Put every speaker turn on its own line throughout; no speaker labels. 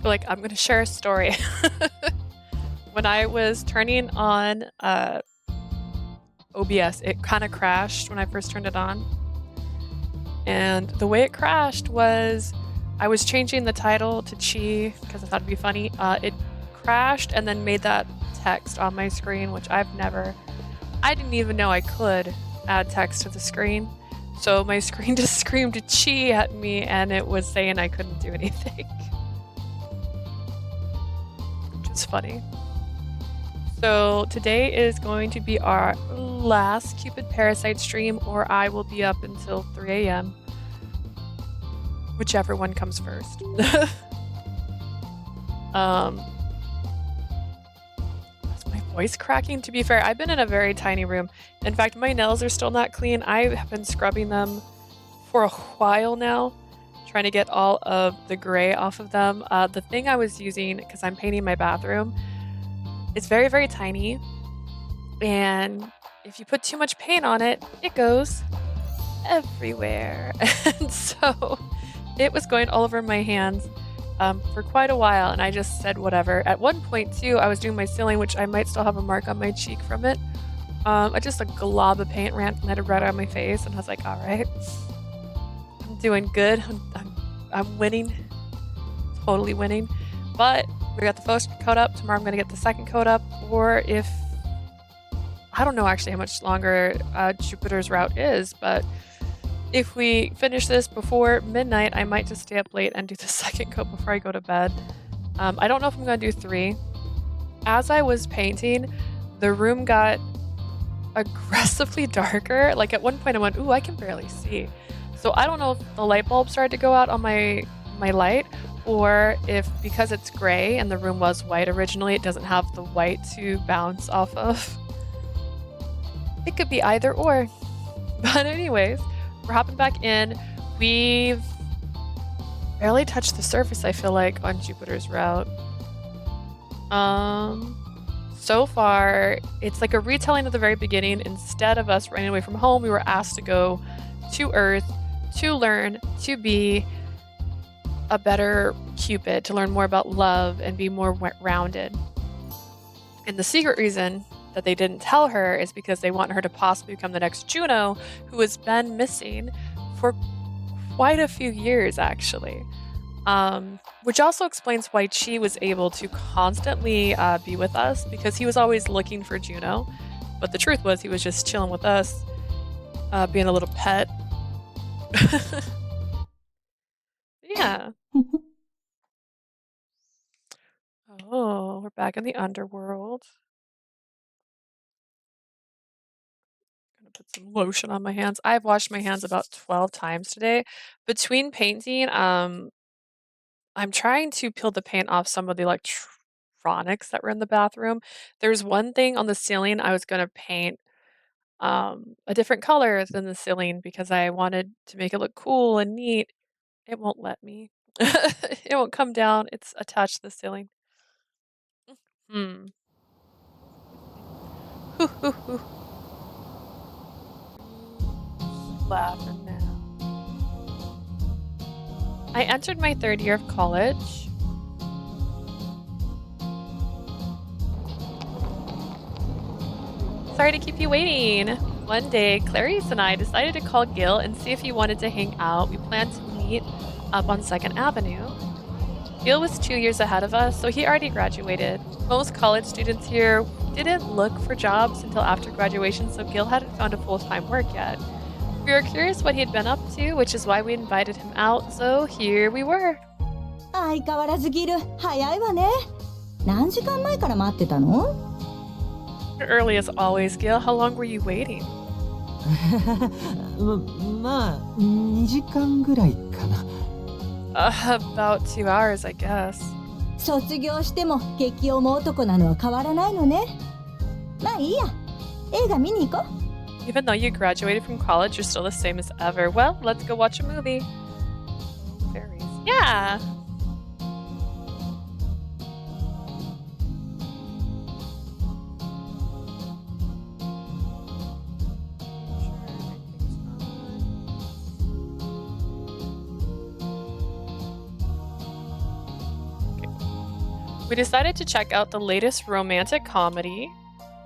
Like, I'm gonna share a story. When I was turning on OBS, it kind of crashed when I first turned it on. And the way it crashed was I was changing the title to Chi because I thought it'd be funny. It crashed and then made that text on my screen, which I didn't even know I could add text to the screen. So my screen just screamed Chi at me and it was saying I couldn't do anything. Which is funny. So today is going to be our last Cupid Parasite stream, or I will be up until 3 a.m. Whichever one comes first. Is my voice cracking? To be fair, I've been in a very tiny room. In fact, my nails are still not clean. I have been scrubbing them for a while now, trying to get all of the gray off of them. The thing I was using, because I'm painting my bathroom, it's very, very tiny, and if you put too much paint on it, it goes everywhere. And so it was going all over my hands for quite a while, and I just said whatever. At one point, too, I was doing my ceiling, which I might still have a mark on my cheek from it. A glob of paint landed right on my face, and I was like, all right, I'm doing good. I'm winning. Totally winning. But we got the first coat up. Tomorrow I'm going to get the second coat up. Or if... I don't know actually how much longer Jupiter's route is, but if we finish this before midnight, I might just stay up late and do the second coat before I go to bed. I don't know if I'm going to do 3. As I was painting, the room got aggressively darker. Like at one point I went, ooh, I can barely see. So I don't know if the light bulb started to go out on my light, or if because it's gray and the room was white originally, it doesn't have the white to bounce off of. It could be either or. But anyways, we're hopping back in. We've barely touched the surface, I feel like, on Jupiter's route. So far, it's like a retelling of the very beginning. Instead of us running away from home, we were asked to go to Earth to learn to be a better Cupid, to learn more about love and be more rounded. And the secret reason that they didn't tell her is because they want her to possibly become the next Juno, who has been missing for quite a few years, actually. Which also explains why Chi was able to constantly be with us, because he was always looking for Juno. But the truth was he was just chilling with us, being a little pet. Yeah. Oh, we're back in the underworld. I'm gonna put some lotion on my hands. I've washed my hands about 12 times today. Between painting, I'm trying to peel the paint off some of the electronics that were in the bathroom. There's one thing on the ceiling I was gonna paint a different color than the ceiling because I wanted to make it look cool and neat. It won't let me. It won't come down. It's attached to the ceiling. Hmm. Laughing now. I entered my 3rd year of college. Sorry to keep you waiting. One day, Clarice and I decided to call Gil and see if he wanted to hang out. We planned to meet up on 2nd Avenue. Gil was 2 years ahead of us, so he already graduated. Most college students here didn't look for jobs until after graduation, so Gil hadn't found a full-time work yet. We were curious what he'd been up to, which is why we invited him out, so here we were.
相変わらずギル、早いわね。何時間前から待ってたの?
Early as always, Gil. How long were you waiting?
まあ、2時間ぐらいかな。
About 2 hours, I guess.
卒業しても激重男なのは変わらないのね。まあいいや。映画見に行こう。
Even though you graduated from college, you're still the same as ever. Well, let's go watch a movie. Fairies. Yeah! We decided to check out the latest romantic comedy.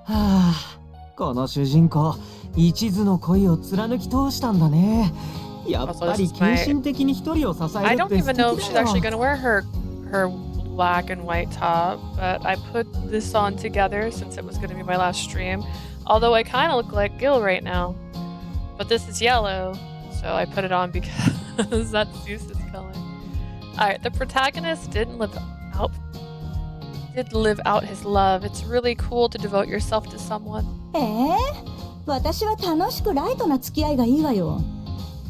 はあ、この主人公、一途の恋を貫き通したんだね。やっ
Also,
ぱ
this
り
is
献
my.
身的に一人を支え
I
るっ
don't
て素
even know if
敵
she's
だ
actually
よ。
gonna wear her black and white top, but I put this on together since it was gonna be my last stream. Although I kind of look like Gil right now, but this is yellow, so I put it on because that's Zeus's color. All right, the protagonist out did live out his love. It's really cool to devote yourself to someone.
私は楽しくライトな付き合いがいいわよ。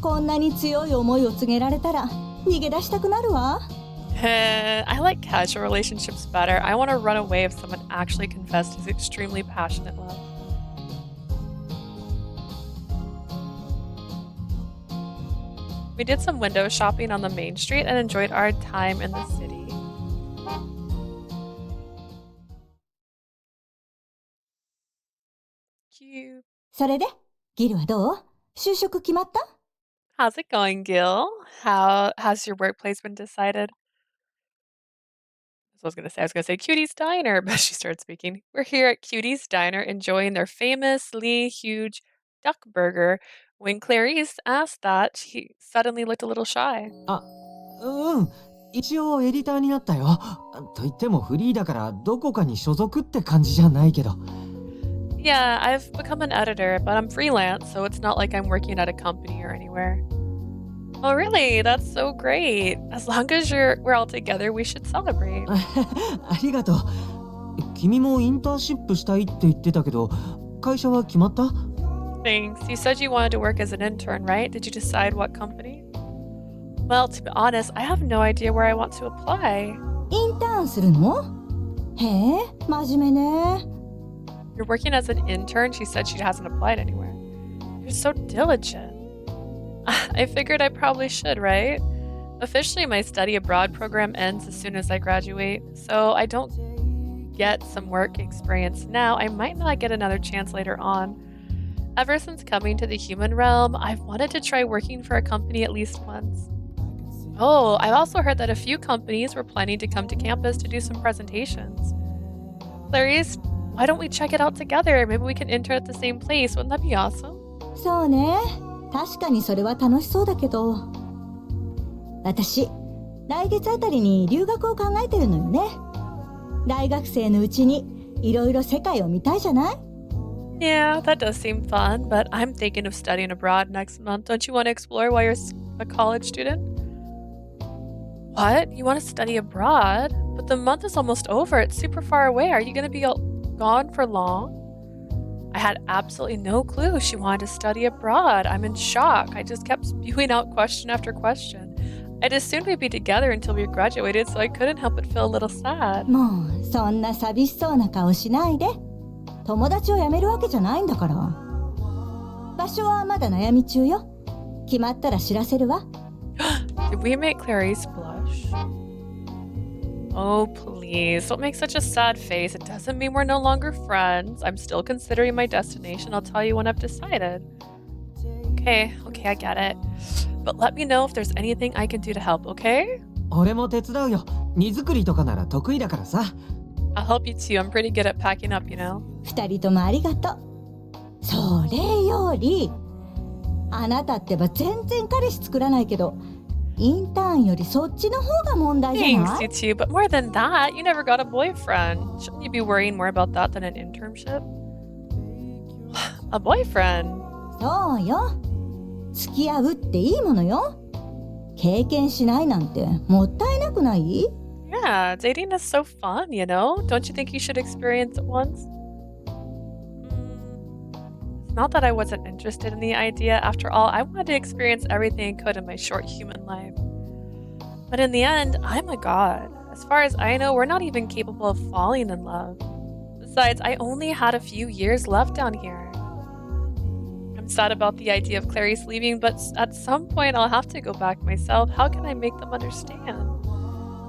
こんなに強い思いを告げられたら逃げ出したくなるわ。
I like casual relationships better. I want to run away if someone actually confessed his extremely passionate love. We did some window shopping on the main street and enjoyed our time in the city. Cute.
それでギルはどう？就職決まった？
How's it going, Gil? How has your workplace been decided? That's what I was gonna say Cutie's Diner, but she started speaking. We're here at Cutie's Diner enjoying their famously huge duck burger. When Clarice asked that, she suddenly looked a little shy.
あ、うん。一応エディターになったよ。と言ってもフリーだからどこかに所属って感じじゃないけど。
Yeah, I've become an editor, but I'm freelance, so it's not like I'm working at a company or anywhere. Oh, really? That's so great. As long as we're all together, we should celebrate.
ありがとう。君もインターンシップしたいって言ってたけど、会社は決まった？
Thanks. You said you wanted to work as an intern, right? Did you decide what company? Well, to be honest, I have no idea where I want to apply.
インターンするの？へえ、真面目ね。
You're working as an intern? She said she hasn't applied anywhere. You're so diligent. I figured I probably should, right? Officially, my study abroad program ends as soon as I graduate, so I don't get some work experience now. I might not get another chance later on. Ever since coming to the human realm, I've wanted to try working for a company at least once. Oh, I've also heard that a few companies were planning to come to campus to do some presentations. Clarice, why don't we check it out together? Maybe we can intern at the same place. Wouldn't that be awesome?
そうね。確かにそれは楽しそうだけど。私、来月あたりに留学を考えてるのよね。大学生のうちにいろいろ世界を見たいじゃない？
Yeah, that does seem fun, but I'm thinking of studying abroad next month. Don't you want to explore while you're a college student? What? You want to study abroad? But the month is almost over. It's super far away. Are you going to be gone for long? I had absolutely no clue she wanted to study abroad. I'm in shock. I just kept spewing out question after question. I'd assumed we'd be together until we graduated, so I couldn't help but feel a little sad.
もうそんな寂しそうな顔しないで。友達を辞めるわけじゃないんだから。場所はまだ悩み中よ。決まったら知らせるわ。
Did we make Clarice blush? Oh, please. Don't make such a sad face. It doesn't mean we're no longer friends. I'm still considering my destination. I'll tell you when I've decided. Okay, I get it. But let me know if there's anything I can do to help, okay?
俺も手伝うよ。荷造りとかなら得意だからさ。
I'll help you too. I'm pretty good at packing up, you know?
二人ともありがとう。それより、あなたってば全然彼氏作らないけど、インターンよりそっちの方が問題じゃな
Thanks,
い？
you too. But more than that, you never got a boyfriend. Shouldn't you be worrying more about that than an internship? A boyfriend?
そうよ。付き合うっていいものよ。経験しないなんてもったいなくない？
Yeah, dating is so fun, you know? Don't you think you should experience it once? It's not that I wasn't interested in the idea. After all, I wanted to experience everything I could in my short human life. But in the end, I'm a god. As far as I know, we're not even capable of falling in love. Besides, I only had a few years left down here. I'm sad about the idea of Clarice leaving, but at some point I'll have to go back myself. How can I make them understand?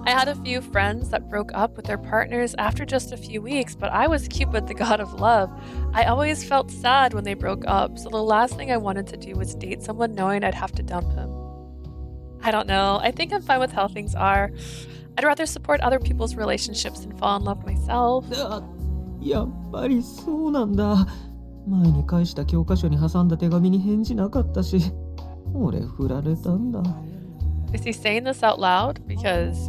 I had a few friends that broke up with their partners after just a few weeks, but I was Cupid, the god of love. I always felt sad when they broke up, so the last thing I wanted to do was date someone knowing I'd have to dump him. I don't know. I think I'm fine with how things are. I'd rather support other people's relationships than fall in love myself.
やっぱりそうなんだ。前に返した教科書に挟んだ手紙に返事なかったし、俺振られたんだ。
Is he saying this out loud? Because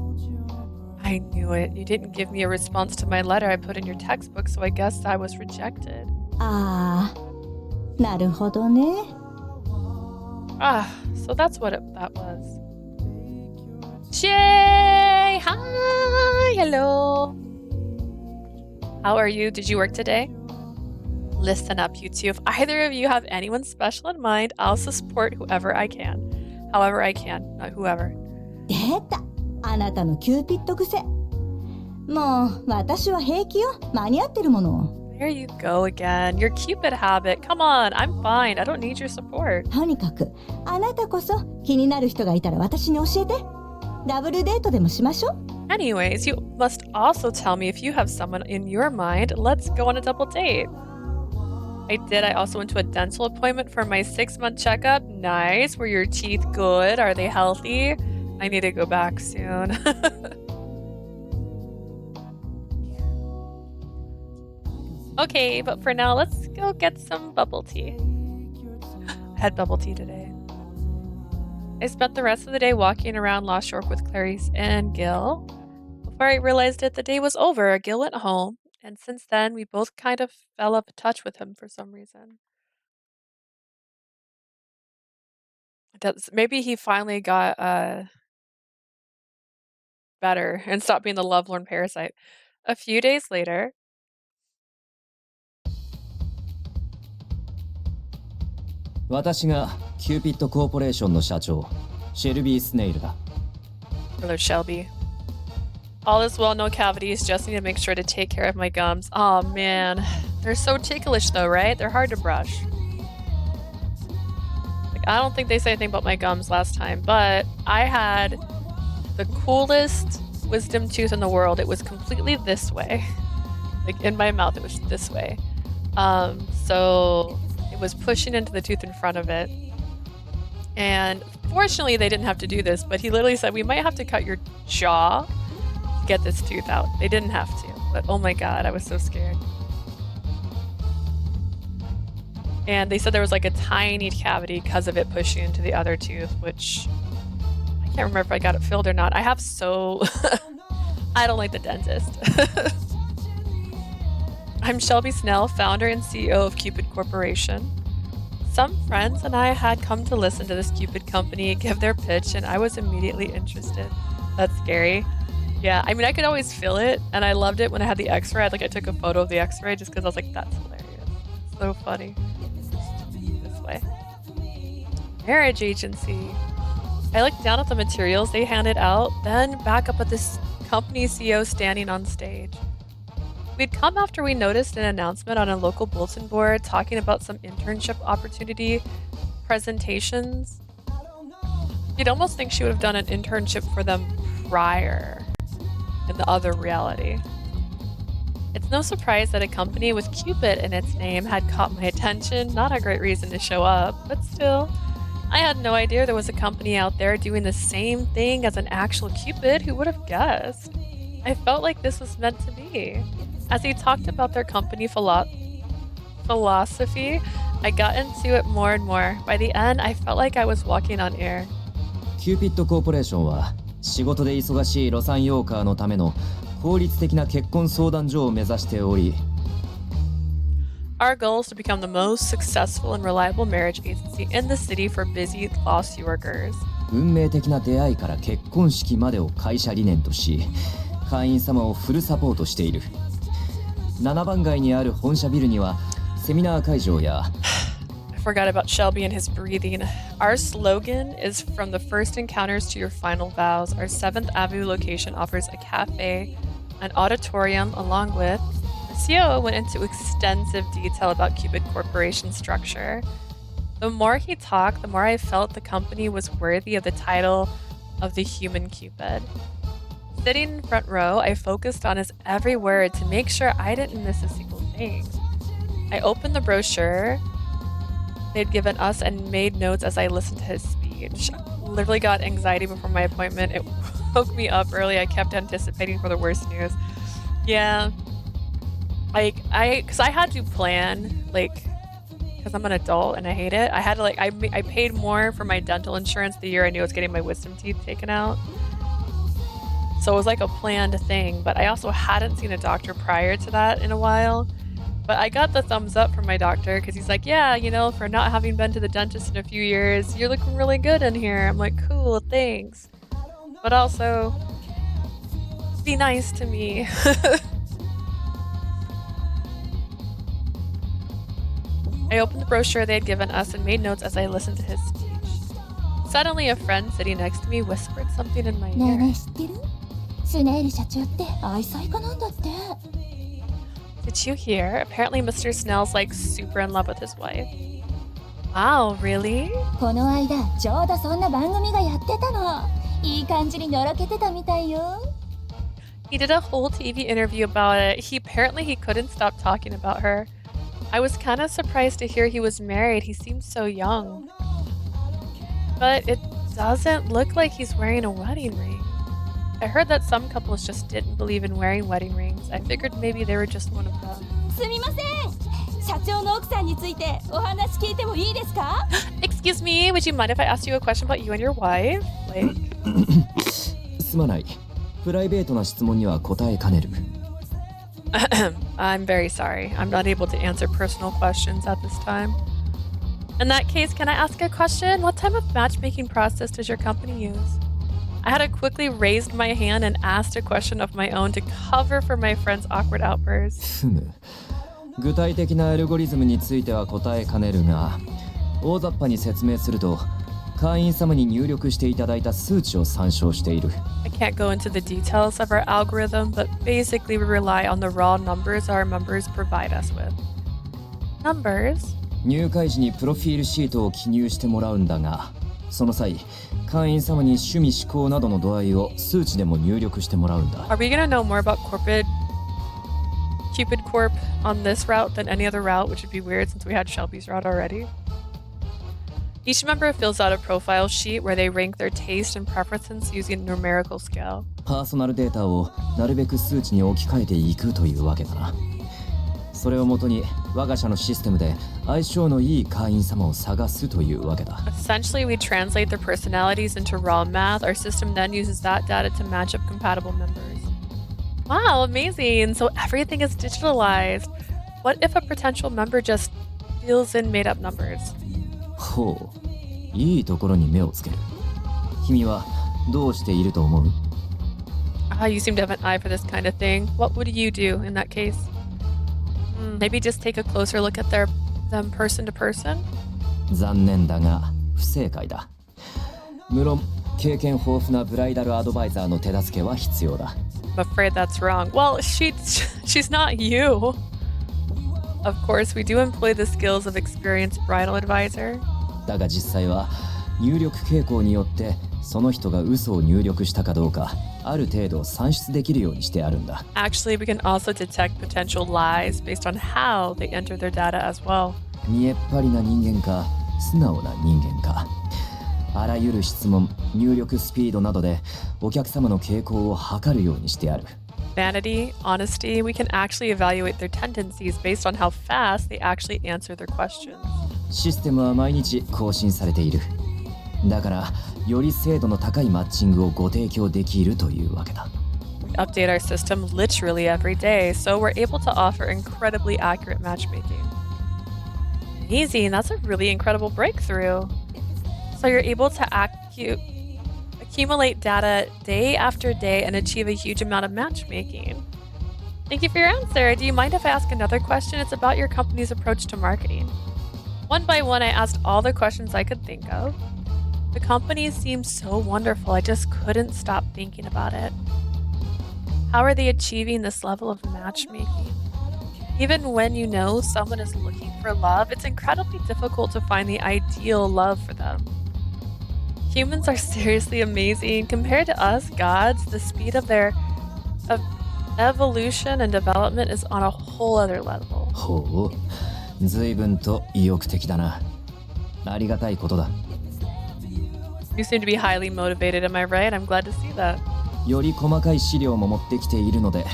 I knew it. You didn't give me a response to my letter I put in your textbook, so I guess I was rejected.
ああ、なるほどね。
Ah, so that's what that was. Shay! Hi! Hello! How are you? Did you work today? Listen up, you two. If either of you have anyone special in mind, I'll support whoever I can. However I can, not whoever.
出た、あなたのキューピッド癖。もう私は平気よ。間に合ってるもの。
There you go again. Your Cupid habit. Come on, I'm fine. I don't need your support.
とにかくあなたこそ気になる人がいたら私に教えて。ダブルデートでもしましょう。
Anyways, you must also tell me if you have someone in your mind. Let's go on a double date. I did. I also went to a dental appointment for my 6-month checkup. Nice. Were your teeth good? Are they healthy? I need to go back soon. Okay, but for now, let's go get some bubble tea. I had bubble tea today. I spent the rest of the day walking around Lost York with Clarice and Gil. Before I realized it, the day was over. Gil went home, and since then, we both kind of fell out of touch with him for some reason. Maybe he finally got better and stopped being the lovelorn parasite. A few days later,
私がキューピッドコーポレーションの社長シェルビー・スネイルだ。
Hello, Shelby. All is well, no cavities. Just need to make sure to take care of my gums. Oh man, they're so ticklish though, right? They're hard to brush. Like, I don't think they said anything about my gums last time, but I had the coolest wisdom tooth in the world. It was completely this way. Like in my mouth, it was this way. So it was pushing into the tooth in front of it. And fortunately, they didn't have to do this, but he literally said, we might have to cut your jaw to get this tooth out. They didn't have to, but oh my god, I was so scared. And they said there was like a tiny cavity because of it pushing into the other tooth, which I can't remember if I got it filled or not. I have so... I don't like the dentist. I'm Shelby Snell, founder and CEO of Cupid Corporation. Some friends and I had come to listen to this Cupid company give their pitch, and I was immediately interested. That's scary. Yeah, I mean, I could always feel it, and I loved it when I had the x-ray. I took a photo of the x-ray just because I was like, that's hilarious. So funny. This way. Marriage agency. I looked down at the materials they handed out, then back up at this company CEO standing on stage. We'd come after we noticed an announcement on a local bulletin board talking about some internship opportunity presentations. You'd almost think she would have done an internship for them prior in the other reality. It's no surprise that a company with Cupid in its name had caught my attention. Not a great reason to show up, but still. I had no idea there was a company out there doing the same thing as an actual Cupid. Who would have guessed? I felt like this was meant to be. As he talked about their company philosophy, I got into it more and more. By the end, I felt like I was walking on air.
キューピッドコーポレーションは仕事で忙しいロサンヨーカーのための効率的な結婚相談所を目指しており、
Our goal is to become the most successful and reliable marriage agency in the city for busy Lost Yorkers.
運命的な出会いから結婚式までを会社理念とし、会員様をフルサポートしている。7番街にある本社ビルにはセミナー会場や
I forgot about Shelby and his breathing. Our slogan is from the first encounters to your final vows. Our 7th Avenue location offers a cafe, an auditorium, along with... The CEO went into extensive detail about Cupid Corporation's structure. The more he talked, the more I felt the company was worthy of the title of the human Cupid. Sitting in front row, I focused on his every word to make sure I didn't miss a single thing. I opened the brochure they'd given us and made notes as I listened to his speech. Literally got anxiety before my appointment. woke me up early. I kept anticipating for the worst news. Yeah. Like, because I had to plan, like, because I'm an adult and I hate it. I had to, like, I paid more for my dental insurance the year I knew I was getting my wisdom teeth taken out. So it was like a planned thing, but I also hadn't seen a doctor prior to that in a while. But I got the thumbs up from my doctor because he's like, yeah, you know, for not having been to the dentist in a few years, you're looking really good in here. I'm like, cool, thanks. But also, be nice to me. I opened the brochure they had given us and made notes as I listened to his speech. Suddenly, a friend sitting next to me whispered something in my
ねえね
ear.
え知ってる？スネイル社長って愛妻家なんだって。
Did you hear? Apparently, Mr. Snell's like super in love with his wife. Wow, really?
この間ちょうどそんな番組がやってたの。いい感じにのろけてたみたいよ。
He did a whole TV interview about it. Apparently he couldn't stop talking about her. I was kind of surprised to hear he was married. He seemed so young. But it doesn't look like he's wearing a wedding ring. I heard that some couples just didn't believe in wearing wedding rings. I figured maybe they were just one of them.
すみません。社長の奥さんについてお話聞いてもいいですか？
Excuse me, would you mind if I asked you a question about you and your wife? Like,
すまない。プライベートな質問には答えかねる。
I'm very sorry. I'm not able to answer personal questions at this time. In that case, can I ask a question? What type of matchmaking process does your company use? I had to quickly raise my hand and asked a question of my own to cover for my friend's awkward outburst.
ふむ。具体的なアルゴリズムについては答えかねるが、大雑把に説明すると、会員様に入力していただいた数値を参照している。
I can't go into the details of our algorithm, but basically we rely on the raw numbers our members provide us with. Numbers?
入会時にプロフィールシートを記入してもらうんだが、その際、会員様に趣味嗜好などの度合いを数値でも入力してもらうんだ。
Are we gonna know more about Cupid Corp on this route than any other route, which would be weird since we had Shelby's route already? Each member fills out a profile sheet where they rank their taste and preferences using a numerical scale.
パーソナルデータをなるべく数値に置き換えていくというわけだな。それをもとに我が社のシステムで相性のいい会員様を探すというわけだ。
Essentially, we translate their personalities into raw math. Our system then uses that data to match up compatible members. Wow, amazing! So everything is digitalized. What if a potential member just fills in made-up numbers?
ほう、いいところに目をつける。君はどうしていると思う？
You seem to have an eye for this kind of thing. What would you do in that case? Maybe just take a closer look at them person to person?
残念だが不正解だ。無論経験豊富なブライダルアドバイザーの手助けは必要だ。
I'm afraid that's wrong. Well, she's not you. Of course, we do employ the skills of experienced bridal advisor.
だが実際は入力傾向によってその人が嘘を入力したかどうかある程度算出できるようにしてあるんだ。
Actually, we can also detect potential lies based on how they enter their data as well.
見えっ張りな人間か素直な人間か、あらゆる質問、入力スピードなどでお客様の傾向を測るようにしてある。
Vanity, honesty, we can actually evaluate their tendencies based on how fast they actually answer their questions.
システムは毎日更新されている。だからより精度の高いマッチングをご提供できるというわけだ。
We update our system literally every day, so we're able to offer incredibly accurate matchmaking. Amazing, that's a really incredible breakthrough. So you're able to accumulate data day after day and achieve a huge amount of matchmaking. Thank you for your answer. Do you mind if I ask another question? It's about your company's approach to marketing. One by one, I asked all the questions I could think of. The company seemed so wonderful, I just couldn't stop thinking about it. How are they achieving this level of matchmaking? Even when you know someone is looking for love, it's incredibly difficult to find the ideal love for them. Humans are seriously amazing. Compared to us, gods, the speed of their evolution and development is on a whole other level.
ほう、随分と意欲的だな。ありがたいことだ。
You seem to be highly motivated, am I right? I'm glad to see that.
より細かい資料も持ってきているので、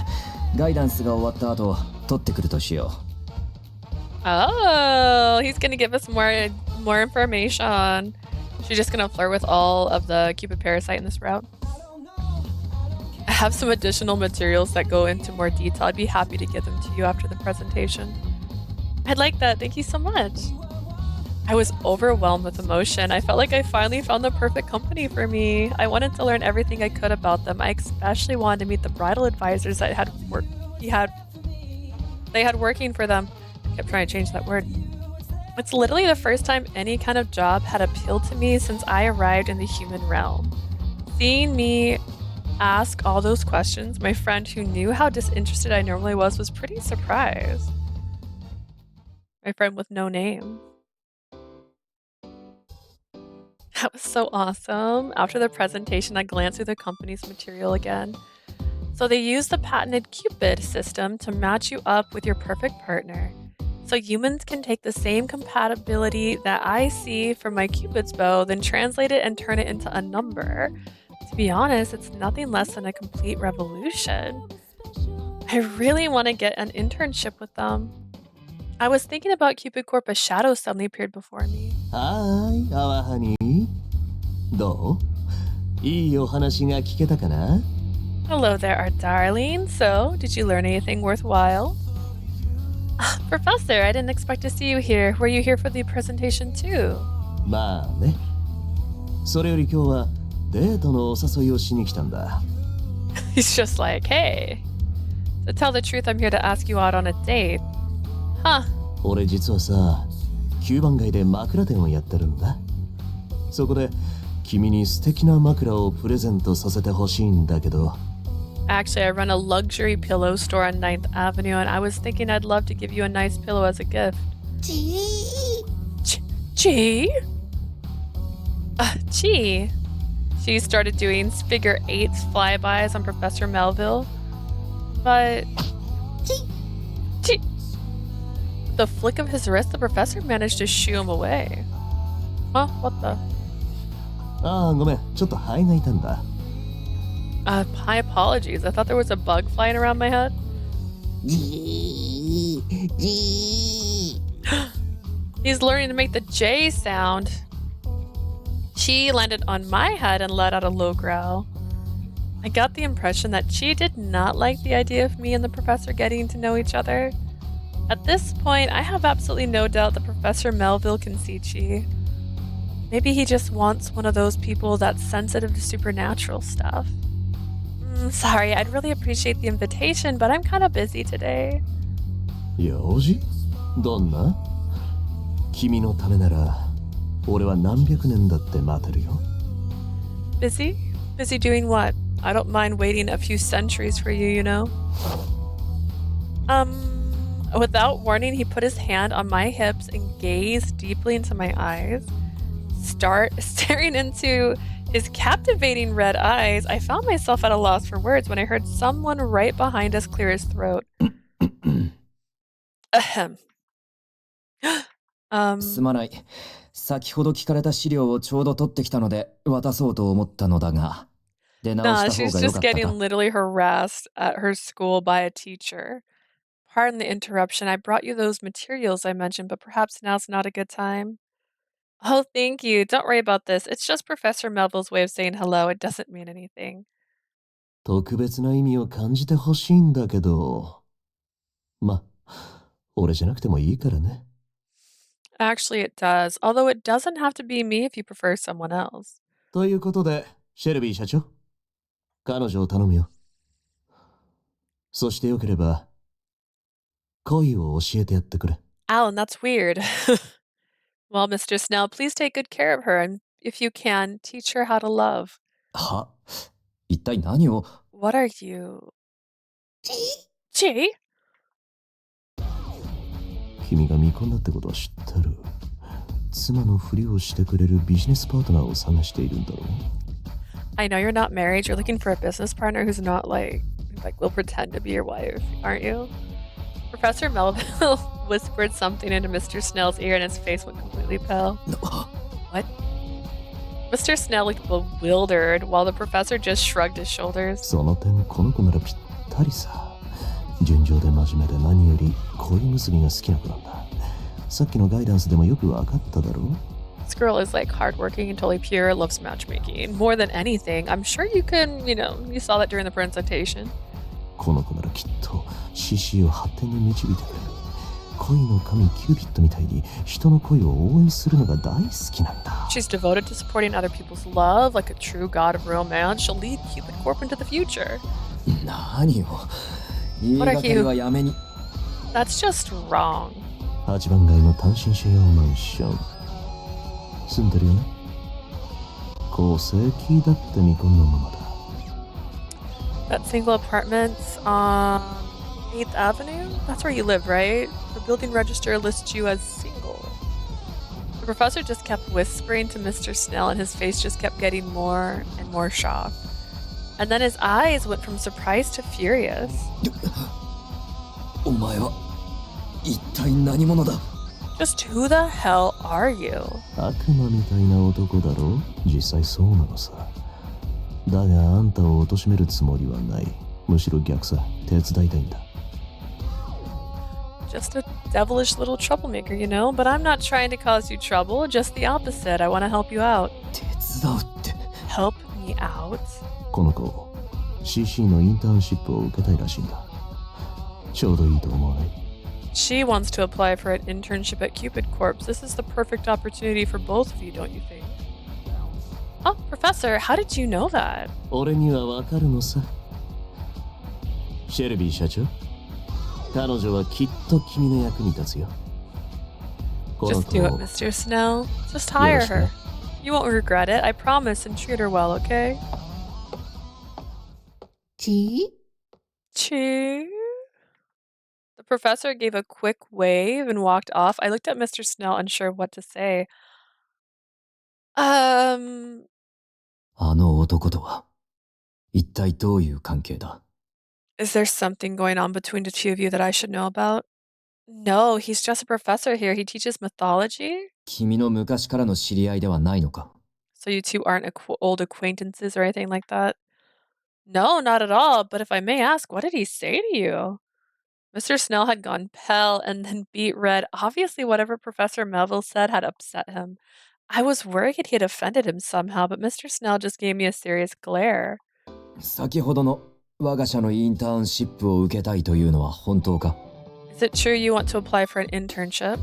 ガイダンスが終わった後取ってくるとしよう。
Oh, he's gonna give us more information. She's just gonna flirt with all of the Cupid Parasite in this route. I have some additional materials that go into more detail. I'd be happy to give them to you after the presentation. I'd like that. Thank you so much. I was overwhelmed with emotion. I felt like I finally found the perfect company for me. I wanted to learn everything I could about them. I especially wanted to meet the bridal advisors that they had working for them. I kept trying to change that word. It's literally the first time any kind of job had appealed to me since I arrived in the human realm. Seeing me ask all those questions, my friend who knew how disinterested I normally was pretty surprised. My friend with no name. That was so awesome. After the presentation, I glanced through the company's material again. So they use the patented Cupid system to match you up with your perfect partner. So humans can take the same compatibility that I see from my Cupid's bow, then translate it and turn it into a number. To be honest, it's nothing less than a complete revolution. I really want to get an internship with them. I was thinking about Cupid Corp, a shadow suddenly appeared before me.
Hi, our honey. どう？いいお話が聞けたかな？
Hello there, our darling. So, did you learn anything worthwhile? Professor, I didn't expect to see you here. Were you here for the presentation too?
まあね。それより今日はデートのお誘いをしに来たんだ。
He's just like, hey. To tell the truth, I'm here to ask you out on a date. Huh.
俺実はさ、9番街で枕店をやってるんだ。そこで君に素敵な枕をプレゼントさせてほしいんだけど。
Actually, I run a luxury pillow store on 9th Avenue, and I was thinking I'd love to give you a nice pillow as a gift. Chi? Chi? She started doing figure eights flybys on Professor Melville. But... Chi! With the flick of his wrist, the professor managed to shoo him away. Huh? What the?
ああ、ごめん。ちょっとハエがいたんだ。
My apologies. I thought there was a bug flying around my head. He's learning to make the J sound. Chi landed on my head and let out a low growl. I got the impression that Chi did not like the idea of me and the professor getting to know each other. At this point, I have absolutely no doubt that Professor Melville can see Chi. Maybe he just wants one of those people that's sensitive to supernatural stuff. Sorry, I'd really appreciate the invitation, but I'm kind of busy today.
用事？どんな？君のためなら、俺は何百年だって待てるよ。
Busy? Busy doing what? I don't mind waiting a few centuries for you, you know? Without warning, he put his hand on my hips and gazed deeply into my eyes. Staring into his captivating red eyes, I found myself at a loss for words when I heard someone right behind us clear his throat. Ahem.
すまない。先ほど聞かれた資料をちょうど取ってきたので渡そうと思ったのだが。出直
Nah,
した
she's
方が良
just
かったか。
getting literally harassed at her school by a teacher. Pardon the interruption. I brought you those materials I mentioned, but perhaps now's not a good time. Oh, thank you. Don't worry about this. It's just Professor Melville's way of saying hello. It doesn't mean anything.
特別な意味を感じてほしいんだけど。ま、俺じゃなくてもいいからね。
Actually, it does. Although it doesn't have to be me if you prefer someone else.
ということで、シェルビー社長。彼女を頼むよ。そしてよければ、恋を教えてやってくれ。
Alan, that's weird. Well, Mr. Snell, please take good care of her, and if you can, teach her how to love.
は？一体何を？
What are you? Chi?
君が見込んだってことは知ってる。妻のふりをしてくれるビジネスパートナーを探しているんだろう。
I know you're not married. You're looking for a business partner who's not like will pretend to be your wife, aren't you? Professor Melville whispered something into Mr. Snell's ear and his face went completely pale. What? Mr. Snell looked bewildered, while the professor just shrugged his shoulders.
その点この子ならぴったりさ。純情で真面目で何より恋結びが好きな子なんだ。さっきのガイダンスでもよく分かっただろう。
This girl is like hardworking and totally pure, loves matchmaking. More than anything, I'm sure you can, you saw that during the presentation.
この子ならきっと CC を発展に導いてくれる。恋の神キューピッドみたいに人の恋を応援するのが大好きなんだ。
She's devoted to supporting other people's love, like a true god of romance. She'll lead Cupid Corp into the future.
何を言いがかりはやめに。
That's just wrong.
8番街の単身者用マンション。住んでるよね。戸籍だって未婚のままだ。
That single apartment's on 8th Avenue? That's where you live, right? The building register lists you as single. The professor just kept whispering to Mr. Snell, and his face just kept getting more and more shocked. And then his eyes went from surprised to furious.
お前は一体何者だ。
Just who the hell are you?
悪魔みたいな男だろ。実際そうなのさ。だがあんたを貶めるつもりはない。むしろ逆さ。手伝いたいんだ。
Just a devilish little troublemaker, but I'm not trying to cause you trouble. Just the opposite. I want to help you out.
手伝うって。
Help me out?
この子 CC のインターンシップを受けたいらしいんだ。ちょうどいいと思わない？
She wants to apply for an internship at Cupid Corp. This is the perfect opportunity for both of you, don't you think? Oh, Professor, how did you know that?
俺にはわかるのさ。シェルビー社長、彼女はきっと君の役に立つよ。
Just do it, Mr. Snell. Just hire her. You won't regret it, I promise, and treat her well, okay?
ち
Chee? The professor gave a quick wave and walked off. I looked at Mr. Snell, unsure of what to say.
あの男とは一体どういう関係だ。
Is there something going on between the two of you that I should know about? No, he's just a professor here. He teaches mythology?
君の昔からの知り合いではないのか。
So you two aren't old acquaintances or anything like that? No, not at all. But if I may ask, what did he say to you? Mr. Snell had gone pale and then beet red. Obviously, whatever Professor Melville said had upset him. I was worried he had offended him somehow, but Mr. Snell just gave me a serious glare.
先ほどの我が社のインターンシップを受けたいというのは本当か。
Is it true you want to apply for an internship?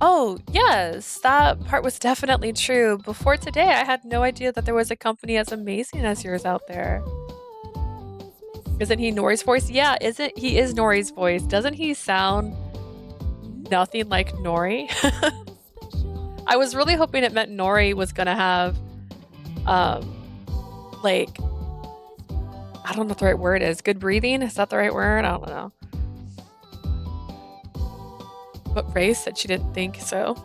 Oh, yes, that part was definitely true. Before today, I had no idea that there was a company as amazing as yours out there. Isn't he Nori's voice? Yeah, he is Nori's voice. Doesn't he sound nothing like Nori? I was really hoping it meant Nori was gonna have, like, I don't know what the right word is. Good breathing? Is that the right word? I don't know. But Ray said she didn't think so.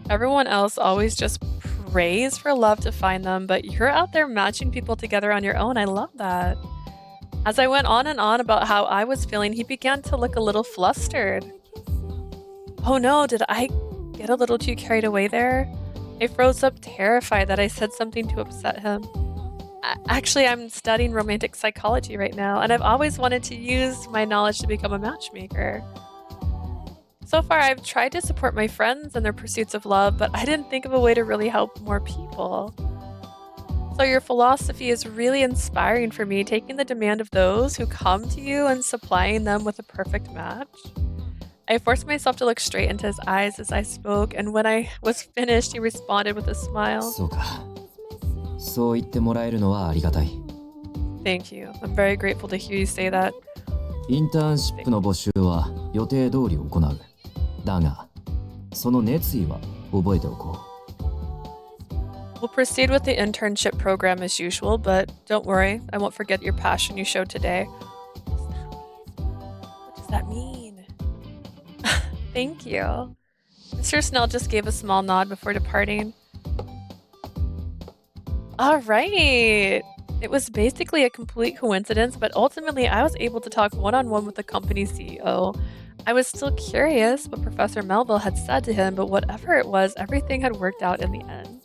Everyone else always just prays for love to find them, but you're out there matching people together on your own. I love that. As I went on and on about how I was feeling, he began to look a little flustered. Oh no, did I get a little too carried away there? I froze up, terrified that I said something to upset him. Actually, I'm studying romantic psychology right now, and I've always wanted to use my knowledge to become a matchmaker. So far, I've tried to support my friends in their pursuits of love, but I didn't think of a way to really help more people. So your philosophy is really inspiring for me, taking the demand of those who come to you and supplying them with a perfect match. I forced myself to look straight into his eyes as I spoke, and when I was finished, he responded with a smile.
そうか。そう言ってもらえるのはありがたい。
Thank you. I'm very grateful to hear you say that.
インターンシップの募集は予定通り行う。だが、その熱意は覚えておこう。
We'll proceed with the internship program as usual, but don't worry, I won't forget your passion you showed today. What does that mean? Thank you. Mr. Snell just gave a small nod before departing. All right. It was basically a complete coincidence, but ultimately I was able to talk one-on-one with the company's CEO. I was still curious what Professor Melville had said to him, but whatever it was, everything had worked out in the end.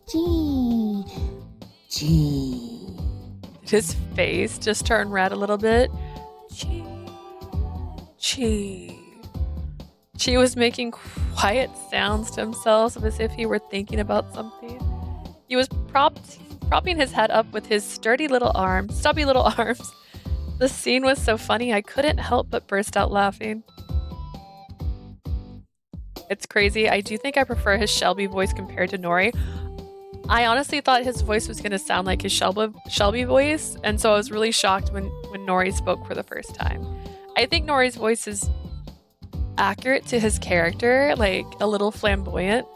His face just turned red a little bit. Chi was making quiet sounds to himself as if he were thinking about something. He was propping his head up with his stubby little arms. The scene was so funny I couldn't help but burst out laughing. It's crazy. I do think I prefer his Shelby voice compared to Nori. I honestly thought his voice was going to sound like his Shelby voice, and so I was really shocked when Nori spoke for the first time. I think Nori's voice is accurate to his character, like a little flamboyant,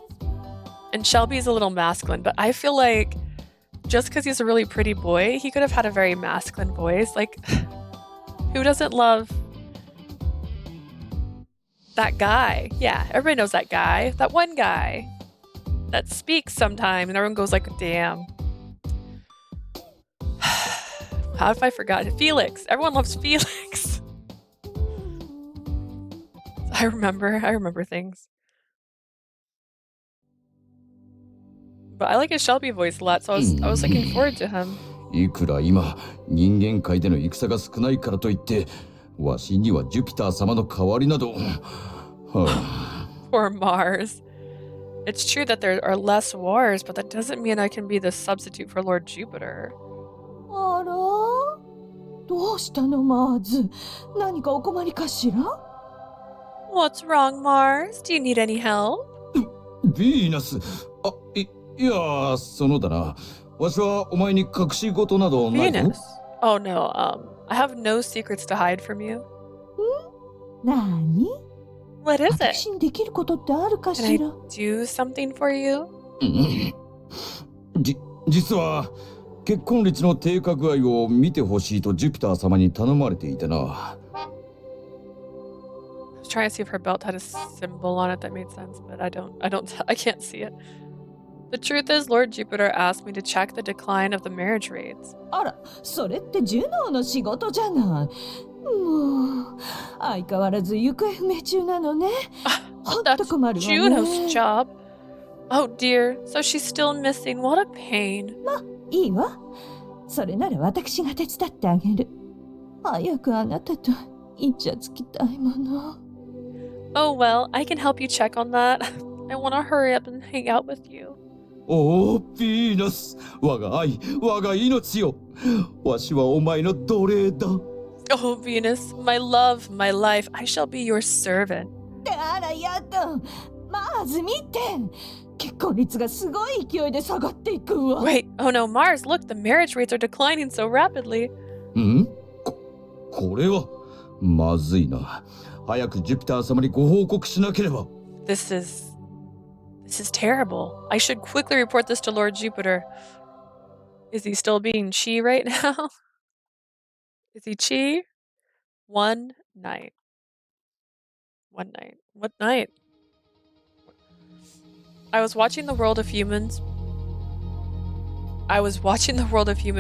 and Shelby's a little masculine, but I feel like just because he's a really pretty boy, he could have had a very masculine voice. Like, who doesn't love that guy? Yeah, everybody knows that guy. That one guy that speaks sometimes, and everyone goes like, damn. How if I forgot? Felix. Everyone loves Felix. I remember things. But I like his Shelby voice a lot, so I was looking forward to him.
いくら今人間界での戦が少ないからといってわしにはジュピター様の代わりなど
Poor Mars. It's true that there are less wars, but that doesn't mean I can be the substitute for Lord Jupiter.
あら？どうしたのマーズ？何かお困りかしら？
What's wrong, Mars? Do you need any help?
ヴィーナスいやそのだなわしはお前に隠し事などないぞ
Venus? Oh no, I have no secrets to hide from you.
何？
What is it?
私にできることってあるか
Can
し
I
ら？
do something for you?
実は結婚率の低下具合を見てほしいとジュピター様に頼まれていてな
I was trying to see if her belt had a symbol on it that made sense, but I can't see it. The truth is, Lord Jupiter asked me to check the decline of the marriage rates.
あら、それってジュノーの仕事じゃない。もう、相変わらず行方不明中なのね。ほんと
That's
困るわね。
Juno's job. Oh dear, so she's still missing. What a pain.
いいわ。それなら私が手伝ってあげる。早くあなたとイチャつきたいもの。
Oh well, I can help you check on that. I want to hurry up and hang out with you.
おおヴィーナス我が愛我が命よわしはお前の奴隷だ
Oh Venus, my love, my life, I shall be your servant.
あらやだ。まず見て。結婚率がすごい勢いで下がっていくわ。
Wait, oh no, Mars, look, the marriage rates are declining so rapidly.
これはまずいな早くジュピター様にご報告しなければ
This is terrible. I should quickly report this to Lord Jupiter. Is he still being Chi right now? Is he Chi? One night. What night? I was watching the world of human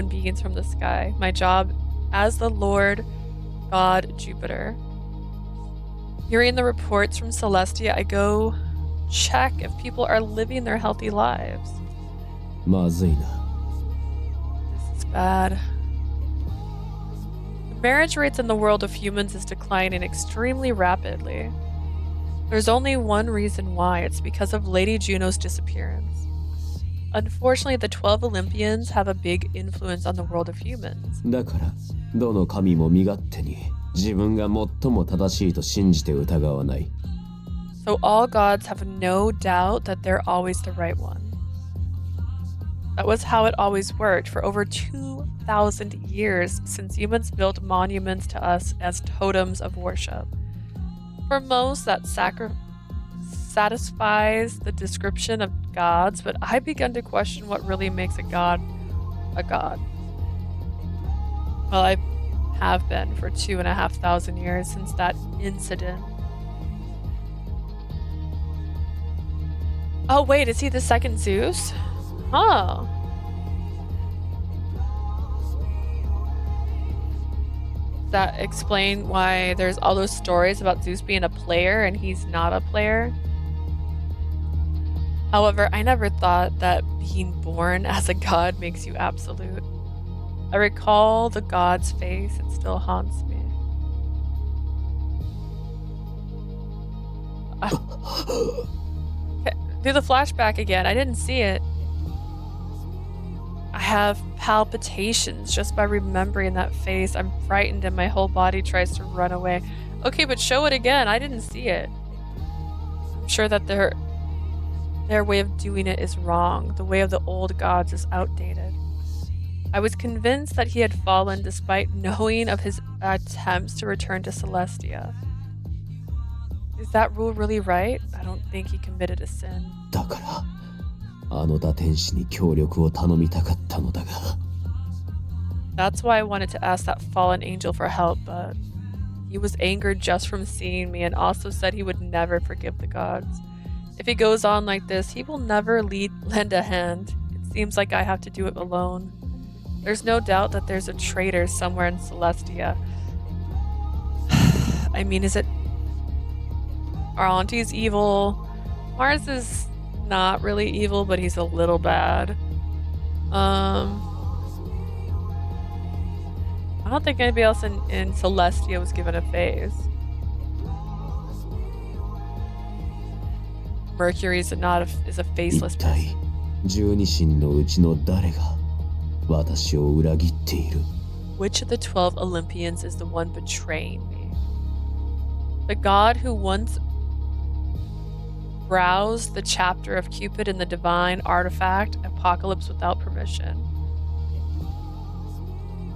beings from the sky. My job as the Lord God Jupiter. Hearing the reports from Celestia, I go check if people are living their healthy lives.
まずいな
This is bad. The marriage rates in the world of humans is declining extremely rapidly. There's only one reason why. It's because of Lady Juno's disappearance. Unfortunately, the 12 Olympians have a big influence on the world of humans.
だからどの神も身勝手に自分が最も正しいと信じて疑わない
So all gods have no doubt that they're always the right one. That was how it always worked for over 2,000 years since humans built monuments to us as totems of worship. For most, that satisfies the description of gods, but I begun to question what really makes a god a god. Well, I have been for 2,500 years since that incident. Oh wait, is he the second Zeus? Huh. Does that explain why there's all those stories about Zeus being a player and he's not a player? However, I never thought that being born as a god makes you absolute. I recall the god's face, it still haunts me. Okay, do the flashback again. I didn't see it. I have palpitations just by remembering that face. I'm frightened and my whole body tries to run away. Okay, but show it again. I didn't see it. I'm sure that their way of doing it is wrong. The way of the old gods is outdated. I was convinced that he had fallen despite knowing of his attempts to return to Celestia. Is that rule really right? I don't think he committed a sin.
だからあの打天使に協力を頼みたかったのだが
That's why I wanted to ask that fallen angel for help, but he was angered just from seeing me and also said he would never forgive the gods. If he goes on like this, he will never lend a hand. It seems like I have to do it alone. There's no doubt that there's a traitor somewhere in Celestia. I mean, is it... Our auntie's evil. Mars is not really evil, but he's a little bad. I don't think anybody else in Celestia was given a face. Mercury is a faceless
一体十二神のうちの誰が私を裏切っている
Which of the 12 Olympians is the one betraying me? The god who once browsed the chapter of Cupid in the divine artifact Apocalypse without permission.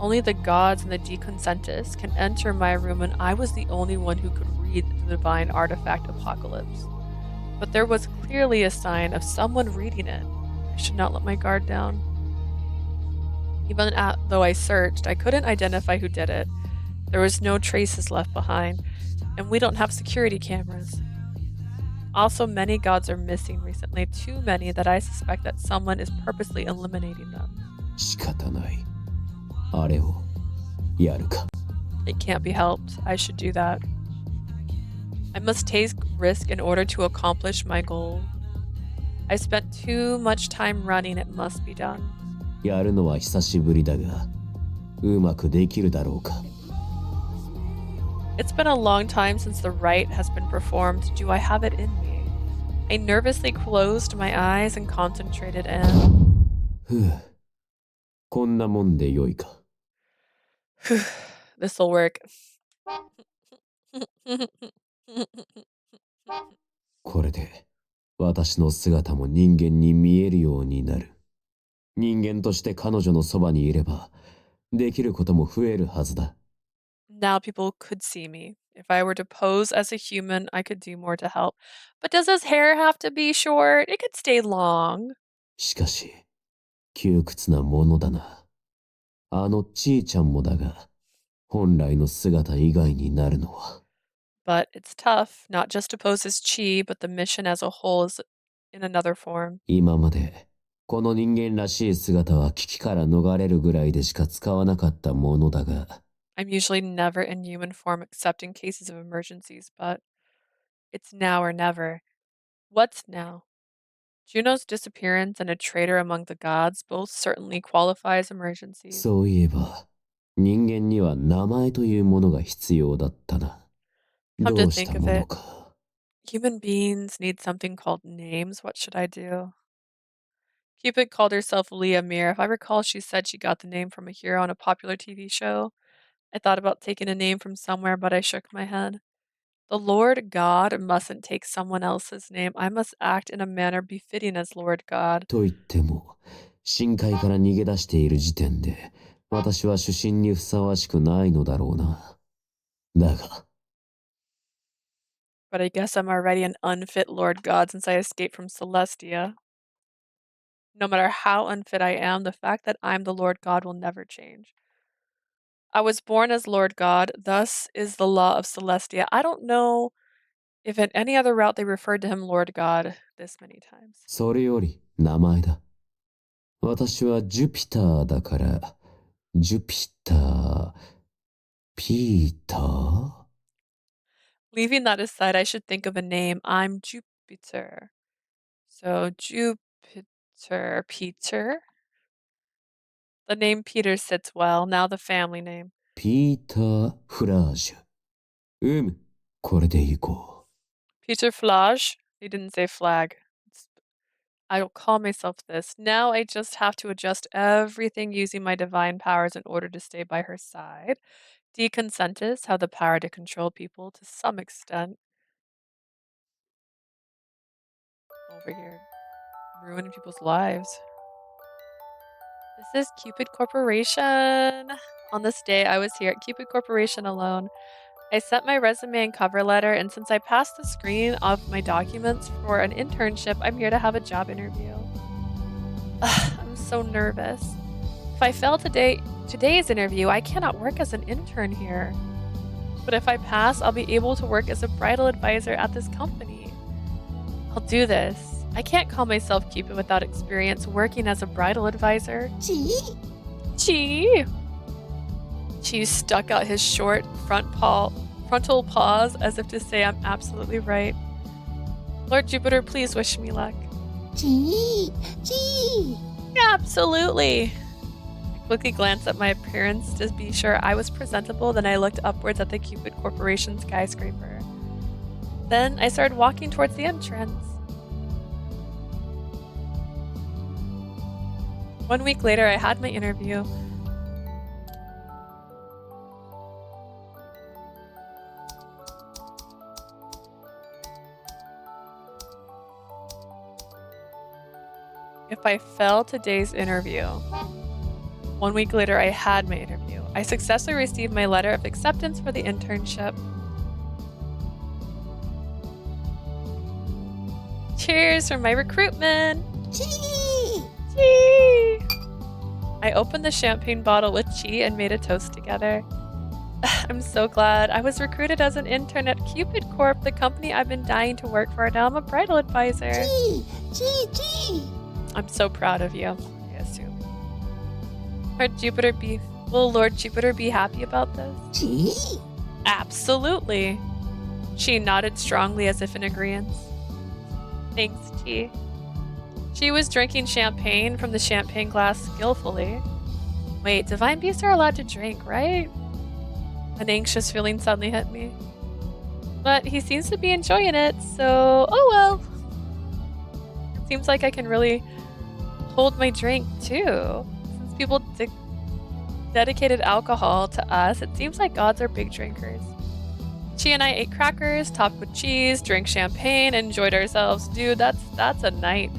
Only the gods and the deconsentus can enter my room, and I was the only one who could read the divine artifact Apocalypse. But there was clearly a sign of someone reading it. I should not let my guard down. Even though I searched, I couldn't identify who did it. There was no traces left behind, and we don't have security cameras. Also, many gods are missing recently, too many that I suspect that someone is purposely eliminating them.
仕方ないあれをやるか
It can't be helped. I should do that. I must take risk in order to accomplish my goal. I spent too much time running. It must be done.
やるのは久しぶりだがうまくできるだろうか
It's been a long time since the rite has been performed. Do I have it in me? I nervously closed my eyes and concentrated in.
ふうこんなもんでよいか
This'll work.
これで私の姿も人間に見えるようになる人間として彼女のそばにいればできることも増えるはずだ
Now people could see me. If I were to pose as a human, I could do more to help. But does his hair have to be short? It could stay long.
しかし窮屈なものだなあのちいちゃんもだが本来の姿以外になるのは
But it's tough, not just to pose as Chi, but the mission as a whole is in another form.
今までこの人間らしい姿は危機から逃れるぐらいでしか使わなかったものだが
I'm usually never in human form except in cases of emergencies, but it's now or never. What's now? Juno's disappearance and a traitor among the gods both certainly qualify as emergencies.
そういえば人間には名前というものが必要だったな
Come
ど
to
うし
think
た
of
もの
it,
か
human beings need something called names. What should I do? Cupid called herself Leah Mir. If I recall, she said she got the name from a hero on a popular TV show. I thought about taking a name from somewhere, but I shook my head. The Lord God mustn't take someone else's name. I must act in a manner befitting as Lord God.
と言っても深海から逃げ出している時点で私は主神にふさわしくないのだろうなだが
But I guess I'm already an unfit Lord God since I escaped from Celestia. No matter how unfit I am, the fact that I'm the Lord God will never change. I was born as Lord God, thus is the law of Celestia. I don't know if in any other route they referred to him Lord God this many times.
それより名前だ私はジュピターだからジュピターピーター
Leaving that aside, I should think of a name. I'm Jupiter. So Jupiter, Peter. The name Peter sits well. Now the family name.
ピーター・フラージュ。これでいこ
Peter Flage. He didn't say flag. I'll call myself this. Now I just have to adjust everything using my divine powers in order to stay by her side. Deconsentis have the power to control people to some extent. Over here, ruining people's lives. This is Cupid Corporation. On this day, I was here at Cupid Corporation alone. I sent my resume and cover letter, and since I passed the screen of my documents for an internship, I'm here to have a job interview. I'm so nervous. If I fail today's interview, I cannot work as an intern here. But if I pass, I'll be able to work as a bridal advisor at this company. I'll do this. I can't call myself Cupid without experience working as a bridal advisor. Chi stuck out his short frontal paws as if to say I'm absolutely right. Lord Jupiter, please wish me luck. Absolutely. I quickly glanced at my appearance to be sure I was presentable, then I looked upwards at the Cupid Corporation skyscraper. Then I started walking towards the entrance. 1 week later, I had my interview. If I fail today's interview. 1 week later, I had my interview. I successfully received my letter of acceptance for the internship. Cheers for my recruitment! Chee! I opened the champagne bottle with Chi and made a toast together. I'm so glad. I was recruited as an intern at Cupid Corp, the company I've been dying to work for. Now I'm a bridal advisor. I'm so proud of you, I assume. Will Lord Jupiter be happy about this? Absolutely. She nodded strongly as if in agreement. Thanks, Chi. She was drinking champagne from the champagne glass skillfully. Wait, divine beasts are allowed to drink, right? An anxious feeling suddenly hit me. But he seems to be enjoying it, so oh well. It seems like I can really hold my drink too. Since people dedicated alcohol to us, it seems like gods are big drinkers. Chi and I ate crackers, topped with cheese, drank champagne, enjoyed ourselves. Dude, that's a night.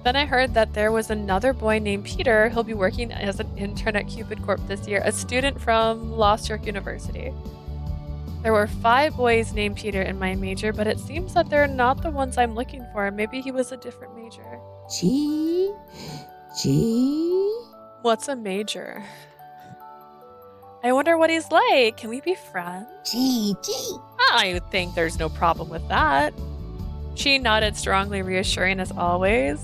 Then I heard that there was another boy named Peter who'll be working as an intern at Cupid Corp this year, a student from Lost York University. There were 5 boys named Peter in my major, but it seems that they're not the ones I'm looking for. Maybe he was a different major. What's a major? I wonder what he's like. Can we be friends? I think there's no problem with that. She nodded strongly, reassuring as always.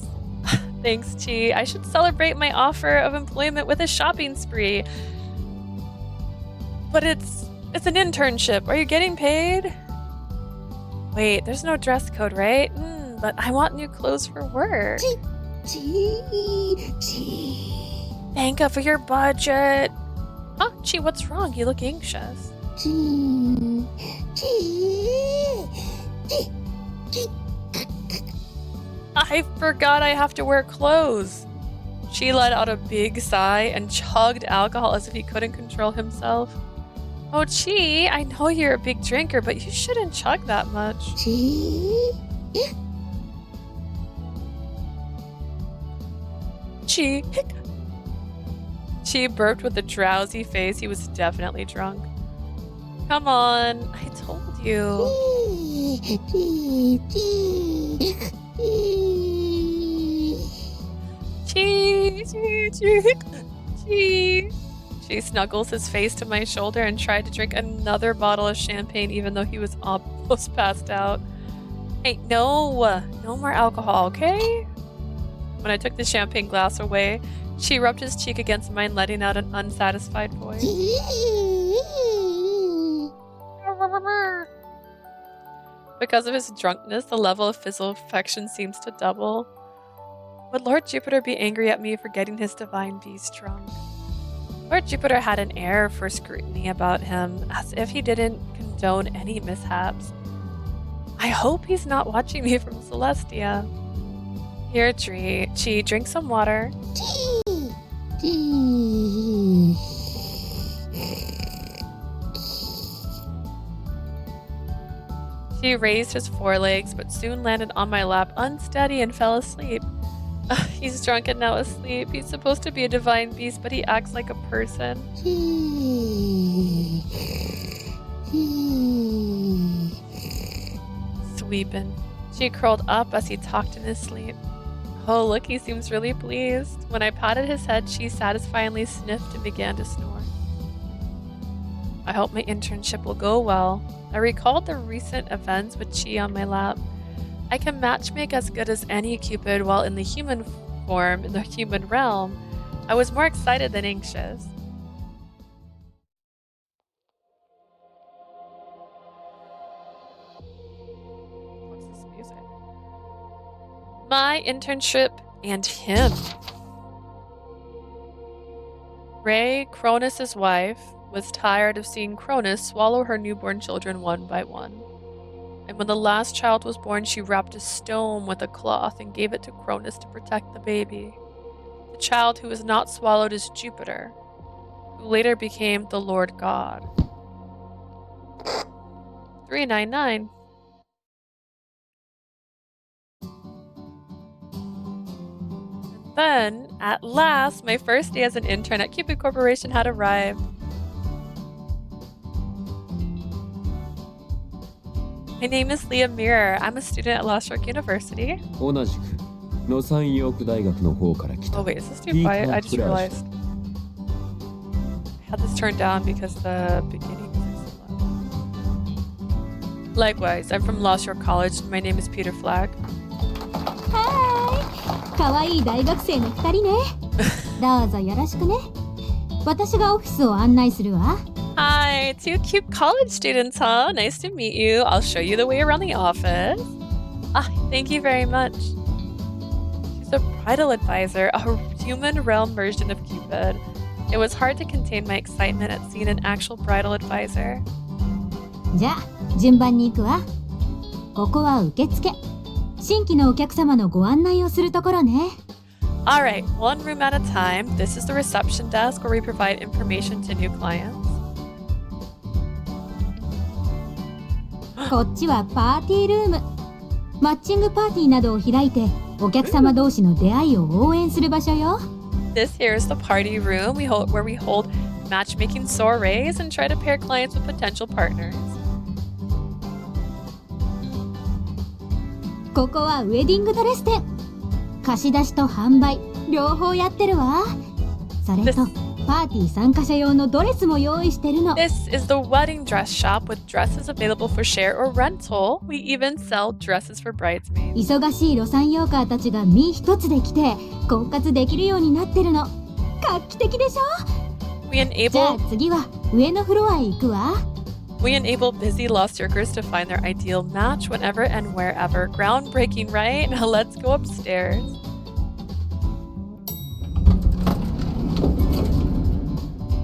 Thanks, Chi. I should celebrate my offer of employment with a shopping spree. But it's an internship. Are you getting paid? Wait, there's no dress code, right? But I want new clothes for work. Bank up for your budget. Huh, Chi, what's wrong? You look anxious. I forgot I have to wear clothes. She let out a big sigh and chugged alcohol as if he couldn't control himself. Oh, Chi, I know you're a big drinker, but you shouldn't chug that much. Chi. Chi burped with a drowsy face. He was definitely drunk. Come on, I told you. She snuggles his face to my shoulder and tried to drink another bottle of champagne even though he was almost passed out. Hey, no more alcohol, okay? When I took the champagne glass away, She rubbed his cheek against mine, letting out an unsatisfied voice. Because of his drunkenness, the level of physical affection seems to double. Would Lord Jupiter be angry at me for getting his divine beast drunk? Lord Jupiter had an air for scrutiny about him, as if he didn't condone any mishaps. I hope he's not watching me from Celestia. Here, Chi, drink some water. She raised his forelegs, but soon landed on my lap unsteady and fell asleep. He's drunk and now asleep. He's supposed to be a divine beast, but he acts like a person. Sweepin'. She curled up as he talked in his sleep. Oh, look, he seems really pleased. When I patted his head, she satisfyingly sniffed and began to snore. I hope my internship will go well. I recalled the recent events with Chi on my lap. I can matchmake as good as any Cupid while in the human form, in the human realm. I was more excited than anxious. What's this music? My internship and him. Ray, Cronus' wife, was tired of seeing Cronus swallow her newborn children one by one. And when the last child was born, she wrapped a stone with a cloth and gave it to Cronus to protect the baby. The child who was not swallowed is Jupiter, who later became the Lord God. 399. And then, at last, my first day as an intern at Cupid Corporation had arrived. My name is Leah Mirror. I'm a student at Lost Shark University.
同じくロサンヨーク大学の方から来た
Oh wait, is this too quiet? I just realized. I had this turned down because the beginning was so loud. Likewise, I'm from Lost Shark College. My name is Peter Flagg.
はーい、かわいい大学生の2人ね。どうぞよろしくね。私がオフィスを案内するわ。
Hi, two cute college students, huh? Nice to meet you. I'll show you the way around the office. Ah, thank you very much. She's a bridal advisor, a human realm version of Cupid. It was hard to contain my excitement at seeing an actual bridal advisor.
じゃあ、順番に行くわ。ここは受付。新規のお客様のご案内をするところね。
Alright, one room at a time. This is the reception desk where we provide information to new clients.
こっちはパーティールーム。マッチングパーティーなどを開いて、お客様同士の出会いを応援する場所よ。
This here is the party room where we hold matchmaking soirees and try to pair clients with potential partners.
ここはウェディングドレス店。貸し出しと販売、両方やってるわ。それと、パーティー参加者用のドレスも用意してるの。
This is the wedding dress shop with dresses available for share or rental. We even sell dresses for bridesmaids.
忙しいロサンヨーカーたちが身一つで来て婚活できるようになってるの。画期的でしょ？
We
じゃあ
enable
次は上のフロアへ行くわ。
busy lost workers to find their ideal match whenever and wherever. Groundbreaking, right? Now let's go upstairs.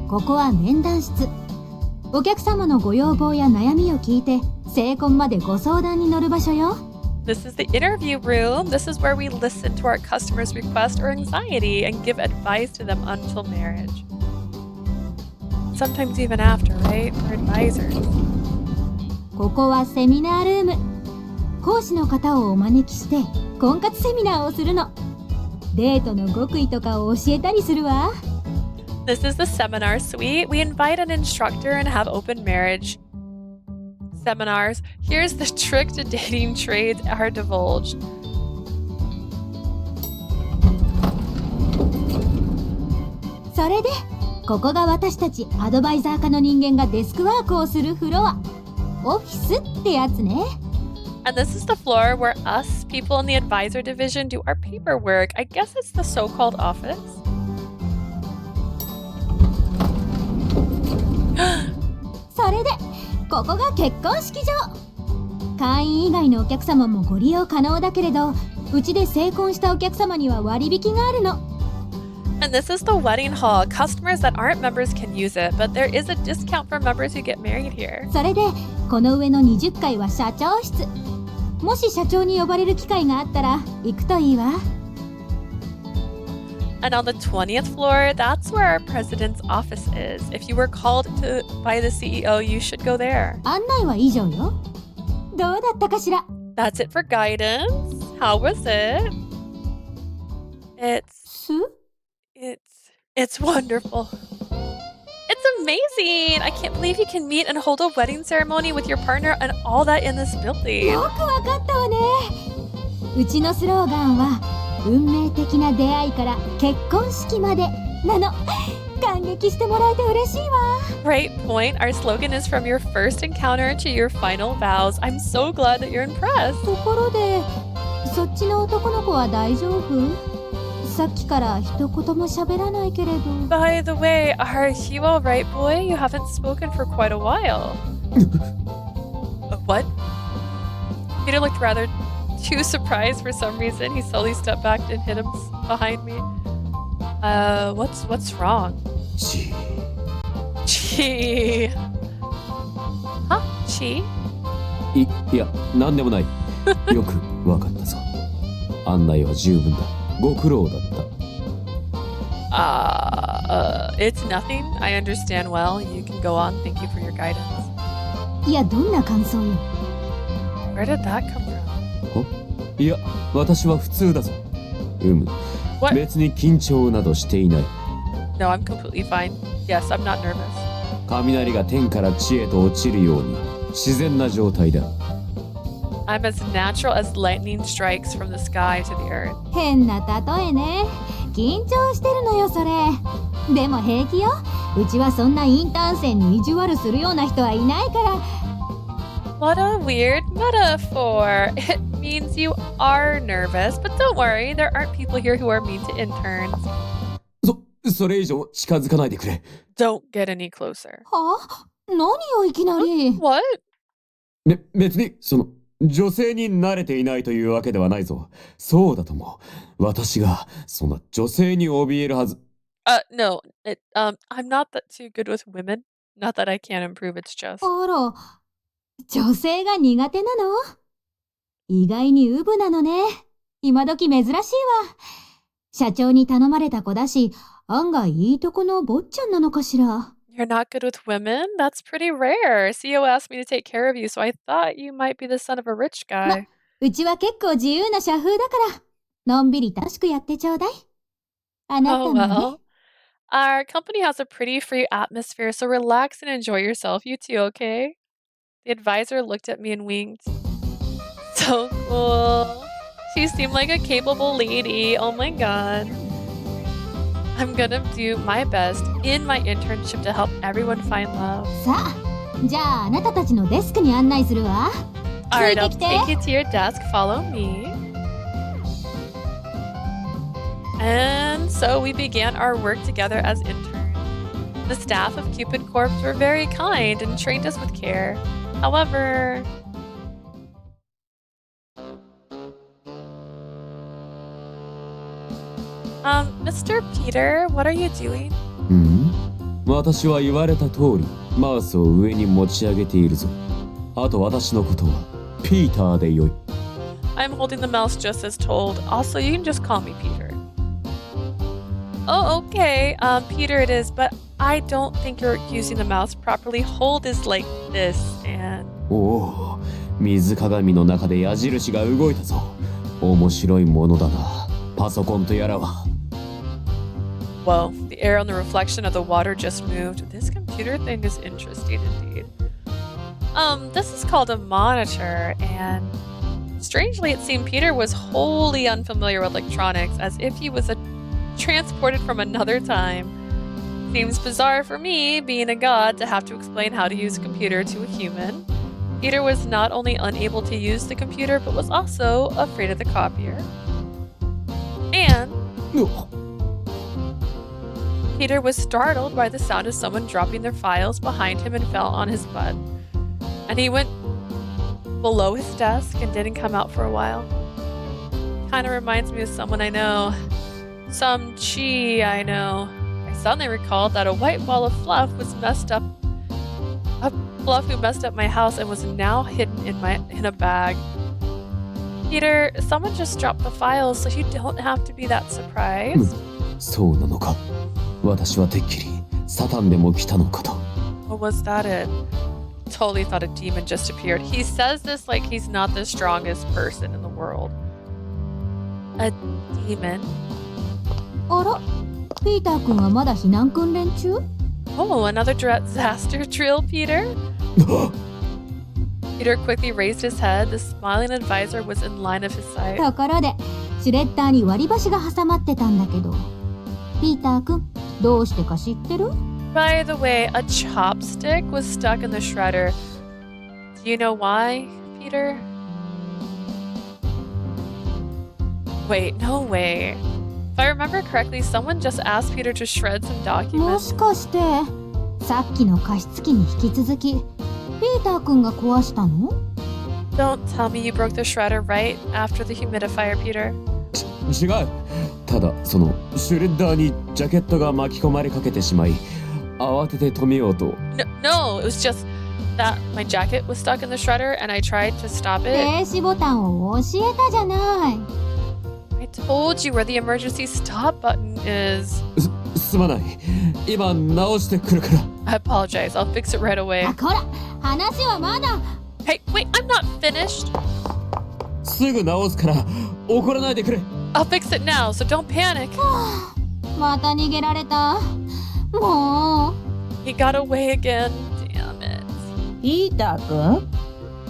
ここは面談室。お客様のご要望や悩みを聞いて成婚までご相談に乗る場所よ。
This is the interview room. This is where we listen to our customers' request or anxiety and give advice to them until marriage. Sometimes even after, right? We're advisors.
ここはセミナールーム。講師の方をお招きして婚活セミナーをするの。デートの極意とかを教えたりするわ。
This is the seminar suite. We invite an instructor and have open marriage seminars. Here's the trick to dating trades are divulged.
それでここが私たちアドバイザー科の人間がデスクワークをするフロア。オフィスってやつね。
And this is the floor where us, people in the advisor division, do our paperwork. I guess it's the so-called office.
ここが結婚式場。会員以外のお客様もご利用可能だけれど、うちで成婚したお客様には割引があるの。
And this is the wedding hall. Customers that aren't members can use it, but there is a discount for members who get married here.
それでこの上の20階は社長室。もし社長に呼ばれる機会があったら行くといいわ。
And on the 20th floor, that's where our president's office is. If you were called to by the CEO, you should go there.
案内は以上よ。どうだったかしら。
That's it for guidance. How was it? It's wonderful. It's amazing. I can't believe you can meet and hold a wedding ceremony with your partner and all that in this building.
よくわかったわね。うちのスローガンは運命的な出会いから結婚式までなの。感激してもらえて嬉しいわ。
Great point. Our slogan is from your first encounter to your final vows. I'm so glad that you're impressed.
ところで、そっちの男の子は大丈夫？さっきから一言も喋らないけれど。
By the way, are you all right, boy? You haven't spoken for quite a while. What? Peter looked rather too surprised for some reason. He slowly stepped back and hid him behind me. What's wrong?
ち
Chi. Huh? Chi?
いや、なんでもない。よくわかったぞ。案内は十分だ。ご苦労だった。
It's nothing. I understand well. You can go on. Thank you for your guidance.
いや、どんな感想よ。
Where did that come from?
いや、私は普通だぞ。
What?
別に緊張などしていない。
No, I'm completely fine. Yes, I'm not nervous.
雷が天から地へと落ちるように自然な状態だ。
I'm as natural as lightning strikes from the sky to the earth.
変な例えね。緊張してるのよ、それ。でも平気よ。うちはそんなインターン生に意地悪するような人はいないから。
What a weird metaphor. It means you are nervous, but don't worry, there aren't people here who are mean to interns.
それ以上近づかないでくれ。
Don't get any closer.
は？何よいきなり。
What?
別に女性に慣れていないというわけではないぞ。そうだとも。私がそんな女性に怯えるはず。
No. I'm not that too good with women. Not that I can't improve, it's just.
あら、女性が苦手なの？意外にウブなのね。今時珍しいわ。社長に頼まれた子だし、案外いいとこの坊ちゃんなのかしら。
You're not good with women? That's pretty rare. CEO asked me to take care of you, so I thought you might be the son of a rich guy.
うちは結構自由な社風だから、のんびり楽しくやってちょうだい。あなた
Oh
もね。
well. Our company has a pretty free atmosphere, so relax and enjoy yourself. You too, okay? The advisor looked at me and winked. So cool. She seemed like a capable lady. Oh my god. I'm gonna do my best in my internship to help everyone find love.
さあ、じゃああなたたちのデスクに案内するわ。
Alright,
つ
I'll
いてきて。
take you to your desk. Follow me. And so we began our work together as interns. The staff of Cupid Corp were very kind and trained us with care. However, Mr. Peter, what are you doing?
私は言われた通りマウスを上に持ち上げているぞ。あと私のことはピーターでよい。
I'm holding the mouse just as told. Also, you can just call me Peter. Oh, okay. Peter it is, but I don't think you're using the mouse properly. Hold is like this, and...
おお、水鏡の中で矢印が動いたぞ。面白いものだな。パソコンとやらは。
Whoa, the air on the reflection of the water just moved. This computer thing is interesting indeed. This is called a monitor, and strangely it seemed Peter was wholly unfamiliar with electronics, as if he was transported from another time. Seems bizarre for me, being a god, to have to explain how to use a computer to a human. Peter was not only unable to use the computer, but was also afraid of the copier. And Peter was startled by the sound of someone dropping their files behind him and fell on his butt. And he went below his desk and didn't come out for a while. Kind of reminds me of someone I know. Some chi I know. I suddenly recalled that a white ball of fluff was messed up. A fluff who messed up my house and was now hidden in a bag. Peter, someone just dropped the files, so you don't have to be that surprised.
そうなのか。私はてっきりサタンでも来たのかと。
Or was that it? Totally thought a demon just appeared. He says this like he's not the strongest person in the world. A demon?
あら、ピーター君はまだ避難訓練中？
Oh, another disaster drill, Peter? Peter quickly raised his head. The smiling advisor was in line of his sight.
ところで、シュレッダーに割り箸が挟まってたんだけど、ピーター君、どうしてか知ってる？
By the way, a chopstick was stuck in the shredder. Do you know why, Peter? Wait, no way. If I remember correctly, someone just asked Peter to shred some
も
documents.
しかして、さっきの加湿器に引き続き、ピーター君が壊したの？
Don't tell me you broke the shredder right after the humidifier, Peter.
違う。ただそのシュレッダーにジャケットが巻き込まれかけてしまい、慌てて止めようと。
No, it was just that my jacket was stuck in the shredder and I tried to stop it.
停止ボタンを教えたじゃない。
I told you where the emergency stop button is.
すまない。今直してくるから。
I apologize. I'll fix it right away.
あ、こら、話はまだ。
Hey, wait, I'm not finished.
すぐ直すから怒らないでくれ。
I'll fix it now, so don't panic.
また逃げられた。もう。
He got away again. Damn it.
ピーター君、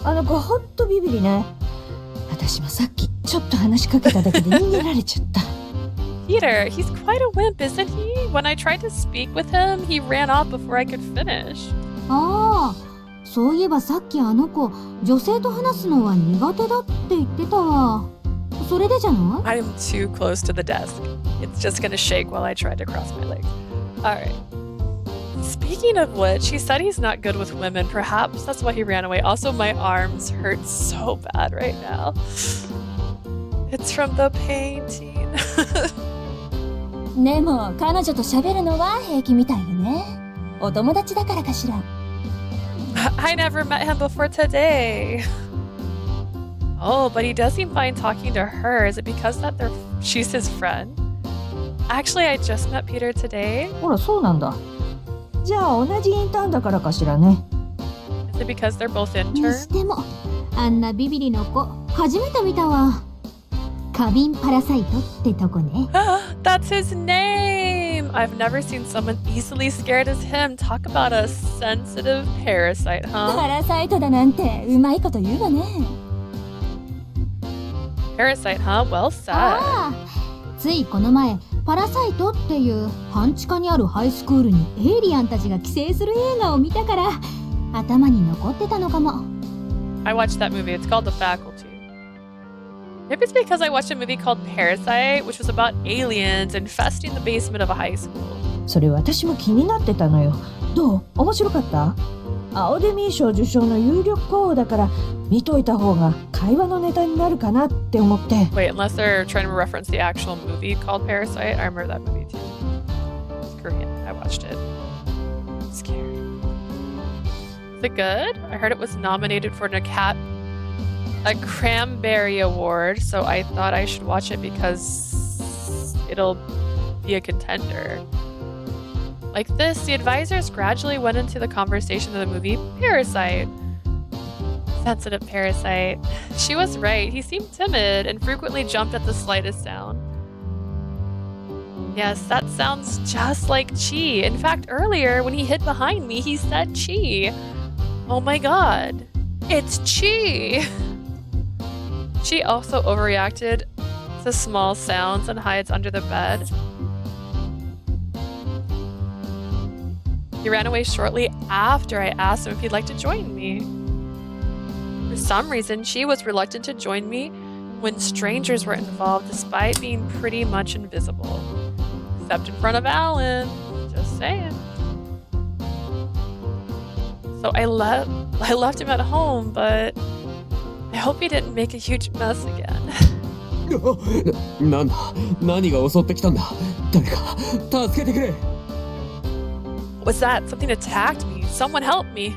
あの子ほんとビビりね。私もさっきちょっと話しかけただけで逃げられちゃった。
Peter, he's quite a wimp, isn't he? When I tried to speak with him, he ran off before I could finish.
ああ、そういえばさっきあの子、女性と話すのは苦手だって言ってたわ。それでじゃない？
I'm too close to the desk. It's just gonna shake while I try to cross my legs. Alright. Speaking of which, he said he's not good with women. Perhaps that's why he ran away. Also, my arms hurt so bad right now. It's from the painting.
でも彼女と喋るのは平気みたいよね。お友達だからかしら。
I never met him before today. Oh, but he does seem fine talking to her. Is it because that she's his friend? Actually, I just met Peter today.
ほら、そうなんだ。じゃあ同じインターンだからかしらね。
Is it because they're both
に
interns?
しても、あんなビビリの子、初めて見たわ。花瓶パラサイトってとこね。
That's his name! I've never seen someone easily scared as him. Talk about a sensitive parasite,
パ
huh?
ラサイトだなんてうまいこと言うわね。
Parasite, huh? Well said.
ああ、ついこの前、パラサイトっていう半地下にあるハイスクールにエイリアンたちが寄生する映画を見たから、頭に残ってたのかも。
I watched that movie. It's called The Faculty. Maybe it's because I watched a movie called Parasite, which was about aliens infesting the basement of a high school.
それ私も気になってたのよ。どう？面白かった？アオデミー賞受賞の有力候補だから見といた方が会話のネタになるかなって思って。
Wait, unless they're trying to reference the actual movie called Parasite. I remember that movie too. It's Korean. I watched it. I'm scared. Is it good? I heard it was nominated for a Cranberry Award, so I thought I should watch it because it'll be a contender. Like this, the advisors gradually went into the conversation of the movie Parasite. Sensitive Parasite. She was right. He seemed timid and frequently jumped at the slightest sound. Yes, that sounds just like Chi. In fact, earlier when he hid behind me, he said Chi. Oh my god. It's Chi. She also overreacted to small sounds and hides under the bed. He ran away shortly after I asked him if he'd like to join me. For some reason, she was reluctant to join me when strangers were involved, despite being pretty much invisible. Except in front of Alan. Just saying. So I left I left him at home, but I hope he didn't make a huge mess again.
なんだ、何が襲ってきたんだ。誰か助けてくれ。
What was that? Something attacked me. Someone help me.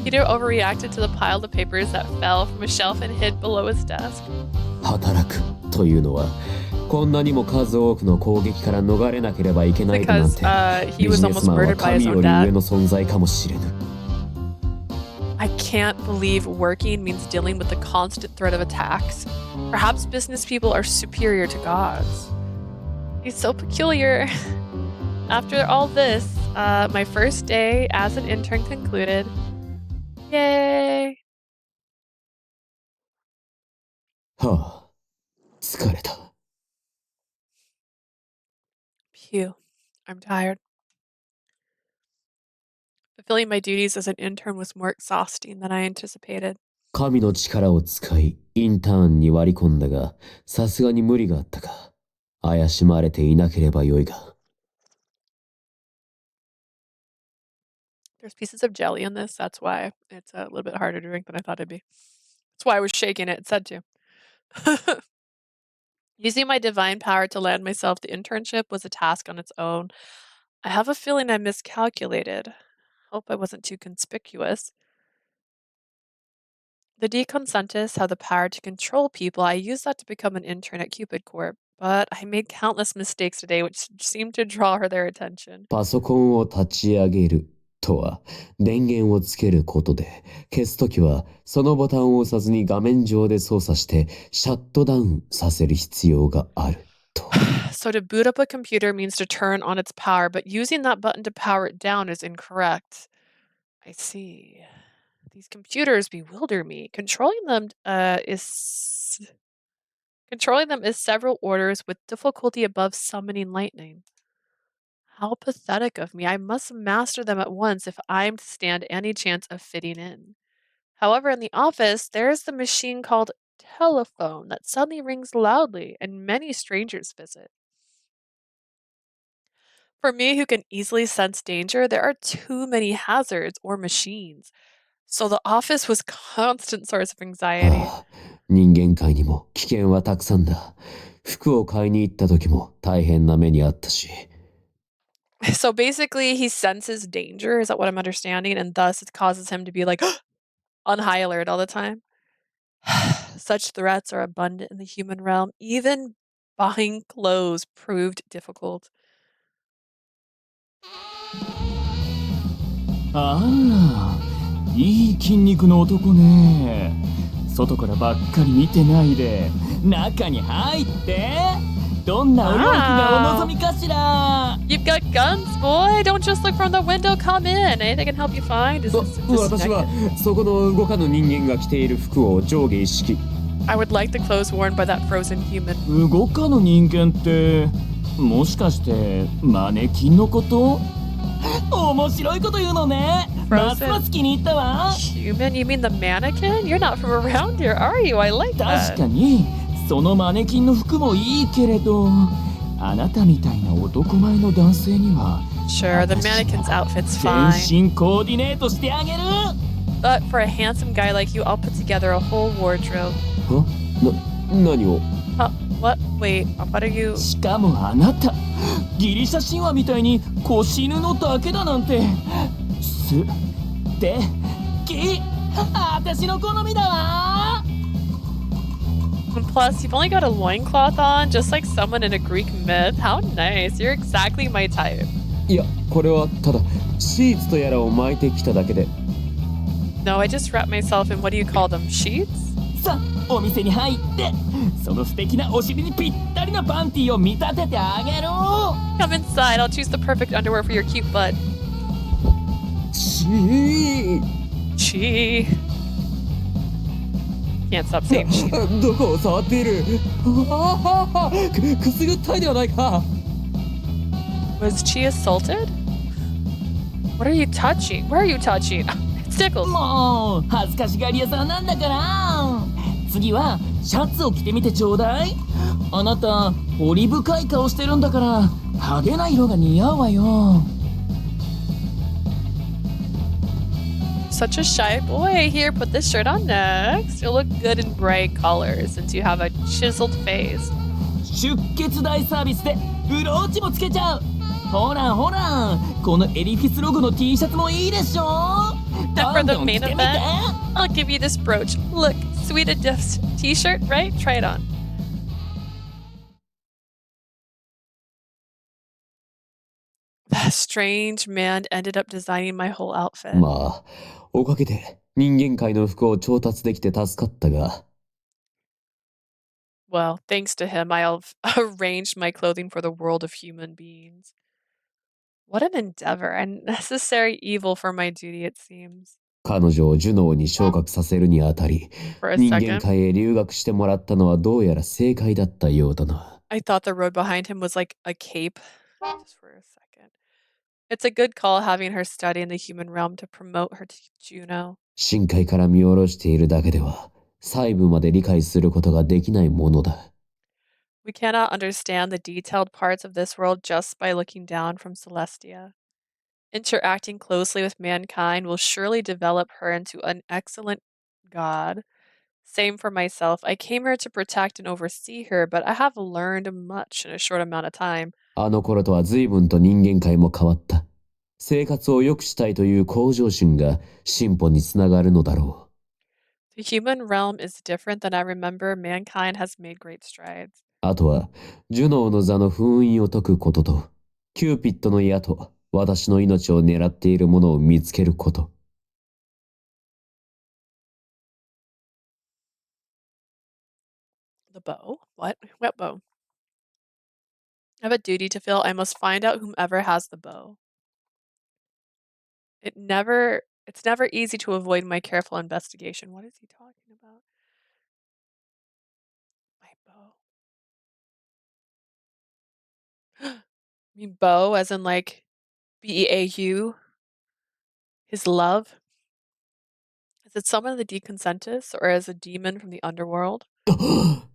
Peter overreacted to the pile of papers that fell from a shelf and hid below his desk.
働くというのは、こんなにも数多くの攻撃から逃れなければいけないとなん
Because
て、
he
ビ
was
ジネス
almost
マンは
murdered by
神
his
よ
own
り上
dad.
の存在かもしれぬ。
I can't believe working means dealing with the constant threat of attacks. Perhaps business people are superior to gods. He's so peculiar. After all this, my first day as an intern concluded. Yay!
はあ、疲れた。
Phew, I'm tired. Fulfilling my duties as an intern was more exhausting than I anticipated.
神の力を使い、インターンに割り込んだが、さすがに無理があったか。怪しまれていなければよいが。
There's pieces of jelly in this. That's why it's a little bit harder to drink than I thought it'd be. That's why I was shaking it. It said to. Using my divine power to land myself the internship was a task on its own. I have a feeling I miscalculated. Hope I wasn't too conspicuous. The Deconcentus had the power to control people. I used that to become an intern at Cupid Corp. But I made countless mistakes today, which seemed to draw their attention.
パソコンを立ち上げるとは、電源をつけることで、消すときはそのボタンを押さずに画面上で操作してシャットダウンさせる必要があると。
So to boot up a computer means to turn on its power, but using that button to power it down is incorrect. I see. These computers bewilder me. Controlling them is several orders with difficulty above summoning lightning. How pathetic of me. I must master them at once if I'm to stand any chance of fitting in. However, in the office, there's the machine called telephone that suddenly rings loudly, and many strangers visit. For me, who can easily sense danger, there are too many hazards or machines. So the office was constant source of anxiety.
ああ、人間界にも危険はたくさんだ。服を買いに行った時も大変な目にあったし。
So basically, he senses danger, is that what I'm understanding? And thus it causes him to be like on high alert all the time. Such threats are abundant in the human realm. Even buying clothes proved difficult.
あら、いい筋肉の男ね。外からばっかり見てないで、中に入って。どんなお料理がお望みかしら。
You've got guns, boy. Don't just look from the window. Come in. Anything I can help you find? Is this
私はそこの動かぬ人間が着ている服を上下一式。
I would like the clothes worn by that frozen human.
動かぬ人間ってもしかしてマネキンのこと？面白いこと言うのね。ますます気に入ったわ。
Human? You mean the mannequin? You're not from around here, are you? I like that.
確かにそのマネキンの服もいいけれど、あなたみたいな男前の男性には
Sure, the mannequin's outfit's
全
fine.
身コーディネートしてあげる。
But for a handsome guy like you, I'll put together a whole wardrobe.
何を？
What? Wait, what are you?
しかもあなたギリシャ神話みたいに腰布だけだなんてすてき私の好みだわ。
And plus, you've only got a loincloth on, just like someone in a Greek myth. How nice. You're exactly my type.
いや、これはただシーツとやらを巻いてきただけで。
No, I just wrapped myself in what do you call them? Sheets?
さあお店に入ってその素敵なお尻にぴったりなパンティーを見立ててあげろ。
Come inside. I'll choose the perfect underwear for your cute butt. She. Can't stop saying she.
どこを触っている？くすぐったいではないか。
Was she assaulted? What are you touching? Where are you touching? It tickles.
もう恥ずかしがり屋さんなんだから。次はシャツを着てみてちょうだい。あなた彫り深い顔してるんだから派手な色が似合うわよ。
such a shy boy. Here, put this shirt on next. You'll look good in bright colors since you have a chiseled face.
出血大サービスでブローチもつけちゃう。ほらほら、このエリフィスロゴの T シャツもいいでしょ。
And for
ど
the
んどん着
main
てみて。
event, I'll give you this brooch. Look, Sweet Adif's t-shirt, right? Try it on. That strange man ended up designing my whole outfit.
まあ、おかげで人間界の服を調達できて助かったが、
Well, thanks to him, I'll arranged my clothing for the world of human beings. What an endeavor, a necessary evil for my duty, it seems.
彼女をジュノーに昇格させるにあたり、
For a
人間
second,
界へ留学してもらったのはどうやら正解だったようだな。
I thought the road behind him was like a cape. Just for a second. It's a good call having her study in the human realm to promote her to Juno.
深海から見下ろしているだけでは、細部まで理解することができないものだ。
We cannot understand the detailed parts of this world just by looking down from Celestia. Interacting closely with mankind will surely develop her into an excellent god. Same for myself. I came here to protect and oversee her, but I have learned much in a short amount of time.
あの頃とは随分と人間界も変わった。生活を良くしたいという向上心が進歩につながるのだろう。
The human realm is different than I remember. Mankind has made great strides.
あとは、ジュノーの座の封印を解くことと、キューピッドの矢と私の命を狙っているものを見つけること。
The bow? What? What bow? I have a duty to fill. I must find out whomever has the bow. It's never easy to avoid my careful investigation. What is he talking about? My bow. I mean bow as in like Beau? His love? Is it someone of the deconsentus or as a demon from the underworld?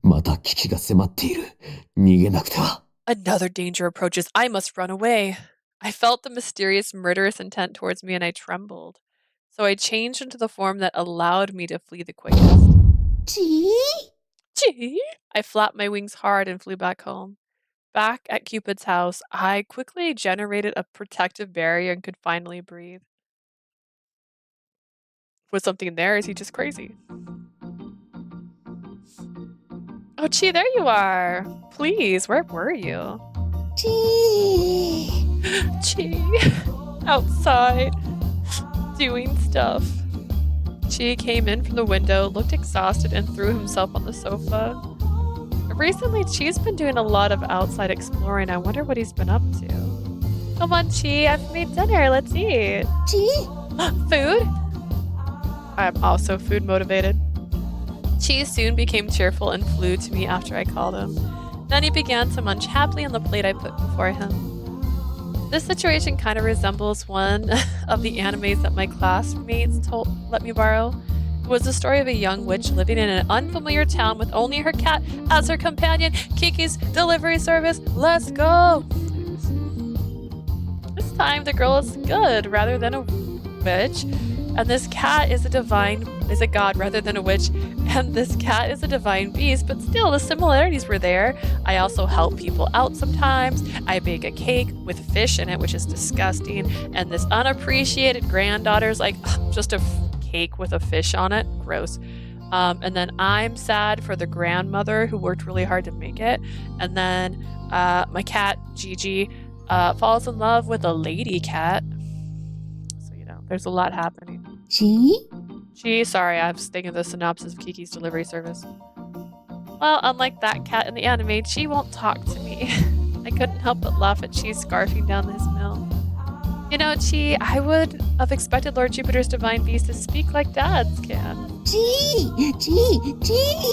また危機が迫っている。逃げなくては。
Another danger approaches. I must run away. I felt the mysterious murderous intent towards me and I trembled. So I changed into the form that allowed me to flee the quickest. Gee! I flapped my wings hard and flew back home. Back at Cupid's house, I quickly generated a protective barrier and could finally breathe. Was something there? Is he just crazy? Oh, Chi, there you are. Please, where were you? Chi. Outside. Doing stuff. Chi came in from the window, looked exhausted, and threw himself on the sofa. Recently, Chi's been doing a lot of outside exploring. I wonder what he's been up to. Come on, Chi. I've made dinner. Let's eat. Food? I'm also food motivated. Chi soon became cheerful and flew to me after I called him. Then he began to munch happily on the plate I put before him. This situation kind of resembles one of the animes that my classmates let me borrow. It was the story of a young witch living in an unfamiliar town with only her cat as her companion. Kiki's delivery service. Let's go! This time the girl is good rather than a witch, and this cat is a god rather than a witch, and this cat is a divine beast, but still the similarities were there. I also help people out sometimes. I bake a cake with fish in it, which is disgusting, and this unappreciated granddaughter's like just a cake with a fish on it. Gross. And then I'm sad for the grandmother who worked really hard to make it. And then my cat, Gigi, falls in love with a lady cat. So, there's a lot happening. Sorry, I was thinking of the synopsis of Kiki's delivery service. Well, unlike that cat in the anime, Chi won't talk to me. I couldn't help but laugh at Chi scarfing down his milk. Chi, I would have expected Lord Jupiter's divine beast to speak like dads can.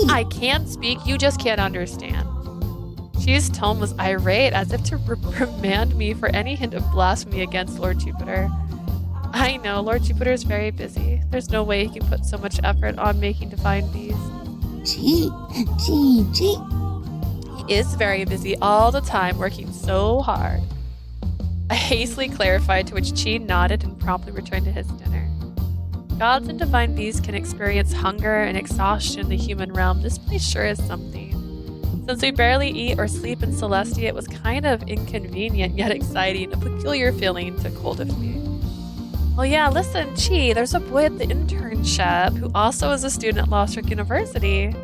I can speak, you just can't understand. Chi's tone was irate, as if to reprimand me for any hint of blasphemy against Lord Jupiter. I know, Lord Jupiter's very busy. There's no way he can put so much effort on making divine beasts. He is very busy all the time, working so hard. I hastily clarified, to which Chi nodded and promptly returned to his dinner. Gods and divine beasts can experience hunger and exhaustion in the human realm. This place sure is something. Since we barely eat or sleep in Celestia, it was kind of inconvenient yet exciting, a peculiar feeling took hold of me. Oh yeah, listen, Chi, there's a boy at the internship who also is a student at Lost Rock University.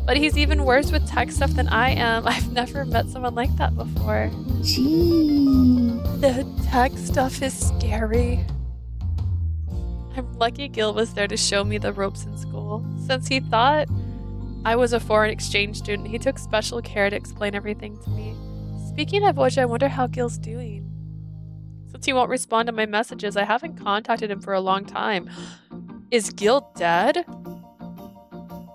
But he's even worse with tech stuff than I am. I've never met someone like that before. The tech stuff is scary. I'm lucky Gil was there to show me the ropes in school. Since he thought I was a foreign exchange student, he took special care to explain everything to me. Speaking of which, I wonder how Gil's doing. Since he won't respond to my messages, I haven't contacted him for a long time. Is Gil dead?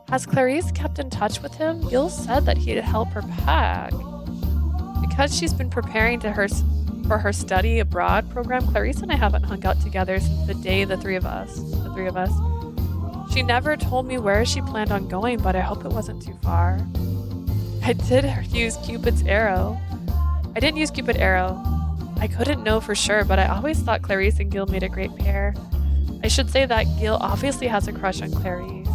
Has Clarice kept in touch with him? Gil said that he'd help her pack. Because she's been preparing for her study abroad program, Clarice and I haven't hung out together since the day the three of us. She never told me where she planned on going, but I hope it wasn't too far. I didn't use Cupid's arrow. I couldn't know for sure, but I always thought Clarice and Gil made a great pair. I should say that Gil obviously has a crush on Clarice.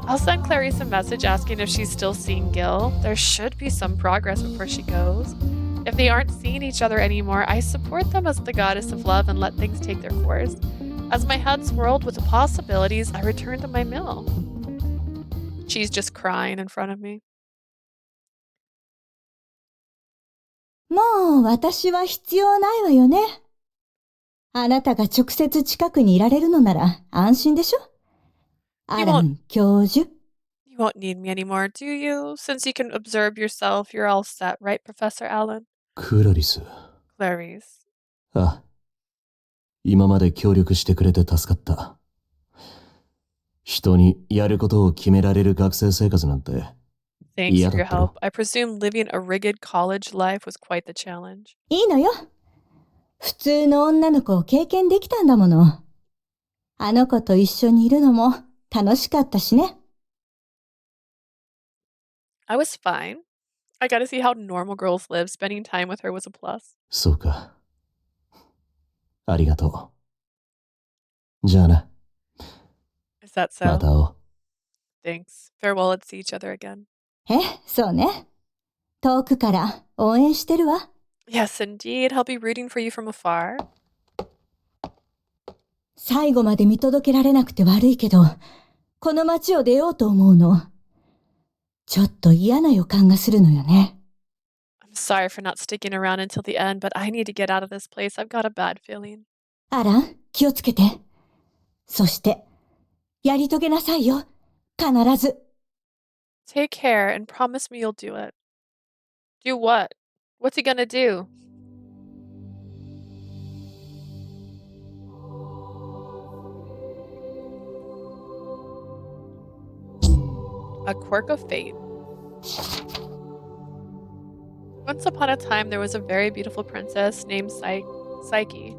I'll send Clarice a message asking if she's still seeing Gil. There should be some progress before she goes. If they aren't seeing each other anymore, I support them as the goddess of love and let things take their course. As my head swirled with the possibilities, I returned to my mill. She's just crying in front of me.
もう私は必要ないわよね。あなたが直接近くにいられるのなら安心でしょ。アラン教授。
You won't need me anymore, do you? Since you can observe yourself, you're all set, right, Professor Allen?
クラリス。
Clarice.
ああ。今まで協力してくれて助かった。人にやることを決められる学生生活なんて。
Thanks for your help. I presume living a rigid college life was quite the challenge.
いいのよ。普通の女の子を経験できたんだもの。あの子と一緒にいるのも楽しかったしね。
I was fine. I got to see how normal girls live. Spending time with her was a plus.
そうか。ありがとう。じゃあな。
Is that so?
また会おう。
Thanks. Farewell, let's see each other again.
そうね。遠くから応援してるわ。
Yes, indeed. I'll be rooting for you from afar.
最後まで見届けられなくて悪いけど、この街を出ようと思うの。ちょっと嫌な予感がするのよね。
I'm sorry for not sticking around until the end, but I need to get out of this place. I've got a bad feeling.
アラン、気をつけて。そして、やり遂げなさいよ。必ず。
Take care and promise me you'll do it. Do what? What's he gonna do? A quirk of fate. Once upon a time, there was a very beautiful princess named Psyche.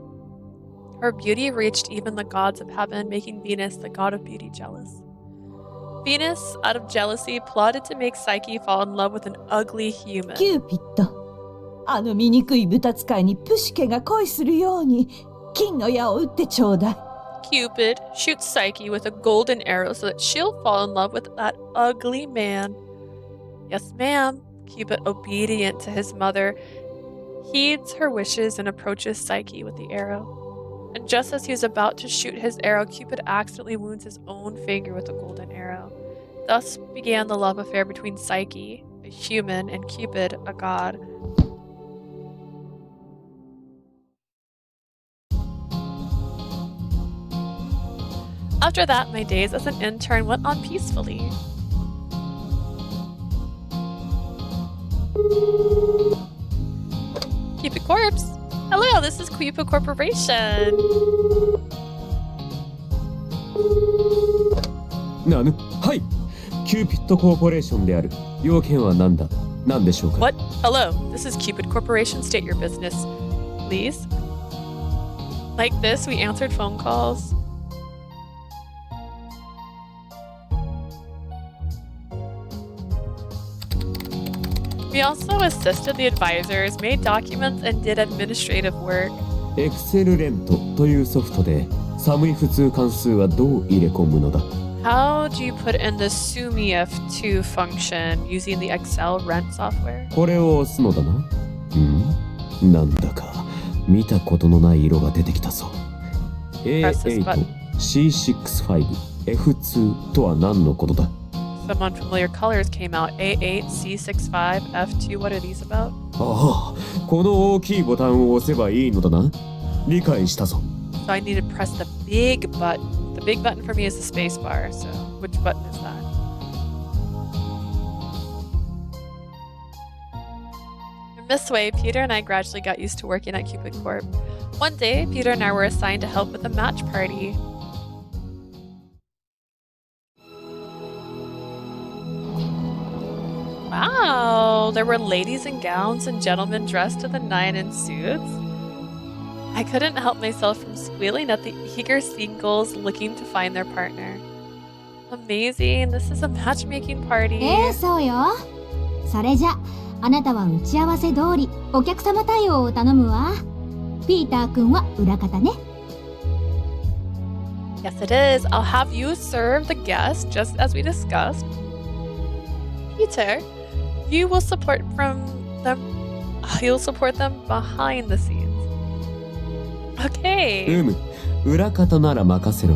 Her beauty reached even the gods of heaven, making Venus, the god of beauty, jealous. Venus, out of jealousy, plotted to make Psyche fall in love with an ugly human.
キューピッド、あの醜い豚使いにプシケが恋するように金の矢を打ってちょうだい。
Cupid shoots Psyche with a golden arrow so that she'll fall in love with that ugly man. Yes, ma'am. Cupid, obedient to his mother, heeds her wishes and approaches Psyche with the arrow. And just as he was about to shoot his arrow, Cupid accidentally wounds his own finger with a golden arrow. Thus began the love affair between Psyche, a human, and Cupid, a god. After that, my days as an intern went on peacefully. Cupid Corpse! Hello, this is Cupid Corporation!
はい、キューピッドコーポレーションである。要件は何だ？何でしょうか？
What? Hello, this is Cupid Corporation. State your business, please. Like this, we answered phone calls. We also assisted the advisors, made documents, and did administrative work.
エクセルレントというソフトで寒い普通関数はどう入れ込むのだ？
How do you put in the SUMIF2 function using the Excel rent software?
これを押すのだな。なんだか見たことのない色が出てきたぞ。
Press this button.
A8C65F2 とは何のことだ？
Some unfamiliar colors came out. A8, C65, F2. What are these about?
ああ、この大きいボタンを押せばいいのだな。理解したぞ。
So I need to press the big button. The big button for me is the space bar. So which button is that? In this way, Peter and I gradually got used to working at Cupid Corp. One day, Peter and I were assigned to help with a match party. Wow, there were ladies in gowns and gentlemen dressed to the nine in suits. I couldn't help myself from squealing at the eager singles looking to find their partner. Amazing, this is a matchmaking party.
そうよ。それじゃ、あなたは打ち合わせ通りお客様対応を頼むわ。ピーター君は裏方ね。
Yes, it is. I'll have you serve the guests just as we discussed. Peter, you will support them. You'll support them behind the scenes. Okay.
裏方なら任せろ。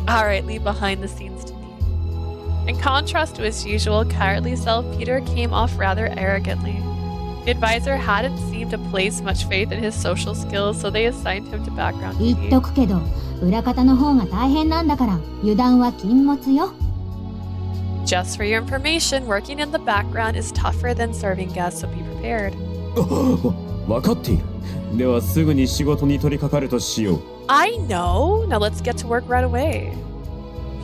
All right, leave behind the scenes to me. In contrast to his usual cowardly self, Peter came off rather arrogantly. The advisor hadn't seemed to place much faith in his social skills, so they assigned him to background
言っ
duties.
とくけど、裏方の方が大変なんだから、油断は禁物よ。
Just for your information, working in the background is tougher than serving guests, so be prepared.
わかっている。ではすぐに仕事に取り掛かるとしよう。
I know! Now let's get to work right away.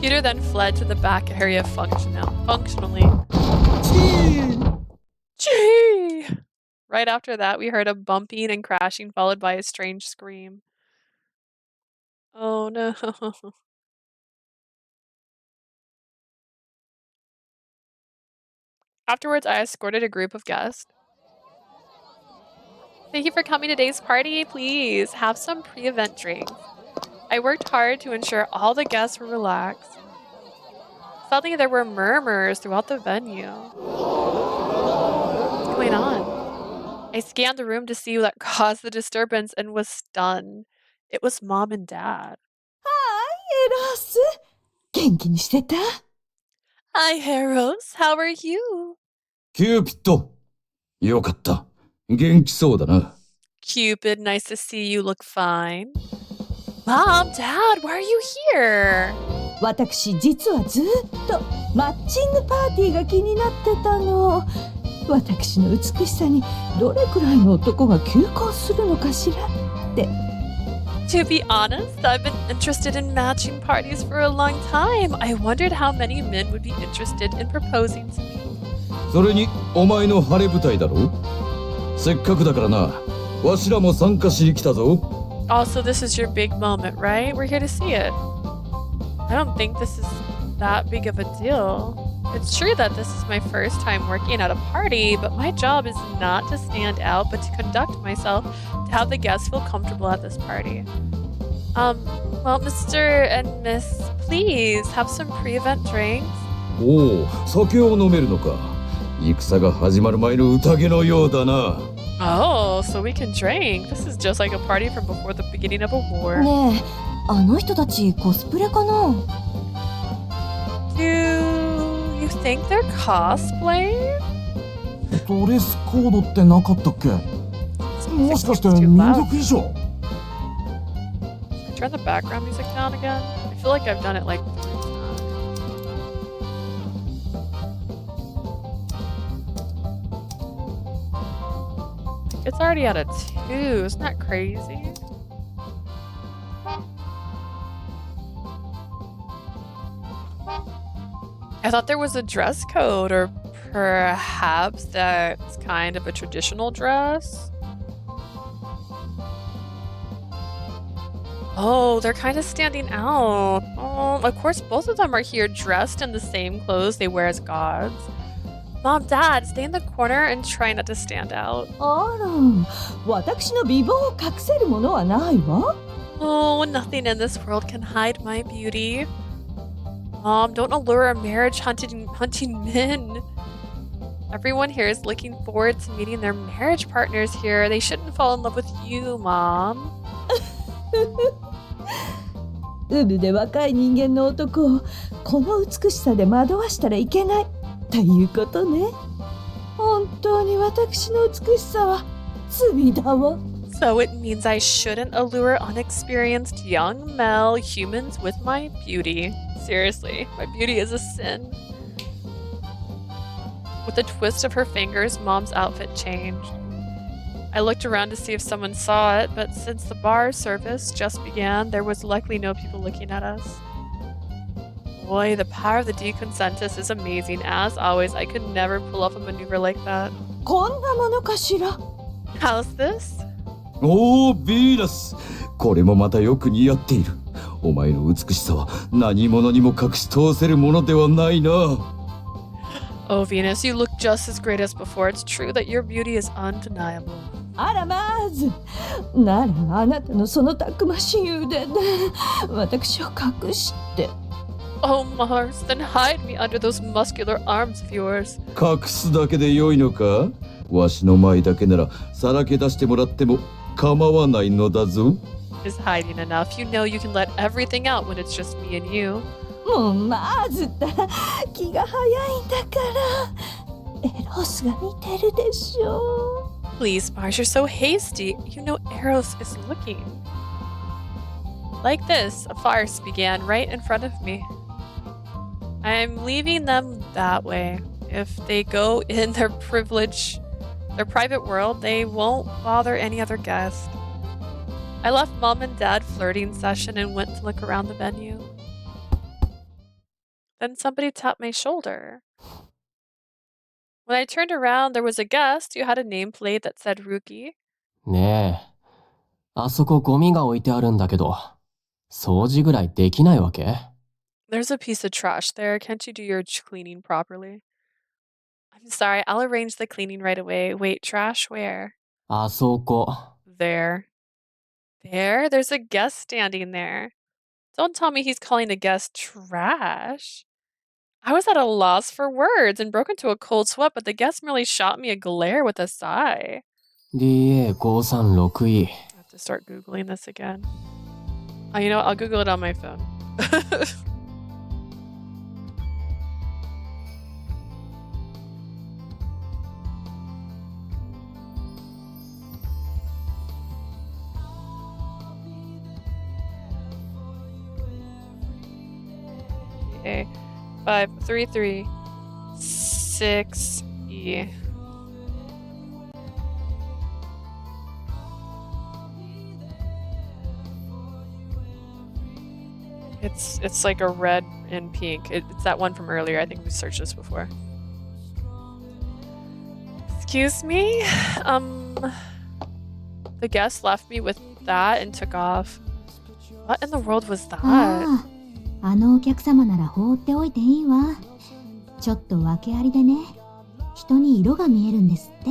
Peter then fled to the back area functionally. Gee! Right after that, we heard a bumping and crashing followed by a strange scream. Oh no. Afterwards, I escorted a group of guests. Thank you for coming to today's party. Please have some pre-event drinks. I worked hard to ensure all the guests were relaxed. Suddenly, there were murmurs throughout the venue. What's going on? I scanned the room to see what caused the disturbance and was stunned. It was Mom and Dad.
エラス、元気にしてた？
Hi, Heroes. How are you?
キューピッド。よかった。元気そうだな。
Cupid, nice to see you look fine. Mom, Dad, why are you here?
私実はずっとマッチングパーティーが気になってたの。私の美しさにどれくらいの男が休校するのかしらって。
To be honest, I've been interested in matching parties for a long time. I wondered how many men would be interested in proposing to me.
それにお前の晴れ舞台だろ。せっかくだからな。わしらも参加しに来たぞ。
Also, this is your big moment, right? We're here to see it. I don't think this is that big of a deal. It's true that this is my first time working at a party, but my job is not to stand out, but to conduct myself to have the guests feel comfortable at this party. Well, Mr. and Miss, please have some pre-event drinks.
おお、酒を飲めるのか。戦が始まる前の宴のようだな。
Oh, so we can drink. This is just like a party from before the beginning of a war.
ねえ、あの人たちコスプレかな？
Do you think they're cosplaying?
ドレスコードってなかったっけ？もしかして民族衣装？
Turn the background music down again. I feel like I've done it like 3 times. It's already at a 2. Isn't that crazy? I thought there was a dress code, or perhaps that's kind of a traditional dress. Oh, they're kind of standing out. Oh, of course, both of them are here dressed in the same clothes they wear as gods. Mom, Dad, stay in the corner and try not to stand out.
あら、私の美貌を隠せるものはないわ。
Oh, nothing in this world can hide my beauty. Mom, don't allure a marriage hunting men. Everyone here is looking forward to meeting their marriage partners here. They shouldn't fall in love with you, Mom.
ウブで若い人間の男をこの美しさで惑わしたらいけないということね。本当に私の美しさは罪だわ。
So it means I shouldn't allure unexperienced young male humans with my beauty. Seriously, my beauty is a sin. With a twist of her fingers, Mom's outfit changed. I looked around to see if someone saw it, but since the bar service just began, there was likely no people looking at us. Boy, the power of the deconsentus is amazing. As always, I could never pull off a maneuver like that.
こんなものかしら。
How's this?
おお、ヴィーナス。これもまたよく似合っている。お前の美しさは何者にも隠し通せるものではないな。
Oh, Venus, you look just as great as before. It's true that your beauty is undeniable.
あらまず。ならあなたのそのたくましい腕で私を隠して。
Oh, Mars, then hide me under those muscular arms of yours.
隠すだけで良いのか？わしの前だけならさらけ出してもらっても構わないのだぞ。
Is hiding enough? You know you can let everything out when it's just me and you.
もうまずったら気が早いんだからエロスが見てるでしょ。
Please, Mars, you're so hasty. You know Eros is looking. Like this, a farce began right in front of me. I'm leaving them that way. If they go in their private world, they won't bother any other guest. I left Mom and Dad flirting session and went to look around the venue. Then somebody tapped my shoulder. When I turned around, there was a guest who had a nameplate that said Rookie.
ねえ、あそこゴミが置いてあるんだけど、掃除ぐらいできないわけ？
There's a piece of trash there. Can't you do your cleaning properly? I'm sorry, I'll arrange the cleaning right away. Wait, trash where?
あそこ。
There. There? There's a guest standing there. Don't tell me he's calling a guest trash. I was at a loss for words and broke into a cold sweat, but the guest merely shot me a glare with a sigh.
DA536E.
I have to start Googling this again. Oh, you know what? I'll Google it on my phone. Okay. 5336E. It's like a red and pink. It's that one from earlier. I think we searched this before. Excuse me? The guest left me with that and took off. What in the world was that?
ああ、あのお客様なら放っておいていいわ。ちょっと訳ありでね。人に色が見えるんですって。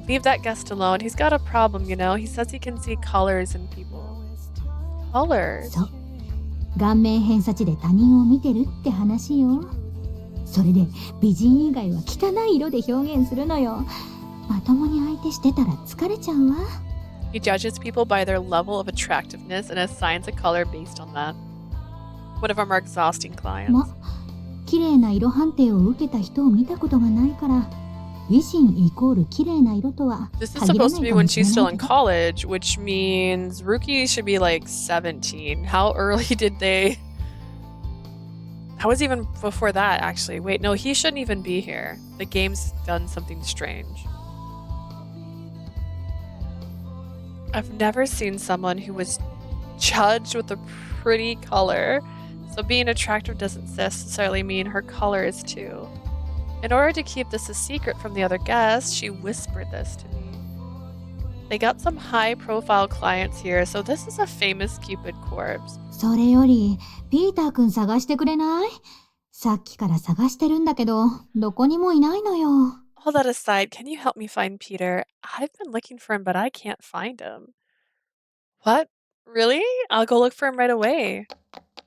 Leave that guest alone. He's got a problem, you know. He says he can see colors in people. Colors?
そう。顔面偏差値で他人を見てるって話よ。それで美人以外は汚い色で表現するのよ。まともに相手してたら疲れちゃうわ。
He judges people by their level of attractiveness and assigns a color based on that. One of our more exhausting clients.
ま、綺麗な色判定を受けた人を見たことがないから、美人イコール綺麗な色とは
This is
限ら
supposed
な
to
い
be
かも
when
しれ
she's
な
still
い
in
けど。
college, which means Ruki should be like 17. How early did they... That was even before that, actually. Wait, no, he shouldn't even be here. The game's done something strange. I've never seen someone who was judged with a pretty color. So being attractive doesn't necessarily mean her color is too. In order to keep this a secret from the other guests, she whispered this to me. They got some high-profile clients here, so this is a famous Cupid corpse.
それより、ピーターくん探してくれない？さっきから探してるんだけど、どこにもいないのよ。
All that aside, can you help me find Peter? I've been looking for him, but I can't find him. What? Really? I'll go look for him right away.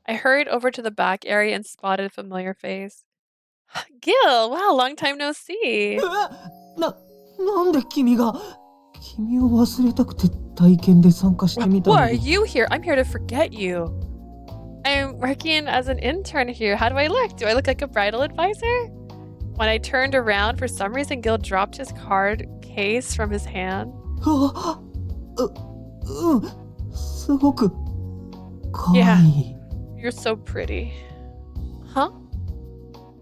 I hurried over to the back area and spotted a familiar face. Gil, wow, long time no see.
なんで君を忘れたくて体験で参加してみた
Why
の
are
に
you here? I'm here to forget you. I'm working as an intern here. How do I look? Do I look like a bridal advisor? When I turned around, for some reason, Gil dropped his card case from his hand.
すごくかわいい
You're so pretty. Huh?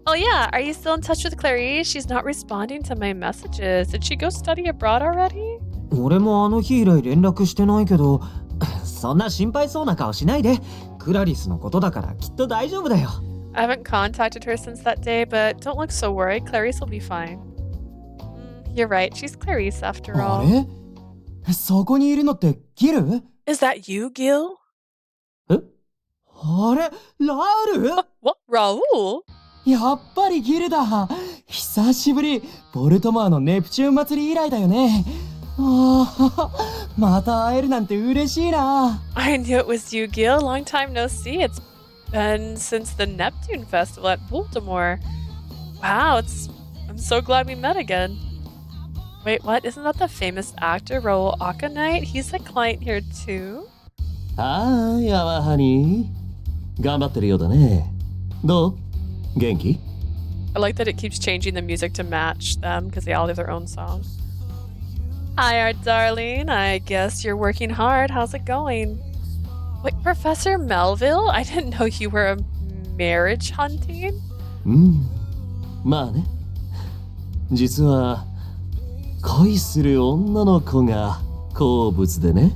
Oh yeah, are you still in touch with Clarice? She's not responding to my messages. Did she go study abroad already?
俺もあの日以来連絡してないけどそんな心配そうな顔しないでクラリスのことだからきっと大丈夫だよ
I haven't contacted her since that day, but don't look so worried. Clarice will be fine. You're right, she's Clarice after
あ
all.
れそこにいるのってギル？
Is that you, Gil?
あれラウル？
What? Raul?
やっぱりギルだ。久しぶり。ボルトモアのネプチューン祭り以来だよね。ああ、また会えるなんて嬉しいな。
I knew it was you, Gil. Long time no see. It's been since the Neptune Festival at Baltimore. Wow, I'm so glad we met again. Wait, what? Isn't that the famous actor Raul Akanite? He's a client here too?
ああ、やわはに。頑張ってるようだね。どう？元気？
I like that it keeps changing the music to match them because they all have their own song. Hi, our darling. I guess you're working hard. How's it going? Wait, Professor Melville? I didn't know you were marriage hunting?
まあね。実は恋する女の子が好物でね。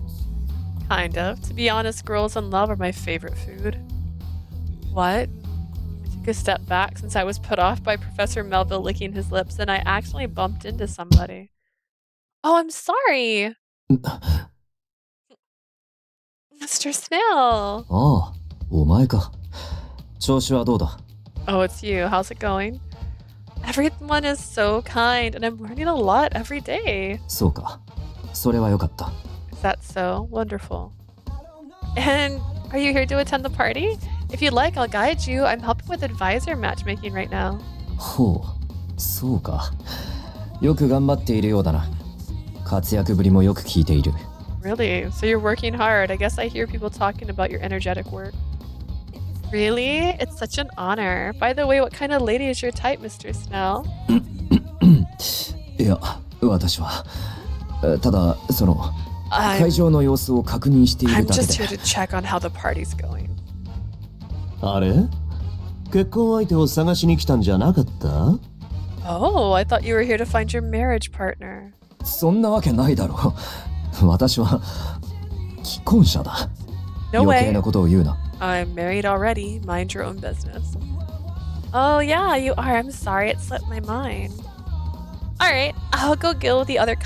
Kind of. To be honest, girls in love are my favorite food. What? I took a step back since I was put off by Professor Melville licking his lips and I accidentally bumped into somebody. Oh, I'm sorry. Mr. Snail.
ああ、お前か。調子はどうだ？
Oh, it's you. How's it going? Everyone is so kind and I'm learning a lot every day.
そうか。それはよかった。
Is that so? Wonderful. And are you here to attend the party? If you'd like, I'll guide you. I'm helping with advisor matchmaking right now.
ほう、そうか。よく頑張っているようだな。活躍ぶりもよく聞いている。
Really? So you're working hard. I guess I hear people talking about your energetic work. Really? It's such an honor. By the way, what kind of lady is your type, Mr. Snell?
いや、私は。ただ、会場の様子を確認している
I'm
だけ
just
で。
here to check on how the party's going.
あれ？結婚相手を探しに来たんじゃなかった？
Oh, I thought you were here to find your marriage partner.
そんなわけないだろう。私は既婚者だ。
No
余計
way.
なことを言うな。
I'm married already. Mind your own business. Oh, yeah, you are. I'm sorry. It slipped my mind. All right, I'll go deal with the other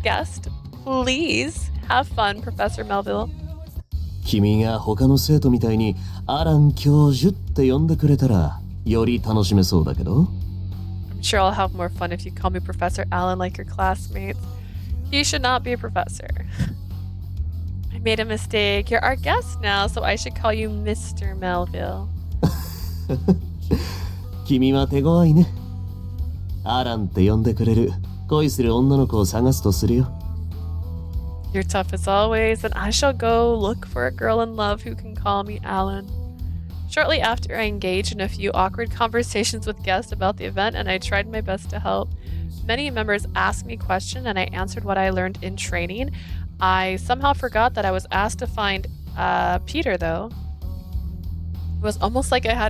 guest. Please have fun, Professor Melville.
君が他の生徒みたいにアラン教授って呼んでくれたらより楽しめそうだけど。
I'm sure I'll have more fun if you call me Professor Allen like your classmates. You should not be a professor. I made a mistake. You're our guest now, so I should call you Mr. Melville.
君は手強いね。アランって呼んでくれる恋する女の子を探すとするよ。
You're tough as always, and I shall go look for a girl in love who can call me Alan. Shortly after, I engaged in a few awkward conversations with guests about the event, and I tried my best to help. Many members asked me questions, and I answered what I learned in training. I somehow forgot that I was asked to find Peter, though. It was almost like I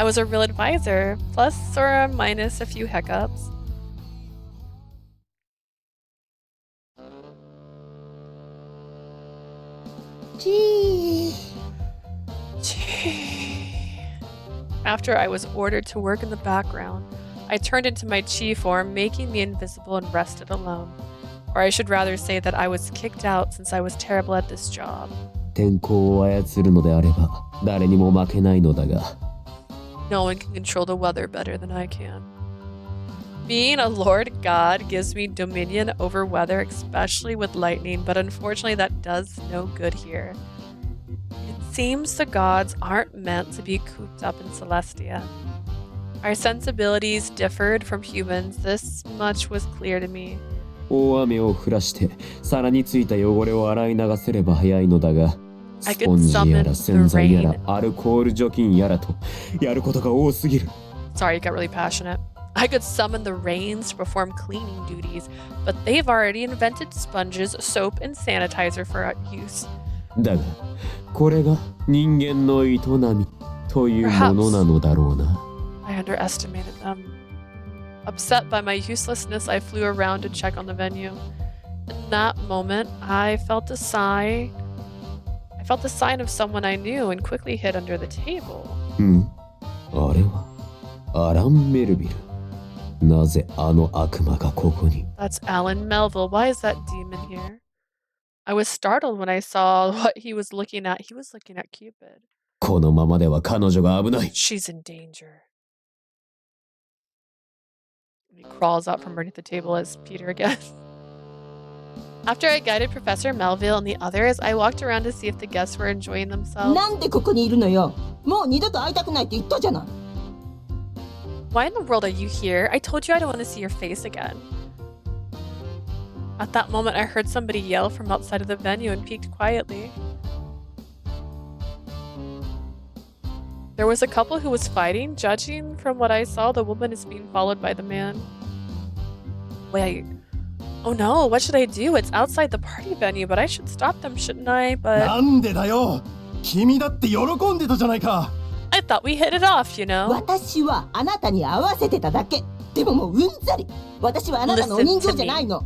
was a real advisor, plus or minus a few hiccups. After I was ordered to work in the background, I turned into my chi form, making me invisible and rested alone. Or I should rather say that I was kicked out since I was terrible at this job.
天候を操るのであれば誰にも負けないのだが
No one can control the weather better than I can. Being a Lord God gives me dominion over weather, especially with lightning, but unfortunately that does no good here. It seems the gods aren't meant to be cooped up in Celestia. Our sensibilities differed from humans. This much was clear to me.
大雨を降らして皿についた汚れを洗い流せれば早いのだが、スポンジやら洗剤やらアルコール除菌やらとやることが多すぎる。
Sorry, I got really passionate. I could summon the rains to perform cleaning duties, but they've already invented sponges, soap, and sanitizer for use.
だがこれが人間の営みというものなのだろうな。
I underestimated them. Upset by my uselessness, I flew around to check on the venue. In that moment, I felt a sigh. I felt the sign of someone I knew and quickly hid under the table.
あれはアラン・メルビル。なぜあの悪魔がここに？
That's Alan Melville. Why is that demon here? I was startled when I saw what he was looking at. He was looking at Cupid.
このままでは彼女が危ない。
She's in danger. He crawls out from underneath the table as Peter again. After I guided Professor Melville and the others, I walked around to see if the guests were enjoying themselves.
なんでここにいるのよ。もう二度と会いたくないって言ったじゃない。
Why in the world are you here? I told you I don't want to see your face again. At that moment, I heard somebody yell from outside of the venue and peeked quietly. There was a couple who was fighting. Judging from what I saw, the woman is being followed by the man. Wait. Oh no, what should I do? It's outside the party venue, but I should stop them, shouldn't I? But
なんでだよ。君だって喜んでたじゃないか。
I thought we hit it off, you know?
私はあなたに合わせてただけ。でももううんざり。私はあなたのお人形じゃないの。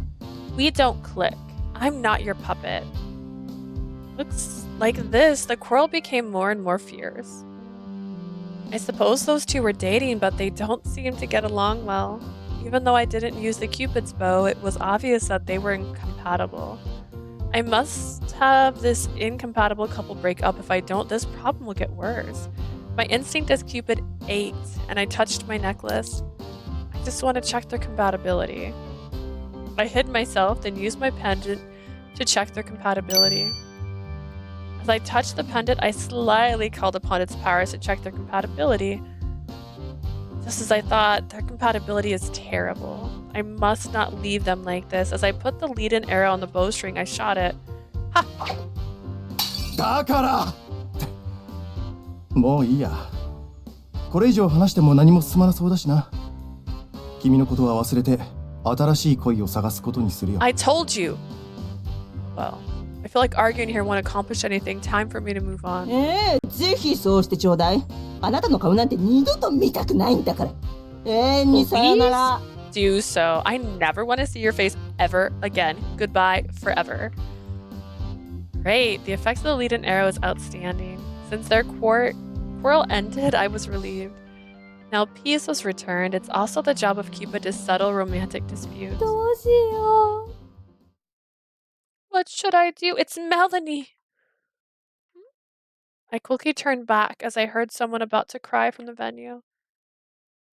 We don't click. I'm not your puppet. Looks like this, the quarrel became more and more fierce. I suppose those two were dating, but they don't seem to get along well. Even though I didn't use the Cupid's bow, it was obvious that they were incompatible. I must have this incompatible couple break up. If I don't, this problem will get worse. My instinct as Cupid ached, and I touched my necklace. I just want to check their compatibility. I hid myself, then used my pendant to check their compatibility. As I touched the pendant, I slyly called upon its powers to check their compatibility. Just as I thought, their compatibility is terrible. I must not leave them like this. As I put the lead-in arrow on the bowstring, I shot it. Ha!
だからもういいや。これ以上話しても何も進まなそうだしな。君のことは忘れて新しい恋を探すことにするよ。
I told you! Well, I feel like arguing here won't accomplish anything. Time for me to move on.
ぜひそうしてちょうだい。あなたの顔なんて二度と見たくないんだから。永遠にさよなら。
Do so. I never want to see your face ever again. Goodbye forever. Great. The effects of the lead-in arrow is outstanding. Since their quarrel ended, I was relieved. Now peace was returned. It's also the job of Cupid to settle romantic disputes.
どうしよう。
What should I do? It's Melanie. I quickly turned back as I heard someone about to cry from the venue.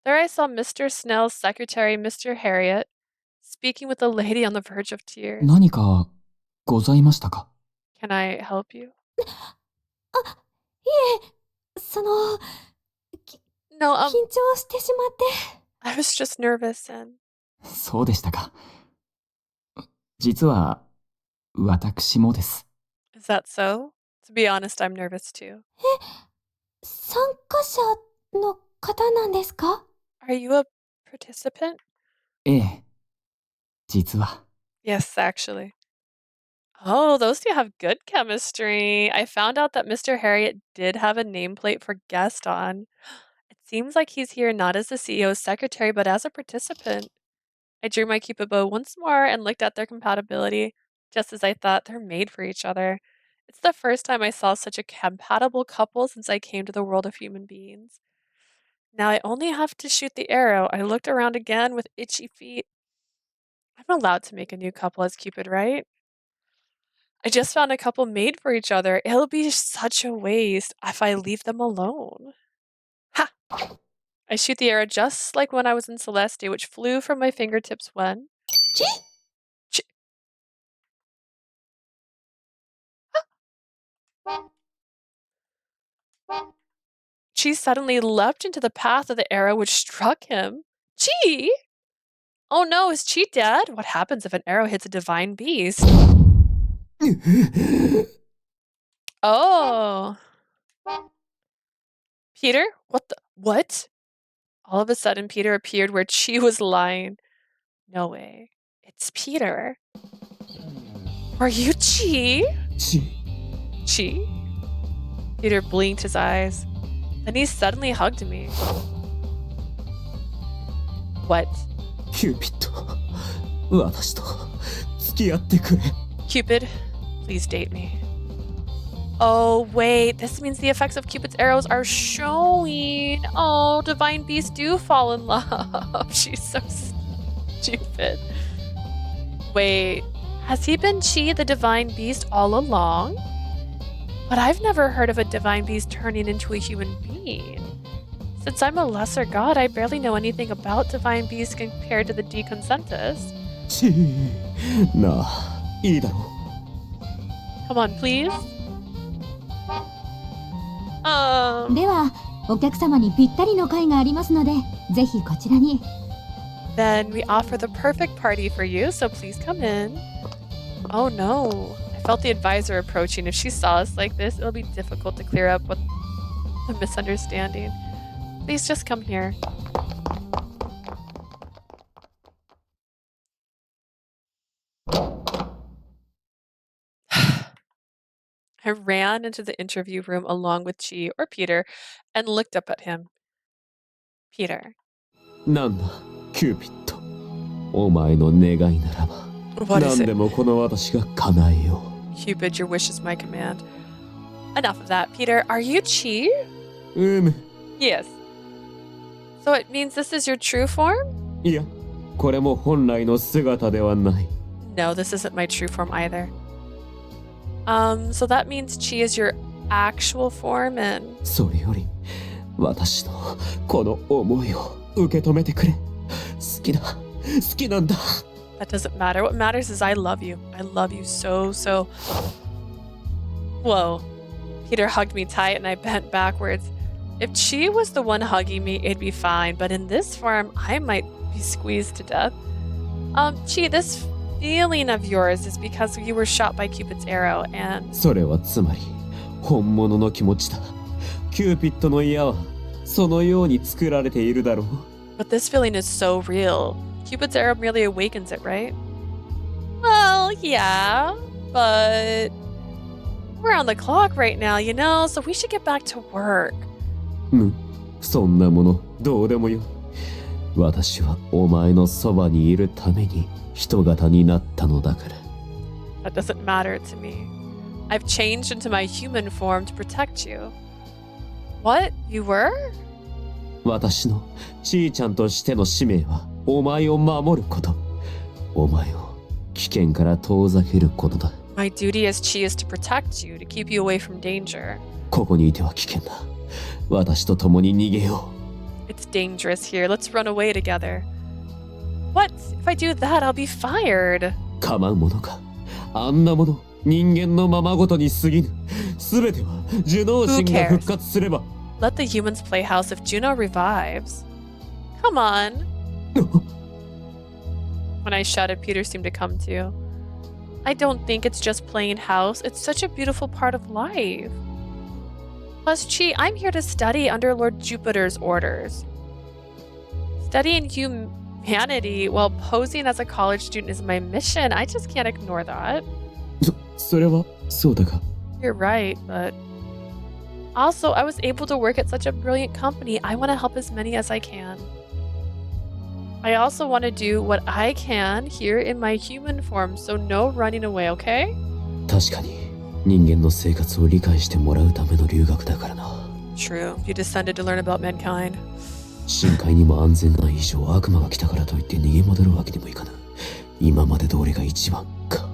There I saw Mr. Snell's secretary, Mr. Harriet, speaking with a lady on the verge of tears.
何かございましたか？
Can I help you?
あ、いえ、
No,
緊張してしまって。
I was just nervous and...
そうでしたか。実は私もです。
Is that so? To be honest, I'm nervous too.
参加者の方なんですか？
Are you a participant?
ええ、実は。
Yes, actually. Oh, those two have good chemistry. I found out that Mr. Harriet did have a nameplate for guest on. It seems like he's here not as the CEO's secretary, but as a participant. I drew my Cupid bow once more and looked at their compatibility. Just as I thought, they're made for each other. It's the first time I saw such a compatible couple since I came to the world of human beings. Now I only have to shoot the arrow. I looked around again with itchy feet. I'm allowed to make a new couple as Cupid, right? I just found a couple made for each other. It'll be such a waste if I leave them alone. Ha! I shoot the arrow just like when I was in Celestia, which flew from my fingertips when... Chi- Chi suddenly leapt into the path of the arrow, which struck him. Chi! Oh no, is Chi dead? What happens if an arrow hits a divine beast? Oh. Peter? What? All of a sudden, Peter appeared where Chi was lying. No way. It's Peter. Are you Chi? Chi? Peter blinked his eyes. Then he suddenly hugged me. What?
キューピッド、私と付き合ってくれ。
Cupid, please date me. Oh, wait. This means the effects of Cupid's arrows are showing. Oh, divine beasts do fall in love. She's so stupid. Wait, has he been Chi, the divine beast, all along? But I've never heard of a divine beast turning into a human being. Since I'm a lesser god, I barely know anything about divine beasts compared to the D consensus.
チー、なあ、いいだろう。
Come on, please.
では、お客様にぴったりの会がありますので、ぜひこちらに。
Then we offer the perfect party for you, so please come in. Oh no. I felt the advisor approaching. If she saw us like this, it'll be difficult to clear up what the misunderstanding. Please just come here. I ran into the interview room along with Chi or Peter and looked up at him. Peter.
なんだ、キューピッド。お前の願いならば、
What is
何
it?
でもこの私が叶えよう。
Cupid, your wish is my command. Enough of that. Peter, are you Chi? Yes. So it means this is your true form?
いや、これも本来の姿ではない。
No, this isn't my true form either. So that means Chi is your actual form and...
それより、私のこの思いを受け止めてくれ。好きだ、好きなんだ。
That doesn't matter. What matters is I love you. I love you so. Whoa. Peter hugged me tight and I bent backwards. If Chi was the one hugging me, it'd be fine. But in this form, I might be squeezed to death. Chi, this feeling of yours is because you were shot by Cupid's arrow and...
それはつまり、本物の気持ちだ。キューピッドの矢は、そのように作られているだろう。
But this feeling is so real. Cupid's arrow merely awakens it, right? Well, yeah, but we're on the clock right now, you know, so we should get back to work.
そんなものどうでもよい。私はお前のそばにいるために人型になったのだから。
That doesn't matter to me. I've changed into my human form to protect you. What? You were?
私のちーちゃんとしての使命はお前を守ること。お前を危険から遠ざけることだ。
My duty as Chi is to protect you, to keep you away from danger.
ここにいては危険だ。私と共に逃げよう。
It's dangerous here. Let's run away together. What? If I do that, I'll be fired.
構うものか。あんなもの、人間のままごとに過ぎぬ。すべては受脳神が復活すれば。
Let the humans play house if Juno revives. Come on. When I shouted, Peter seemed to come to. I don't think it's just playing house. It's such a beautiful part of life. Plus, Chi, I'm here to study under Lord Jupiter's orders. Studying humanity while posing as a college student is my mission. I just can't ignore that.
それはそうだが。
You're right, but... Also, I was able to work at such a brilliant company. I want to help as many as I can. I also want to do what I can here in my human form, so no running away, okay?
確かに人間の生活を理解してもらうための留学だからな。
True. You descended to learn about mankind.
深海にも安全な以上、悪魔が来たからといって逃げ戻るわけにもいかぬ。今まで通りが一番か。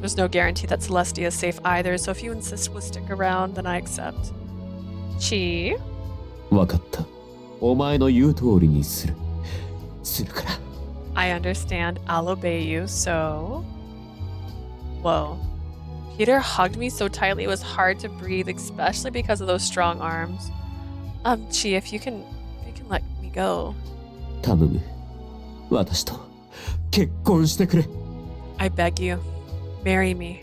There's no guarantee that Celestia is safe either, so if you insist we'll stick around, then I accept. Chi?
わかった。お前の言う通りにするから。
I understand. I'll obey you, so... Whoa. Peter hugged me so tightly it was hard to breathe, especially because of those strong arms. Chi, if you can let me go.
頼む。私と結婚してくれ。
I beg you. Marry me.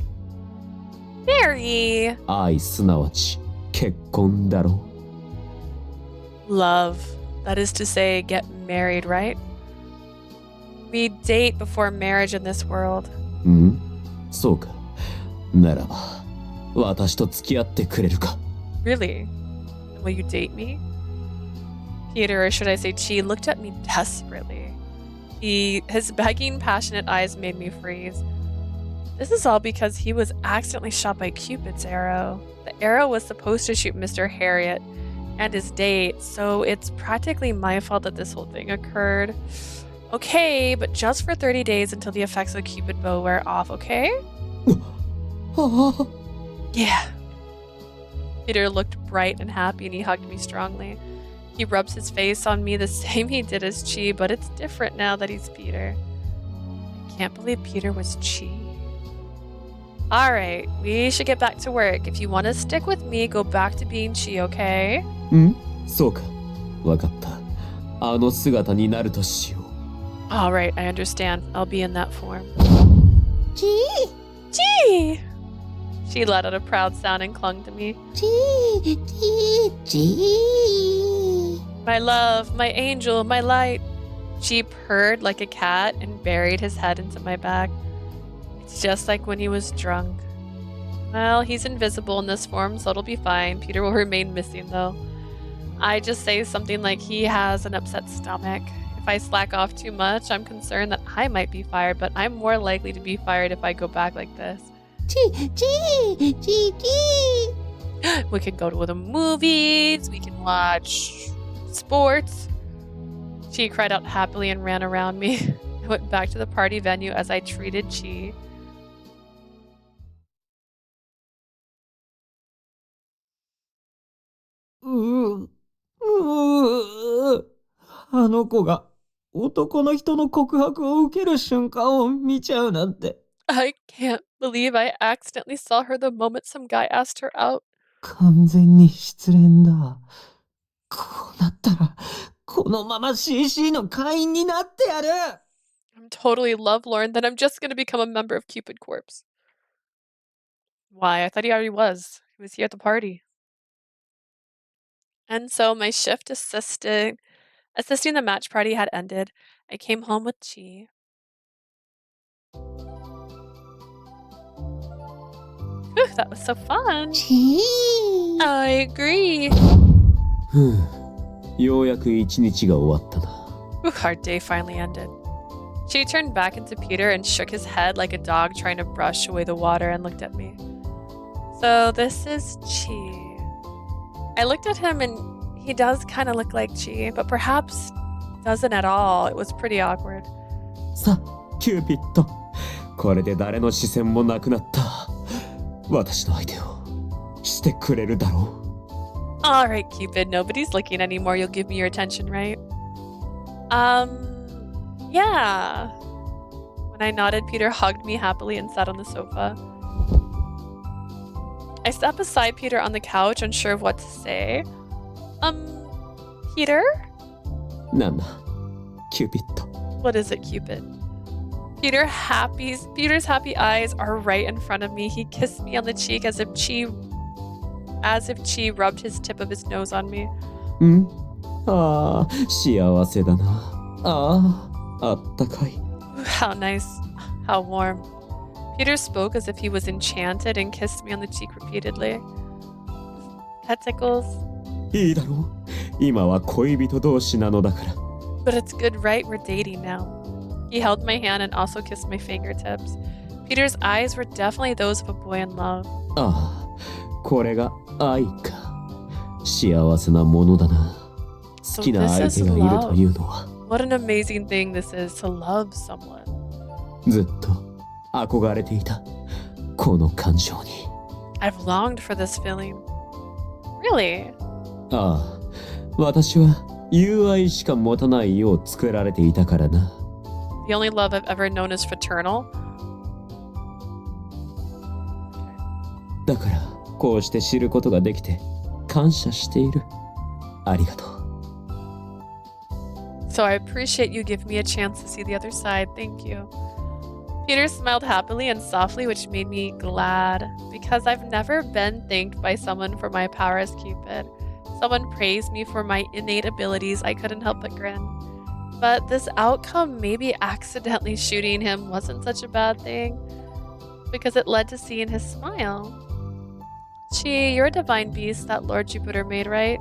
Marry!
愛すなわち結婚だろ。
Love. That is to say, get married, right? We date before marriage in this world.
うん？そうか。ならば、私と付き合ってくれるか？
Really? Will you date me? Peter, or should I say Chi, looked at me desperately. His begging, passionate eyes made me freeze. This is all because he was accidentally shot by Cupid's arrow. The arrow was supposed to shoot Mr. Harriet and his date, so it's practically my fault that this whole thing occurred. Okay, but just for 30 days until the effects of Cupid bow wear off, okay? Yeah. Peter looked bright and happy and he hugged me strongly. He rubs his face on me the same he did as Chi, but it's different now that he's Peter. I can't believe Peter was Chi. Alright, we should get back to work. If you want to stick with me, go back to being Chi, okay?
そうか。わかった。あの姿になるとしよう。
Alright, I understand. I'll be in that form.
Chi!
Chi! She let out a proud sound and clung to me.
Chi!
My love, my angel, my light. She purred like a cat and buried his head into my back. It's just like when he was drunk. Well, he's invisible in this form, so it'll be fine. Peter will remain missing, though. I just say something like he has an upset stomach. If I slack off too much, I'm concerned that I might be fired, but I'm more likely to be fired if I go back like this. We can go to the movies, we can watch sports. Chi cried out happily and ran around me. I went back to the party venue as I treated Chi.
Uh. あの子が男の人の告白を受ける瞬間を見ちゃうなんて。
I can't believe I accidentally saw her the moment some guy asked her out.
完全に失恋だ。こうなったらこのまま CC の会員になってやる。
I'm totally lovelorn, then I'm just gonna become a member of Cupid Corps. Why? I thought he already was. He was here at the party. And so my shift assisting the match party had ended. I came home with Chi. Whew, that was so fun. I agree.
ようやく一日が終わったな。
Whew, our day finally ended. Chi turned back into Peter and shook his head like a dog trying to brush away the water and looked at me. So this is Chi. I looked at him and he does kind of look like Chi, but perhaps doesn't at all. It was pretty awkward.
さあ、キューピッド。これで誰の視線もなくなった。私の相手をしてくれるだろう。
Alright, Cupid, nobody's looking anymore. You'll give me your attention, right? Yeah. When I nodded, Peter hugged me happily and sat on the sofa. I sat beside Peter on the couch, unsure of what to say. Peter?
なんだ、キューピッド。
What is it, Cupid? Peter's happy eyes are right in front of me. He kissed me on the cheek as if Chi rubbed his tip of his nose on me.
ああ、幸せだな。ああ、あったかい。
How nice. How warm. Peter spoke as if he was enchanted and kissed me on the cheek repeatedly. That tickles.
いいだろう。今は恋人同士なのだから。
But it's good, right? We're dating now. He held my hand and also kissed my fingertips. Peter's eyes were definitely those of a boy in love.
ああ、これが愛か。幸せなものだな。好きな相手がいるというのは。
What an amazing thing this is to love someone.
ずっと憧れていた。この感情に。
I've longed for this feeling. Really?
ああ、私は友愛しか持たないよう作られていたからな。
The only love I've ever known is fraternal.
だからこうして知ることができて感謝している。ありがとう。
So I appreciate you giving me a chance to see the other side. Thank you. Peter smiled happily and softly, which made me glad, because I've never been thanked by someone for my power as Cupid. Someone praised me for my innate abilities. I couldn't help but grin. But this outcome, maybe accidentally shooting him, wasn't such a bad thing, because it led to seeing his smile. Chi, you're a divine beast that Lord Jupiter made, right?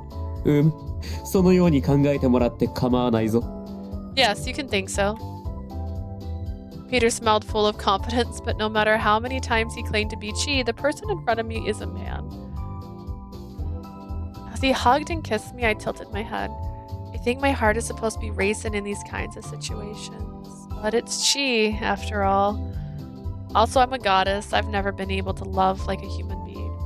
そのように考えてもらって構わないぞ。
Yes, you can think so. Peter smiled full of confidence, but no matter how many times he claimed to be Chi, the person in front of me is a man. As he hugged and kissed me, I tilted my head. I think my heart is supposed to be racing in these kinds of situations. But it's Chi, after all. Also, I'm a goddess. I've never been able to love like a human being.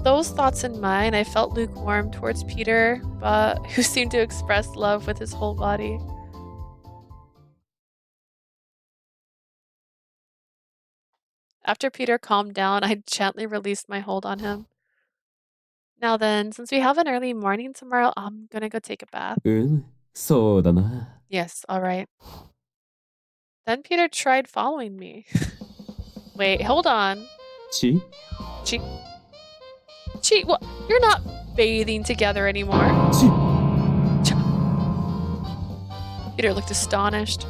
Those thoughts in mind, I felt lukewarm towards Peter, but who seemed to express love with his whole body. After Peter calmed down, I gently released my hold on him. Now then, since we have an early morning tomorrow, I'm gonna go take a bath.
そうだな。
Yes, alright. Then Peter tried following me. Wait, hold on.
Chi?
Chi, what? You're not bathing together anymore. Peter looked astonished.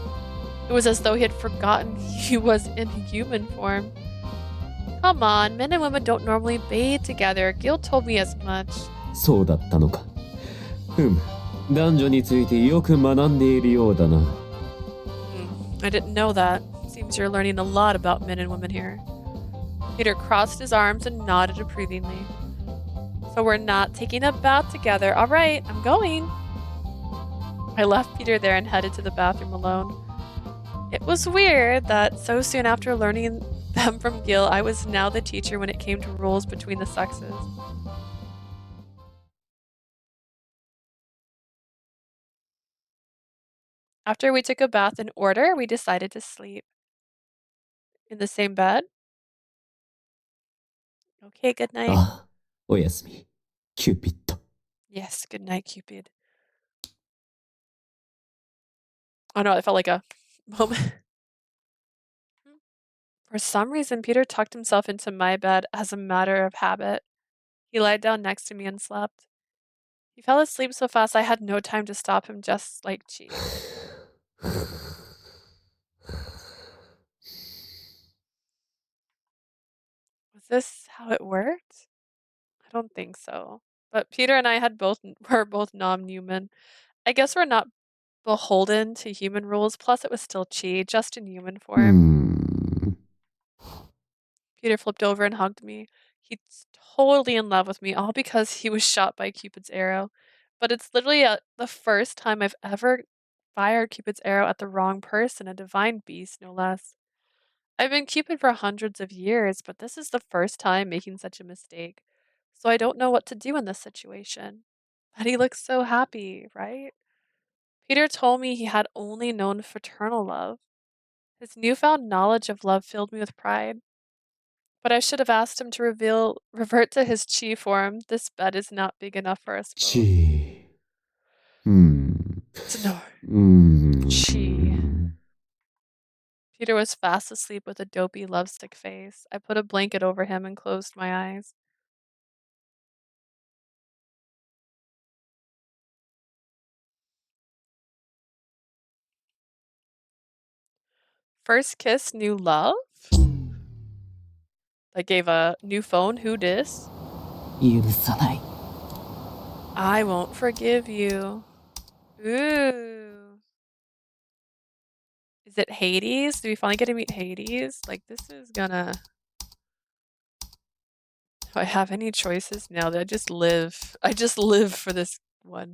It was as though he had forgotten he was in human form. Come on, men and women don't normally bathe together. Gil told me as much.
そうだったのか。男女についてよく学んでいるようだな。
I didn't know that. Seems you're learning a lot about men and women here. Peter crossed his arms and nodded approvingly. So we're not taking a bath together. All right, I'm going. I left Peter there and headed to the bathroom alone. It was weird that so soon after learning them from Gil, I was now the teacher when it came to rules between the sexes. After we took a bath in order, we decided to sleep. In the same bed? Okay, good night.
あ、おやすみ、キューピッド。
Yes, good night, Cupid. Oh no, it felt like a moment. For some reason, Peter tucked himself into my bed as a matter of habit. He lied down next to me and slept. He fell asleep so fast I had no time to stop him, just like Chi. Was this how it worked? I don't think so. But Peter and I were both non-human. I guess we're not beholden to human rules. Plus, it was still Chi, just in human form. Peter flipped over and hugged me. He's totally in love with me, all because he was shot by Cupid's arrow. But it's literally the first time I've ever fired Cupid's arrow at the wrong person, a divine beast, no less. I've been Cupid for hundreds of years, but this is the first time making such a mistake. So I don't know what to do in this situation. But he looks so happy, right? Peter told me he had only known fraternal love. His newfound knowledge of love filled me with pride. But I should have asked him to revert to his chi form. This bed is not big enough for us both.
Chi.
Snore. Chi. Peter was fast asleep with a dopey lovesick face. I put a blanket over him and closed my eyes. First kiss, new love? I gave a new phone. Who dis?
許さない。
I won't forgive you. Ooh. Is it Hades? Do we finally get to meet Hades? Like, this is gonna... Do I have any choices now? That I just live for this one.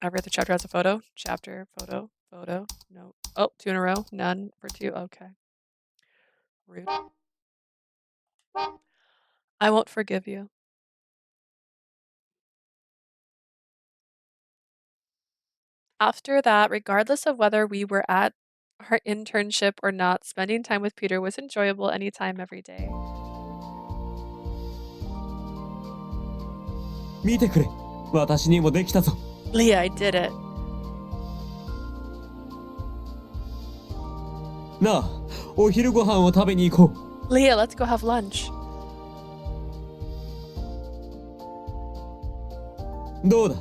Every other chapter has a photo. Chapter, photo, photo. No. Oh, 2 in a row. None for 2. Okay. Rude. I won't forgive you. After that, regardless of whether we were at our internship or not, spending time with Peter was enjoyable anytime, every day.
見てくれ、私にもできたぞ。
Leah, I did it.
なあ、お昼ご飯を食べに行こう。
Leah, let's go have lunch.
どうだ、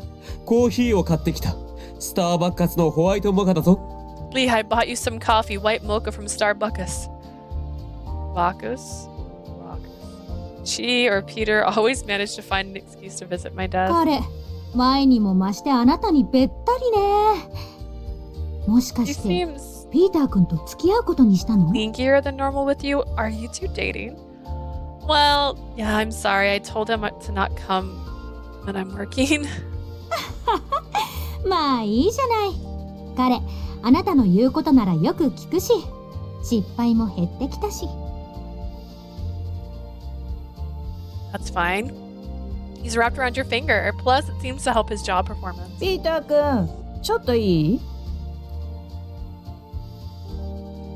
コーヒーを買ってきた。スターバッカスのホワイトモカだぞ。
Leah, I bought you some coffee, white mocha from Starbucks. Bacchus? She or Peter always managed to find an excuse to visit my desk.
彼、前にも増してあなたにべったりね。もしか
He
して、
seems
ピーター君と付き合うことにしたの？
clingier than normal with you. Are you two dating? Well, yeah, I'm sorry. I told him to not come when I'm working.
まあいいじゃない。彼、あなたの言うことならよく聞くし、失敗も減ってきたし。
That's fine. He's wrapped around your finger. Plus, it seems to help his job performance.
ピーター君、ちょっといい？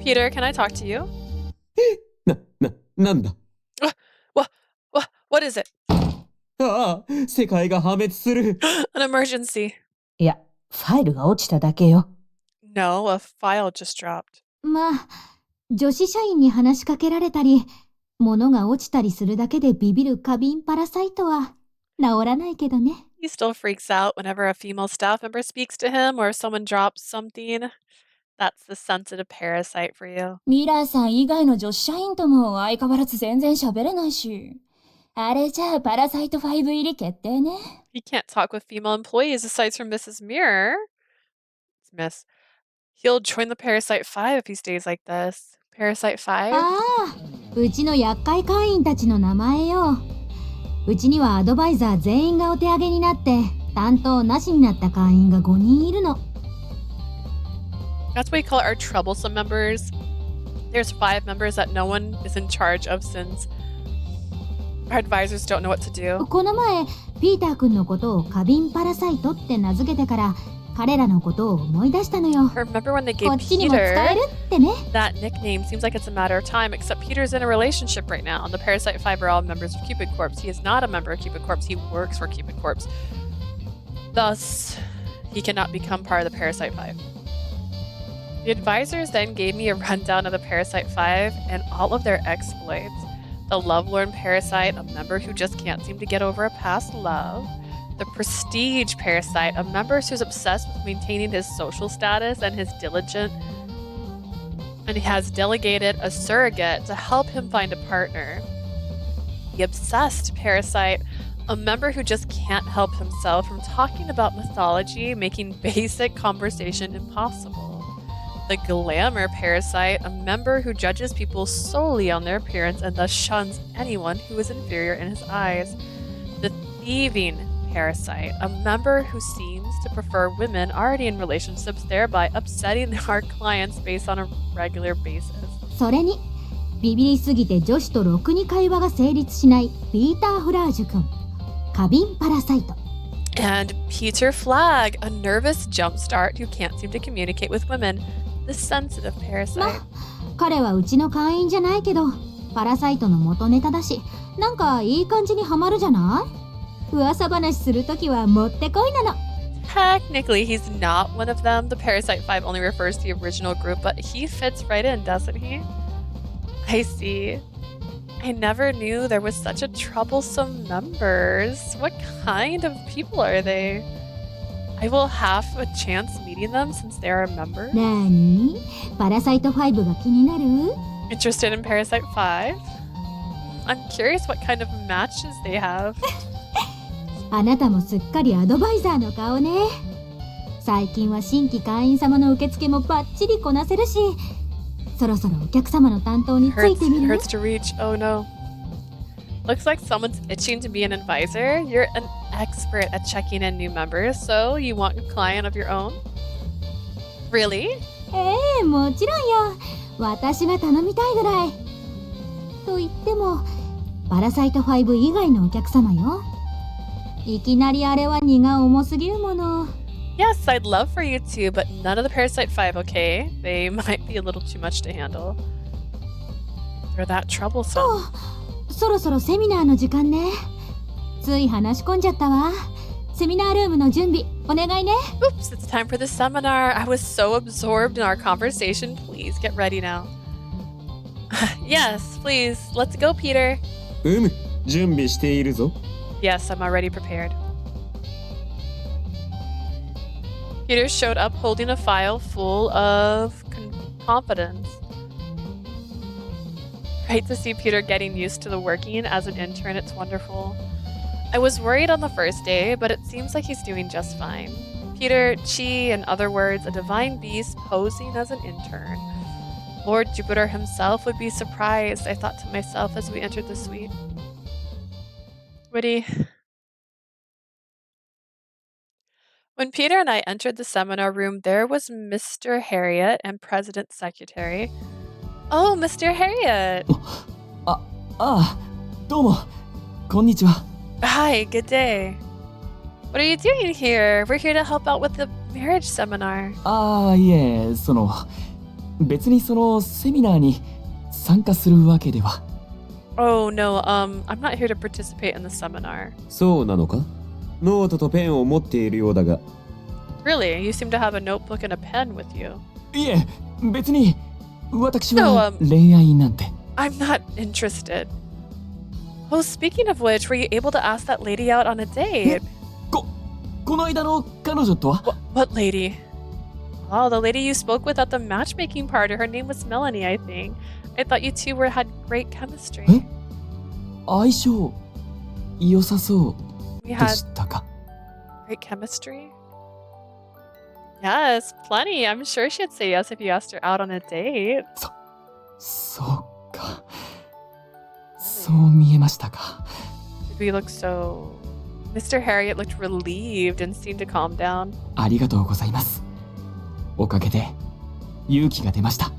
Peter, can I talk to you?
なんだ。
What is it?
ああ、世界が破滅する。
An emergency.
いや、ファイルが落ちただけよ。
No, a file just dropped.
まあ、女子社員に話しかけられたり、物が落ちたりするだけでビビる過敏パラサイトは治らないけどね。
He still freaks out whenever a female staff member speaks to him or if someone drops something. That's the sensitive parasite for you.
ミラーさん以外の女子社員とも相変わらず全然喋れないし。あれじゃあパラサイト5入り決定ね。
He can't talk with female employees aside from Mrs. Mirror. It's Miss. He'll join the Parasite 5 if he stays like this. Parasite 5?
ああ、うちの厄介会員たちの名前よ。うちにはアドバイザー全員がお手上げになって担当なしになった会員が5人いるの。
That's what we call our troublesome members. There's 5 members that no one is in charge of since our advisors don't know what to do.
この前、ピーター君のことを過敏パラサイトって名付けてから彼らのことを思い出したのよ。
Remember when they gave
こっちにも使える
Peter
ってね。
that nickname? Seems like it's a matter of time, except Peter's in a relationship right now. And the Parasite 5 are all members of Cupid Corps. He is not a member of Cupid Corps. He works for Cupid Corps. Thus, he cannot become part of the Parasite 5. The advisors then gave me a rundown of the Parasite 5 and all of their exploits. The lovelorn parasite, a member who just can't seem to get over a past love. The prestige parasite, a member who's obsessed with maintaining his social status and his diligent. And he has delegated a surrogate to help him find a partner. The obsessed parasite, a member who just can't help himself from talking about mythology, making basic conversation impossible. The glamour parasite, a member who judges people solely on their appearance and thus shuns anyone who is inferior in his eyes. The thieving parasite, a member who seems to prefer women already in relationships, thereby upsetting our clients based on a regular basis.
それに、ビビりすぎて女子とろくに会話が成立しないピーター・フラージュ君、過敏パラサイト。
And Peter Flagg, a nervous jumpstart who can't seem to communicate with women. The sensitive parasite.
彼はうちの会員じゃないけど、パラサイトの元ネタだし、なんかいい感じにハマるじゃない？噂話するときはもってこいなの。
Technically, he's not one of them. The Parasite 5 only refers to the original group, but he fits right in, doesn't he? I see. I never knew there was such a troublesome members. What kind of people are they? I will have a chance meeting them since they are a member.
なーに？パラサイト5が気になる？
Interested in Parasite 5? I'm curious what kind of matches they have.
あなたもすっかりアドバイザーの顔ね。最近は新規会員様の受付もバッチリこなせるし、そろそろお客様の担当についてみる？
Hurts to reach. Oh no. Looks like someone's itching to be an advisor. You're an expert at checking in new members, so you want a client of your own? Really?
もちろんよ。私が頼みたいぐらい。と言っても、パラサイト5以外のお客様よ。いきなりあれは荷が重すぎるもの。
Yes, I'd love for you to, but none of the Parasite 5, okay? They might be a little too much to handle. They're that troublesome.
そろそろセミナーの時間ね。つい話し込んじゃったわ。セミナールームの準備お願いね。
Oops, it's time for the seminar. I was so absorbed in our conversation. Please get ready now. Yes, please. Let's go, Peter.
準備しているぞ。
Yes, I'm already prepared. Peter showed up holding a file full of confidence. Great to see Peter getting used to the working as an intern. It's wonderful. I was worried on the first day, but it seems like he's doing just fine. Peter, Chi, in other words, a divine beast posing as an intern. Lord Jupiter himself would be surprised, I thought to myself as we entered the suite. Witty. When Peter and I entered the seminar room, there was Mr. Harriet and President's secretary. Oh, Mr. Harriet!
どうもこんにちは。
Hi, good day. What are you doing here? We're here to help out with the marriage seminar.
いえ、別にそのセミナーに参加するわけでは。
Oh, no, I'm not here to participate in the seminar.
そうなのか？ノートとペンを持っているようだが。
Really? You seem to have a notebook and a pen with you.
いえ、別に私
No,
は恋愛なんて。
I'm not interested. Oh, speaking of which, were you able to ask that lady out on a date?
この間の彼女とは？
What lady? Oh, the lady you spoke with at the matchmaking party. Her name was Melanie, I think. I thought you two had great chemistry.
相性良さそう
We
で
had
したか？
great chemistry? Yes, plenty. I'm sure she'd say yes if you asked her out on a date.
そうか。そう見えましたか。
Did we look so... Mr. Harriet looked relieved and seemed to calm down.
ありがとうございます。おかげで勇気が出ました。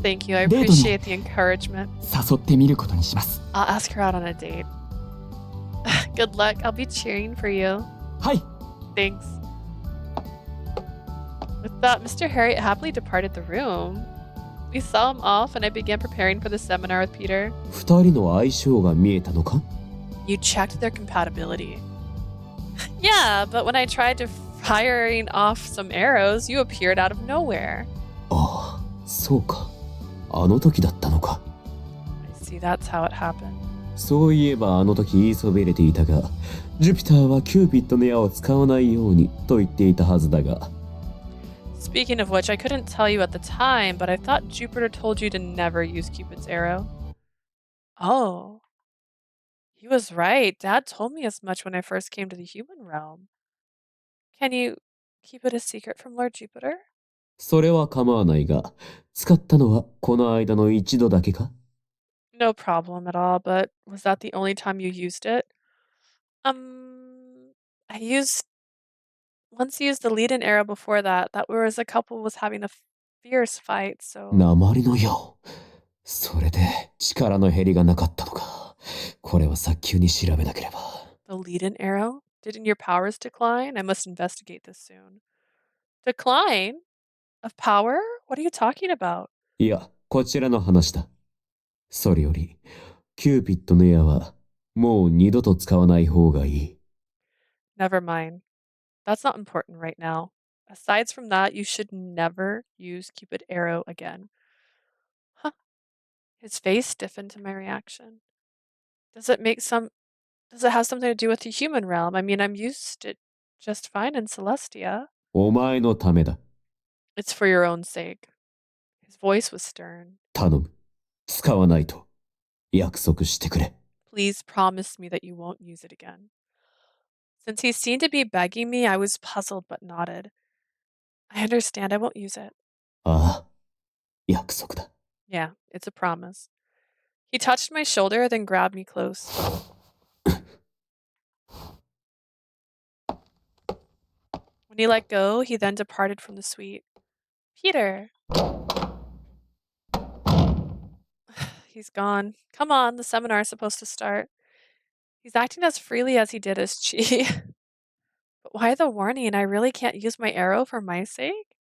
Thank you. I
デートに
appreciate the encouragement.
誘ってみることにします。
I'll ask her out on a date. Good luck. I'll be cheering for you.
はい。
Thanks. With that, Mr. Harriet happily departed the room. We saw him off and I began preparing for the seminar with Peter.
二人の相性が見えたのか？
You checked their compatibility. Yeah, but when I tried to firing off some arrows, you appeared out of nowhere.
ああ、そうか。あの時だったのか。
I see, that's how it happened.
そういえばあの時言いそびれていたが、ジュピターはキューピッドの矢を使わないようにと言っていたはずだが。
Speaking of which, I couldn't tell you at the time, but I thought Jupiter told you to never use Cupid's arrow. Oh. He was right. Dad told me as much when I first came to the human realm. Can you keep it a secret from Lord Jupiter?
それは構わないが、使ったのはこの間の一度だけか？
No problem at all, but was that the only time you used it? I once used the lead-in arrow before that. That was a couple was having a fierce fight, so...
鉛の矢を。それで力の減りがなかったのか。これは早急に調べなければ。
The lead-in arrow? Didn't your powers decline? I must investigate this soon. Decline? Of power? What are you talking about?
いや、こちらの話だ。それより、キューピッドの矢はもう二度と使わない方がいい。
Never mind. That's not important right now. Aside from that, you should never use Cupid arrow again. Huh. His face stiffened to my reaction. Does it have something to do with the human realm? I mean, I'm used it just fine in Celestia.
お前のためだ。
It's for your own sake. His voice was stern.
頼む。使わないと。約束してくれ。
Please promise me that you won't use it again. Since he seemed to be begging me, I was puzzled but nodded. I understand. I won't use it.
ああ、約束だ。
Yeah, it's a promise. He touched my shoulder, then grabbed me close. When he let go, he then departed from the suite. Peter! He's gone. Come on, the seminar is supposed to start. He's acting as freely as he did as Chi. But why the warning? I really can't use my arrow for my sake?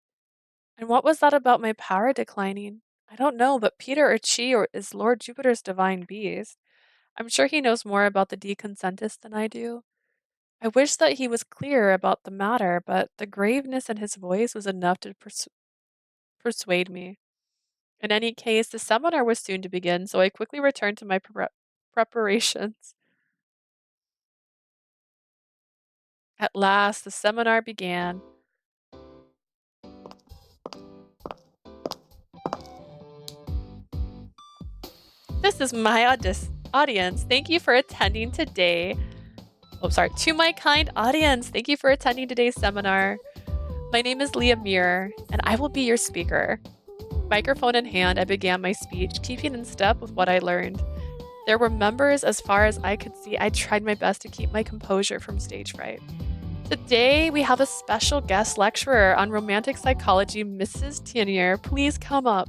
And what was that about my power declining? I don't know, but Peter or Chi or is Lord Jupiter's divine beast. I'm sure he knows more about the deconsentus than I do. I wish that he was clearer about the matter, but the graveness in his voice was enough to persuade me. In any case, the seminar was soon to begin, so I quickly returned to my preparations. At last, the seminar began. This is my audience. Thank you for attending today. To my kind audience, thank you for attending today's seminar. My name is Leah Muir, and I will be your speaker. Microphone in hand, I began my speech, keeping in step with what I learned. There were members as far as I could see. I tried my best to keep my composure from stage fright. Today, we have a special guest lecturer on romantic psychology, Mrs. Tienier. Please come up.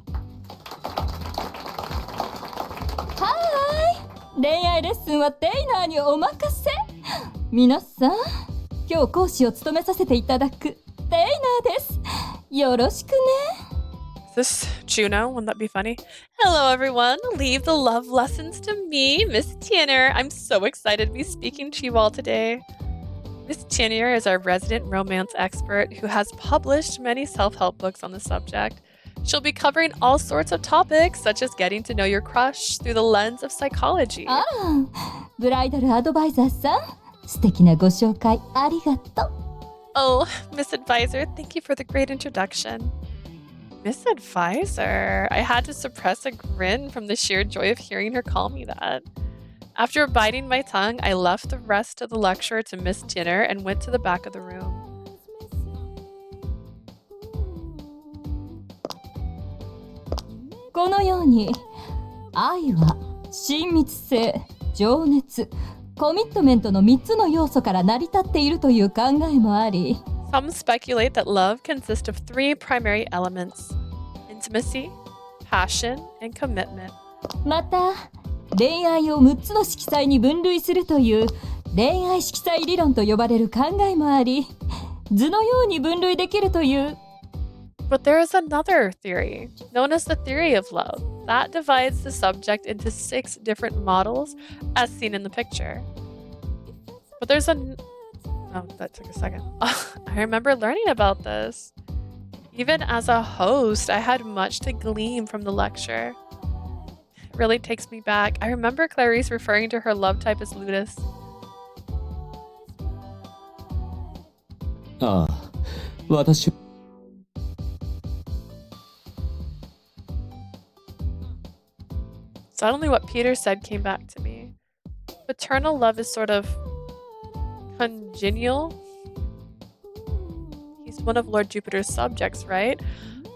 恋愛レッスンはテイナーにお任せ。皆さん、今日講師を務めさせていただくテイナーです。よろしくね。
Is this Juno? Wouldn't that be funny? Hello, everyone. Leave the love lessons to me, Miss Tienier. I'm so excited to be speaking to you all today. Miss Tienier is our resident romance expert who has published many self-help books on the subject. She'll be covering all sorts of topics, such as getting to know your crush through the lens of psychology.
ああ、ブライダルアドバイザーさん、素敵なご紹介ありがとう。
Oh, Miss Advisor, thank you for the great introduction. Miss Advisor? I had to suppress a grin from the sheer joy of hearing her call me that. After biting my tongue, I left the rest of the lecture to Miss Tienier and went to the back of the room.
このように愛は親密性、情熱、コミットメントの3つの要素から成り立っているという考えもあり、
Some speculate that love consists of 3 primary elements: intimacy, passion, and commitment.
また恋愛を6つの色彩に分類するという恋愛色彩理論と呼ばれる考えもあり、図のように分類できるという。
But there is another theory, known as the theory of love, that divides the subject into 6 different models, as seen in the picture. But there's Oh, that took a second. I remember learning about this. Even as a host, I had much to glean from the lecture. It really takes me back. I remember Clarice referring to her love type as Ludus.
ああ、私
Suddenly what Peter said came back to me. Paternal love is sort of congenial. He's one of Lord Jupiter's subjects, right?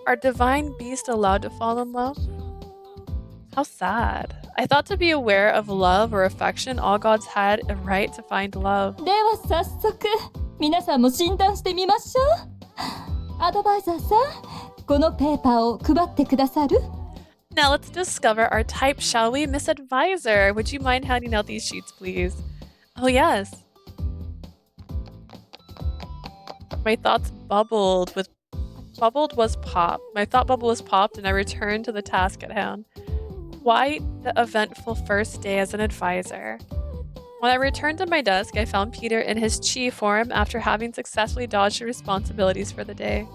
Are divine beasts allowed to fall in love? How sad. I thought to be aware of love or affection, all gods had a right to find love.
では早速皆さんも診断してみましょう。アドバイザーさん、このペーパーを配ってくださる？
Now let's discover our type, shall we? Miss Advisor, would you mind handing out these sheets, please? Oh, yes. My thoughts bubbled was popped. My thought bubble was popped and I returned to the task at hand. Quite the eventful first day as an advisor. When I returned to my desk, I found Peter in his chi form after having successfully dodged the responsibilities for the day.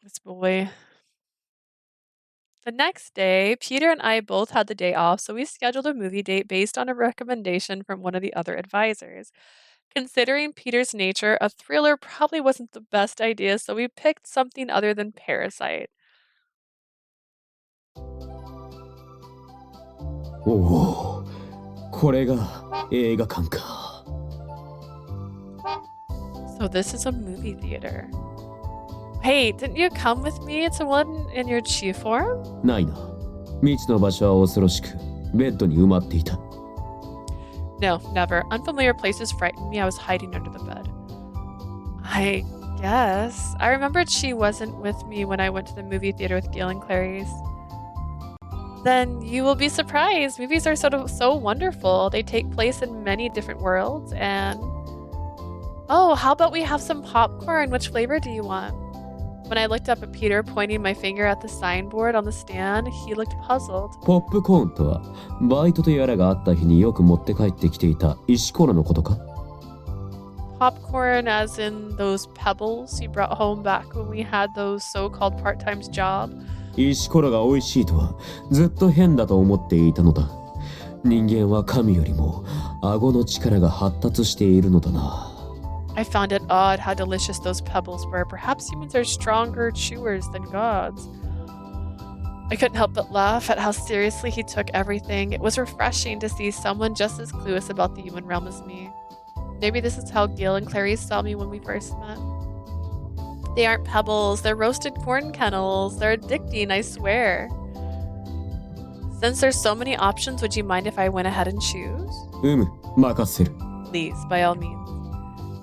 This boy. The next day, Peter and I both had the day off, so we scheduled a movie date based on a recommendation from one of the other advisors. Considering Peter's nature, a thriller probably wasn't the best idea, so we picked something other than Parasite.
おお、これが映画館か。
So this is a movie theater. Hey, didn't you come with me to one in your chi form?
ないな。未知の場所は恐ろしく、ベッドに埋まっていた。
No, never. Unfamiliar places frightened me. I was hiding under the bed. I guess. I remembered she wasn't with me when I went to the movie theater with Gail and Clarice. Then you will be surprised. Movies are sort of so wonderful. They take place in many different worlds. And oh, how about we have some popcorn? Which flavor do you want? When I looked up at Peter, pointing my finger at the signboard on the stand, he looked puzzled.
ポップコーンとはバイトとやらがあった日によく持って帰ってきていた石ころのことか？
Popcorn as in those pebbles you brought home back when we had those so-called part-time job.
石ころが美味しいとはずっと変だと思っていたのだ。人間は神よりも顎の力が発達しているのだな。
I found it odd how delicious those pebbles were. Perhaps humans are stronger chewers than gods. I couldn't help but laugh at how seriously he took everything. It was refreshing to see someone just as clueless about the human realm as me. Maybe this is how Gil and Clarice saw me when we first met. They aren't pebbles, they're roasted corn kennels. They're addicting, I swear. Since there's so many options, would you mind if I went ahead and choose?
任せる。
Please, by all means.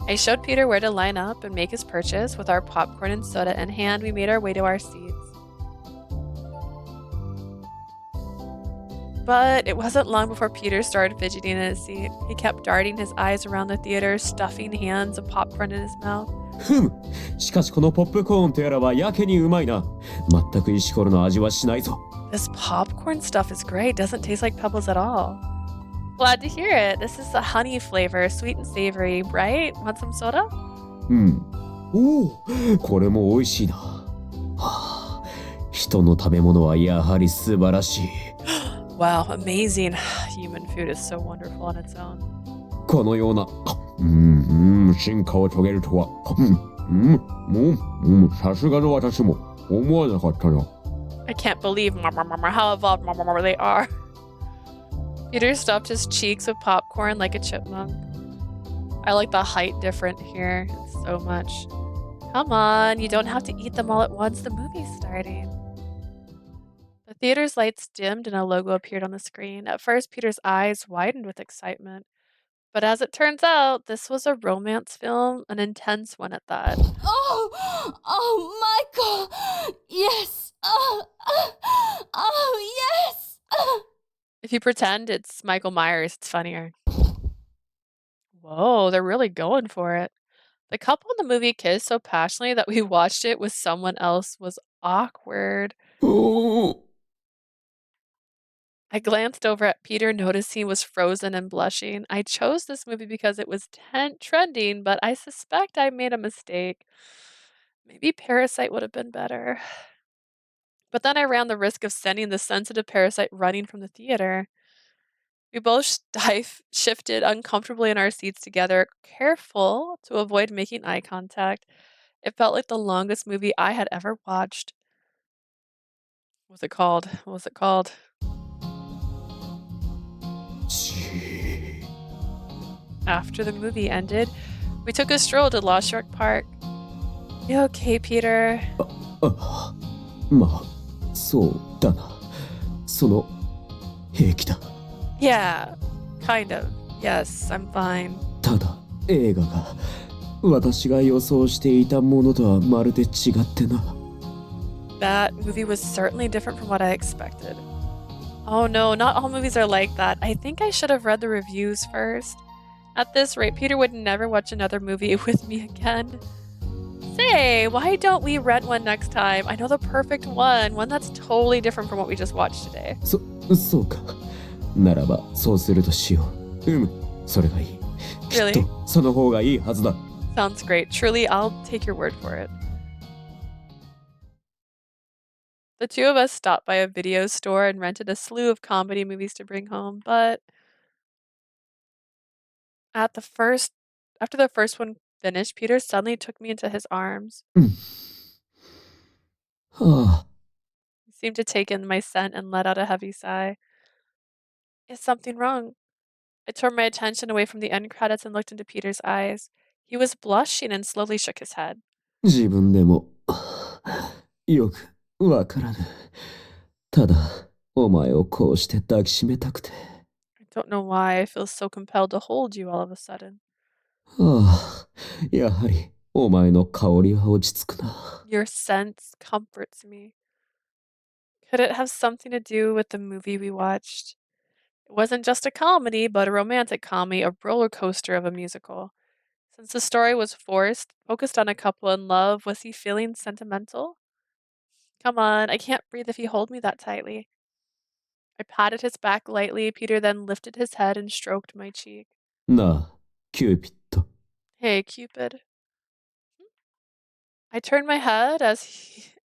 I showed Peter where to line up and make his purchase. With our popcorn and soda in hand, we made our way to our seats. But it wasn't long before Peter started fidgeting in his seat. He kept darting his eyes around the theater, stuffing hands of popcorn in his mouth.
しかしこのポップコーンとやらはやけにうまいな。全く石ころの味はしないぞ。
This popcorn stuff is great. Doesn't taste like pebbles at all. Glad to hear it. This is a honey flavor, sweet and savory, right? Want some soda?
おお、これも美味しいな。はあ、人の食べ物はやはり素晴らしい。
Wow, amazing. Human food is so wonderful on its own.
このような、進化を遂げるとは、さすがの私も思わなかったな。
I can't believe how evolved they are. Peter stuffed his cheeks with popcorn like a chipmunk. I like the height different here so much. Come on, you don't have to eat them all at once. The movie's starting. The theater's lights dimmed and a logo appeared on the screen. At first, Peter's eyes widened with excitement. But as it turns out, this was a romance film, an intense one at that.
Oh, Michael! Yes! Oh, yes!
If you pretend it's Michael Myers, it's funnier. Whoa, they're really going for it. The couple in the movie kissed so passionately that we watched it with someone else was awkward. I glanced over at Peter, noticed he was frozen and blushing. I chose this movie because it was trending, but I suspect I made a mistake. Maybe Parasite would have been better. But then I ran the risk of sending the sensitive Parasite running from the theater. We both shifted uncomfortably in our seats together, careful to avoid making eye contact. It felt like the longest movie I had ever watched. What was it called? What was it called? After the movie ended, we took a stroll to Lost York Park. You okay, Peter?
まあ、そうだな。その、平気だ。
Yeah, kind of. Yes, I'm fine.
ただ、映画が、私が予想していたものとはまるで違ってな。
That movie was certainly different from what I expected. Oh no, not all movies are like that. I think I should have read the reviews first. At this rate, Peter would never watch another movie with me again. Say, why don't we rent one next time? I know the perfect one that's totally different from what we just watched today.
そうか。ならば、そうするとしよう。それがいい。
Really?
きっと、その方がいいはずだ。
Sounds great. Truly, I'll take your word for it. The two of us stopped by a video store and rented a slew of comedy movies to bring home, but after the first one finished, Peter suddenly took me into his arms. He seemed to take in my scent and let out a heavy sigh. Is something wrong? I turned my attention away from the end credits and looked into Peter's eyes. He was blushing and slowly shook his head.
自分でも、よくわからぬ。ただ、お前をこうして抱きしめたくて。
I don't know why I feel so compelled to hold you all of a sudden.
やはり、お前の香りは落ち着くな。
Your scent comforts me. Could it have something to do with the movie we watched? It wasn't just a comedy, but a romantic comedy, a roller coaster of a musical. Since the story was forced, focused on a couple in love, was he feeling sentimental? Come on, I can't breathe if you hold me that tightly. I patted his back lightly. Peter then lifted his head and stroked my cheek.
なあ、キューピッド。
Hey, Cupid. I turned my head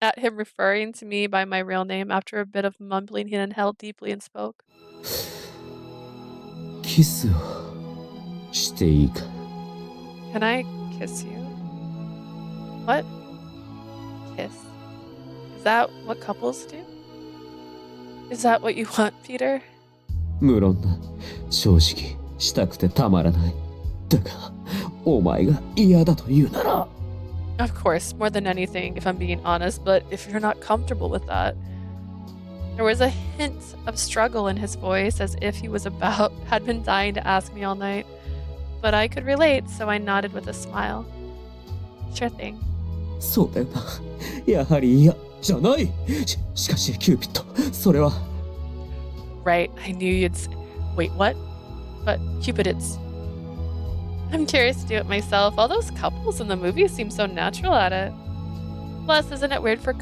at him referring to me by my real name. After a bit of mumbling, he inhaled deeply and spoke.
キスをしていいか。
Can I kiss you? What? Kiss? Is that what couples do? Is that what you want, Peter?
無論な、正直したくてたまらない。だが、お前が嫌だと言うなら。
Of course, more than anything, if I'm being honest, but if you're not comfortable with that. There was a hint of struggle in his voice, as if he had been dying to ask me all night. But I could relate, so I nodded with a smile. Sure thing.
そうだよな。やはり嫌じゃない。しかし、キューピッド、それは。
Right, I knew you'd say. Wait, what? But Cupid, I'm curious to do it myself. All those couples in the movie seem so natural at it. Plus, isn't it weird for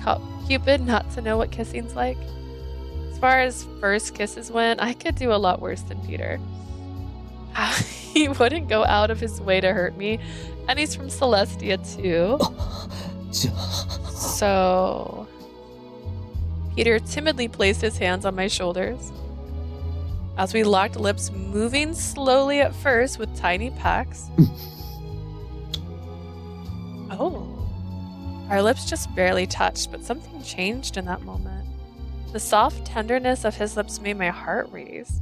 Cupid not to know what kissing's like? As far as first kisses went, I could do a lot worse than Peter. He wouldn't go out of his way to hurt me, and he's from Celestia too. So, Peter timidly placed his hands on my shoulders. As we locked lips, moving slowly at first with tiny pecks. Oh. Our lips just barely touched, but something changed in that moment. The soft tenderness of his lips made my heart race.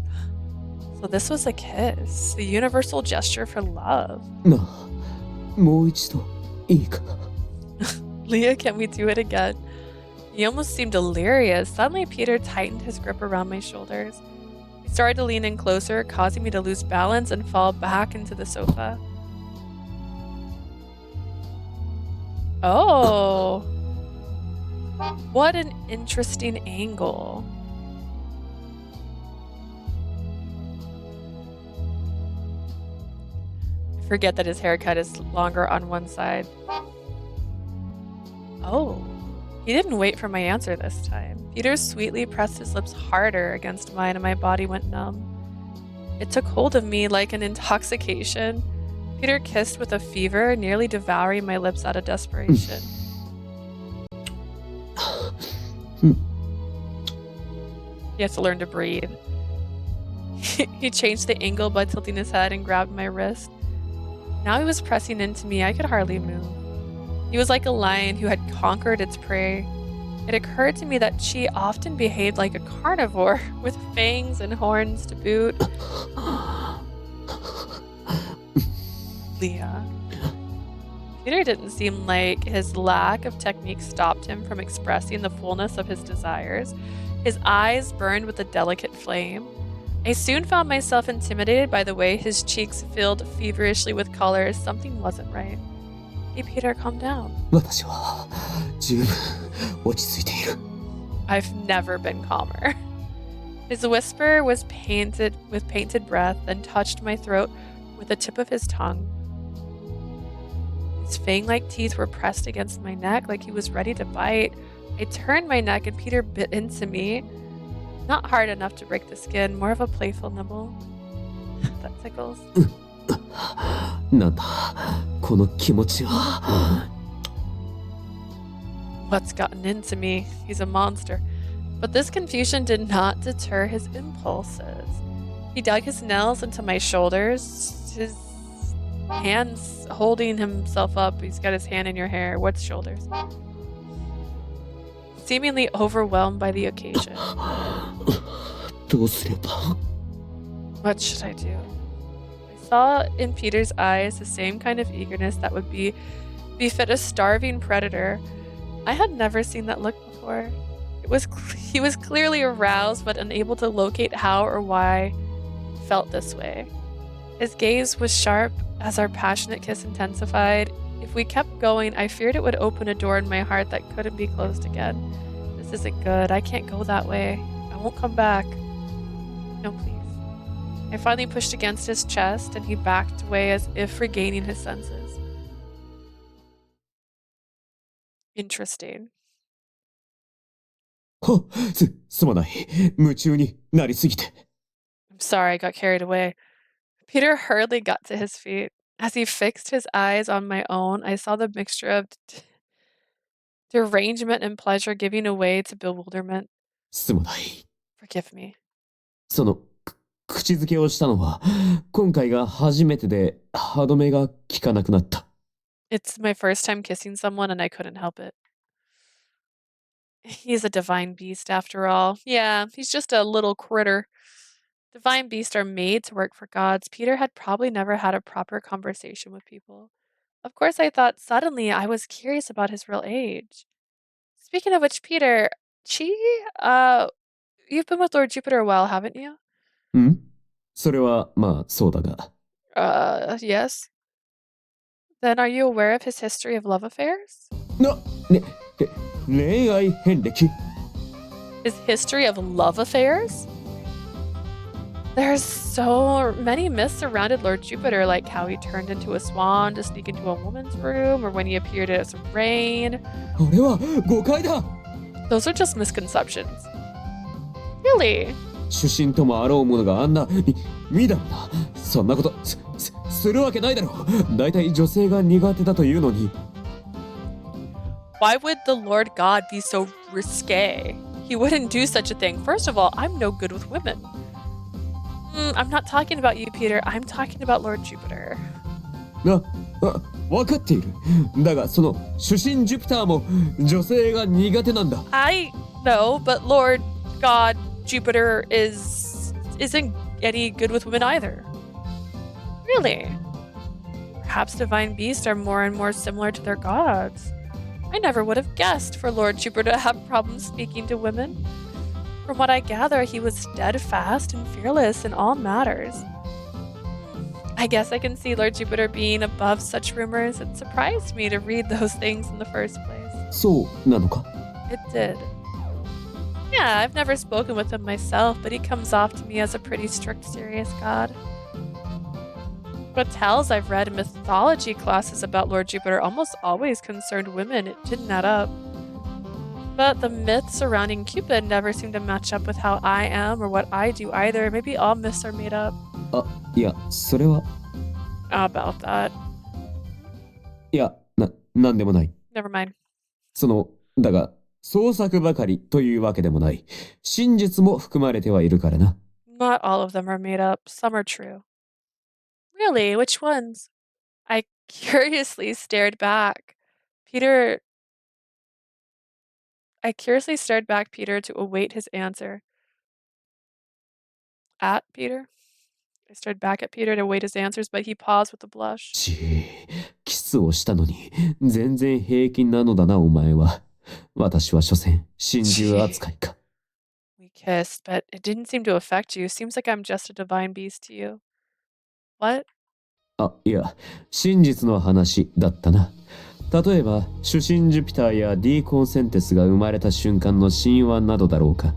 So this was a kiss, the universal gesture for love.
なあ、もう一度いいか。
Leah, can we do it again? He almost seemed delirious. Suddenly, Peter tightened his grip around my shoulders. He started to lean in closer, causing me to lose balance and fall back into the sofa. Oh. What an interesting angle. I forget that his haircut is longer on one side. Oh. He didn't wait for my answer this time. Peter sweetly pressed his lips harder against mine and my body went numb. It took hold of me like an intoxication. Peter kissed with a fever, nearly devouring my lips out of desperation. He has to learn to breathe. He changed the angle by tilting his head and grabbed my wrist. Now he was pressing into me. I could hardly move. He was like a lion who had conquered its prey. It occurred to me that she often behaved like a carnivore, with fangs and horns to boot. Leah. Peter didn't seem like his lack of technique stopped him from expressing the fullness of his desires. His eyes burned with a delicate flame. I soon found myself intimidated by the way his cheeks filled feverishly with color. Something wasn't right. Hey, Peter, calm down.
私は十分落ち着いている。
I've never been calmer. His whisper was painted with painted breath, then touched my throat with the tip of his tongue. His fang-like teeth were pressed against my neck like he was ready to bite. I turned my neck and Peter bit into me. Not hard enough to break the skin, more of a playful nibble. That tickles.
なんだ、この気持ちは。
What's gotten into me? He's a monster. But this confusion did not deter his impulses. He dug his nails into my shoulders, his hands holding himself up. He's got his hand in your hair. What shoulders? Seemingly overwhelmed by the occasion.
どうすれば。
What should I do? I saw in Peter's eyes the same kind of eagerness that would befit a starving predator. I had never seen that look before. He was clearly aroused, but unable to locate how or why he felt this way. His gaze was sharp as our passionate kiss intensified. If we kept going, I feared it would open a door in my heart that couldn't be closed again. The This isn't good. I can't go that way. I won't come back. No, please. I finally pushed against his chest and he backed away as if regaining his senses. Interesting.
すまない。夢中になりすぎて。
I'm sorry, I got carried away. Peter hurriedly got to his feet. As he fixed his eyes on my own, I saw the mixture of derangement and pleasure giving away to bewilderment.
すまない。
Forgive me.
口づけをしたのは、今回が初めてで歯止めが効かなくなった。
It's my first time kissing someone and I couldn't help it. He's a divine beast after all. Yeah, he's just a little critter. Divine beasts are made to work for gods. Peter had probably never had a proper conversation with people. Of course, I thought suddenly I was curious about his real age. Speaking of which, Peter, you've been with Lord Jupiter a while, haven't you?
それはまあそうだが。
Yes. Then are you aware of his history of love affairs?
His
history of love affairs? There's so many myths surrounded Lord Jupiter, like how he turned into a swan to sneak into a woman's room, or when he appeared as rain. Those are just misconceptions. Really?
主神ともあろうものがあんなみだろな。そんなことするわけないだろう。だいたい女性が苦手だというのに。
Why would the Lord God be so risque? He wouldn't do such a thing. First of all, I'm no good with women. I'm not talking about you, Peter. I'm talking about Lord Jupiter.
わかっている。だがその主神ジュピターも女性が苦手なんだ。
I know, but Lord God Jupiter isn't any good with women either. Really? Perhaps divine beasts are more and more similar to their gods. I never would have guessed for Lord Jupiter to have problems speaking to women. From what I gather, he was steadfast and fearless in all matters. I guess I can see Lord Jupiter being above such rumors. It surprised me to read those things in the first place.
そうなのか?
It did. Yeah, I've never spoken with him myself, but he comes off to me as a pretty strict, serious god. But tales I've read in mythology classes about Lord Jupiter almost always concerned women. It didn't add up. But the myths surrounding Cupid never seem to match up with how I am or what I do either. Maybe all myths are made up.
いや、それは。
About that.
いや、なんでもない。
Never mind.
だが、創作ばかりというわけでもない。真実も含まれてはいるからな。
Not all of them are made up. Some are true. Really? Which ones? I curiously stared back. Peter to await his answer. At Peter? I stared back at Peter to await his answers, but he paused with a blush.
キスをしたのに、全然平気なのだな、お前は。私は所詮、真珠扱いか。
We kissed, but it didn't seem to affect you. Seems like I'm just a divine beast to you. What?
いや、真実の話だったな。例えば、主神ジュピターやディーコンセンテスが生まれた瞬間の神話などだろうか。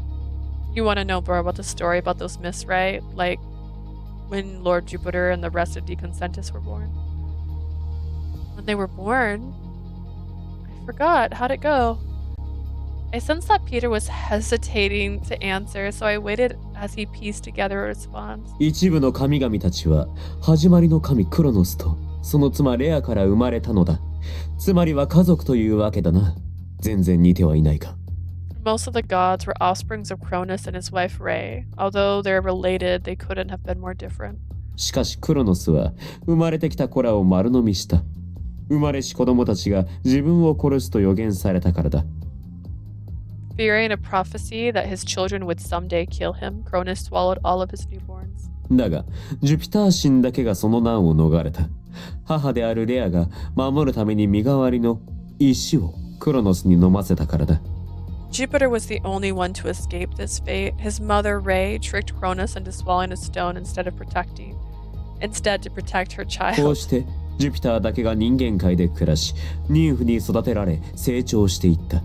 You want to know more about the story about those myths, right? Like when Lord Jupiter and the rest of Deconcentus were born. When they were born? I forgot. How'd it go? I sensed that Peter was hesitating to answer, so I waited as he pieced together a response.
一部の神々たちは、始まりの神クロノスと、その妻レアから生まれたのだ。つまりは家族というわけだな。全然似てはいないか。
Most of the gods were offsprings of Cronus and his wife Rhea. Although they're related, they couldn't have been more different.
しかしクロノスは、生まれてきた子らを丸飲みした。生まれし子供たちが自分を殺すと予言されたからだ。
Fearing a prophecy that his children would someday kill him, Cronus swallowed all of his newborns.
だが、ジュピター神だけがその難を逃れた。母であるレアが守るために身代わりの石をクロノスに飲ませたからだ。
Jupiter was the only one to escape this fate. His mother, Rhea, tricked Cronus into swallowing a stone instead to protect her child.
こうして、ジュピターだけが人間界で暮らし、ニンフに育てられ、成長していった。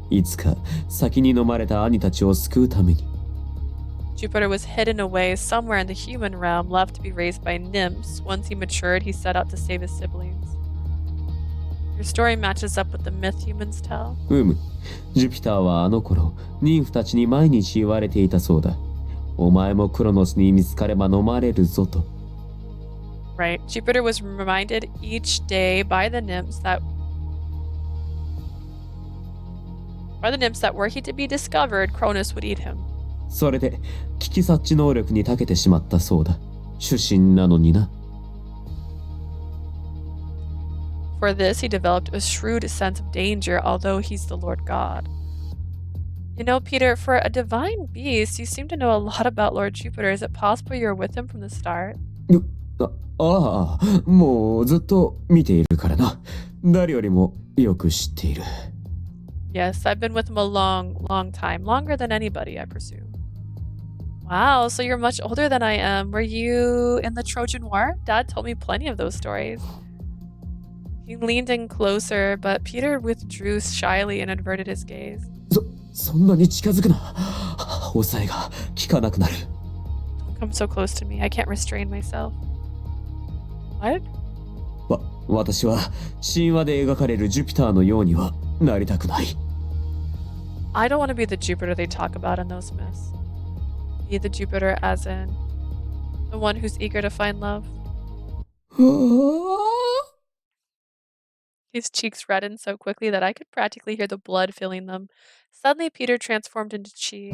いつか先に飲まれた兄たちを救うために。
Jupiter was hidden away somewhere in the human realm, left to be raised by nymphs. Once he matured, he set out to save his siblings. Your story matches up with the myth humans tell.
ジュピターはあの頃、妊婦たちに毎日言われていたそうだ。お前もクロノスに見つかれば飲まれるぞと。
Right. Jupiter was reminded each day by the nymphs that were he to be discovered, Cronus would eat him.
それで危機察知能力に長けてしまったそうだ。主神なのにな。
For this, he developed a shrewd sense of danger, although he's the Lord God. You know, Peter, for a divine beast, you seem to know a lot about Lord Jupiter. Is it possible you were with him from the start?
ああ、もうずっと見ているからな。誰よりもよく知っている。
Yes, I've been with him a long, long time. Longer than anybody, I presume. Wow, so you're much older than I am. Were you in the Trojan War? Dad told me plenty of those stories. He leaned in closer, but Peter withdrew shyly and averted his gaze.
そんなに近づくな。抑えが効かなくなる。
Don't come so close to me. I can't restrain myself. What?
私は神話で描かれるジュピターのようにはなりたくない。
I don't want to be the Jupiter they talk about in those myths. Be the Jupiter as in the one who's eager to find love. His cheeks reddened so quickly that I could practically hear the blood filling them. Suddenly, Peter transformed into Chi.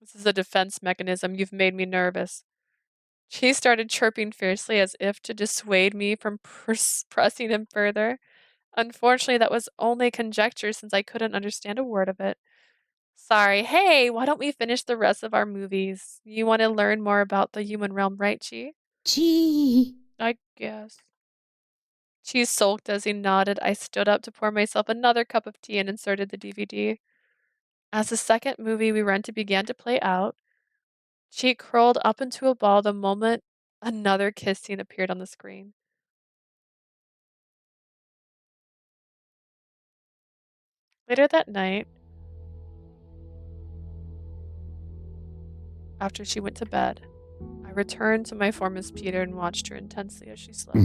This is a defense mechanism. You've made me nervous. Chi started chirping fiercely as if to dissuade me from pressing him further. Unfortunately, that was only conjecture since I couldn't understand a word of it. Sorry. Hey, why don't we finish the rest of our movies? You want to learn more about the human realm, right, Chi? I guess. Chi sulked as he nodded. I stood up to pour myself another cup of tea and inserted the DVD. As the second movie we rented began to play out, Chi curled up into a ball the moment another kiss scene appeared on the screen. Later that night, after she went to bed, I returned to my form as Peter and watched her intensely as she slept.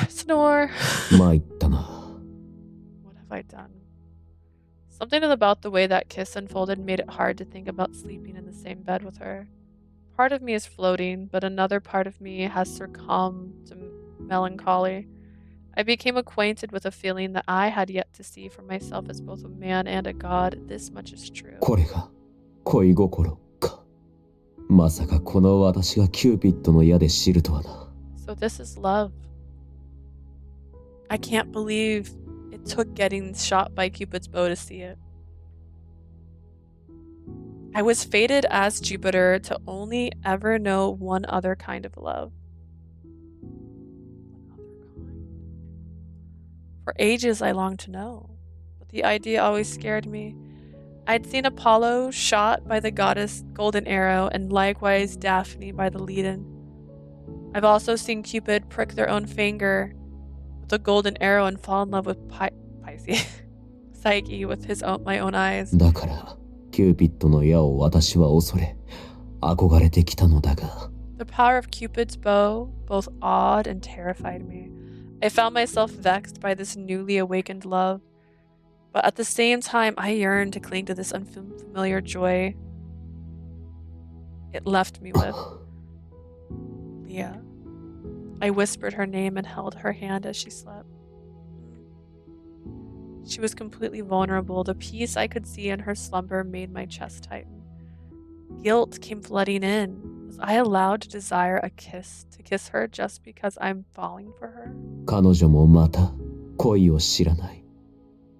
Snore.
What
have I done? Something about the way that kiss unfolded made it hard to think about sleeping in the same bed with her. Part of me is floating, but another part of me has succumbed to melancholy. I became acquainted with a feeling that I had yet to see for myself as both a man and a god. This much is true.
これが恋心か。まさかこの私がキューピッドの矢で知るとはな。
So this is love. I can't believe it took getting shot by Cupid's bow to see it. I was fated as Jupiter to only ever know one other kind of love. For ages I longed to know, but the idea always scared me. I'd seen Apollo shot by the goddess Golden Arrow and likewise Daphne by the lead-in. I've also seen Cupid prick their own finger with the golden arrow and fall in love with Psyche with my own eyes.
だからキューピッドの矢を私は恐れ憧れてきたのだが。
The power of Cupid's bow both awed and terrified me. I found myself vexed by this newly awakened love, but at the same time I yearned to cling to this unfamiliar joy it left me with. Leah. I whispered her name and held her hand as she slept. She was completely vulnerable. The peace I could see in her slumber made my chest tighten. Guilt came flooding in. Was I allowed to desire a kiss, to kiss her just because I'm falling for her?
彼女もまた恋を知らない。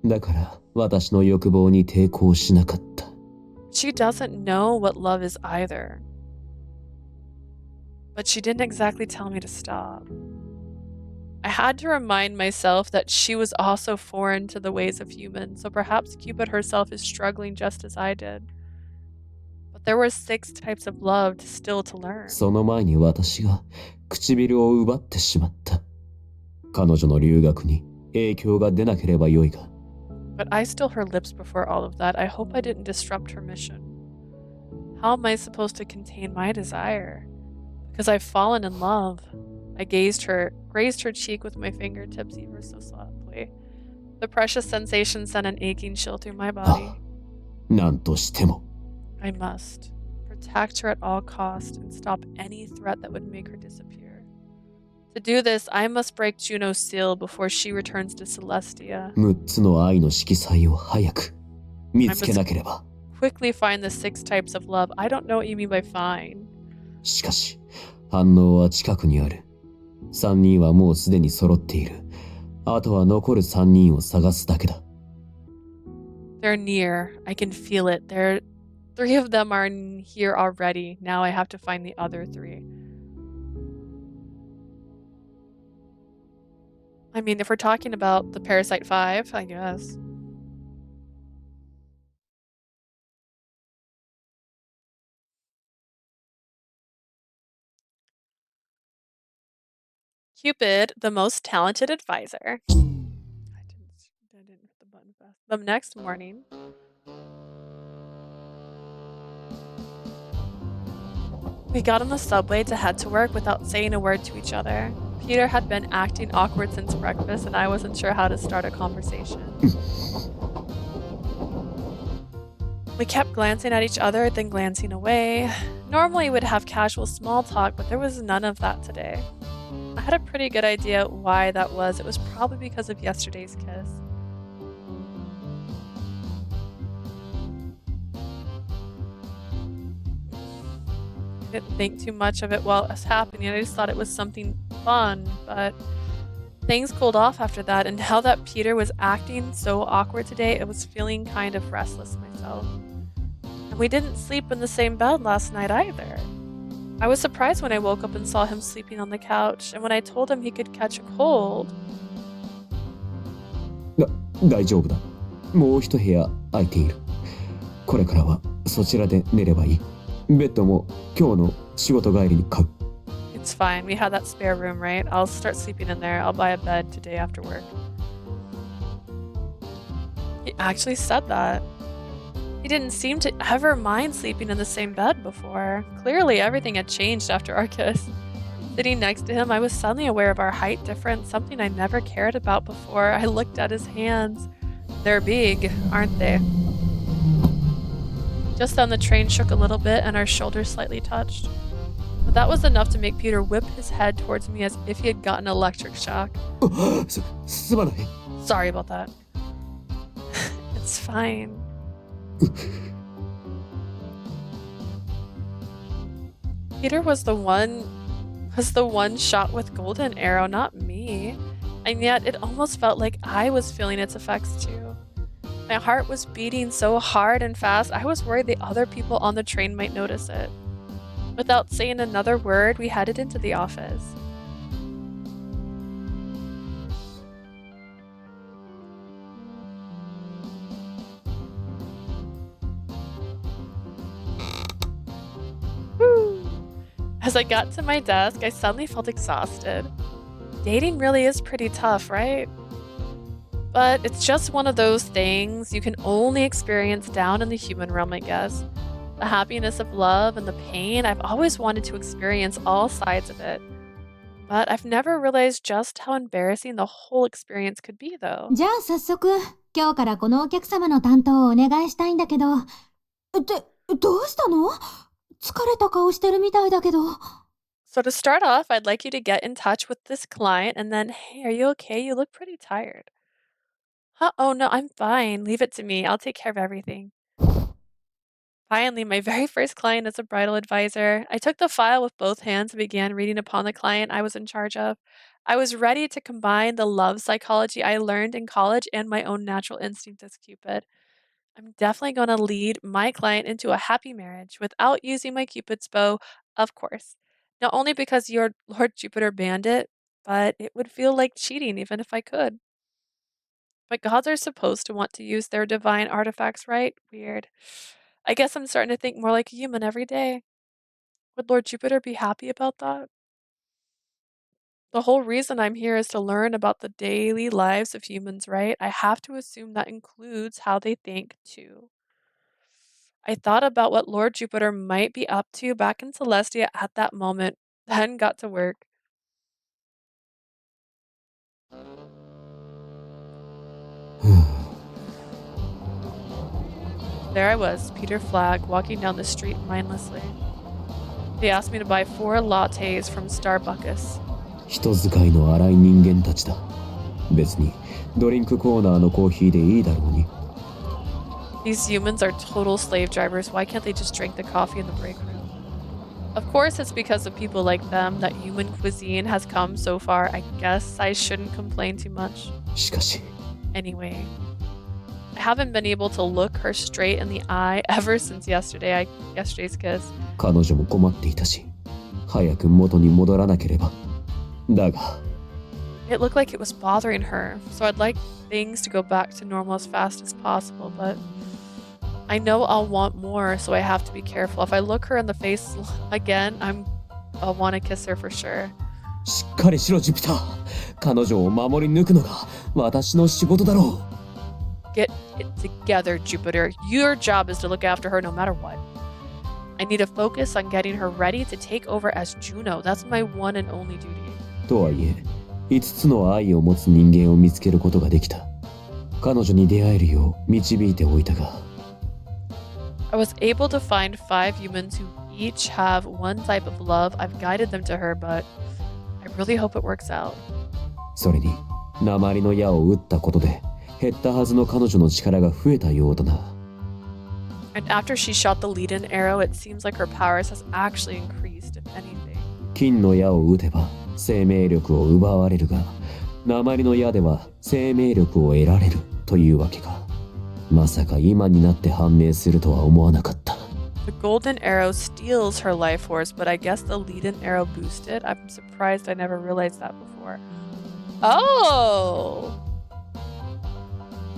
だから私の欲望に抵抗しなかった。
She doesn't know what love is either. But she didn't exactly tell me to stop. I had to remind myself that she was also foreign to the ways of humans, so perhaps Cupid herself is struggling just as I did. But there were 6 types of love still to learn.
その前に私が唇を奪ってしまった。彼女の留学に影響が出なければよいが。
But I still her lips before all of that. I hope I didn't disrupt her mission. How am I supposed to contain my desire? Because I've fallen in love. I grazed her cheek with my fingertips ever so softly. The precious sensation sent an aching chill through my body.
なんとしても
I must protect her at all cost and stop any threat that would make her disappear. To do this, I must break Juno's seal before she returns to Celestia.
6つの愛の色彩を早く見つけなければ。
Quickly find the 6 types of love. I don't know what you mean by fine.
しかし反応は近くにある。3人はもうすでに揃っている。あとは残る3人を探すだけだ。
They're near. I can feel it. 3 of them are here already. Now I have to find the other 3. I mean, if we're talking about the Parasite 5, I guess. Cupid, the most talented advisor. I didn't hit the button fast. The next morning, we got on the subway to head to work without saying a word to each other. Peter had been acting awkward since breakfast, and I wasn't sure how to start a conversation. We kept glancing at each other, then glancing away. Normally, we'd have casual small talk, but there was none of that today. I had a pretty good idea why that was. It was probably because of yesterday's kiss. I didn't think too much of it while it was happening. I just thought it was something fun, but things cooled off after that, and now that Peter was acting so awkward today, I was feeling kind of restless myself. And we didn't sleep in the same bed last night either. I was surprised when I woke up and saw him sleeping on the couch, and when I told him he could catch a cold.
大丈夫だ。もう一部屋空いている。これからはそちらで寝ればいい。ベッドも今日の仕事帰りに買う。
It's fine. We had that spare room, right? I'll start sleeping in there. I'll buy a bed today after work. He actually said that. He didn't seem to ever mind sleeping in the same bed before. Clearly, everything had changed after our kiss. Sitting next to him, I was suddenly aware of our height difference, something I never cared about before. I looked at his hands. They're big, aren't they? Just then, the train shook a little bit and our shoulders slightly touched. But that was enough to make Peter whip his head towards me as if he had gotten electric shock.
すまない。
Sorry about that. It's fine. Peter was the one shot with golden arrow, not me. And yet it almost felt like I was feeling its effects too. My heart was beating so hard and fast, I was worried the other people on the train might notice it. Without saying another word, we headed into the office. As I got to my desk, I suddenly felt exhausted. Dating really is pretty tough, right? But it's just one of those things you can only experience down in the human realm, I guess. The happiness of love and the pain, I've always wanted to experience all sides of it. But I've never realized just how embarrassing the whole experience could be, though.
じゃあ早速、今日からこのお客様の担当をお願いしたいんだけど。どうしたの？疲れた顔してるみたいだけど。
So to start off, I'd like you to get in touch with this client and then, hey, are you okay? You look pretty tired. Huh? Oh no, I'm fine. Leave it to me. I'll take care of everything. Finally, my very first client as a bridal advisor. I took the file with both hands and began reading upon the client I was in charge of. I was ready to combine the love psychology I learned in college and my own natural instinct as Cupid. I'm definitely going to lead my client into a happy marriage without using my Cupid's bow, of course. Not only because you're Lord Jupiter banned it, but it would feel like cheating even if I could. But gods are supposed to want to use their divine artifacts, right? Weird. I guess I'm starting to think more like a human every day. Would Lord Jupiter be happy about that? The whole reason I'm here is to learn about the daily lives of humans, right? I have to assume that includes how they think, too. I thought about what Lord Jupiter might be up to back in Celestia at that moment, then got to work. There I was, Peter Flagg, walking down the street mindlessly. They asked me to buy 4 lattes from Starbucks.
人使いの荒い人間たちだ。別にドリンクコーナーのコーヒーでいいだろうに。
These humans are total slave drivers. Why can't they just drink the coffee in the break room? Of course, it's because of people like them that human cuisine has come so far. I guess I shouldn't complain too much.
しかし、
Anyway, I haven't been able to look her straight in the eye ever since yesterday's kiss.
彼女も困っていたし、早く元に戻らなければ。だが、
It looked like it was bothering her, so I'd like things to go back to normal as fast as possible, but I know I'll want more, so I have to be careful. If I look her in the face again, I'll want to kiss her for sure.
しっかりしろ、ジュピター。彼女を守り抜くのが私の仕事だろう。
Get it together, Jupiter. Your job is to look after her no matter what. I need to focus on getting her ready to take over as Juno. That's my one and only duty.
とはいえ、5つの愛を持つ人間を見つけることができた。彼女に出会えるよう導いておいたが。
I was able to find 5 humans who each have one type of love. I've guided them to her, but I really hope it works out.
それに、鉛の矢を撃ったことで、減ったはずの彼女の力が増えたようだな。
And after she shot the lead-in arrow, it seems like her powers has actually increased, if anything.
金の矢を撃てば生命力を奪われるが、鉛の矢では生命力を得られるというわけか。まさか今になって判明するとは思わなかった。
The golden arrow steals her life force, but I guess the lead-in arrow boosted. I'm surprised I never realized that before. Oh!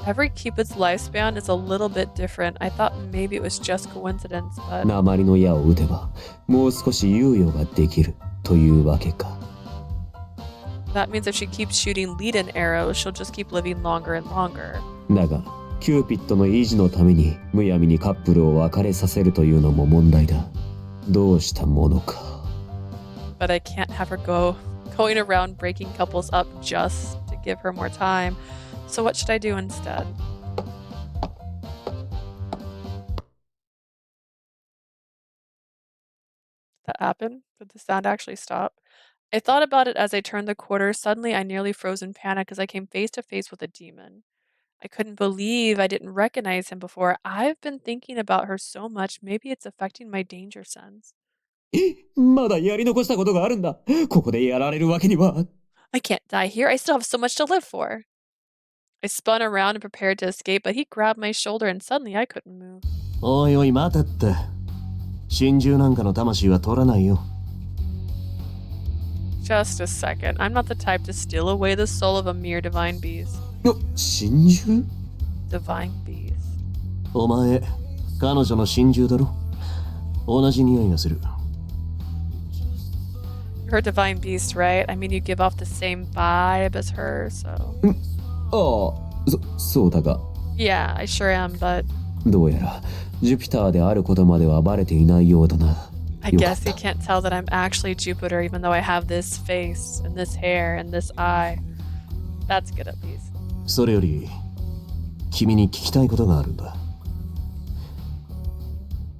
Every Cupid's lifespan is a little bit different. I thought maybe it was just coincidence, but...
鉛の矢を撃てばもう少し猶予ができるというわけか。
That means if she keeps shooting lead-in arrows, she'll just keep living longer and longer.
だが、キューピッドの維持のためにむやみにカップルを別れさせるというのも問題だ。どうしたものか。
But I can't have her going around breaking couples up just to give her more time. So what should I do instead? Did that happen? Did the sound actually stop? I thought about it as I turned the corner. Suddenly, I nearly froze in panic as I came face to face with a demon. I couldn't believe I didn't recognize him before. I've been thinking about her so much. Maybe it's affecting my danger sense.
まだやり残したことがあるんだ。ここでやられるわけには。
I can't die here. I still have so much to live for. I spun around and prepared to escape, but he grabbed my shoulder and suddenly I couldn't move.
おいおい待てって。心中なんかの魂は取らないよ。
Just a second. I'm not the type to steal away the soul of a mere divine beast.
心中？
Divine beast.
お前、彼女の心中だろ。同じ匂いがする。
You're a divine beast, right? I mean, you give off the same vibe as her, so...
そうだが。
Yeah, I sure am, but...
どうやら、ジュピターであることまではバレていないようだな。
I guess you can't tell that I'm actually Jupiter, even though I have this face, and this hair, and this eye. That's good, at least.
それより、君に聞きたいことがあるんだ。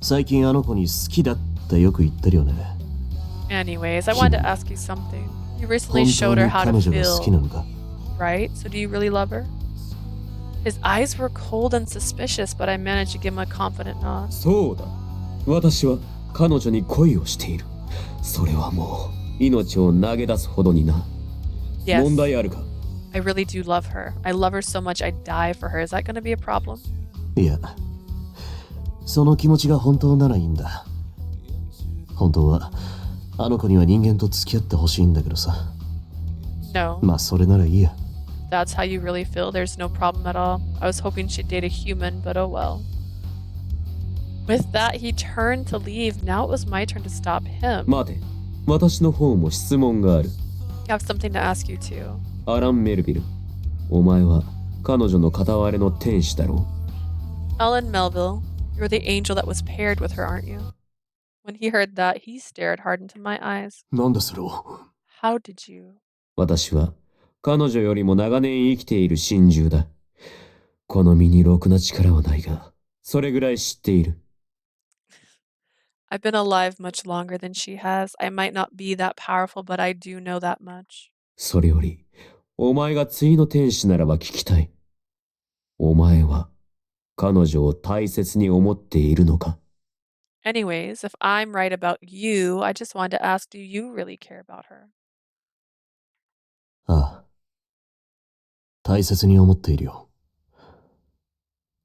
最近あの子に好きだってよく言ってるよね。
Anyways, I wanted to ask you something. You recently showed her how to feel, right? So do you really love her? His eyes were cold and suspicious, but I managed to give him a confident nod.
そうだ。私は彼女に恋をしている。それはもう命を投げ出すほどにな。
Yes.
問題あるか？
I really do love her. I love her so much I'd die for her. Is that going to be a problem?
いや、その気持ちが本当ならいいんだ。本当はあの子には人間と付き合ってほしいんだけどさ。
No.
まあそれならいいや。
That's how you really feel. There's no problem at all. I was hoping she'd date a human, but oh well. With that, he turned to leave. Now it was my turn to stop him.
待て。私の方も質問がある。
I have something to ask you too.
アラン・メルビル、お前は彼女の片割れの天使だろう。
Ellen Melville, you're the angel that was paired with her, aren't you? When he heard that, he stared hard into my eyes.
なんでそれを。
How did you?
私は彼女よりも長年生きている神獣だ。この身にろくな力はないが、それぐらい知っている。
I've been alive much longer than she has. I might not be that powerful, but I do know that much.
それより、お前が対の天使ならば聞きたい。お前は彼女を大切に思っているのか？
Anyways, if I'm right about you, I just wanted to ask, do you really care about her?
ああ。大切に思っているよ。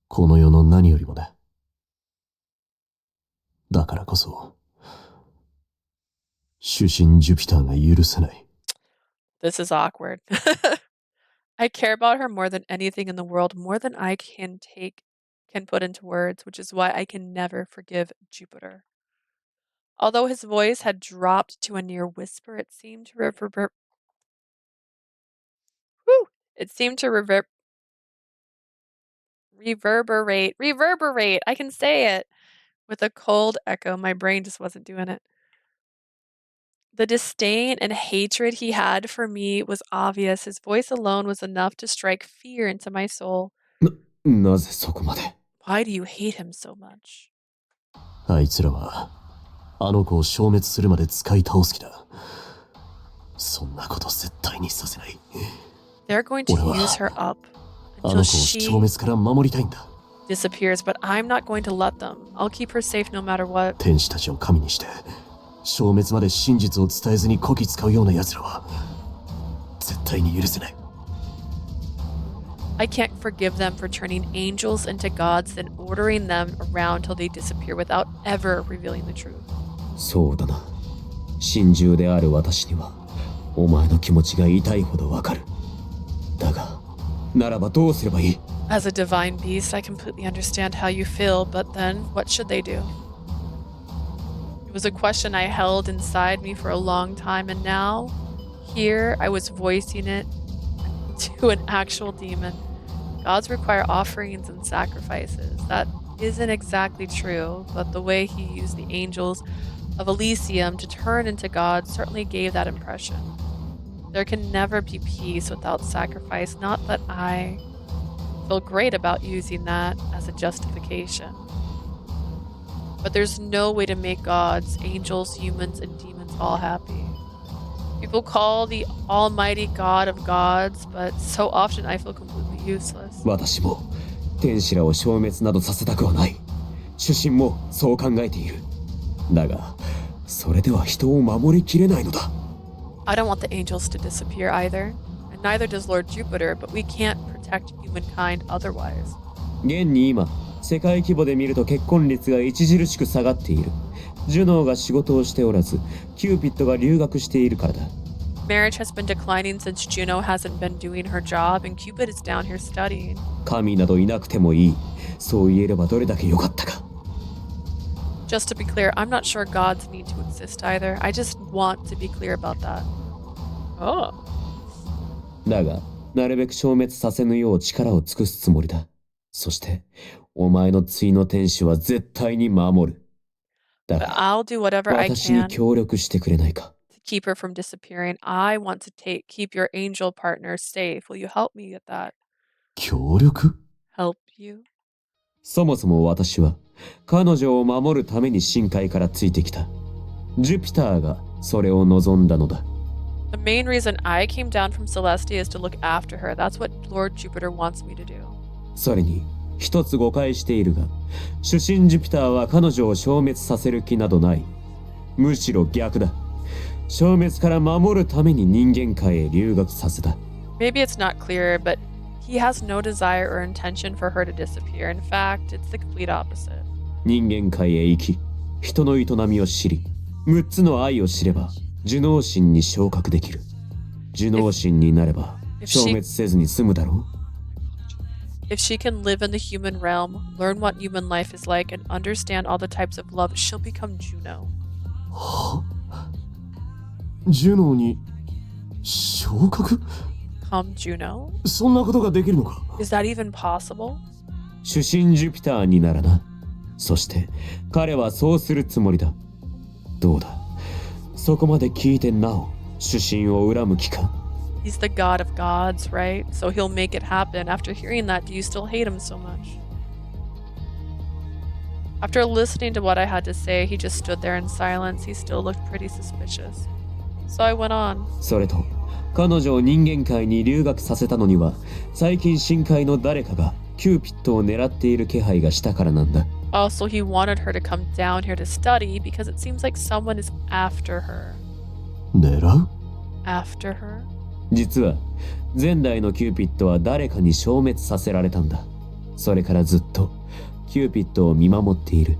この世の何よりもね。だからこそ、主神ジュピターが許せない。
This is awkward. I care about her more than anything in the world, more than I can put into words, which is why I can never forgive Jupiter. Although his voice had dropped to a near whisper, it seemed to reverberate. I can say it with a cold echo. My brain just wasn't doing it. The disdain and hatred he had for me was obvious. His voice alone was enough to strike fear into my soul.
なぜそこまで？
Why do you hate him so much?
あいつらは、あの子を消滅するまで使い倒す気だ。そんなこと絶対にさせない。
They're going to use her up
あの子
until
を
she
消滅から守りたいんだ。
disappears, but I'm not going to let them. I'll keep her safe no matter what.
天使たちを神にして、消滅まで真実を伝えずにこき使うような奴らは、絶対に許せない。
I can't forgive them for turning angels into gods, then ordering them around till they disappear without ever revealing the truth.
そうだな。神獣である私には、お前の気持ちが痛いほどわかる。だが、ならばどうすればいい？
As a divine beast, I completely understand how you feel, but then what should they do? It was a question I held inside me for a long time, and now, here, I was voicing it to an actual demon. Gods require offerings and sacrifices. That isn't exactly true, but the way he used the angels of Elysium to turn into gods certainly gave that impression. There can never be peace without sacrifice, not that I feel great about using that as a justification. But there's no way to make gods, angels, humans, and demons all happy. People call the almighty God of gods, but so often I feel completely useless.
私も天使らを消滅などさせたくはない。主神もそう考えている。だが、それでは人を守りきれないのだ。
I don't want the angels to disappear either, and neither does Lord Jupiter, but we can't protect humankind otherwise.
現に今、世界規模で見ると結婚率が著しく下がっている。ジュノーが仕事をしておらず、キューピッドが留学しているからだ。
Marriage has been declining since Juno hasn't been doing her job, and Cupid is down here studying.
神などいなくてもいい。そう言えればどれだけ良かったか。
Just to be clear, I'm not sure gods need to exist either. I just want to be clear about that. Oh.
だが、なるべく消滅させぬよう力を尽くすつもりだ。そして、お前の対の天使は絶対に守る。だが、
I'll do whatever I
私に
can
協力してくれないか。
to keep her from disappearing. I want to keep your angel partner safe. Will you help me with that?
協力？
Help you?
そもそも私は、彼女を守るために深海からついてきた。ジュピターがそれを望んだのだ。
The main reason I came down from Celestia is to look after her. That's what Lord Jupiter wants me to do.
それに、一つ誤解しているが、主神ジュピターは彼女を消滅させる気などない。むしろ逆だ。消滅から守るために人間界へ留学させた。
Maybe it's not clear, but he has no desire or intention for her to disappear. In fact, it's the complete opposite.
人間界へ行き、人の営みを知り、6つの愛を知れば、受脳神に昇格できる。受脳神になれば、消滅せずに済むだろう。
If she can live in the human realm, learn what human life is like, and understand all the types of love, she'll become Juno.
は？ジュノーに昇格
Come Juno?
そんなことができるのか
Is that even possible?
主神ジュピターにならな。そして彼はそうするつもりだ。どうだ、そこまで聞いてなお主神を恨む気か。
He's the god of gods, right? So he'll make it happen. After hearing that, do you still hate him so much? After listening to what I had to say, he just stood there in silence. He still looked pretty suspicious. So I went on.
それと彼女を人間界に留学させたのには最近深海の誰かがキューピッドを狙っている気配がしたからなんだ。
Also, he wanted her to come down here to study because it seems like someone is after her.
狙う
After her?
実は前代のキューピッドは誰かに消滅させられたんだ。それからずっとキューピッドを見守っている。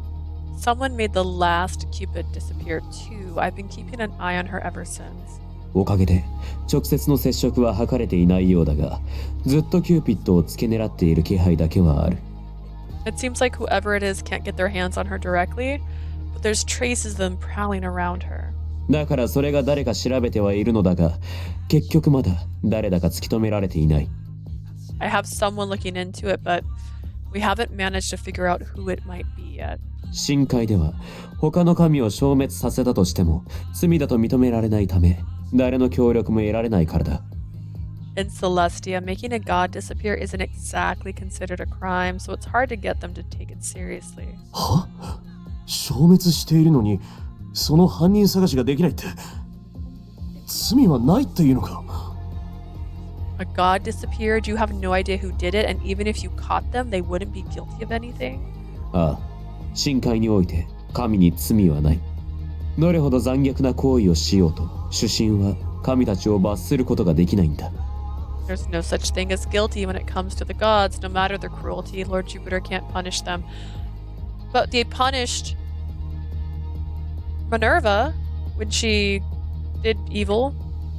Someone made the last Cupid disappear too. I've been keeping an eye on her ever since.
おかげで直接の接触は図れていないようだが、ずっとキューピッドを付け狙っている気配だけはある。
It seems like whoever it is can't get their hands on her directly, but there's traces of them prowling around her.
だからそれが誰か調べてはいるのだが、結局まだ誰だか突き止められていない。
I have someone looking into it, but we haven't managed to figure out who it might be yet.
深海では他の神を消滅させたとしても罪だと認められないため、誰の協力も得られないからだ。
In Celestia, making a god disappear isn't exactly considered a crime, so it's hard to get them to take it seriously.
は消滅しているのにその犯人探しができないって罪はないっていうのか
A god disappeared, you have no idea who did it, and even if you caught them, they wouldn't be guilty of anything?
ああ、深海において神に罪はない。どれほど残虐な行為をしようと主神は神たちを罰することができないんだ。
There's no such thing as guilty when it comes to the gods. No matter their cruelty, Lord Jupiter can't punish them. But they punished Minerva when she did evil.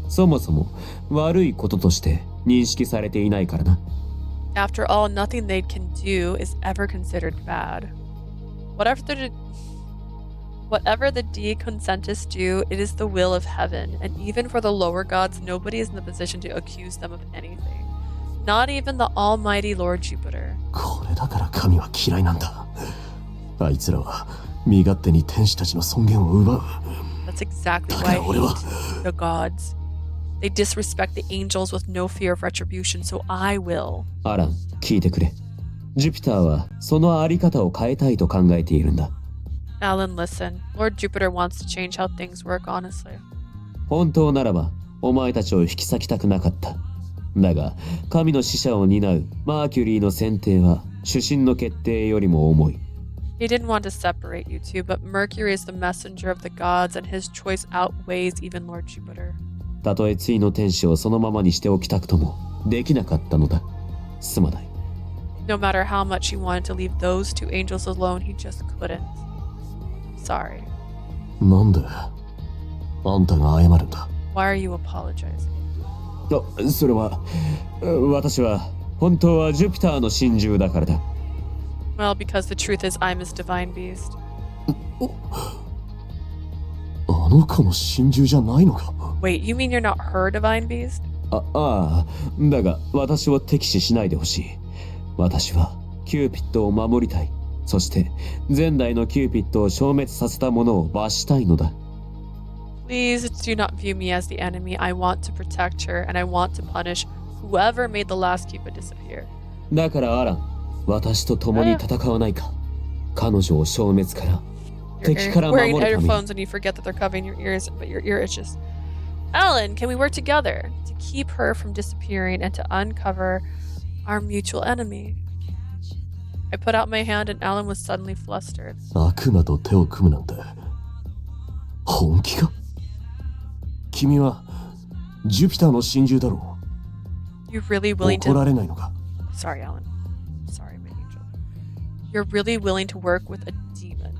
そもそも悪いこととして認識されていないからな。
After all, nothing they can do is ever considered bad. Whatever the deconsentists do, it is the will of heaven, and even for the lower gods, nobody is in the position to accuse them of anything. Not even the almighty Lord Jupiter.
これだから神は嫌いなんだあいつらは身勝手に天使たちの尊厳を奪う
That's exactly why I hate the gods. They disrespect the angels with no fear of retribution, so I will.
アラン、聞いてくれ。ジュピターはそのあり方を変えたいと考えているんだ。
Alan, listen. Lord Jupiter wants to change how things work, honestly.
本当ならばお前たちを引き裂きたくなかった。だが神の使者を担うマーキュリーの選定は主神の決定よりも重い。
He didn't want to separate you two, but Mercury is the messenger of the gods, and his choice outweighs even Lord Jupiter.
たとえ対の天使をそのままにしておきたくともできなかったのだ。すまない。
No matter how much he wanted to leave those two angels alone, he just couldn't. Sorry.
なんであんたが謝るんだ
Why are you apologizing?
それは私は本当はジュピターの神獣だからだ。
Well, because the truth is I'm his divine beast.
あの子の神獣じゃないのか
Wait, you mean you're not her divine beast?
ああ、だが私を敵視しないでほしい。私はキューピッドを守りたい。そして前代のキューピッドを消滅させたものを罰したいのだ。
Please do not view me as the enemy. I want to protect her, and I want to punish whoever made the last Cupid disappear.
だからアラン、私と共に戦わないか。彼女を消滅から、敵から守
Wearing
るために。
earphones and you forget that they're covering your ears, but your ear itches. Alan, can we work together to keep her from disappearing and to uncover our mutual enemy? I put out my hand and Alan was suddenly flustered.
悪魔と手を組むなんて本気か君はジュピターの神獣だろ
You're really
う
willing
怒ら
to...
れないのか
Sorry, Alan. Sorry, my angel. You're really willing to work with a demon,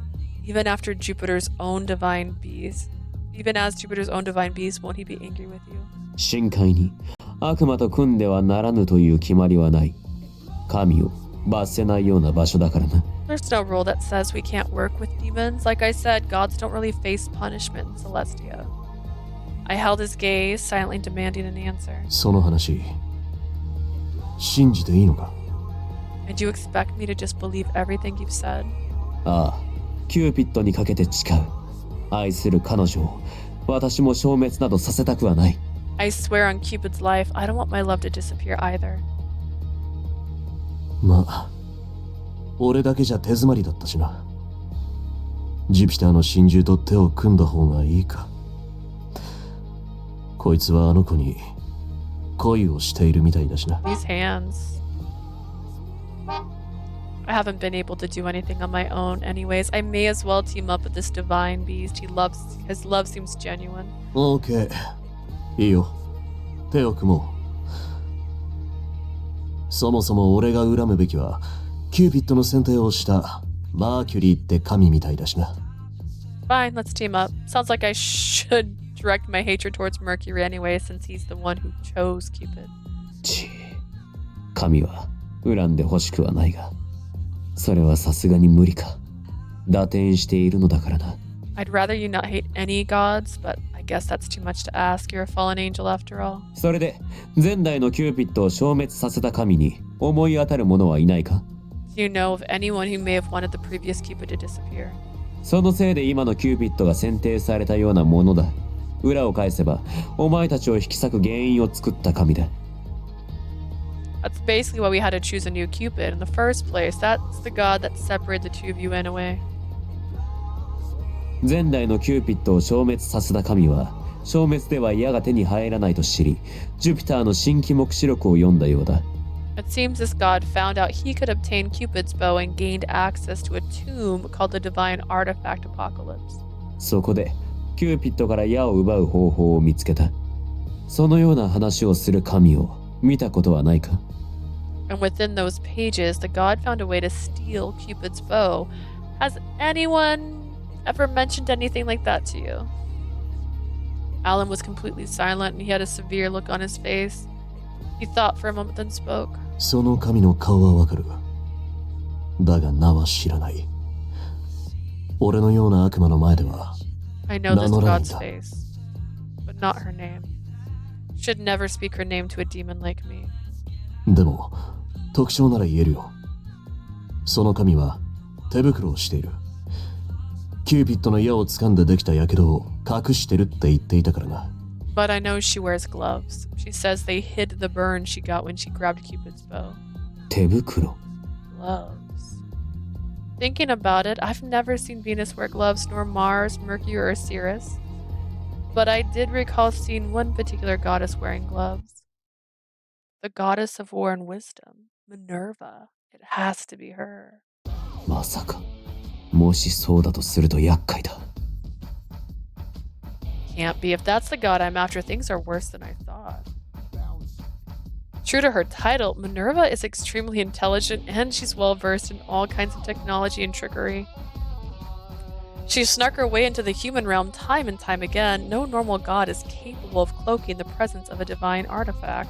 even after Jupiter's own divine beast. Even as Jupiter's own divine beast, won't he be angry with you?
深海に悪魔と組んではならぬという決まりはない。神を罰せないような場所だからな。
There's no rule that says we can't work with demons. Like I said, gods don't really face punishment in Celestia. I held his gaze, silently demanding an answer.
その話信じていいのか？
And you expect me to just believe everything you've said?
ああ、キューピッドにかけて誓う。愛する彼女を私も消滅などさせたくはない。
I swear on Cupid's life, I don't want my love to disappear either.
まあ俺だけじゃ手詰まりだったしな。ジュピターの心中と手を組んだ方がいいか。こいつはあの子に恋をしているみたいだしな。
These hands. I haven't been able to do anything on my own anyways. I may as well team up with this divine beast. His love seems genuine.
OK いいよ、手を組もう。そもそも俺が恨むべきはキューピッドの選定をしたマーキュリーって神みたいだしな。
Fine, let's team up. Sounds like I should direct my hatred towards Mercury anyway, since he's the one who chose Cupid.
神は恨んで欲しくはないが、それはさすがに無理か。打点しているのだからな。
I'd rather you not hate any gods, but I guess that's too much to ask. You're a fallen angel after all.
それで前代のキューピッドを消滅させた神に思い当たる者はいないか？
Do you know of anyone who may have wanted the previous Cupid to disappear?
そのせいで今のキューピッドが選定されたようなものだ。裏を返せばお前たちを引き裂く原因を作った神だ。
That's basically why we had to choose a new Cupid in the first place. That's the god that separated the two of you in a way.
前代のキューピッドを消滅させた神は消滅では矢が手に入らないと知り、ジュピターの新規目視録を読んだようだ。
It seems this god found out he could obtain Cupid's bow and gained access to a tomb called the divine artifact Apocalypse.
そこでキューピッドから矢を奪う方法を見つけた。そのような話をする神を見たことはないか？
And within those pages, the god found a way to steal Cupid's bow. Has anyone ever mentioned anything like that to you? Alan was completely silent and he had a severe look on his face. He thought for a moment, then spoke.
その神の顔はわかる。だが名は知らない。俺のような悪魔の前では
I know this god's face, but not her name. Should never speak her name to a demon like me.
でも特徴なら言えるよ。その神は手袋をしている。キューピッドの矢を掴んでできた火傷を隠してるって言っていたからな。
But I know she wears gloves. She says they hid the burn she got when she grabbed Cupid's bow.
手袋
Gloves. Thinking about it, I've never seen Venus wear gloves, nor Mars, Mercury, or Ceres. But I did recall seeing one particular goddess wearing gloves. The goddess of war and wisdom, Minerva. It has to be her.
まさか。もしそうだとすると厄介だ。
Can't be. If that's the god I'm after, things are worse than I thought. True to her title, Minerva is extremely intelligent and she's well versed in all kinds of technology and trickery. She snuck her way into the human realm time and time again. No normal god is capable of cloaking the presence of a divine artifact.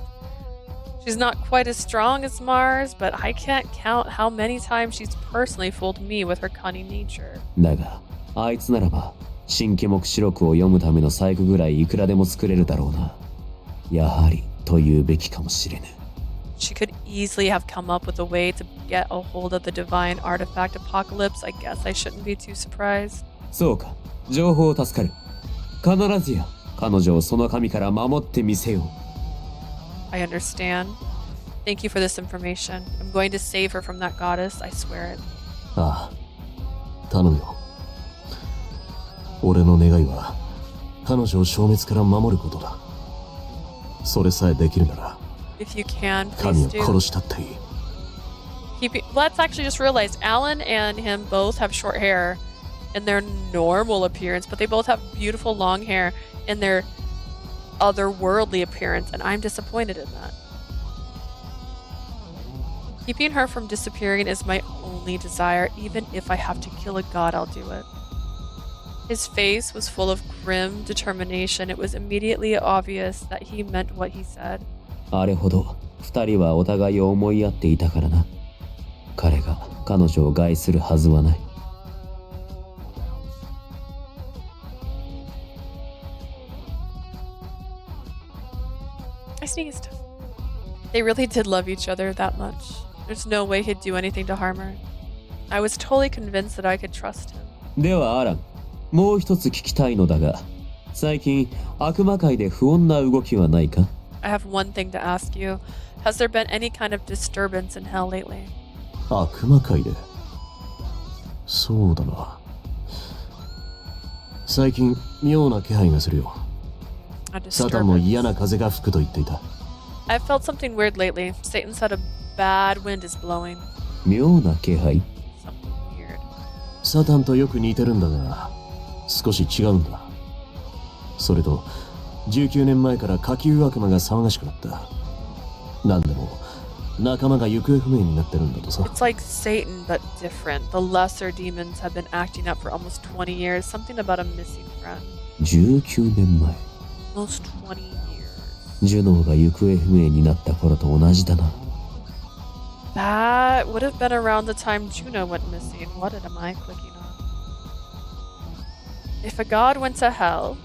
She's not quite as strong as Mars, but I can't count how many times she's personally fooled me with her cunning nature.
だが、あいつならば、新規目視録を読むための細工ぐらいいくらでも作れるだろうな。やはり、と言うべきかもしれぬ。
She could easily have come up with a way to get a hold of the divine artifact Apocalypse. I guess I shouldn't be too surprised.
そうか、情報助かる。必ずや、彼女をその神から守ってみせよう。
I understand. Thank you for this information. I'm going to save her from that goddess, I swear it.
ああ、頼むよ。俺の願いは彼女を消滅から守ることだ。それさえできるなら
If you can,
神
please
を
do.
殺したっていい。
Let's actually just realize Alan and him both have short hair in their normal appearance, but they both have beautiful long hair in their otherworldly appearance, and I'm disappointed in that. Keeping her from disappearing is my only desire. Even if I have to kill a god, I'll do it. His face was full of grim determination. It was immediately obvious that he meant what he said.
あれほど二人はお互いを思い合っていたからな。彼が彼女を害するはずはない。
sneezed. They really did love each other that much. There's no way he'd do anything to harm her. I was totally convinced that I could trust him.
ではアラン、もう一つ聞きたいのだが、最近悪魔界で不穏な動きはないか？
I have one thing to ask you. Has there been any kind of disturbance in hell lately?
悪魔界で。そうだな。最近妙な気配がするよ。サタンも嫌な風が吹くと言っていた。
I've felt something weird lately. Satan said a bad wind is blowing.
妙な気配？
Something weird.
サタンとよく似てるんだが、少し違うんだ。それと、19年前から下級悪魔が騒がしくなった。なんでも、仲間が行方不明になってるんだとさ。
It's like Satan, but different. The lesser demons have been acting up for almost 20 years. Something about a missing friend.
19年前。
Almost 20 years.
ジュノーが行方不明になった頃と同じだな。
That would have been around the time Juno went missing. What am I clicking on? If a god went to hell,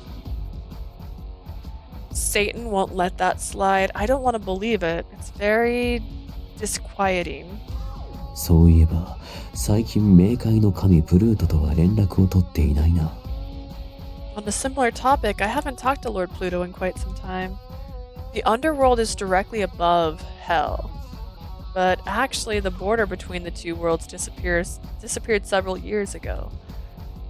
Satan won't let that slide. I don't want to believe it. It's very disquieting.
そういえば、最近冥界の神プルートとは連絡を取っていないな。
On a similar topic, I haven't talked to Lord Pluto in quite some time. The underworld is directly above hell. But actually, the border between the two worlds disappeared several years ago.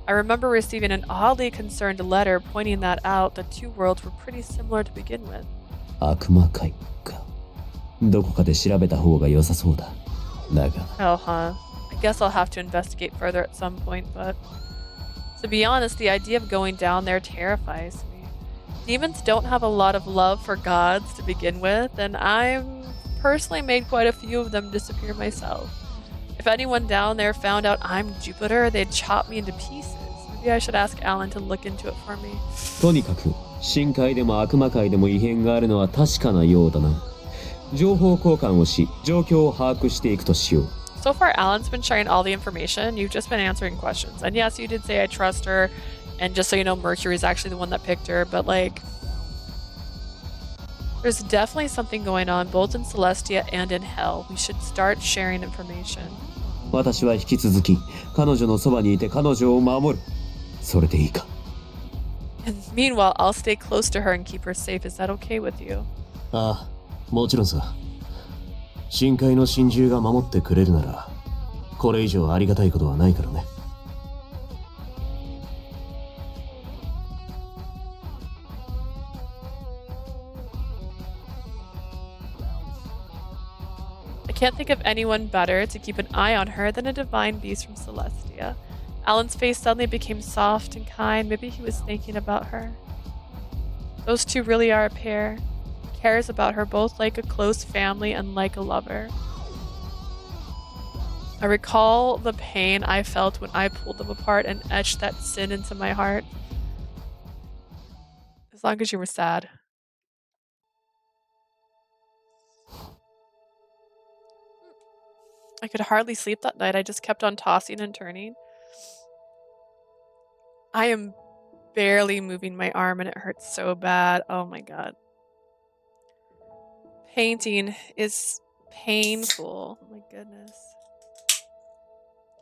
I remember receiving an oddly concerned letter pointing that out. The two worlds were pretty similar to begin with.
悪魔界か。どこかで調べた方が良さそうだ。だが。
Hell, huh? I guess I'll have to investigate further at some point, but to be honest, the idea of going down there terrifies me. Demons don't have a lot of love for gods to begin with, and I've personally made quite a few of them disappear myself. If anyone down there found out I'm Jupiter, they'd chop me into pieces. Maybe I should ask Alan to look into it for me.
とにかく、深海でも悪魔界でも異変があるのは確かなようだな。情報交換をし、状況を把握していくとしよう。
So far, Alan's been sharing all the information. You've just been answering questions. And yes, you did say I trust her. And just so you know, Mercury's actually the one that picked her. But like, there's definitely something going on both in Celestia and in Hell. We should start sharing information.
私は引き続き彼女のそばにいて彼女を守る。それでいいか。
And meanwhile, I'll stay close to her and keep her safe. Is that okay with you?
ああ、もちろんさ。深海の真珠が守ってくれるなら、これ以上ありがたいことはないからね。
I can't think of anyone better to keep an eye on her than a divine beast from Celestia. Alan's face suddenly became soft and kind. Maybe he was thinking about her. Those two really are a pair. He cares about her both like a close family and like a lover. I recall the pain I felt when I pulled them apart and etched that sin into my heart. As long as you were sad. I could hardly sleep that night. I just kept on tossing and turning. I am barely moving my arm and it hurts so bad. Oh my god. Painting is painful. Oh my goodness.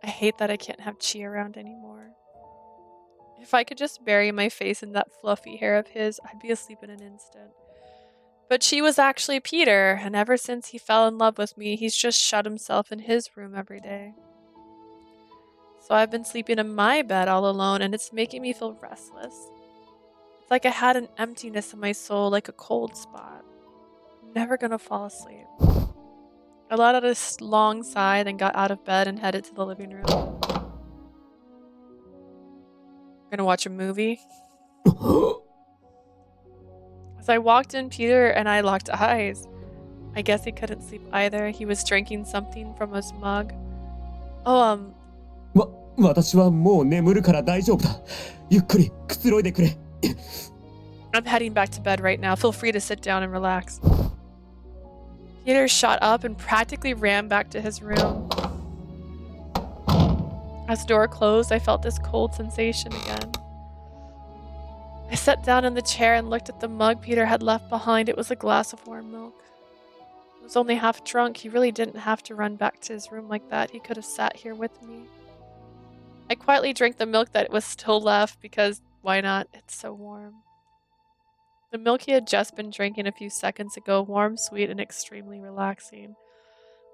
I hate that I can't have Chi around anymore. If I could just bury my face in that fluffy hair of his, I'd be asleep in an instant. But Chi was actually Peter, and ever since he fell in love with me, he's just shut himself in his room every day. So I've been sleeping in my bed all alone, and it's making me feel restless. It's like I had an emptiness in my soul, like a cold spot. I'm never gonna fall asleep. I let out a long sigh, then got out of bed and headed to the living room. We're gonna watch a movie. As I walked in, Peter and I locked eyes. I guess he couldn't sleep either. He was drinking something from his mug. Oh,
私はもう眠るから大丈夫だ。ゆっくりくつろいでくれ。
I'm heading back to bed right now. Feel free to sit down and relax. Peter shot up and practically ran back to his room. As the door closed, I felt this cold sensation again. I I sat down in the chair and looked at the mug Peter had left behind. It was a glass of warm milk. I was only half drunk. He really didn't have to run back to his room like that. He could have sat here with me. I quietly drank the milk that was still left because why not? It's so warm. The milk he had just been drinking a few seconds ago, warm, sweet, and extremely relaxing.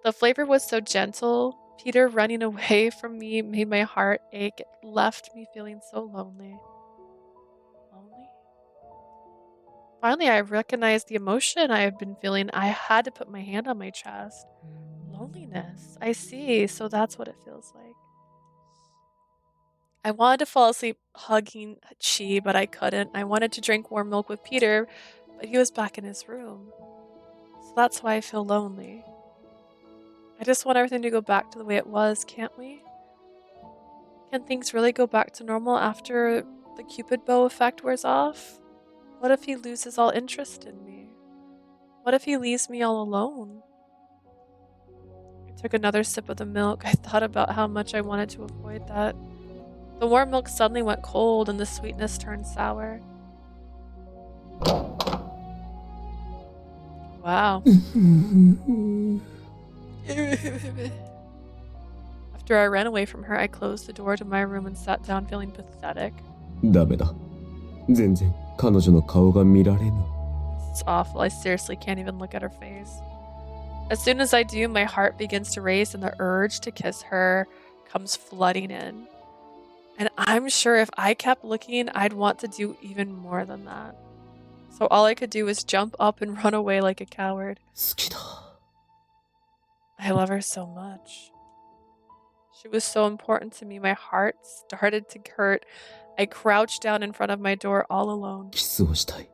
The flavor was so gentle. Peter running away from me made my heart ache. It left me feeling so lonely. Lonely? Finally, I recognized the emotion I had been feeling. I had to put my hand on my chest. Loneliness. I see. So that's what it feels like. I wanted to fall asleep hugging Chi, but I couldn't. I wanted to drink warm milk with Peter, but he was back in his room. So that's why I feel lonely. I just want everything to go back to the way it was, can't we? Can things really go back to normal after the Cupid bow effect wears off? What if he loses all interest in me? What if he leaves me all alone? I took another sip of the milk. I thought about how much I wanted to avoid that. The warm milk suddenly went cold and the sweetness turned sour. Wow. After I ran away from her, I closed the door to my room and sat down feeling pathetic.
ダメだ。全然彼女の顔が見られぬ。
It's awful. I seriously can't even look at her face. As soon as I do, my heart begins to race and the urge to kiss her comes flooding in. And I'm sure if I kept looking, I'd want to do even more than that. So all I could do was jump up and run away like a coward.
好きだ。
I love her so much. She was so important to me. My heart started to hurt. I crouched down in front of my door all alone.
キスをしたい。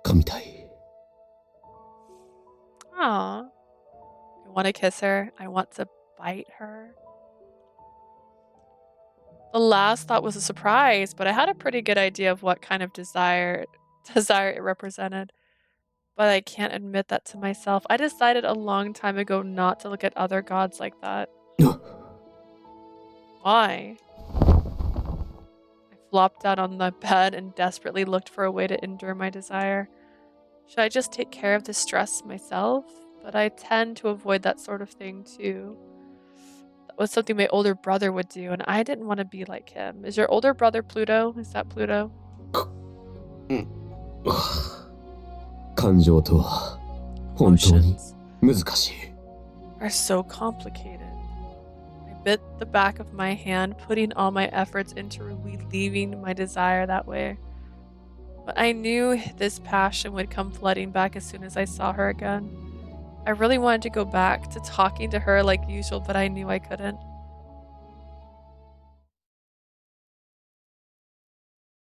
噛みたい。
Aww. I want to kiss her. I want to bite her. The last thought was a surprise, but I had a pretty good idea of what kind of desire it represented. But I can't admit that to myself. I decided a long time ago not to look at other gods like that. Why? I flopped down on the bed and desperately looked for a way to endure my desire. Should I just take care of the stress myself? But I tend to avoid that sort of thing too. That was something my older brother would do, and I didn't want to be like him. Is your older brother Pluto? Is that Pluto?
感情とは本当に難しい。
Are so complicated. I bit the back of my hand, putting all my efforts into relieving my desire that way. But I knew this passion would come flooding back as soon as I saw her again. I really wanted to go back to talking to her like usual, but I knew I couldn't.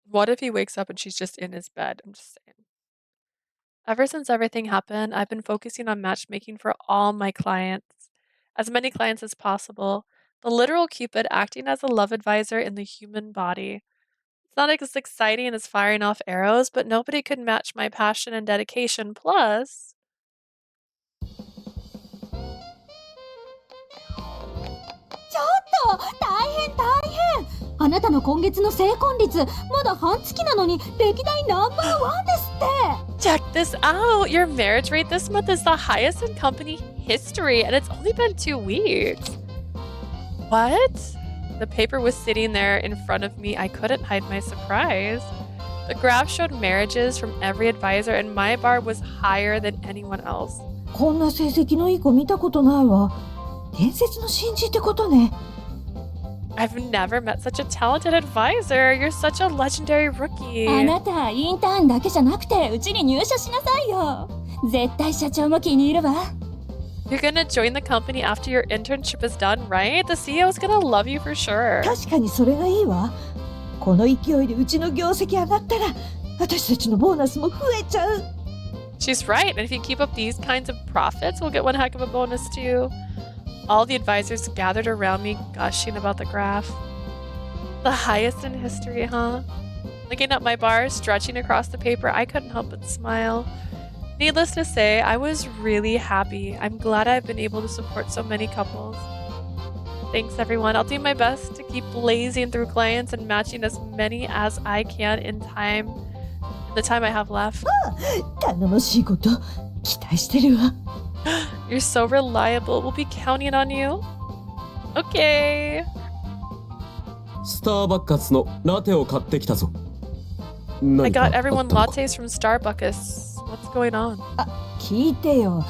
What if he wakes up and she's just in his bed? I'm just saying. Ever since everything happened, I've been focusing on matchmaking for all my clients, as many clients as possible. The literal Cupid acting as a love advisor in the human body. It's not as exciting as firing off arrows, but nobody could match my passion and dedication. Plus,
あなたの今月の成婚率まだ半月なのに歴代ナンバーワンですって
check this out. Your marriage rate this month is the highest in company history, and it's only been 2 weeks. What? The paper was sitting there in front of me. I couldn't hide my surprise. The graph showed marriages from every advisor, and my bar was higher than anyone else.
こんな成績のいい子見たことないわ。伝説の新人ってことね。
I've never met such a talented advisor. You're such a legendary rookie.
あなたインターンだけじゃなくてうちに入社しなさいよ。絶対社長も気に入るわ。
You're gonna join the company after your internship is done, right? The CEO's gonna love you for sure.
確かにそれがいいわ。この勢いでうちの業績上がったら私たちのボーナスも増えちゃう。
She's right. And if you keep up these kinds of profits, we'll get one heck of a bonus too. All the advisors gathered around me, gushing about the graph. The highest in history, huh? Looking at my bar, stretching across the paper, I couldn't help but smile. Needless to say, I was really happy. I'm glad I've been able to support so many couples. Thanks, everyone. I'll do my best to keep blazing through clients and matching as many as I can in the time I have left.
頼もしいこと期待してるわ。
You're so reliable. We'll be counting on you. Okay.
スターバッカスのラテを買ってきたぞ。
I
何か
got
あった
everyone
のか
lattes from Starbucks. What's going on?
聞いてよ。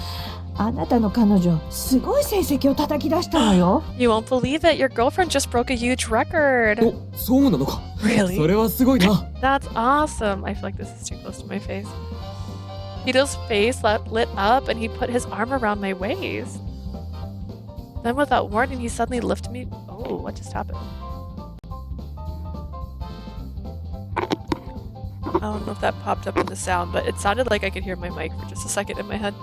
あなたの彼女すごい成績を叩き出したのよ。
You won't believe it. Your girlfriend just broke a huge record.
お、そうなのか。
Really?
それはすごいな。
That's awesome. I feel like this is too close to my face. Peter's face lit up and he put his arm around my waist. Then without warning, he suddenly lifted me. Oh, what just happened? I don't know if that popped up in the sound, but it sounded like I could hear my mic for just a second in my head.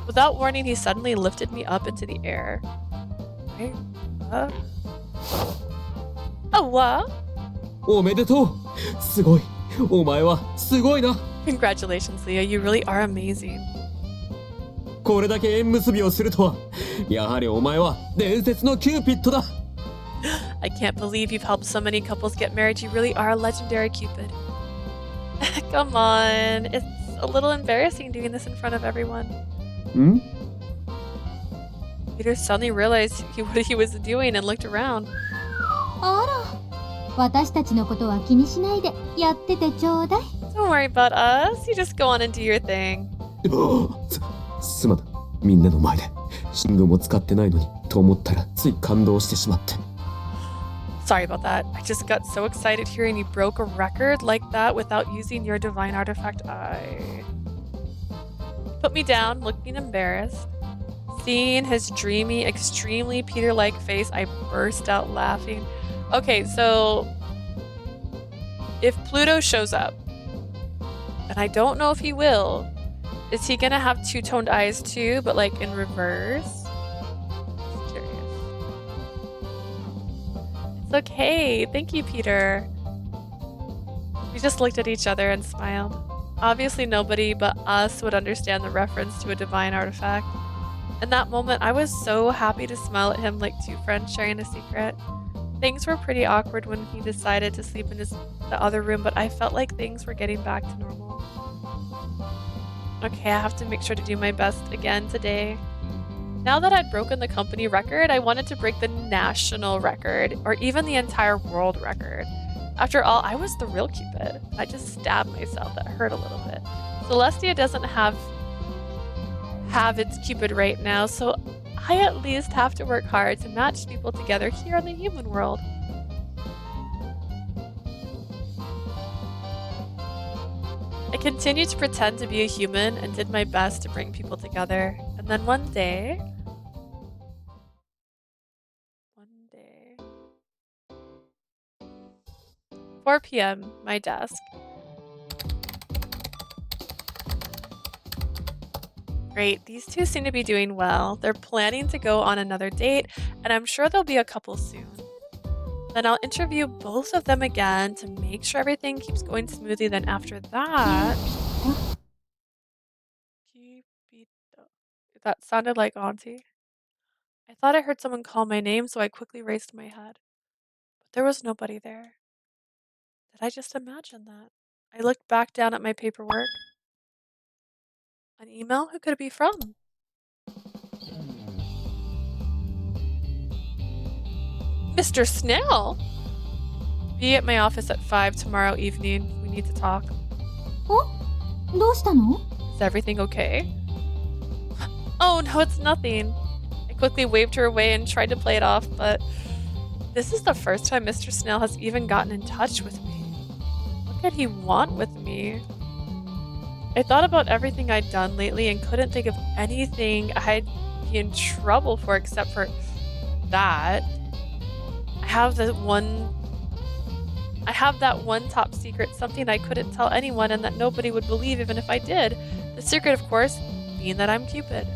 Without warning, he suddenly lifted me up into the air. Wait, what?
おめでとう。すごい。お前はすごいな。
Congratulations, Leah. You really are amazing.
これだけ縁結びをするとは。やはりお前は伝説のキューピッドだ。
I can't believe you've helped so many couples get married. You really are a legendary Cupid. Come on. It's a little embarrassing doing this in front of everyone.
ん
Peter suddenly realized what he was doing and looked around.
あら、私たちのことは気にしないでやっててちょうだい。
Don't worry about us. You just go on and do your thing.
すまん。みんなの前で寝具も使ってないのにと思ったらつい感動してしまって。
Sorry about that. I just got so excited hearing you broke a record like that without using your divine artifact eye. Put me down, looking embarrassed. Seeing his dreamy, extremely Peter-like face, I burst out laughing. Okay, so if Pluto shows up, and I don't know if he will, is he gonna have two-toned eyes too, but like in reverse? Just curious. It's okay. Thank you, Peter. We just looked at each other and smiled. Obviously, nobody but us would understand the reference to a divine artifact. In that moment, I was so happy to smile at him like two friends sharing a secret. Things were pretty awkward when he decided to sleep in the other room, but I felt like things were getting back to normal. Okay, I have to make sure to do my best again today. Now that I'd broken the company record, I wanted to break the national record, or even the entire world record. After all, I was the real Cupid. I just stabbed myself. That hurt a little bit. Celestia doesn't have its Cupid right now, so I at least have to work hard to match people together here in the human world. I continued to pretend to be a human and did my best to bring people together. And then one day... 4 p.m., my desk. Great, these two seem to be doing well. They're planning to go on another date, and I'm sure there'll be a couple soon. Then I'll interview both of them again to make sure everything keeps going smoothly. Then after that... That sounded like Auntie. I thought I heard someone call my name, so I quickly raised my head. But there was nobody there. Did I just imagine that? I looked back down at my paperwork. An email? Who could it be from? Mr. Snail? Be at my office at 5 tomorrow evening. We need to talk.
どうしたの?
Is everything okay? Oh no, it's nothing. I quickly waved her away and tried to play it off, but this is the first time Mr. Snail has even gotten in touch with me. What could he want with me? I thought about everything I'd done lately and couldn't think of anything I'd be in trouble for except for that. I have that one top secret, something I couldn't tell anyone and that nobody would believe even if I did. The secret, of course, being that I'm Cupid.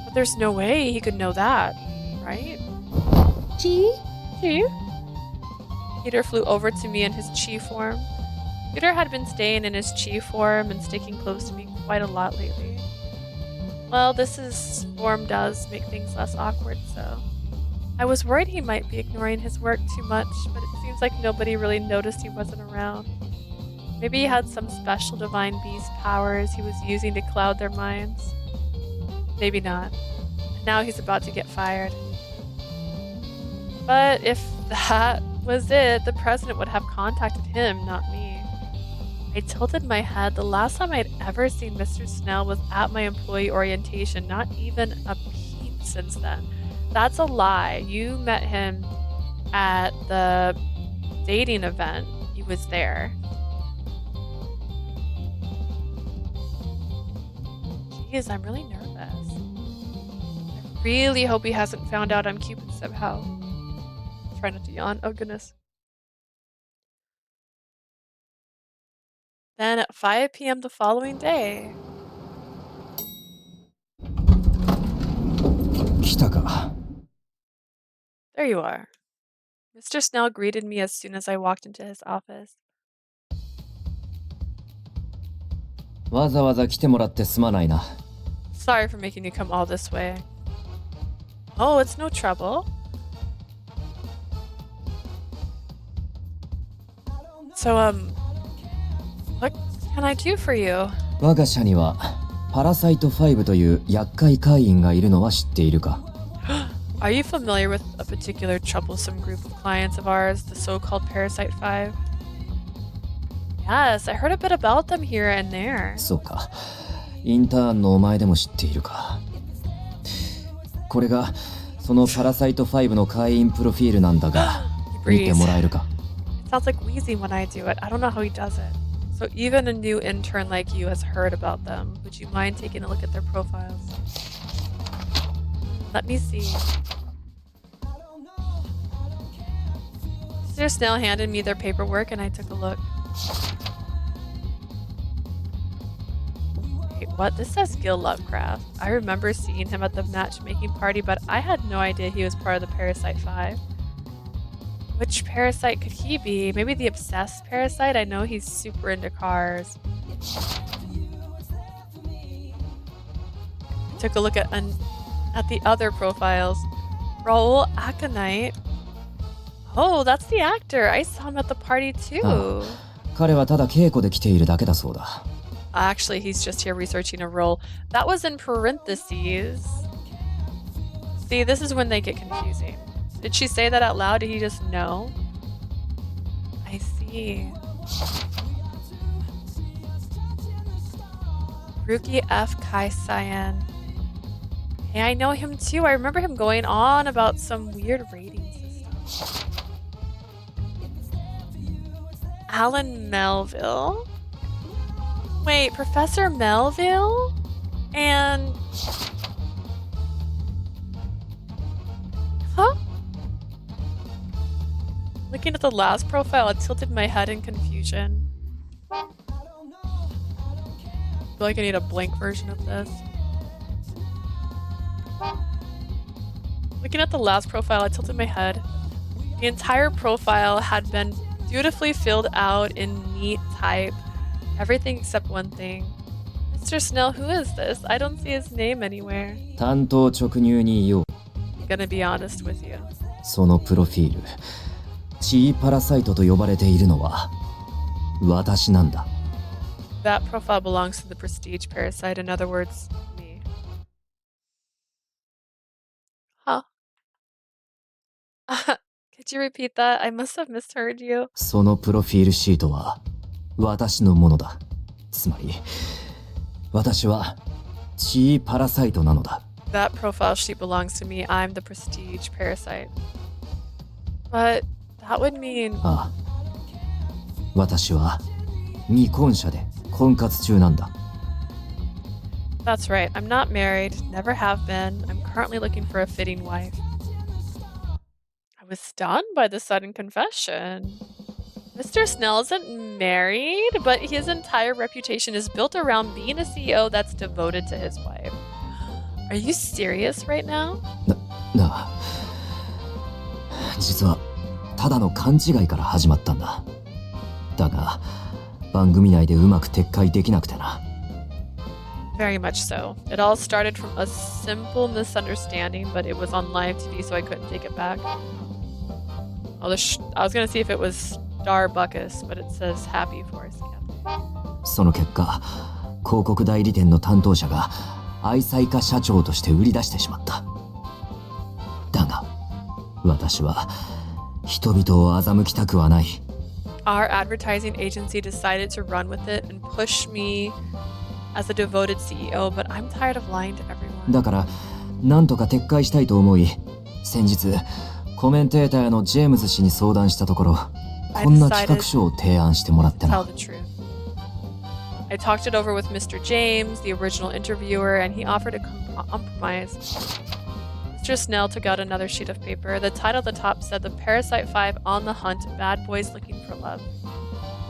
But there's no way he could know that, right?
Chi?
Peter flew over to me in his chi form. Peter had been staying in his chi form and sticking close to me quite a lot lately. Well, this form does make things less awkward, so... I was worried he might be ignoring his work too much, but it seems like nobody really noticed he wasn't around. Maybe he had some special divine beast powers he was using to cloud their minds. Maybe not. And now he's about to get fired. But if that was it, the president would have contacted him, not me. I tilted my head. The last time I'd ever seen Mr. Snell was at my employee orientation, not even a peep since then. That's a lie. You met him at the dating event. He was there. Jeez, I'm really nervous. I really hope he hasn't found out I'm Cupid somehow. Try not to yawn. Oh, goodness. Then at 5 p.m. the following day.
来たか。
There you are. Mr. Snell greeted me as soon as I walked into his office.
わざわざ来てもらってすまないな。
Sorry for making you come all this way. Oh, it's no trouble. So, what can I do for you?
我が社にはパラサイト5という厄介会員がいるのは知っているか？
Are you familiar with a particular troublesome group of clients of ours, the so-called Parasite 5? Yes, I heard a bit about them here and there.
そうか。インターンのお前でも知っているか。これがそのパラサイト5の会員プロフィールなんだが、見てもらえるか？
It sounds like wheezing when I do it. I don't know how he does it. So even a new intern like you has heard about them. Would you mind taking a look at their profiles? Let me see. Mr. Snell handed me their paperwork and I took a look. Wait, what? This says Gil Lovecraft. I remember seeing him at the matchmaking party, but I had no idea he was part of the Parasite 5. Which parasite could he be? Maybe the obsessed parasite? I know he's super into cars. I took a look at the other profiles. Raul Aconite. Oh, that's the actor. I saw him at the party too.
彼はただ稽古で来ているだけだそうだ。
Actually, he's just here researching a role. That was in parentheses. See, this is when they get confusing. Did she say that out loud? Did he just know? I see. Ruki F. Kai Cyan. Hey, I know him too. I remember him going on about some weird rating system. Alan Melville? Wait, Professor Melville? And... Huh? Looking at the last profile, I tilted my head in confusion. I feel like I need a blank version of this. Looking at the last profile, I tilted my head. The entire profile had been beautifully filled out in neat type. Everything except one thing. Mr. Snell, who is this? I don't see his name anywhere.
担当直入に言おう。
I'm gonna be honest with you.
そのプロフィール、地位パラサイトと呼ばれているのは私なんだ。
That profile belongs to the prestige parasite, in other words, me. Huh? Could you repeat that? I must have misheard you.
そのプロフィールシートは私のものだ。つまり私は地位パラサイトなのだ。
That profile sheet belongs to me. I'm the prestige parasite. But that would mean...
ああ、私は未婚者で婚活中なんだ。
That's right. I'm not married. Never have been. I'm currently looking for a fitting wife. I was stunned by the sudden confession. Mr. Snell isn't married, but his entire reputation is built around being a CEO that's devoted to his wife. Are you serious right now?
なあ、実はただの勘違いから始まったんだ。だが番組内でうまく撤回できなくてな。
Very much so. It all started from a simple misunderstanding, but it was on live TV, so I couldn't take it back. I was gonna see if it was Starbuckus, but it says Happy Forest Cafe.
その結果、広告代理店の担当者が愛妻家社長として売り出してしまった。だが、私は人々を欺きたくはない。
Our advertising agency decided to run with it and push me as a devoted CEO, but I'm tired of lying to everyone.
だから、なんとか撤回したいと思い、先日コメンテーターのジェームズ氏に相談したところ、こんな企画書を提案してもらってな。
I talked it over with Mr. James, the original interviewer, and he offered a compromise. Mr. Snell took out another sheet of paper. The title at the top said The Parasite 5 on the Hunt, Bad Boys Looking for Love.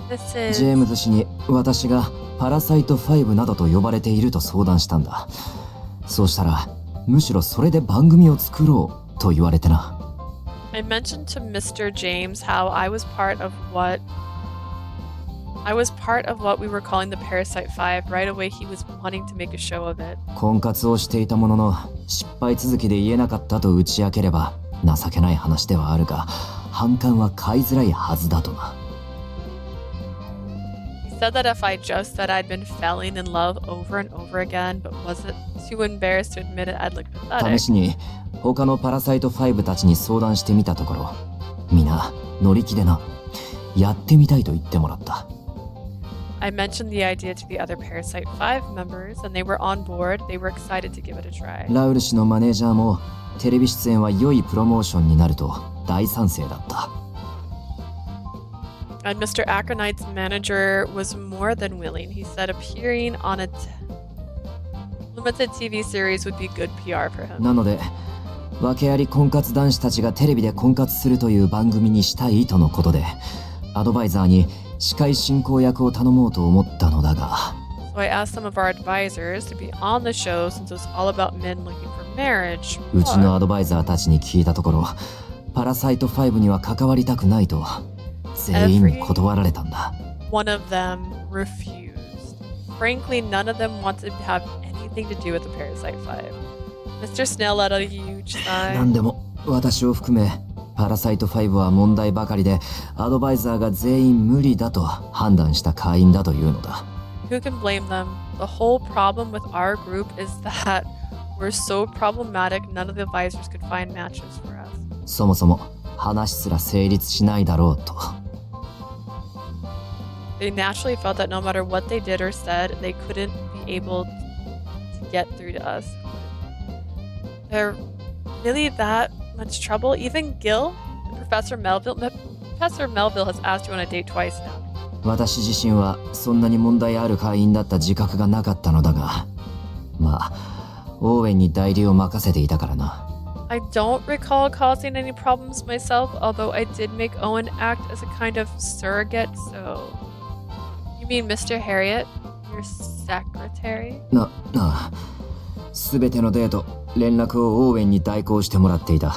This is...
ジェームズ氏に私がパラサイト5などと呼ばれていると相談したんだ。そうしたら、むしろそれで番組を作ろうと言われてな。
I mentioned to Mr. James how I was part of what we were calling the Parasite 5. Right away, he was wanting to make a show of it.
婚活をしていたものの、失敗続きで言えなかったと打ち明ければ情けない話ではあるが、反感は買いづらいはずだとな。
He said that if I just said I'd been falling in love over and over again, but wasn't too embarrassed to admit it, I'd look pathetic.
試しに他のパラサイト5たちに相談してみたところ、みんな乗り気でな、やってみたいと言ってもらった。
I mentioned the idea to the other Parasite 5 members, and they were on board. They were excited to give it a try.
ラウル氏のマネージャーもテレビ出演は良いプロモーションになると大賛成だった。
And Mr. Aconite's manager was more than willing. He said appearing on a limited TV series would be good PR for him.
なので、訳あり婚活男子たちがテレビで婚活するという番組にしたいとのことで、アドバイザーに司会進行役を頼もうと思ったのだが。
So I asked some of our advisors to be on the show since it was all about men looking for marriage.
うちのアドバイザーたちに聞いたところ、パラサイト5には関わりたくないと全員断られたんだ。
One of them refused. Frankly, none of them wanted to have anything to do with the Parasite 5. Mr. Snell let out a huge sigh.
なんでも私を含めパラサイト5は問題ばかりで、アドバイザーが全員無理だと判断した会員だというのだ。
Who can blame them? The whole problem with our group is that we're so problematic, none of the advisors could find matches for us.
そもそも話すら成立しないだろうと。
They naturally felt that no matter what they did or said, they couldn't be able to get through to us. They're really that much trouble. Even Gil, Professor Melville has asked you on a date twice now.
私自身はそんなに問題ある会員だった自覚がなかったのだが、まあオーウェンに代理を任せていたからな。
I don't recall causing any problems myself, although I did make Owen act as a kind of surrogate, so... You mean Mr. Harriet? Your secretary?
なあ、すべてのデート、連絡をオーウェンに代行してもらっていた。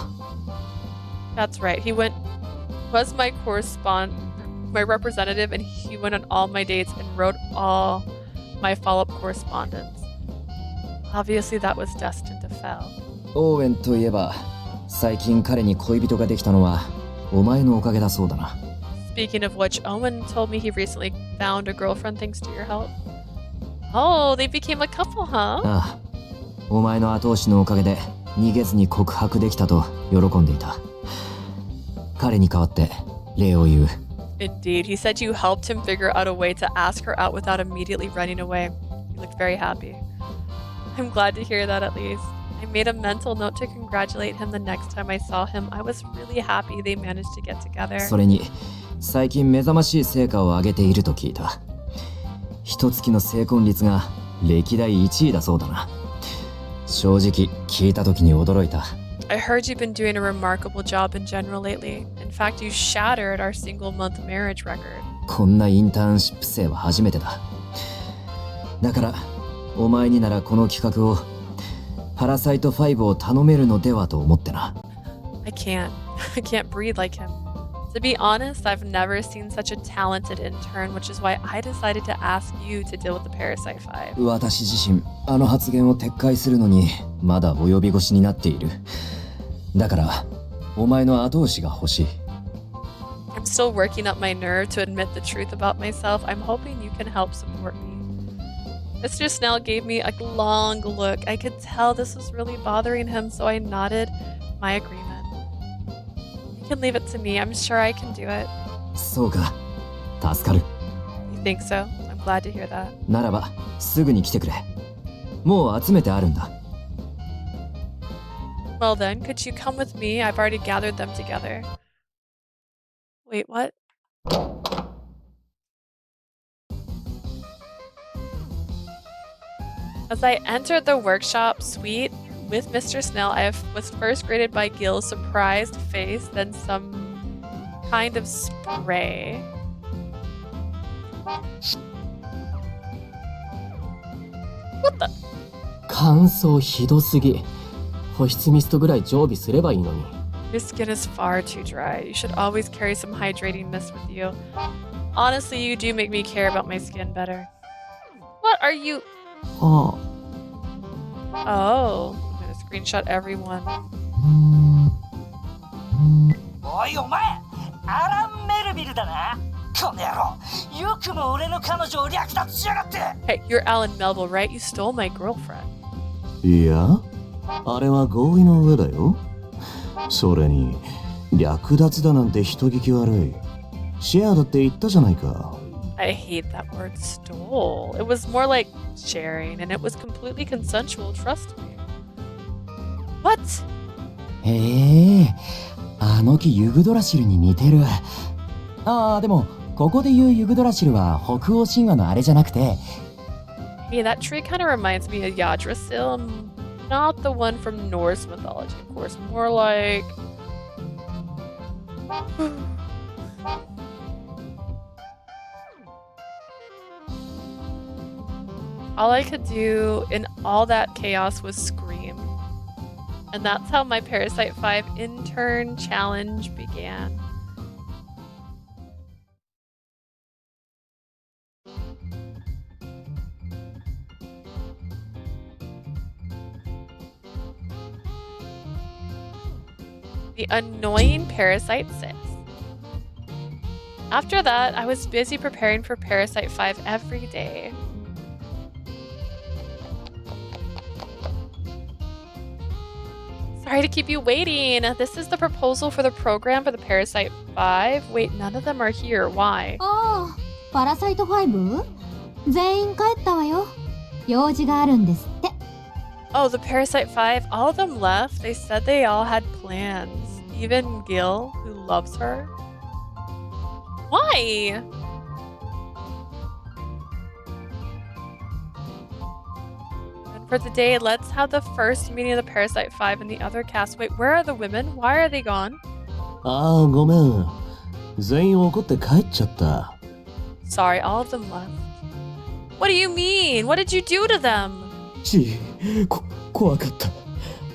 That's right. He was my representative, and he went on all my dates and wrote all my follow-up correspondence. Obviously, that was destined to fail.
オーウェンといえば、最近彼に恋人ができたのはお前のおかげだそうだな。
Speaking of which, Owen told me he recently found a girlfriend thanks to your help. Oh, they became a couple, huh?
ああ、お前の後押しのおかげで逃げずに告白できたと喜んでいた。彼に代わって礼を言う。
Indeed, he said you helped him figure out a way to ask her out without immediately running away. You looked very happy. I'm glad to hear that at least. I made a mental note to congratulate him the next time I saw him. I was really happy they managed to get together.
それに、最近目覚ましい成果を上げていると聞いた。一月の成婚率が歴代1位だそうだな。正直聞いた時に驚いた。
I heard you've been doing a remarkable job in general lately. In fact, you shattered our single-month marriage record.
こんなインターンシップ生は初めてだ。だから、お前にならこの企画を、パラサイト5を頼めるのではと思ってな。
I can't breathe like him. To be honest, I've never seen such a talented intern, which is why I decided to ask you to deal with the Parasite 5.
私自身、あの発言を撤回するのに、まだ及び腰になっている。だから、お前の後押しが欲しい。
I'm still working up my nerve to admit the truth about myself. I'm hoping you can help support me. Mr. Snell gave me a long look. I could tell this was really bothering him, so I nodded my agreement. You can leave it to me. I'm sure I can do it.
そうか。助かる。
You think so? I'm glad to hear that.
ならば、すぐに来てくれ。もう集めてあるんだ。
Well then, could you come with me? I've already gathered them together. Wait, what? As I entered the workshop suite with Mr. Snell, I was first greeted by Gil's surprised face, then some kind of spray. What the?
乾燥ひどすぎ。保湿ミストぐらい常備すればいいのに。
Your skin is far too dry. You should always carry some hydrating mist with you. Honestly, you do make me care about my skin better. What are you?
あ
Oh, I'm gonna screenshot everyone.
おいお前、アラン・メルビルだな。この野郎、よくも俺の彼女を略奪しやがって。
Hey, you're Alan Melville, right? You stole my girlfriend.
いや、あれは合意の上だよ。それに、略奪だなんて人聞き悪い。シェアだって言ったじゃないか。
I hate that word stole. It was more like sharing, and it was completely consensual, trust me. What?
へえ、あの木ユグドラシルに似てる。ああ、でもここで言うユグドラシルは北欧神話のあれじゃなくて。
Yeah, that tree kind of reminds me of Yggdrasil. Not the one from Norse mythology, of course. More like... All I could do in all that chaos was scream. And that's how my Parasite 5 intern challenge began. The annoying Parasite 6. After that, I was busy preparing for Parasite 5 every day. Sorry to keep you waiting. This is the proposal for the program for the Parasite 5. Wait, none of them are here. Why?
ああ、パラサイト 5？ 全員帰ったわよ。用事があるんですって。
Oh, the Parasite 5, all of them left. They said they all had plans. Even Gil, who loves her. Why? And for today, let's have the first meeting of the Parasite 5 and the other cast. Wait, where are the women? Why are they gone?
ああ、ごめん。全員怒って帰っちゃった。
Sorry, all of them left. What do you mean? What did you do to them?
怖かった。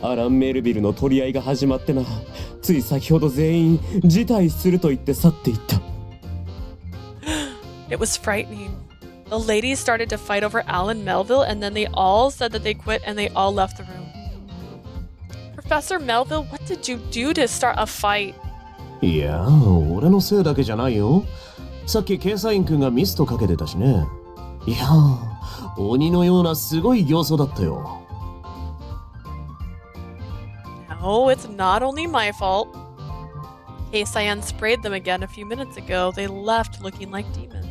アラン・メルビルの取り合いが始まってな。つい先ほど全員辞退すると言って去っていった。
It was frightening. The ladies started to fight over Alan Melville, and then they all said that they quit and they all left the room. Professor Melville, what did you do to start a fight?
いや、俺のせいだけじゃないよ。さっき検査員くんがミストかけてたしね。いや、鬼のようなすごい形相だったよ。
No, it's not only my fault. Kei-Cyan sprayed them again a few minutes ago. They left looking like demons.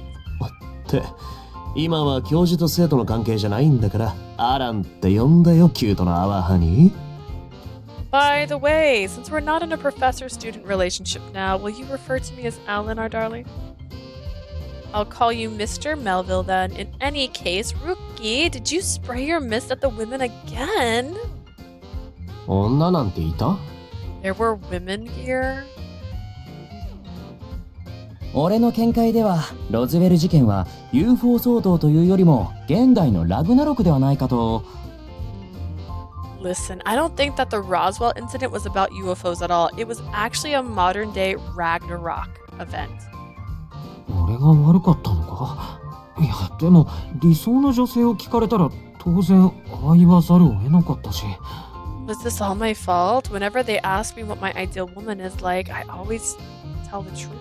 って今は教授と生徒の関係じゃないんだからアランって呼んだよ、キュートなアワハニ。
By the way, since we're not in a professor-student relationship now, will you refer to me as Alan, our darling? I'll call you Mr. Melville then. In any case, Rookie, did you spray your mist at the women again?
女なんていた？
There were women here?
俺の見解ではロズウェル事件は UFO 騒動というよりも現代のラグナロクではないかと。
Listen, I don't think that the Roswell incident was about UFOs at all. It was actually a modern day Ragnarok event.
俺が悪かったのか？いや、でも理想の女性を聞かれたら当然ああ言わざるを得なかったし。
Was this all my fault? Whenever they ask me what my ideal woman is like, I always tell the truth.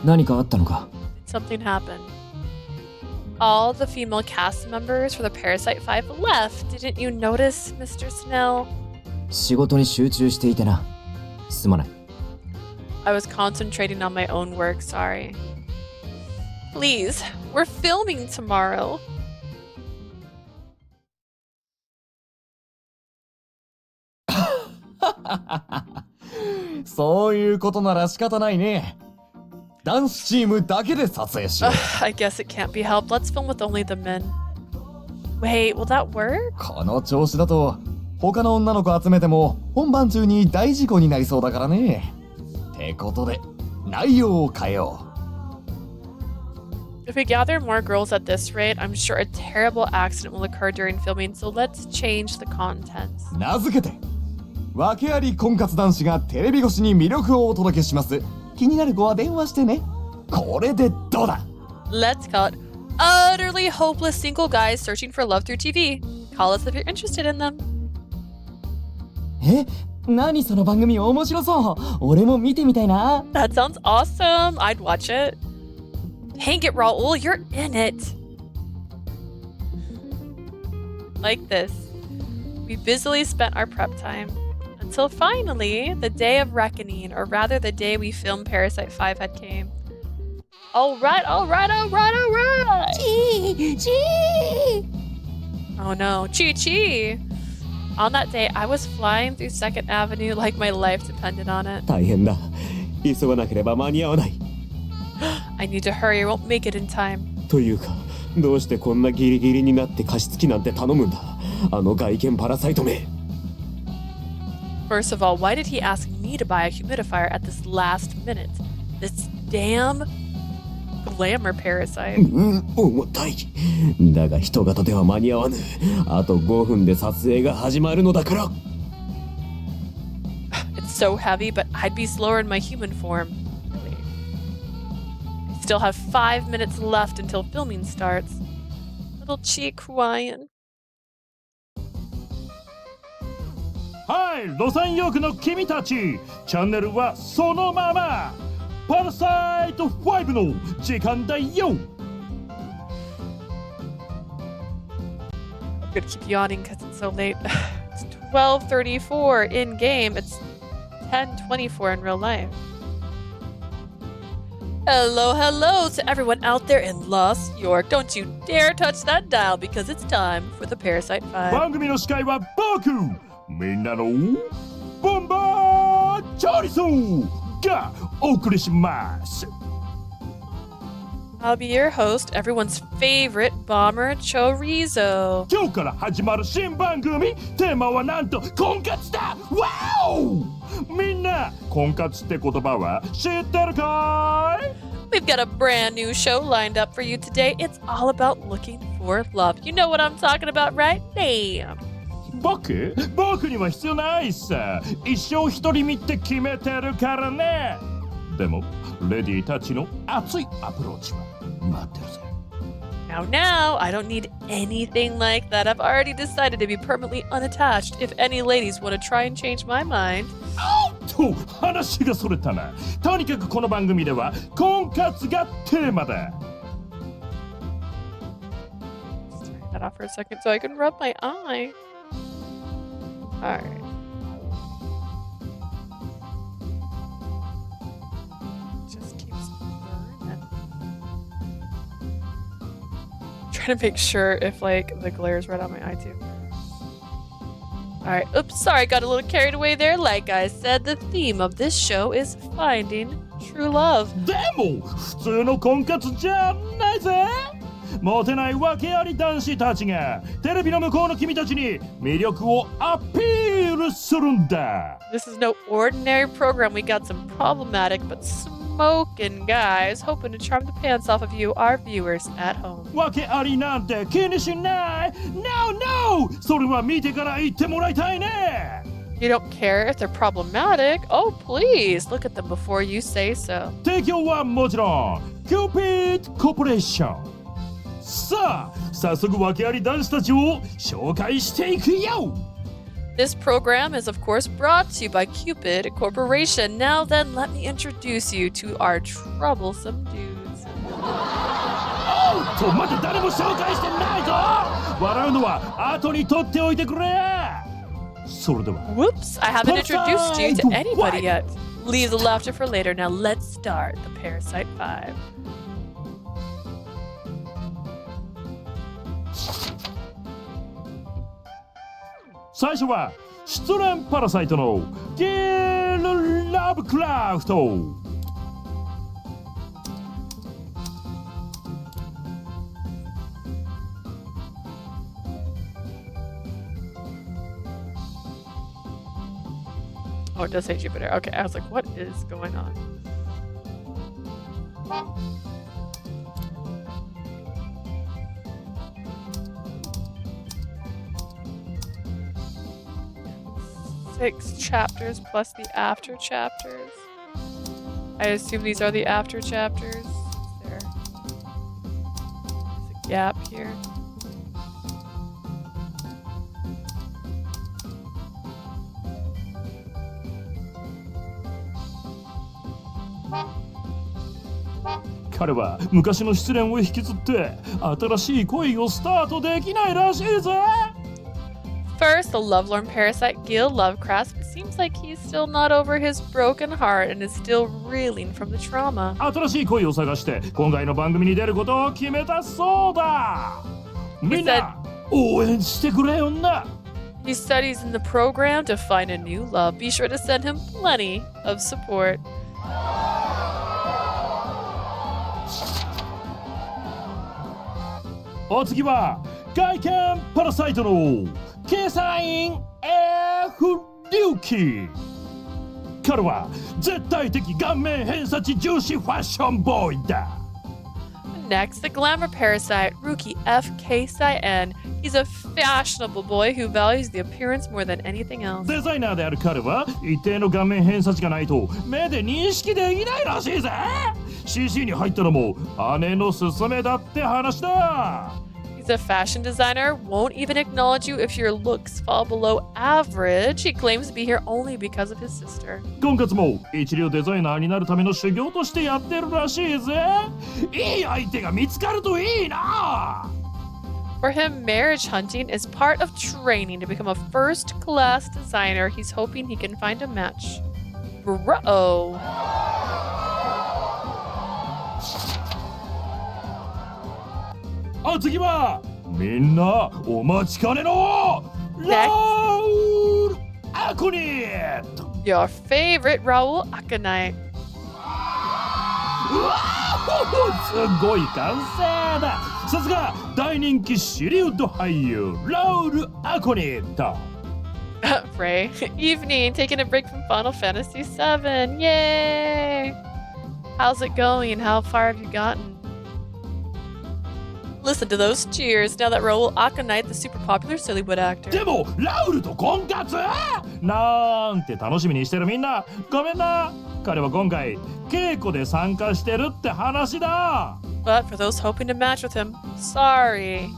何かあったのか？
Something happened. All the female cast members for the Parasite 5 left. Didn't you notice, Mr. Snell?
仕事に集中していてな。すまない。
I was concentrating on my own work, sorry. Please, we're filming tomorrow.
そういうことなら仕方ないね。男子チームだけで撮影しよう。
I guess it can't be helped. Let's film with only the men. Wait, will that work?
この調子だと他の女の子集めても本番中に大事故になりそうだからね。ってことで内容を変えよう。
If we gather more girls at this rate, I'm sure a terrible accident will occur during filming, so let's change the content.
名付けて訳あり婚活男子がテレビ越しに魅力をお届けします。気になる子は電話してね。これでどうだ？
Let's call it Utterly Hopeless Single Guys Searching for Love Through TV. Call us if you're interested in them.
何その番組面白そう。俺も見てみたいな。
That sounds awesome. I'd watch it. Hang it, Raul. You're in it. Like this. We busily spent our prep time until finally the day of reckoning, or rather the day we filmed Parasite 5 had came. All right. Oh no, Chi. On that day, I was flying through 2nd Avenue like my life depended on it.
大変だ。急がなければ間に合わない。
I need to hurry, I won't make it in time.
というか、どうしてこんなギリギリになって加湿器なんて頼むんだ。あの外見パラサイトめ。
First of all, why did he ask me to buy a humidifier at this last minute? This damn glamour parasite.
重たい。だが人型では間に合わぬ。あと5分で撮影が始まるのだから。
It's so heavy, but I'd be slower in my human form. Really. I still have 5 minutes left until filming starts. Little Chi crying.
はい、ロサンヨークの君たち、チャンネルはそのまま。パラサイト5の時間だよ。
I'm gonna keep yawning because it's so late. It's 12:34 in game. It's 10:24 in real life. Hello to everyone out there in Los York. Don't you dare touch that dial because it's time for the Parasite 5.
番組の司会は僕、みんなのボンバーチョリソーがお送りします。
I'll be your host, everyone's favorite bomber, Chorizo.
今日から始まる新番組、テーマはなんと婚活だ。ワオ！みんな、婚活って言葉は知ってるかい？
We've got a brand new show lined up for you today. It's all about looking for love. You know what I'm talking about, right? Bam!
僕には必要ないさ。一生一人見って決めてるからね。でも、レディーたちの熱いアプローチは待ってるぜ。
Now, I don't need anything like that. I've already decided to be permanently unattached if any ladies want to try and change my mind.
と話がそれたな。とにかくこの番組では婚活がテーマだ。
Just turn that off for a second so I can rub my eye. Alright. Just keeps burning. Trying to make sure if like the glare is right on my eye too. Alright, oops, sorry, got a little carried away there. Like I said, the theme of this show is finding true love.
でも普通の婚活じゃないぜ。モテない訳あり男子たちがテレビの向こうの君たちに魅力をアピールするんだ。
This is no ordinary program. We got some problematic but smart smoking guys, hoping to charm the pants off of you, our viewers at home.
わけありなんて気にしない No, no! それは見てから言ってもらいたいね
You don't care if they're problematic? Oh, please, look at them before you say so.
提供はもちろん Cupid コーポレーションさあ、早速わけあり男子たちを紹介していくよ
This program is, of course, brought to you by Cupid Corporation. Now then, let me introduce you to our troublesome dudes.
おっと、まだ誰も紹介してないぞ笑うのは後に取っておいてくれそれでは
Whoops, I haven't introduced you to anybody yet. Leave the laughter for later. Now let's start the Parasite 5.
First, 失恋パラサイトのギル・ラブクラフト
Oh, it does say Jupiter. Okay, I was like, what is going on? Six chapters plus the after chapters. I assume these are the after chapters. There's a gap here.
He 彼は昔の失恋を引きずって新しい恋をスタートできないらしいぜ
First, the lovelorn parasite Gil Lovecraft seems like he's still not over his broken heart and is still reeling from the trauma.
新しい恋を探して今回の番組に出ることを決めたそうだみんな応援してくれよな
He studies in the program to find a new love. Be sure to send him plenty of support.
お次は外見パラサイトの掲載員 F 龍騎彼は絶対的顔面偏差値重視ファッションボーイだ
Next, the glamour parasite Rookie FK Cyan. He's a fashionable boy who values the appearance more than anything else.
デザイナーである彼は一定の顔面偏差値がないと目で認識できないらしいぜ CC に入ったのも姉の勧めだって話だ
He's a fashion designer, won't even acknowledge you if your looks fall below average. He claims to be here only because of his sister.
婚活も一流デザイナーになるための修行としてやってるらしいぜいい相手が見つかるといいな
For him, marriage hunting is part of training to become a first-class designer. He's hoping he can find a match. Bro.
お次はみんなお待ちかねのラウル・アコニット
Your favorite Raul Aconite.
うわーすごい完成ださすが大人気シリウッド俳優ラウル・アコニット
Ray, evening, taking a break from Final Fantasy VII. Yay! How's it going? How far have you gotten? Listen to those cheers now that Raul Aconite, the super popular Sillywood actor.
でもラウルと婚活なんて楽しみにしてるみんなごめんな彼は今回稽古で参加してるって話だ
But for those hoping to match with him, sorry.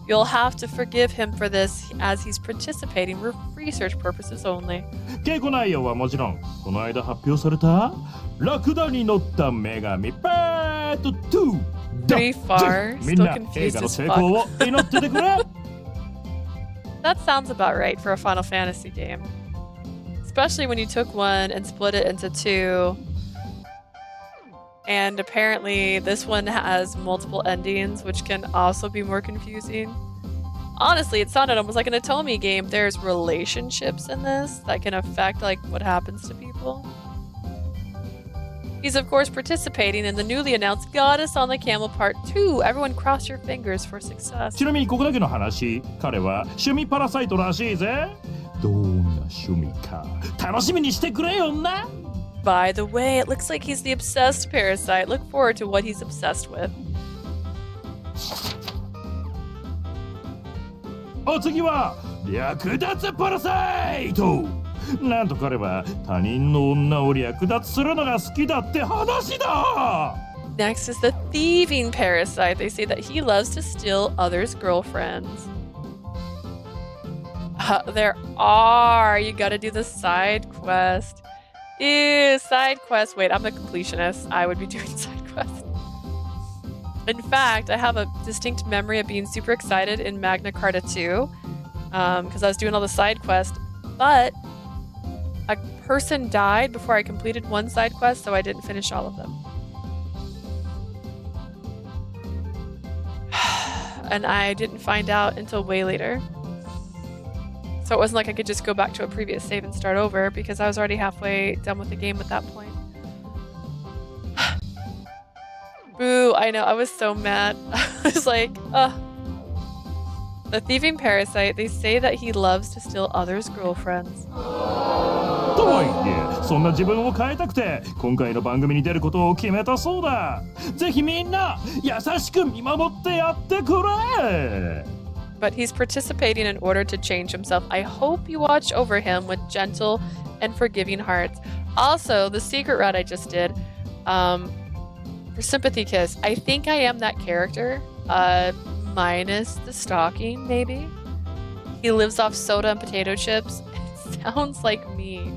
You'll have to forgive him for this as he's participating for research purposes only.
稽古内容はもちろんこの間発表されたラクダに乗った女神ペット2
Pretty far,
みん
still
な映
confused
画の
as
成功を
fuck.
祈っててくれ
That sounds about right for a Final Fantasy game. Especially when you took one and split it into two. And apparently this one has multiple endings, which can also be more confusing. Honestly, it sounded almost like an Atomi game. There's relationships in this that can affect like what happens to people. He's of course participating in the newly announced Goddess on the Camel Part 2. Everyone cross your fingers for success.
ちなみにここだけの話彼は趣味パラサイトらしいぜどんな趣味か楽しみにしてくれよな
By the way, it looks like he's the obsessed parasite. Look forward to what he's obsessed with.
お次は略奪パラサイト。なんと彼は他人の女を略奪するのが好きだって話だ。
Next is the thieving parasite. They say that he loves to steal others' girlfriends. There are. You gotta do the side quest. Ew, side quest. Wait, I'm a completionist. I would be doing side quests. In fact, I have a distinct memory of being super excited in Magna Carta 2 because I was doing all the side quests, but a person died before I completed one side quest, so I didn't finish all of them. And I didn't find out until way later. So it wasn't like I could just go back to a previous save and start over because I was already halfway done with the game at that point. Boo, I know, I was so mad. I was like, ugh. The thieving parasite, they say that he loves to steal others' girlfriends.
とはいえ、そんな自分を変えたくて今回の番組に出ることを決めたそうだ。ぜひみんな優しく見守ってやってくれ。
But he's participating in order to change himself. I hope you watch over him with gentle and forgiving hearts. Also, the secret route I just did, for Sympathy Kiss, I think I am that character, minus the stalking, maybe. He lives off soda and potato chips. It sounds like me.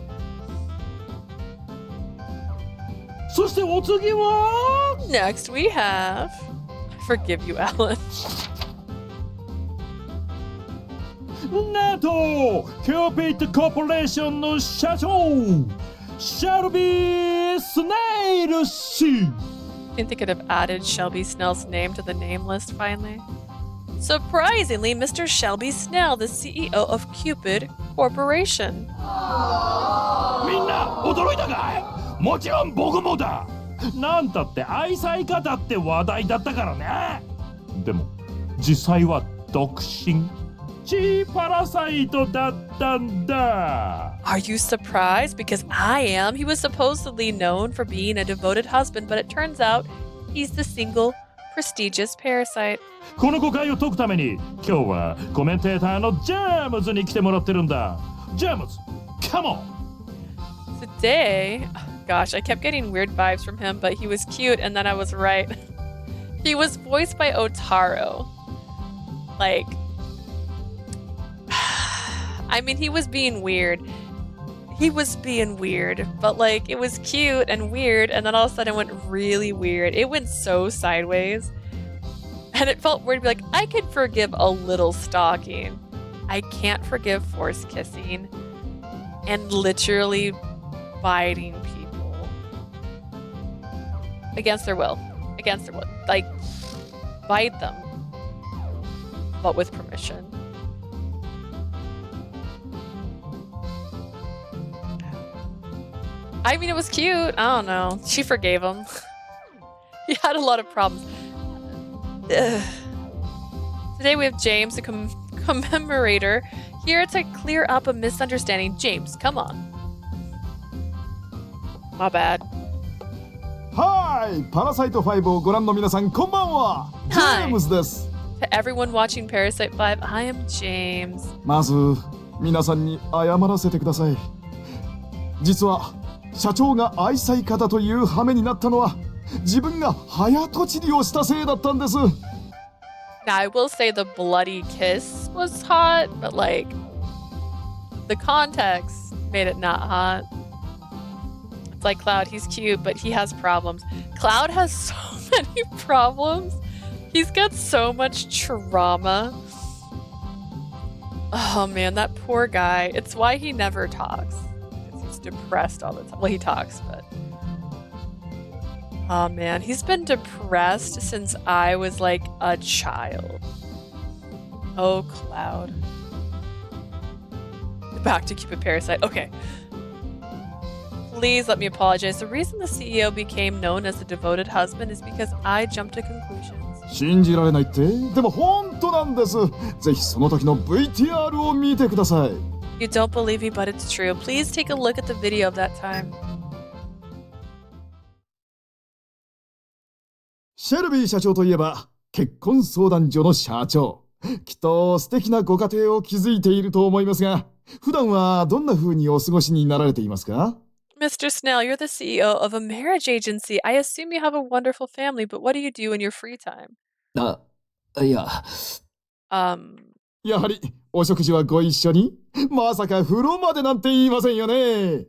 そしてお次は
Next we have... I forgive you, Alan.
なんと、Cupid コーポレーションの社長、Shelby Snail 氏。
I think they could have added Shelby Snell's name to the name list finally. Surprisingly, Mr. Shelby Snell, the CEO of Cupid Corporation.
みんな驚いたかい？もちろん僕もだ。なんたって愛妻家だって話題だったからね。でも実際は独身。パラサイトだったんだ。
Are you surprised? Because I am. He was supposedly known for being a devoted husband, but it turns out he's the single, prestigious parasite.
この誤解を解くために今日はコメンテーターのジェームズに来てもらってるんだ。ジェームズ、come on!
Today, gosh, I kept getting weird vibes from him, but he was cute, and then I was right. He was voiced by Otaro. Like, I mean, he was being weird. He was being weird, but like, it was cute and weird, and then all of a sudden it went really weird. It went so sideways. And it felt weird to be like, I could forgive a little stalking. I can't forgive force kissing and literally biting people. Against their will. Against their will. Like, bite them. But with permission. I mean, it was cute. I don't know. She forgave him. He had a lot of problems. Ugh. Today we have James, the commemorator, here to clear up a misunderstanding. James, come on. My bad.
Hi! Parasite 5をご覧の皆さん、こんばんは。ジェームズです。
To everyone watching Parasite 5, I am James.
まず、皆さんに謝らせてください。実は、社長が愛妻家だという羽目になったのは自分が早とちりをしたせいだったんです。
Now I will say the bloody kiss was hot, but like the context made it not hot. It's like Cloud, he's cute, but he has problems. Cloud has so many problems. He's got so much trauma. Oh man, that poor guy. It's why he never talks. He's depressed all the time. Well, he talks, but... Oh man, he's been depressed since I was like a child. Oh, Cloud. Back to Cupid Parasite. Okay. Please let me apologize. The reason the CEO became known as the devoted husband is because I jumped to conclusions.
信じられないって？でも本当なんです。ぜひその時の VTR を見てください。
You don't believe me, but it's true. Please take a look at the video of that time.
シェルビー社長といえば結婚相談所の社長。きっと素敵なご家庭を築いていると思いますが、普段はどんな風にお過ごしになられていますか？
Mr. Snail, you're the CEO of a marriage agency. I assume you have a wonderful family, but what do you do in your free time?
あ、いや、
やはりお食事はご一緒に？まさか風呂までなんて言いませんよね。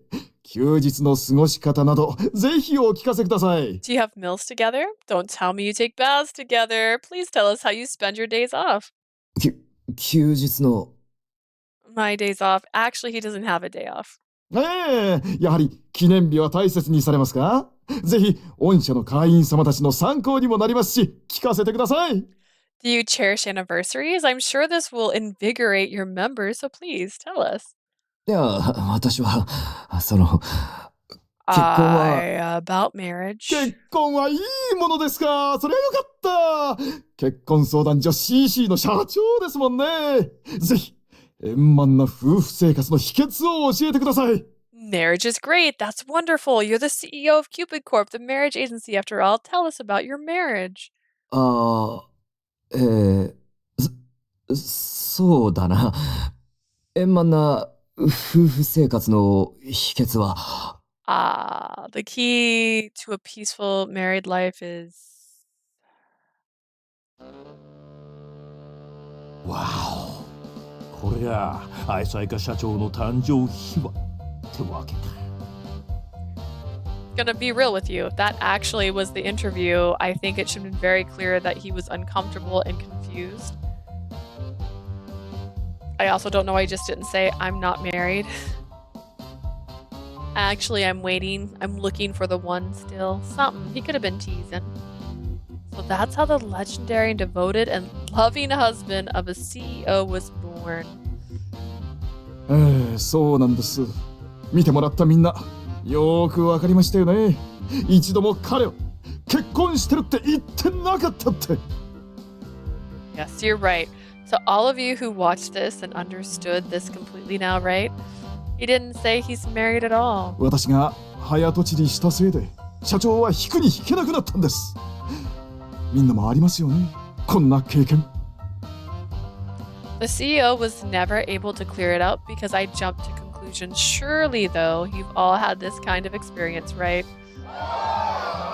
休日の過ごし方などぜひお聞かせください。
Do you have meals together? Don't tell me you take baths together. Please tell us how you spend your days off.
休日の
My days off. Actually, he doesn't have a day off.
やはり記念日は大切にされますか？ぜひ御社の会員様たちの参考にもなりますし、聞かせてください。
Do you cherish anniversaries? I'm sure this will invigorate your members, so please tell us.
いや、私は、その、結婚は。
About marriage.
結婚はいいものですか？それはよかった。結婚相談所 CC の社長ですもんね。ぜひ、円満な夫婦生活の秘訣を教えてください。
Marriage is great. That's wonderful. You're the CEO of Cupid Corp, the marriage agency. After all, tell us about your marriage.
そうだな。円満な夫婦生活の秘訣は。
The key to a peaceful married life is.
Wow. これが愛妻家社長の誕生秘話ってわけか。
Gonna be real with you. If that actually was the interview, I think it should have been very clear that he was uncomfortable and confused. I also don't know why he just didn't say, I'm not married. Actually, I'm waiting. I'm looking for the one still. Something. He could have been teasing. So that's how the legendary and devoted and loving husband of a CEO was born.
そうなんです。見てもらったみんな、よーくわかりましたよね。一度も彼は結婚してるって言ってなかったって。
Yes, you're right. So all of you who watched this and understood this completely now, right? He didn't say he's married at all.
私が早とちりしたせいで、社長は引くに引けなくなったんです。みんなもありますよね。こんな経験。
The CEO was never able to clear it up because I jumped to conclusions. Surely, though, you've all had this kind of experience, right?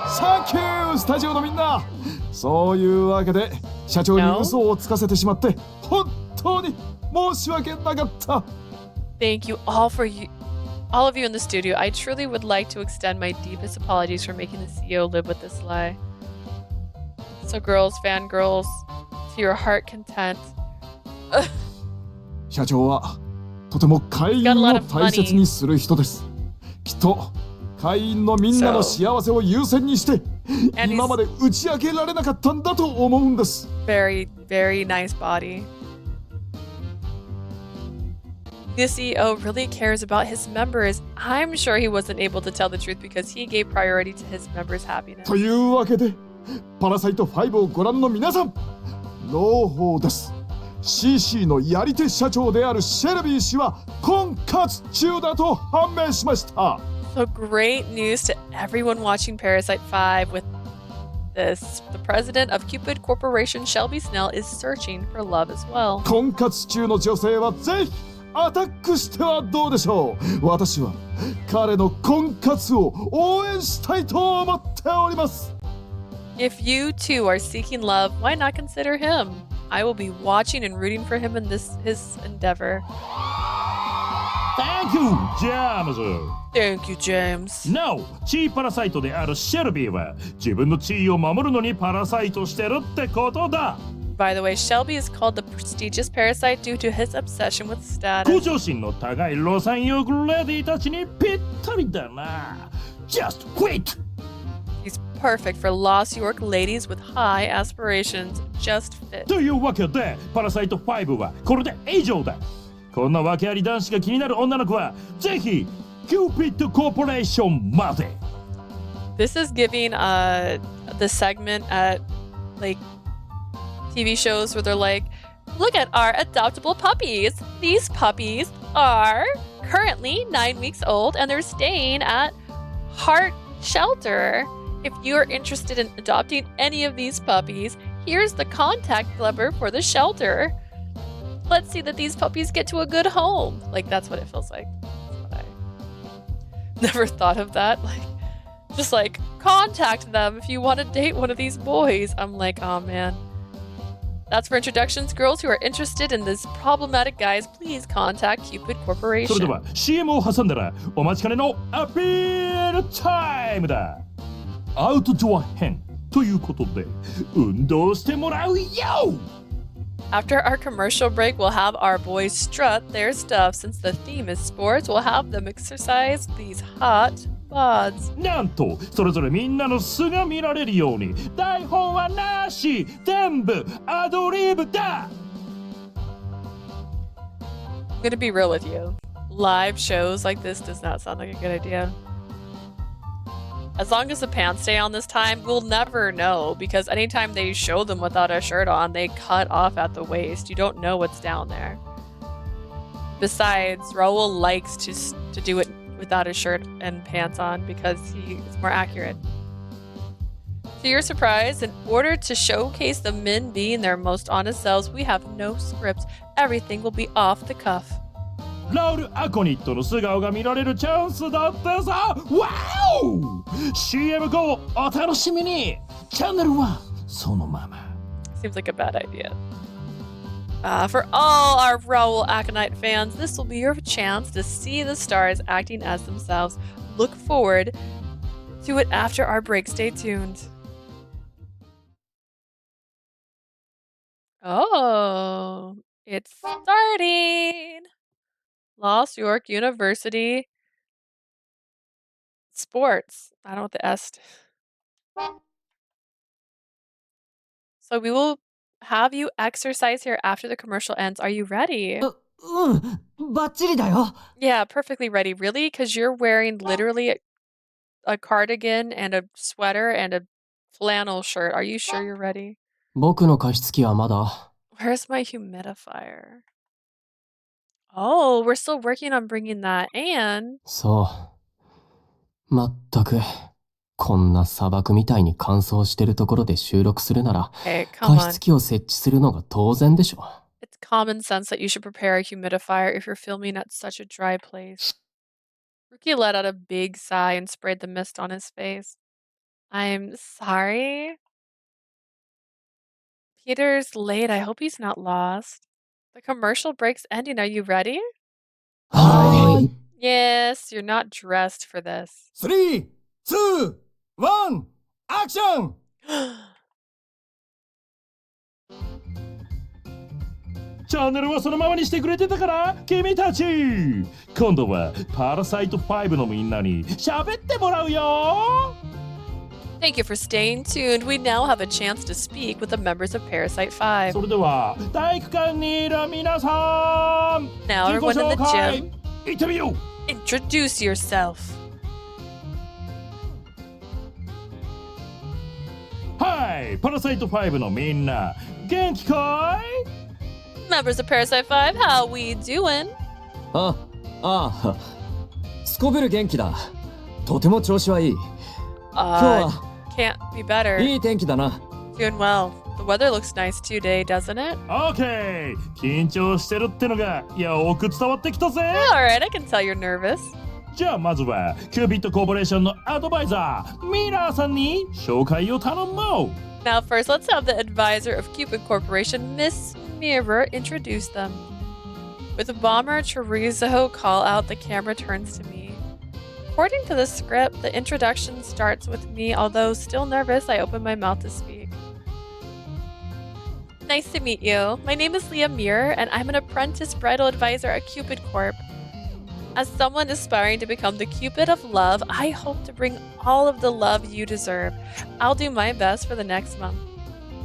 サンキュースタジオのみんな。そういうわけで社長に嘘をつかせてしまって本当に申し訳なかった。
Thank you all all of you in the studio. I truly would like to extend my deepest apologies for making the CEO live with this lie. So girls, fangirls, to your heart content.
社長はとても会員を大切にする人です。きっと会員のみんなの幸せを優先にして今まで打ち明けられなかったんだと思うんです。
Very, very nice body. The CEO really cares about his members. I'm sure he wasn't able to tell the truth because he gave priority to his members' happiness.
というわけで、パラサイト5をご覧の皆さん、朗報です。CC のやり手社長であるシェルビー氏は婚活中だと判明しました。
So great news to everyone watching Parasite 5 with this. The president of Cupid Corporation, Shelby Snell, is searching for love as well.
婚活中の女性はぜひアタックしてはどうでしょう。私は彼の婚活を応援したいと思っております。
If you too are seeking love, why not consider him? I will be watching and rooting for him in his endeavor.
Thank you, James!
Thank you, James.
Now, 地位パラサイトであるシェルビーは自分の地位を守るのにパラサイトしてるってことだ。
By the way, Shelby is called the prestigious parasite due to his obsession with status.
向上心の高いロサンヨークレディたちにぴったりだな。Just wait!
He's perfect for Los York ladies with high aspirations. Just fit.
というわけで、パラサイト5はこれで以上だ。こんな訳あり男子が気になる女の子はぜひ Cupid Corporation まで。
This is giving the segment at like TV shows where they're like, look at our adoptable puppies. These puppies are currently 9 weeks old and they're staying at Heart Shelter If you're interested in adopting any of these puppies, here's the contact number for the shelter. Let's see that these puppies get to a good home. Like, that's what it feels like. That's what I never thought of that. Like, just like, contact them if you want to date one of these boys. I'm like, oh man. That's for introductions. Girls who are interested in this problematic guys, please contact Cupid
それ
Corporation.
では CM を挟んだらお待ちかねのアピールタイムだ。アウトドア編ということで運動してもらうよ。
After our commercial break, we'll have our boys strut their stuff. Since the theme is sports, we'll have them exercise these hot VODs.
なんとそれぞれみんなの素が見られるように台本はなし、全部アドリブだ。
I'm gonna be real with you. Live shows like this does not sound like a good idea. As long as the pants stay on this time, we'll never know because anytime they show them without a shirt on, they cut off at the waist. You don't know what's down there. Besides, Raul likes to do it without a shirt and pants on because it's more accurate. To your surprise, in order to showcase the men being their most honest selves, we have no scripts. Everything will be off the cuff.
ラウル・アコニットの素顔が見られるチャンスだってさ。ワオ !CM 後お楽しみに。チャンネルはそのまま。
Seems like a bad idea. For all our Raul Aconite fans, this will be your chance to see the stars acting as themselves. Look forward to it after our break. Stay tuned. Oh, it's starting. Lost York University Sports. I don't know what the S. So we will have you exercise here after the commercial ends. Are you ready?
バッチリだよ。
Yeah, perfectly ready. Really? Because you're wearing literally a cardigan and a sweater and a flannel shirt. Are you sure you're ready?
僕の加湿器はまだ。
Where's my humidifier? Oh, we're still working on bringing that. And
そう。まったく。こんな砂漠みたいに乾燥してるところで収録するなら、
hey, come
加
on.
湿器を設置するのが当然でしょ。
It's common sense that you should prepare a humidifier if you're filming at such a dry place. Rookie let out a big sigh and sprayed the mist on his face. I'm sorry. Peter's late. I hope he's not lost. The commercial break's ending. Are you ready?
はい。
Yes, you're not dressed for this.
3、2、1、アクション
チャンネルはそのままにしてくれてたから君たち今度はパラサイト5のみんなに喋ってもらうよ
Thank you for staying tuned. We now have a chance to speak with the members of Parasite 5.
それでは体育館にいる皆さん
Now
自己
everyone in
紹
the
介
gym,
行ってみよう
introduce yourself.
はいパラサイト5のみんな元気かい
Members of Parasite 5, how we doing?
すこぶる元気だ。とても調子はいい。今日
Can't be better.
はいい天気だな。
Doing well. The weather looks nice today, doesn't it?
OK 緊張してるってのがよく伝わってきたぜ
Alright, I can tell you're nervous.
じゃあまずはキュービットコーポレーションのアドバイザーミラーさんに紹介を頼もう
Now first, let's have the advisor of Cupid Corporation, Miss Mirror, introduce them. With Bomber Chorizo call out, the camera turns to me. According to the script, the introduction starts with me. Although still nervous, I open my mouth to speak. Nice to meet you. My name is Leah Mirror, and I'm an apprentice bridal advisor at Cupid Corp. As someone aspiring to become the Cupid of love, I hope to bring all of the love you deserve. I'll do my best for the next month.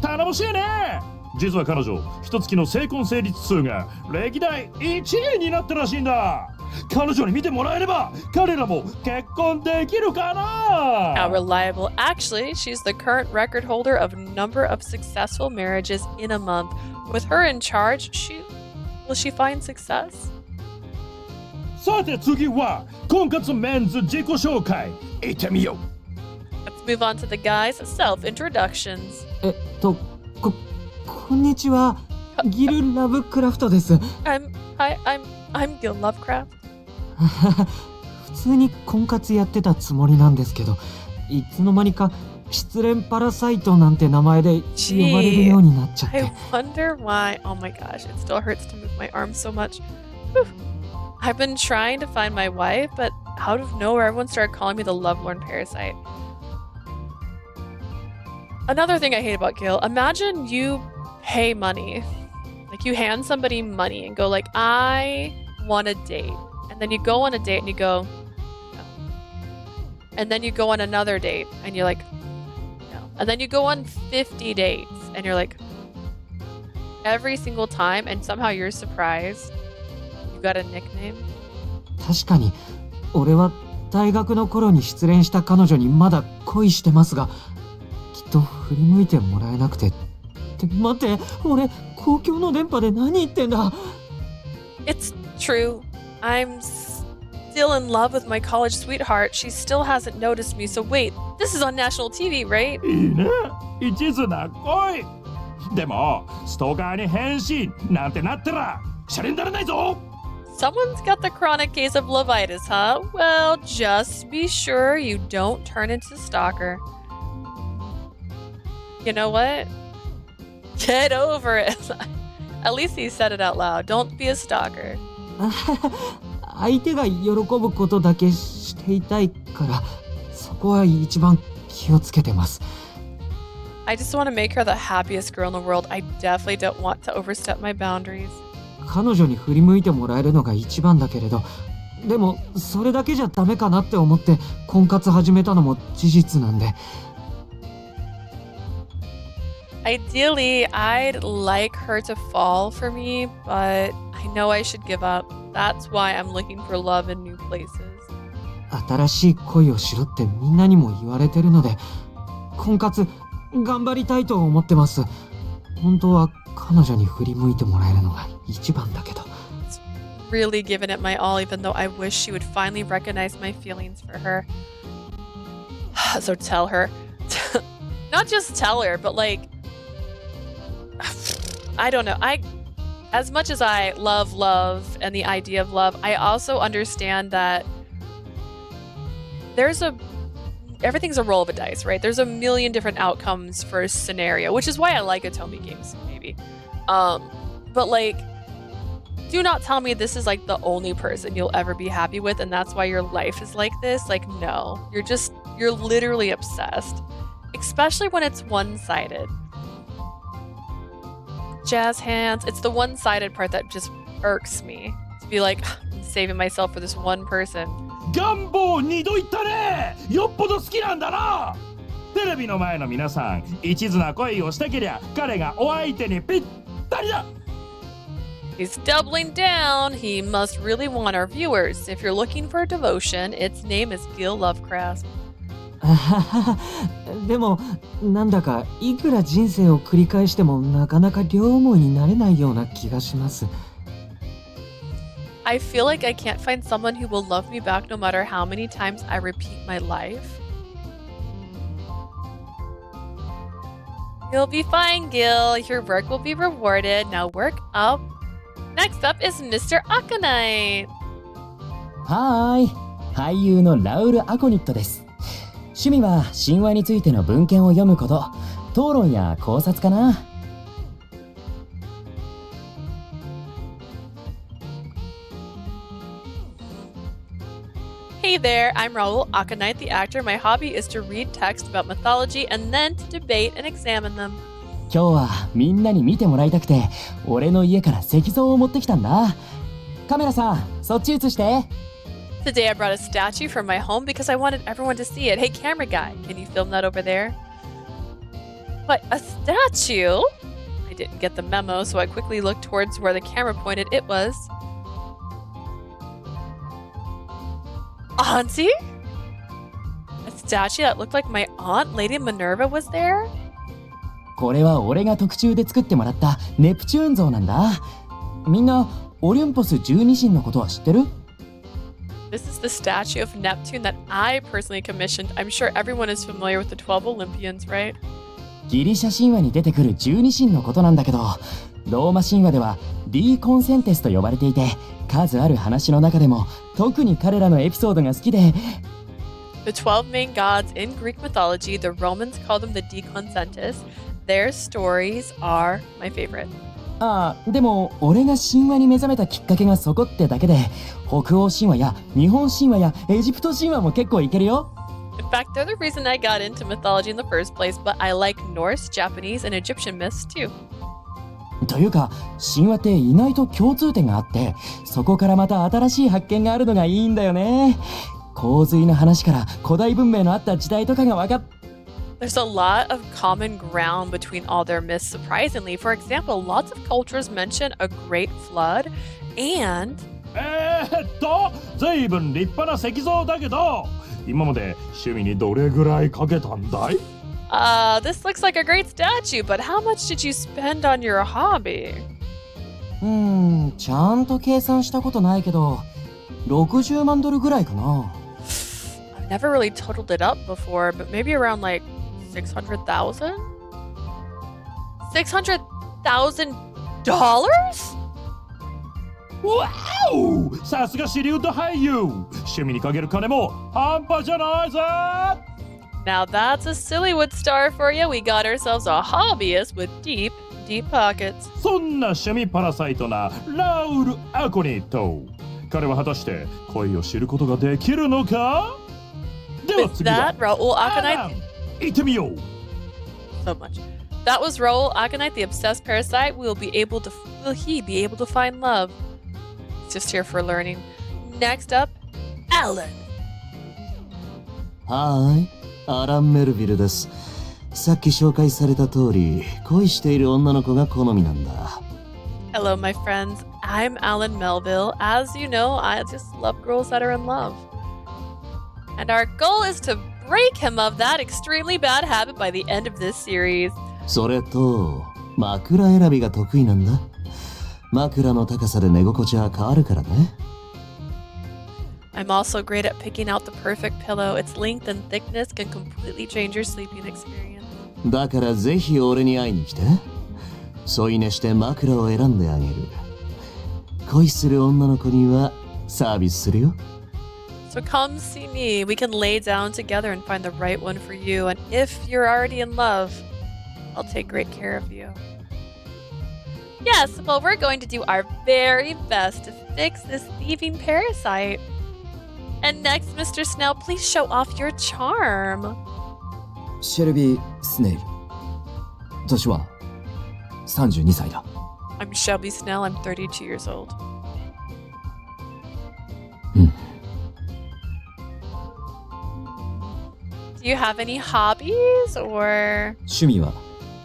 頼もしいね実は彼女一月の成婚成立数が歴代1位になったらしいんだ彼女に見てもらえれば彼らも結婚できるかな
How reliable. Actually, she's the current record holder of number of successful marriages in a month. With her in charge, will she find success?
さて次は婚活メンズ自己紹介行ってみよう
Let's move on to the guys' self-introductions.
こんにちは。ギル・ラブクラフトです。
I'm Gil Lovecraft.
普通に婚活やってたつもりなんですけど、いつの間にか失恋パラサイトなんて名前で呼ばれるようになっちゃって。
I wonder why. Oh my gosh, it still hurts to move my arm so much. Whew. I've been trying to find my wife, but out of nowhere, everyone started calling me the lovelorn parasite. Another thing I hate about Gil, imagine you pay money. Like you hand somebody money and go like, I want a date. And then you go on a date and you go, no. And then you go on another date and you're like, no. And then you go on 50 dates and you're like, every single time, and somehow you're surprised you got a nickname.
確かに、俺は大学の頃に失恋した彼女にまだ恋してますが、きっと振り向いてもらえなくて。って待って、俺公共の電波で何言ってんだ。
It's true. I'm still in love with my college sweetheart. She still hasn't noticed me. So wait, this is on national TV, right?
いいね。一途な恋。でも、ストーカーに変身なんてなったら、シャレにならないぞ。
Someone's got the chronic case of lovitis, huh? Well, just be sure you don't turn into a stalker. You know what? Get over it. At least he said it out loud. Don't be a stalker.
相手が喜ぶことだけしていたいから、そこは一番気をつけてます。
I just want to make her the happiest girl in the world. I definitely don't want to overstep my boundaries.
彼女に振り向いてもらえるのが一番だけれど、でもそれだけじゃダメかなって思って婚活始めたのも事実なんで。
Ideally, I'd like her to fall for me, but I know I should give up. That's why I'm looking for love in new places.
新しい恋をしろってみんなにも言われてるので、婚活頑張りたいと思ってます。本当は彼女に振り向いてもらえるのが一番だけど。
Really giving it my all, even though I wish she would finally recognize my feelings for her. So tell her. Not just tell her, but like, I don't know. As much as I love love and the idea of love, I also understand that everything's a roll of a dice, right? There's a million different outcomes for a scenario, which is why I like Atomi games, maybe. But like, do not tell me this is like the only person you'll ever be happy with and that's why your life is like this. Like, no, you're literally obsessed, especially when it's one-sided. Jazz hands, it's the one-sided part that just irks me. To be like, I'm saving myself for this one person.
願望二度言ったね。よっぽど好きなんだな。テレビの前の皆さん、一途な恋をしたけりゃ彼がお相手にぴったりだ。
He's doubling down. He must really want our viewers. If you're looking for devotion, its name is Gil Lovecraft.
でもなんだかいくら人生を繰り返してもなかなか両思いになれないような気がします。
I feel like I can't find someone who will love me back no matter how many times I repeat my life. You'll be fine, Gil. Your work will be rewarded. Now work up. Next up is Mr. Aconite.
はーい、俳優のラウル・アコニットです。趣味は神話についての文献を読むこと、討論や考察かな。
Hey there, I'm Raul Aconite, the actor. My hobby is to read text about mythology and then to debate and examine them.
今日はみんなに見てもらいたくて、俺の家から石像を持ってきたんだ。カメラさん、そっち映して。
Today I brought a statue from my home because I wanted everyone to see it. Hey, camera guy, can you film that over there? What, a statue? I didn't get the memo, so I quickly looked towards where the camera pointed. It was... Auntie? A statue that looked like my aunt, Lady Minerva, was there?
これは俺が特注で作ってもらったネプチューン像なんだ。みんなオリュンポス12神のことは知ってる？
This is the statue of Neptune that I personally commissioned. I'm sure everyone is familiar with the 12 Olympians, right?
ギリシャ神話に出てくる十二神のことなんだけど、ローマ神話ではディーコンセンテスと呼ばれていて、数ある話の中でも特に彼らのエピソードが好きで。
The 12 main gods in Greek mythology, the Romans call them the Deconcentus. Their stories are my favorite.
ああ、でも俺が神話に目覚めたきっかけがそこってだけで、北欧神話や日本神話やエジプト神話も結構いけるよ。
In fact, they're the reason I got into mythology in the first place, but I like Norse, Japanese, and Egyptian myths too.
というか、神話って意外と共通点があって、そこからまた新しい発見があるのがいいんだよね。洪水の話から古代文明のあった時代とかが分かっ
There's a lot of common ground between all their myths, surprisingly. For example, lots of cultures mention a great flood and...
随分立派な石像だけど、今まで趣味にどれぐらいかけたんだい？
This looks like a great statue, but how much did you spend on your hobby?
ちゃんと計算したことないけど、60万ドルぐらいかな。
I've never really totaled it up before, but maybe around like $600,000? $600,000?
わお！さすがシリウッド俳優！趣味にかける金も半端じゃないぜ！
Now that's a Sillywood star for you. We got ourselves a hobbyist with deep, deep pockets.
そんな趣味パラサイトなラウル・アコニット。彼は果たして恋を知ることができるのか？では
With
次は
that, Raul Aconite.
行ってみよう。
So much. That was Raul Aconite, the obsessed parasite. Will he be able to find love? He's just here for learning. Next up, Alan.
はーい、アラン・メルビルです。さっき紹介された通り、恋している女の子が好みなんだ。
Hello, my friends. I'm Alan Melville. As you know, I just love girls that are in love. And our goal is to break him of that extremely bad habit by the end of this series.
それと、枕選びが得意なんだ。枕の高さで寝心地は変わるからね。
I'm also great at picking out the perfect pillow. Its length and thickness can completely change your sleeping experience.
だからぜひ俺に会いに来て。添い寝して枕を選んであげる。恋する女の子にはサービスするよ。
So come see me. We can lay down together and find the right one for you. And if you're already in love, I'll take great care of you. Yes, well, we're going to do our very best to fix this thieving parasite. And next, Mr. Snell, please show off your charm.
シェルビー・スネイル。年は32歳だ。
I'm Shelby Snell. I'm 32 years old. Do you have any hobbies or?
趣味は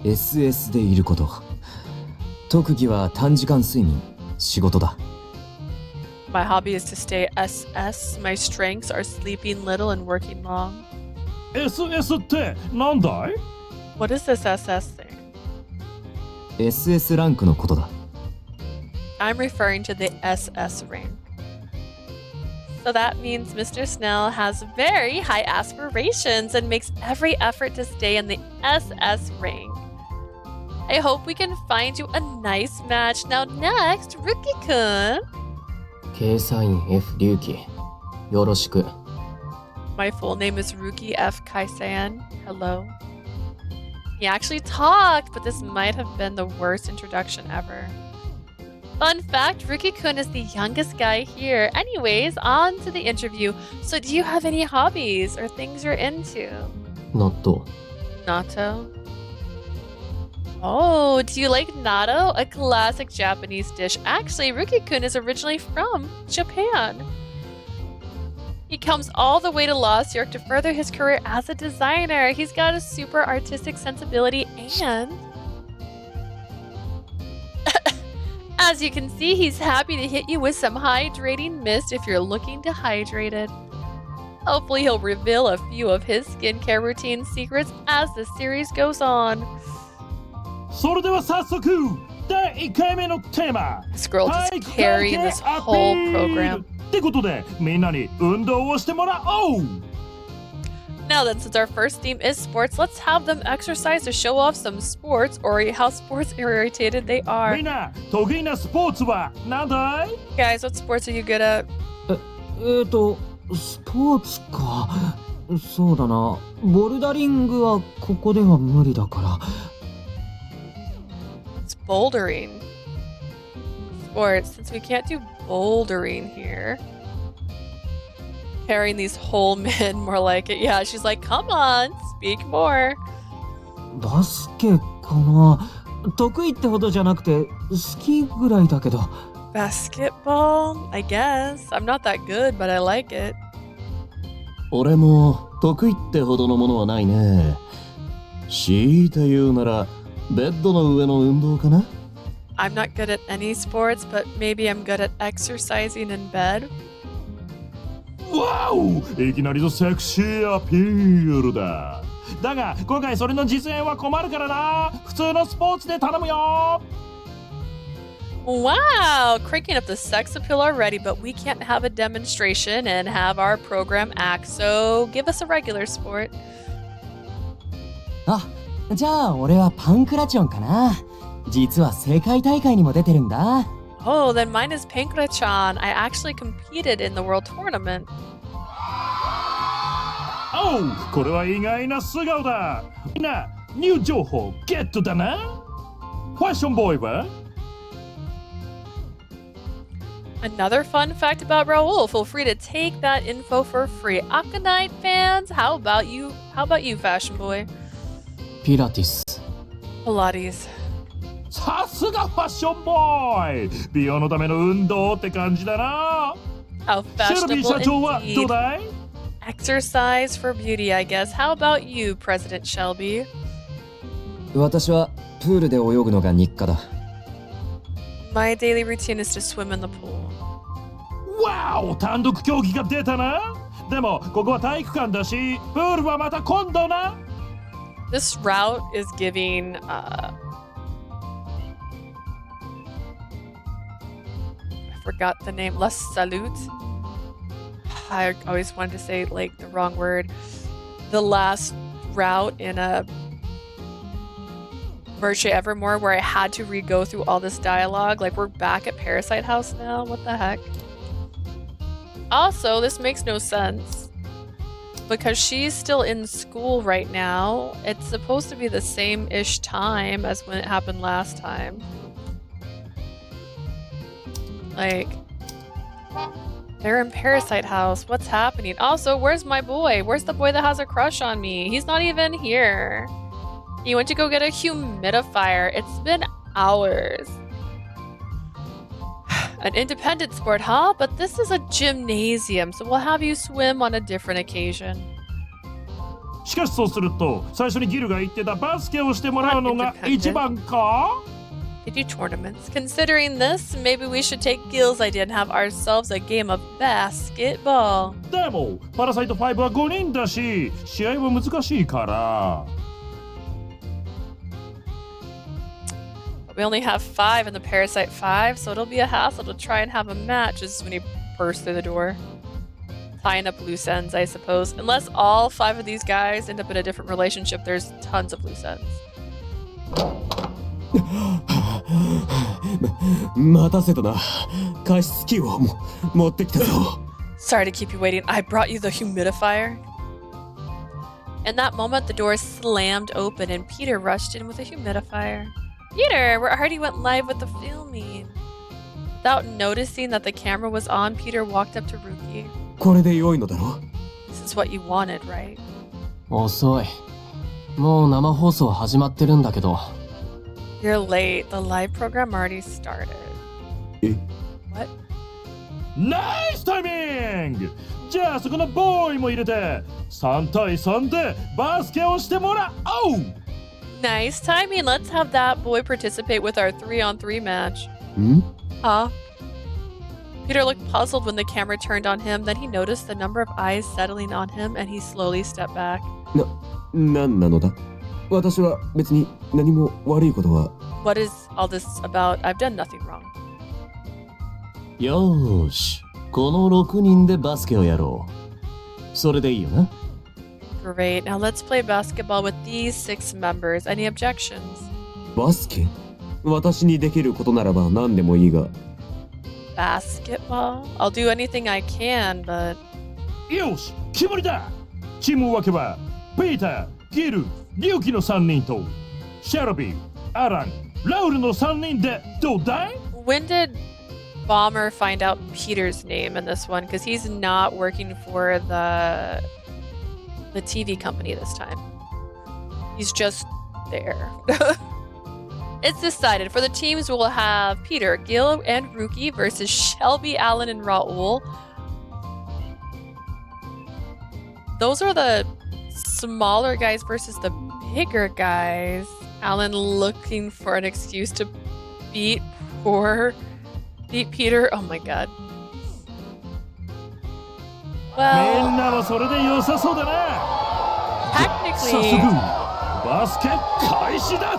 SS でいること。特技は短時間睡眠、仕事だ。
My hobby is to stay SS. My strengths are sleeping little and working long.
SS ってなんだい？
What is this SS thing?
SS ランクのことだ。
I'm referring to the SS rank. So that means Mr. Snell has very high aspirations and makes every effort to stay in the SS rank. I hope we can find you a nice match. Now next, Rookie-kun.
計算員 F 龍騎よろしく。
My full name is Ruki F. Kaisan. Hello. He actually talked, but this might have been the worst introduction ever. Fun fact, Ruki-kun is the youngest guy here. Anyways, on to the interview. So do you have any hobbies or things you're into?
納豆。
Natto? Oh, do you like natto? A classic Japanese dish. Actually, Ruki-kun is originally from Japan. He comes all the way to Lost York to further his career as a designer. He's got a super artistic sensibility and... as you can see, he's happy to hit you with some hydrating mist if you're looking dehydrated. Hopefully he'll reveal a few of his skincare routine secrets as the series goes on.
それでは早速第1回目のテーマ
This girl just carrying this whole program.
ってことでみんなに運動をしてもらおう
Now then, since our first theme is sports, let's have them exercise to show off some sports or how sports oriented they are.
みんな得意なスポーツは何だい
Guys, what sports are you good at?
スポーツか。そうだな。ボルダリングはここでは無理だから。
It's bouldering. Sports, since we can't do bouldering here. Carrying these whole men, more like it. Yeah, she's like, come on, speak more.
バスケかな。得意ってほどじゃなくて好きぐらいだけど。
Basketball, I guess. I'm not that good, but I like it.
俺も得意ってほどのものはないね。強いて言うならベッドの上の運動かな。
I'm not good at any sports, but maybe I'm good at exercising in bed.
わおいきなりのセクシーアピールだだが今回それの実演は困るからな普通のスポーツで頼むよ
Wow, cranking up the sex appeal already, but we can't have a demonstration and have our program act, so give us a regular sport.
あ、じゃあ俺はパンクラチョンかな。実は世界大会にも出てるんだ。
Oh, then mine is Pankrachan. I actually competed in the world tournament.
おうこれは意外な素顔だみんなニュー情報ゲットだなファッションボーイは
Another fun fact about Raul. Feel free to take that info for free. Akanite fans, how about you, fashion boy?
ピラティス。
Pilates.
さすがファッションボーイ美容のための運動って感じだな
How
シェルビー
fashionable
社長はどう
indeed.
だい
Exercise for beauty, I guess. How about you, President Shelby?
私はプールで泳ぐのが日課だ。
My daily routine is to swim in the pool.
わお単独競技が出たなでもここは体育館だしプールはまた今度な
This route is giving I forgot the name. La Salute. I always wanted to say like the wrong word. The last route in a Merche Evermore where I had to re-go through all this dialogue. Like we're back at Parasite House now. What the heck? Also, this makes no sense. Because she's still in school right now. It's supposed to be the same-ish time as when it happened last time. Like, they're in Parasite House. What's happening? Also, where's my boy? Where's the boy that has a crush on me? He's not even here. He went to go get a humidifier. It's been hours. An independent sport, huh? But this is a gymnasium, so we'll have you swim on a different occasion.
しかしそうすると最初にギルが言ってたバスケをしてもらうのが一番か
They do tournaments. Considering this, maybe we should take Gil's idea and have ourselves a game of basketball.
でもパラサイト5は5人だし試合は難しいから
We only have 5 in the Parasite 5, so it'll be a hassle to try and have a match just when you burst through the door. Tying up loose ends, I suppose. Unless all 5 of these guys end up in a different relationship, there's tons of loose ends.
待たせたな。加湿器を持ってきたぞ。
Sorry to keep you waiting. I brought you the humidifier. In that moment, the door slammed open and Peter rushed in with a humidifier. Peter, we already went live with the filming. Without noticing that the camera was on, Peter walked up to Ruki.
これで良いのだろ
This is what you wanted, right?
遅い。もう生放送始まってるんだけど。
You're late. The live program already started.
え
What?
ナイスタイミングじゃあそこのボーイも入れて3対3でバスケをしてもらおう
Nice timing. Let's have that boy participate with our 3-on-3 match. Huh? Peter looked puzzled when the camera turned on him. Then he noticed the number of eyes settling on him and he slowly stepped back.
なんなのだ
私は別に何も悪いことは。
What is all this about? I've done nothing wrong.
よーし、この6人でバスケをやろう。それでいいよな。
Great. Now let's play basketball with these 6 members. Any objections?
バスケ？私にできることならば何でもいいが。
Basketball? I'll do anything I can, but...
よし、決まりだ。チーム分けはピーター、ギル、リュウキの3人とシェルビー、アラン、ラウルの3人でどうだい？
When did Bomber find out Peter's name in this one? Because he's not working for the TV company this time. He's just there. It's decided. For the teams, we'll have Peter, Gil, and Rookie versus Shelby, Alan, and Raul. Those are the smaller guys versus the bigger guys. Alan looking for an excuse to beat Peter. Oh my god.
みんなもそれで良さそうだな。早速バスケ開始だ。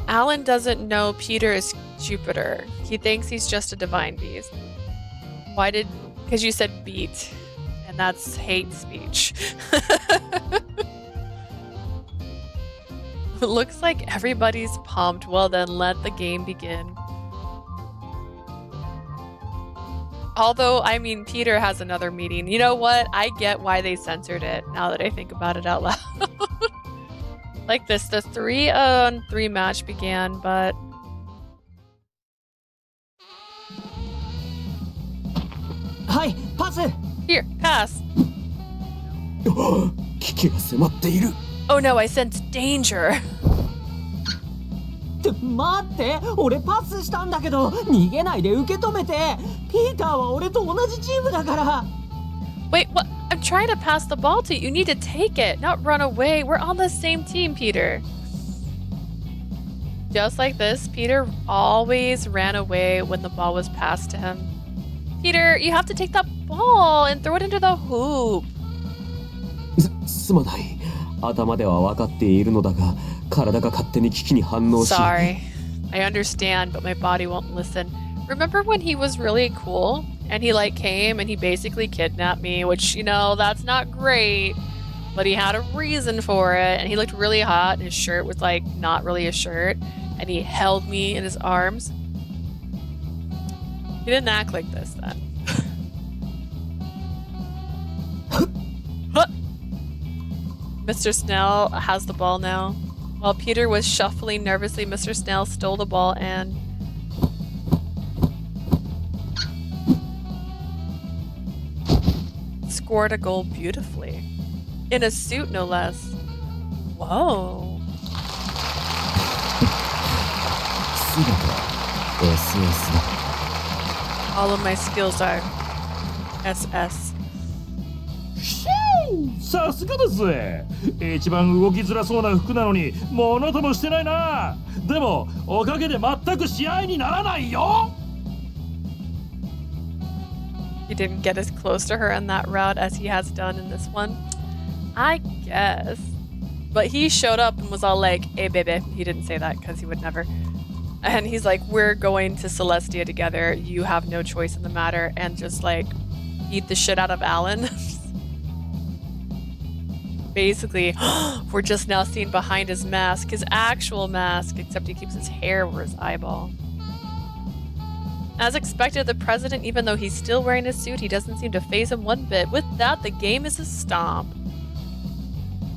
Alan doesn't know Peter is Jupiter. He thinks he's just a divine beast. Why did... Because you said beat. And that's hate speech. It looks like everybody's pumped. Well then, let the game begin. Although, I mean, Peter has another meeting. You know what? I get why they censored it, now that I think about it out loud. Like this, the 3-on-3 match began, but...
Hi, pass!
Here, pass.
危機が迫っている。
Oh no, I sense danger.
って待って、俺パスしたんだけど逃げないで受け止めて。ピーターは俺と同じチームだから。
Wait, what? I'm trying to pass the ball to you. You need to take it, not run away. We're on the same team, Peter. Just like this, Peter always ran away when the ball was passed to him. Peter, you have to take that ball and throw it into the hoop.
すまない。頭では分かっているのだが、体が勝手に危機に反応し。
Sorry. I understand, but my body won't listen. Remember when he was really cool? And he like came and he basically kidnapped me, which, you know, that's not great. But he had a reason for it. And he looked really hot. And his shirt was like not really a shirt. And he held me in his arms. He didn't act like this then. Mr. Snell has the ball now. While Peter was shuffling nervously, Mr. Snell stole the ball and... scored a goal beautifully. In a suit, no less. Whoa. All of my skills are SS.
さすがですぜ。一番動きづらそうな服なのにものともしてないな。でもおかげで全く試合にならないよ。
He didn't get as close to her on that route as he has done in this one. I guess. But he showed up and was all like, hey baby. He didn't say that because he would never. And he's like, we're going to Celestia together. You have no choice in the matter. And just like beat the shit out of Alan. Basically, we're just now seeing behind his mask, his actual mask, except he keeps his hair over his eyeball. As expected, the president, even though he's still wearing a suit, he doesn't seem to faze him one bit. With that, the game is a stomp.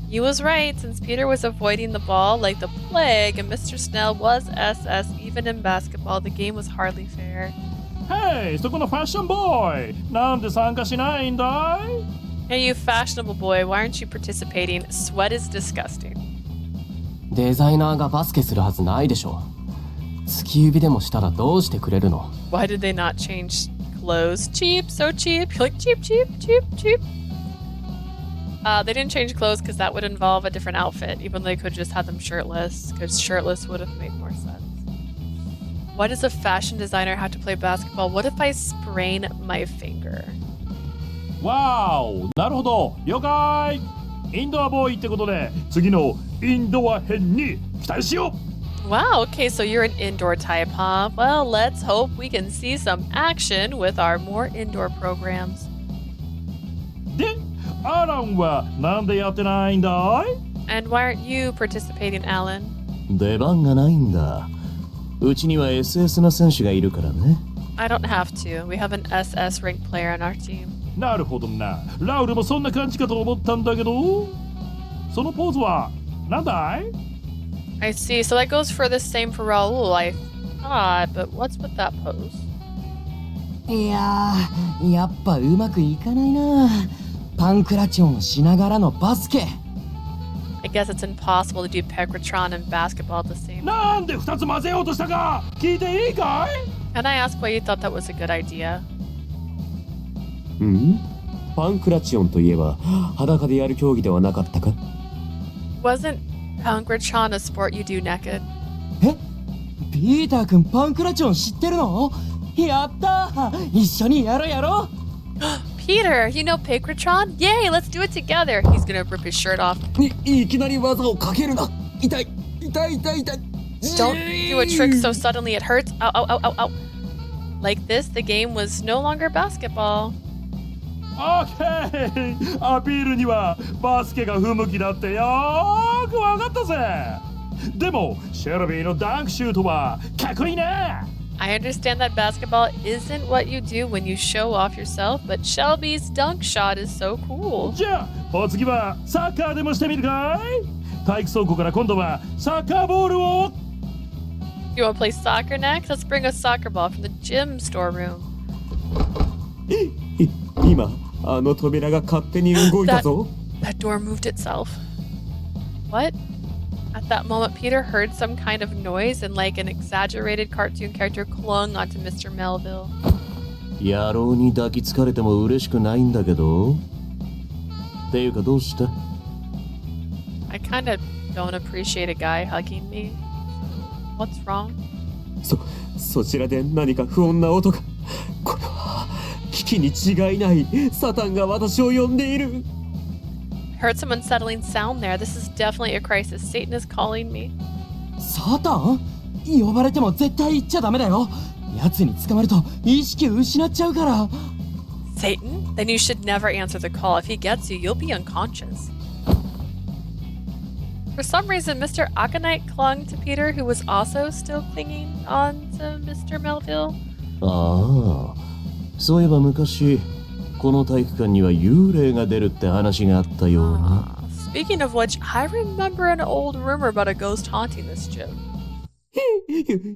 He was right, since Peter was avoiding the ball like the plague, and Mr. Snell was SS. Even in basketball, the game was hardly fair.
Hey, そこのファッションボーイ、なんで参加しないんだい?
Hey, you fashionable boy, why aren't you participating? Sweat is disgusting.
デザイナーがバスケするはずないでしょ。突き指でもしたらどうしてくれるの?
Why did they not change clothes? Cheap, so cheap. You're like, cheap, cheap, cheap, cheap. They didn't change clothes because that would involve a different outfit, even though they could just have them shirtless, because shirtless would have made more sense. Why does a fashion designer have to play basketball? What if I sprain my finger?
わーお、なるほど、了解。インドアボーイってことで次のインドア編に期待しよう。
Wow, okay, so you're an indoor type, huh? Well, let's hope we can see some action with our more indoor programs.
で、アランはなんでやってないんだい？
And why aren't you participating, Alan?
出番がないんだ。うちには SS の選手がいるからね。
I don't have to. We have an SS ranked player on our team.
なるほどな。ラウルもそんな感じかと思ったんだけど、そのポーズはなんだい？
I see. So that goes for the same for Raul, I thought, but what's with that pose?
いやー、やっぱうまくいかないな。パンクラチョンをしながらのバスケ。
I guess it's impossible to do Pekratron and basketball at the same time.
なんで2つ混ぜようとしたか聞いていいかい？
Can I ask why you thought that was a good idea?
パンクラチオンといえば裸でやる競技ではなかったか？
Wasn't Pekratron a sport you do naked?
ピーター君パンクラチョン知ってるの？やったー、一緒にやろうやろう。
Peter, you know Pekratron? Yay, let's do it together. He's gonna rip his shirt off.
いきなり技をかけるな。痛い痛い痛い痛い。
Don't do a trick so suddenly it hurts. Ow, ow, ow, ow, ow. Like this, the game was no longer basketball.
オッケー。アピールにはバスケが不向きだってよーくわかったぜ。でもシェルビーのダンクシュートはかっこいいね。
I understand that basketball isn't what you do when you show off yourself, but Shelby's dunk shot is so cool.
じゃあお次はサッカーでもしてみるかい？体育倉庫から今度はサッカーボールを。
You want to play soccer next? Let's bring a soccer ball from the gym storeroom.
今あの扉が勝手に動いたぞ。
That door moved itself. What? At that moment, Peter heard some kind of noise and like an exaggerated cartoon character clung onto Mr. Melville.
野郎に抱きつかれても嬉しくないんだけど。っていうかどうした？
I kind of don't appreciate a guy hugging me. What's wrong?
そちらで何か不穏な音が。これは危機に違いない。サタンが私を呼んでいる。
Heard some unsettling sound there. This is definitely a crisis. Satan is calling me.
サタン？呼ばれても絶対行っちゃダメだよ。奴に捕まると意識失っちゃうから。
Satan? Then you should never answer the call. If he gets you, you'll be unconscious. For some reason, Mr. Aconite clung to Peter, who was also still clinging on to Mr. Melville.
ああ、そういえば昔この体育館には幽霊が出るって話があったような。
Speaking of which, I remember an old rumor about a ghost haunting this gym.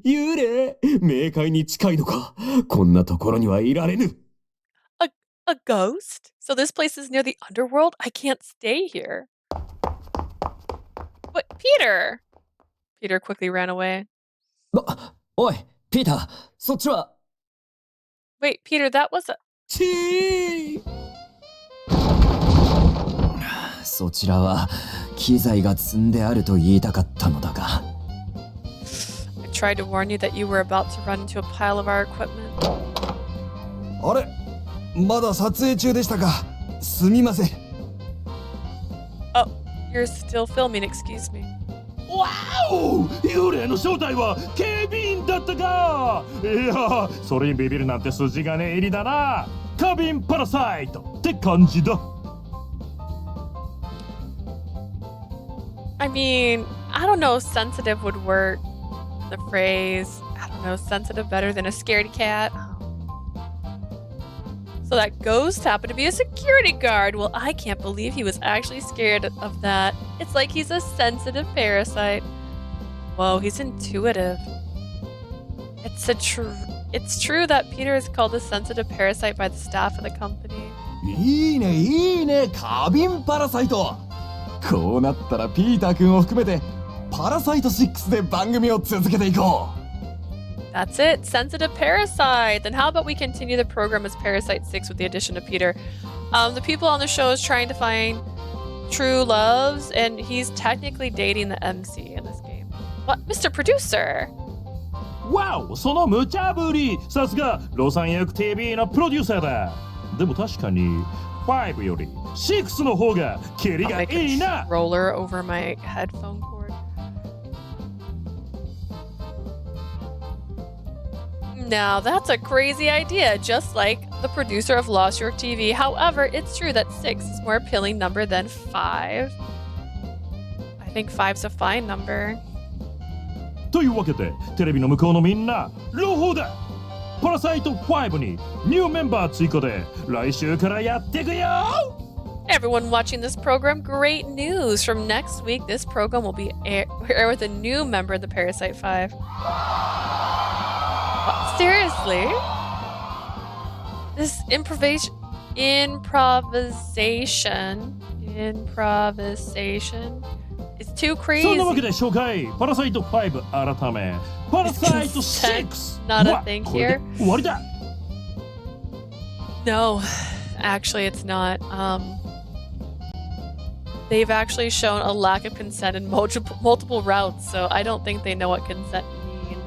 幽霊？冥界に近いのか。こんなところにはいられぬ。
A ghost? So this place is near the underworld? I can't stay here. But Peter! Peter quickly ran away.
おい、ピーター、そっちは。
Wait, Peter, that was a...
そちらは機材が積んであると言いたかったのだが。
I tried to warn you that you were about to run into a pile of our equipment.
あれ、まだ撮影中でしたか。すみません。
Oh, you're still filming, excuse me.
わお！幽霊の正体は警備員だったか。いや、それにビビるなんて筋金入りだな。カビンパラサイトって感じだ。
I mean, I don't know if sensitive would work. The phrase, I don't know, sensitive better than a scaredy cat. So that ghost happened to be a security guard. Well, I can't believe he was actually scared of that. It's like he's a sensitive parasite. Whoa, he's intuitive. It's true that Peter is called a sensitive parasite by the staff of the company.
いいねいいね、カビンパラサイト。こうなったらピーター君を含めてパラサイト6で番組を続けていこう。
That's it, sensitive parasite. Then how about we continue the program as Parasite 6 with the addition of Peter? The people on the show is trying to find true loves, and he's technically dating the MC in this game. What, Mr. Producer?
わお、その無茶ぶり。さすがロサン役 TV のプロデューサーだ。でも確かに5より6の方が蹴り
I'll
が
make
いい
a
な。
roller over my headphone cord. Now that's a crazy idea, just like the producer of Lost York TV. However, it's true that 6 is more appealing number than 5. I think 5's a fine number.
というわけでテレビの向こうのみんな朗報だ。パラサイト5にニューメンバー追加で来週からやっていくよ。
Everyone watching this program, great news! From next week, this program will be air with a new member of the Parasite 5. Seriously? This improvisation is too
そんなわけ
crazy.
で紹介パラサイト5改めパラサイト6
Not a
は
thing
これで
here.
終わりだ。
No, actually, it's not. They've actually shown a lack of consent in multiple routes, so I don't think they know what consent means.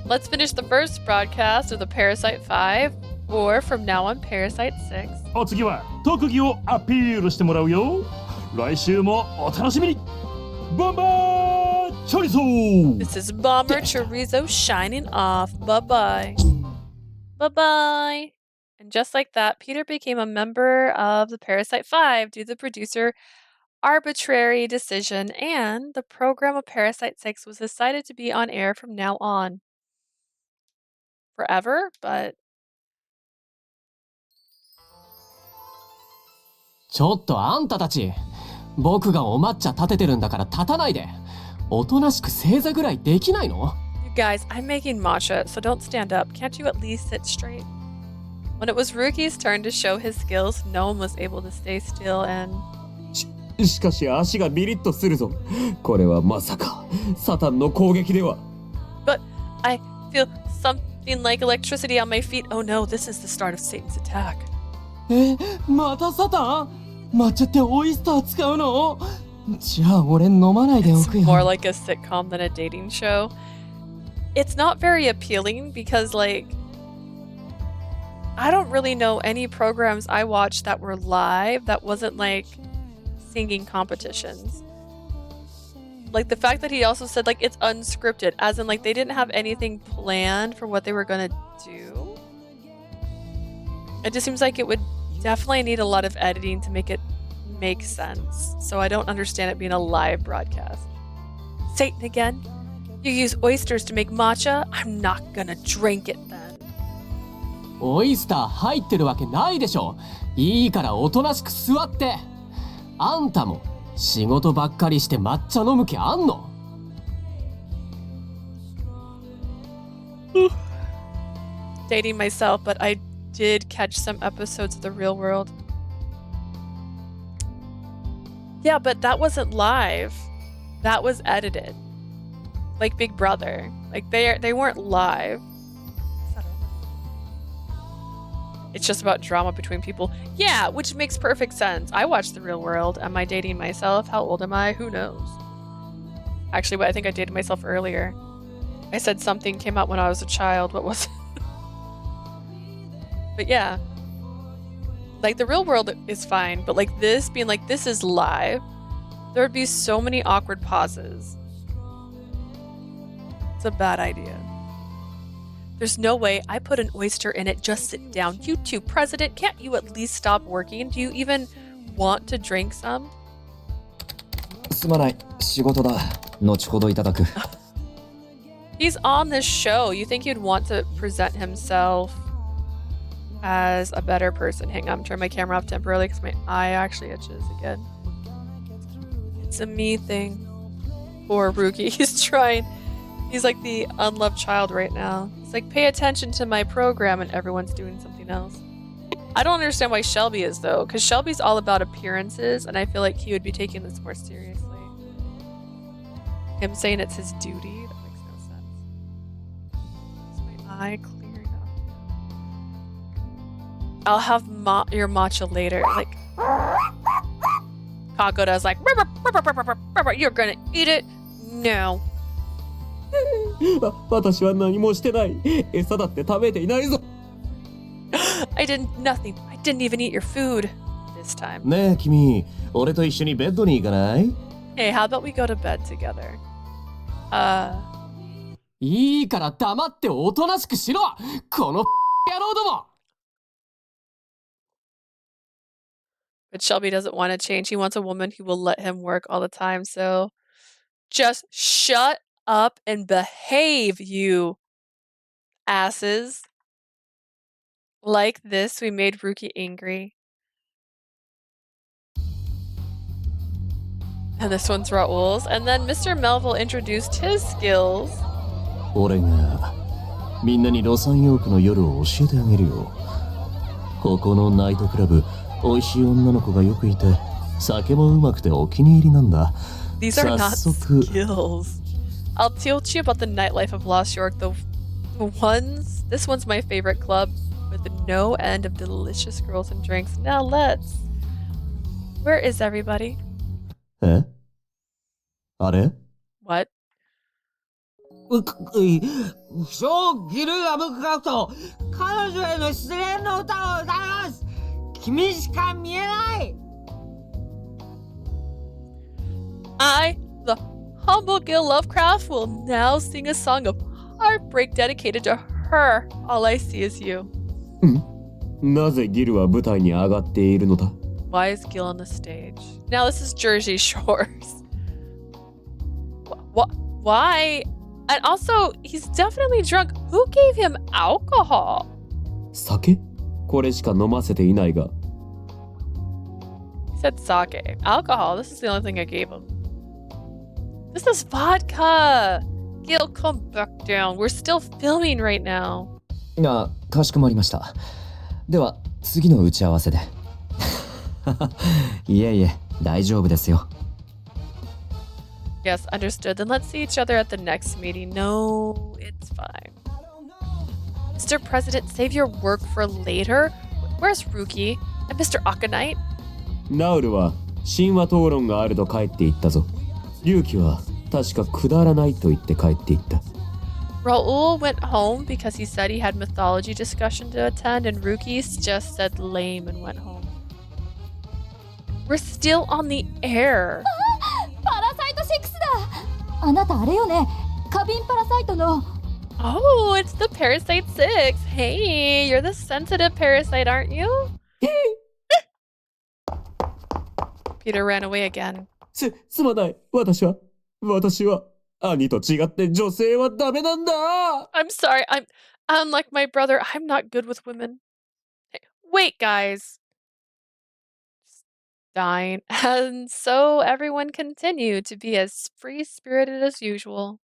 Let's finish the first broadcast of the Parasite 5, or from now on, Parasite 6.
お次は特技をアピールしてもらうよ。来週もお楽しみに。ボンバーチョリソー。
This is Bomber Chorizo shining off. Bye-bye. Bye-bye. And just like that, Peter became a member of the Parasite 5 due to the producer arbitrary decision, and the program of Parasite 6 was decided to be on air from now on. Forever, but
ちょっとあんたたち、僕がお抹茶立ててるんだから立たないで。おとなしく正座ぐらいできないの？
you guys, I'm making matcha, so don't stand up. Can't you at least sit straight? When it was Ruki's turn to show his skills, no one was able to stay still and
しかし足がビリッとするぞ。これはまさかサタンの攻撃では。
But I feel something like electricity on my feet. Oh no, this is the start of Satan's attack.
またサタン？抹茶ってオイスター使うの？じゃあ俺飲まないでお
It's
くよ。
more like a sitcom than a dating show. It's not very appealing because, like, I don't really know any programs I watched that were live that wasn't like singing competitions. Like the fact that he also said like it's unscripted, as in like they didn't have anything planned for what they were gonna do. It just seems like it would definitely need a lot of editing to make it make sense. So I don't understand it being a live broadcast. Satan again? You use oysters to make matcha? I'm not gonna drink it then.
オイスター入ってるわけないでしょ。いいからおとなしく座って。あんたも仕事ばっかりして抹茶飲む気あんの？
Dating myself, but I did catch some episodes of The Real World. Yeah, but that wasn't live. That was edited. Like Big Brother. Like they weren't live. It's just about drama between people. Yeah, which makes perfect sense. I watched The Real World. Am I dating myself? How old am I? Who knows? Actually, but I think I dated myself earlier. I said something came out when I was a child. What was it? But yeah. Like, The Real World is fine, but like this being like, this is live, there would be so many awkward pauses. It's a bad idea. There's no way I put an oyster in it, just sit down. You too, President, can't you at least stop working? Do you even want to drink some?
すまない、仕事だ。後ほどいただく。
He's on this show. You think he'd want to present himself as a better person. Hang on, I'm turning my camera off temporarily because my eye actually itches again. It's a me thing. Poor Rookie. He's trying. He's like the unloved child right now. It's like, pay attention to my program, and everyone's doing something else. I don't understand why Shelby is, though, because Shelby's all about appearances, and I feel like he would be taking this more seriously. Him saying it's his duty, that makes no sense. Is my eye clear enough? I'll have your matcha later. Like, Kakoda's like, you're gonna eat it? No.
私は何もしてない。餌だって食べていないぞ。
I did nothing. I didn't even eat your food this time.
ねえ君、俺と一緒にベッドに行かない？
Hey, how about we go to bed together?
いいから黙っておとなしくしろこの野郎ども
But Shelby doesn't want to change. He wants a woman who will let him work all the time. So just shut up and behave, you asses. Like this, we made Ruki angry. And this one's Raoul's. And then Mr. Melville introduced his skills.
俺がみんなにロサンヨークの夜を教えてあげるよ。ここのナイトクラブ、美味しい女の子がよくいて、酒もうまくてお気に入りなんだ。
These are not skills. I'll teach you about the nightlife of Lost York. This one's my favorite club with no end of delicious girls and drinks. Now let's. Where is everybody?
え？あれ？
What?
不祥ギルガムカと彼女への失恋の歌を歌います君しか見えない
I, the humble Gil Lovecraft, will now sing a song of heartbreak dedicated to her. All I see is you.
なぜギルは舞台に上がっているのだ？
Why is Gil on the stage? Now this is Jersey Shores. Why? And also, he's definitely drunk. Who gave him alcohol?
酒？これしか飲ませていないが。
He said sake. Alcohol, this is the only thing I gave him. This is vodka. Gil, come back down. We're still filming right now.
あ、かしこまりました。では、次の打ち合わせで。いえいえ、大丈夫ですよ。
Yes, understood. Then let's see each other at the next meeting. No, it's fine. Mr. President, save your work for later. Where's Ruki and Mr. Akanite?
ナウルは神話討論があると帰っていったぞ。龍騎は確かくだらないと言って帰っていった。
Raoul went home because he said he had mythology discussion to attend, and Ruki just said lame and went home. We're still on the air.
パラサイト6だ。あなたあれよね。花瓶パラサイトの。
Oh, it's the Parasite 6. Hey, you're the sensitive parasite, aren't you? Peter ran away again.
すまない。私は兄と違って女性はダメなんだ。
I'm sorry. I'm like my brother. I'm not good with women. Hey, wait, guys. Dying. And so everyone continued to be as free-spirited as usual.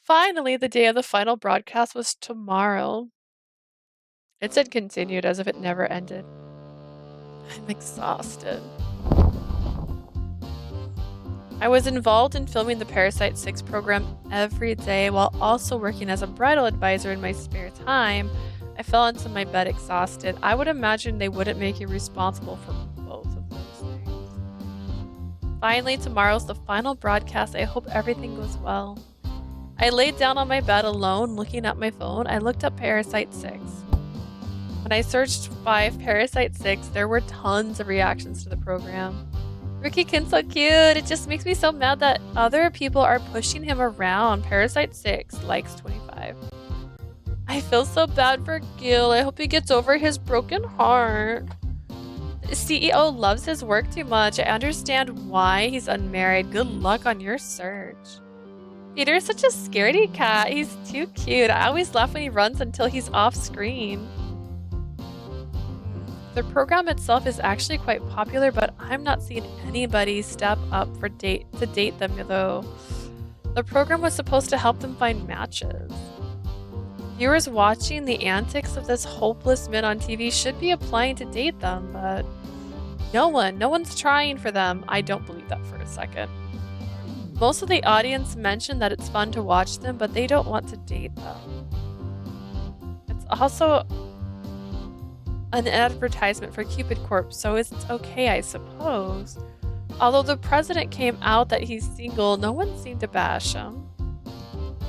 Finally, the day of the final broadcast was tomorrow. It said continued as if it never ended. I'm exhausted. I was involved in filming the Parasite 6 program every day while also working as a bridal advisor in my spare time. I fell into my bed exhausted. I would imagine they wouldn't make you responsible for both of those things. Finally, tomorrow's the final broadcast. I hope everything goes well. I laid down on my bed alone, looking at my phone. I looked up Parasite 6. When I searched by Parasite 6, there were tons of reactions to the program. Ricky-kin's so cute. It just makes me so mad that other people are pushing him around. Parasite 6 likes 25. I feel so bad for Gil. I hope he gets over his broken heart. The CEO loves his work too much. I understand why he's unmarried. Good luck on your search. Peter's such a scaredy cat. He's too cute. I always laugh when he runs until he's off screen. The program itself is actually quite popular, but I'm not seeing anybody step up to date them though. The program was supposed to help them find matches. Viewers watching the antics of this hopeless man on TV should be applying to date them, but no one's trying for them. I don't believe that for a second. Most of the audience mentioned that it's fun to watch them, but they don't want to date them. It's also an advertisement for Cupid Corp, so it's okay, I suppose. Although the president came out that he's single, no one seemed to bash him.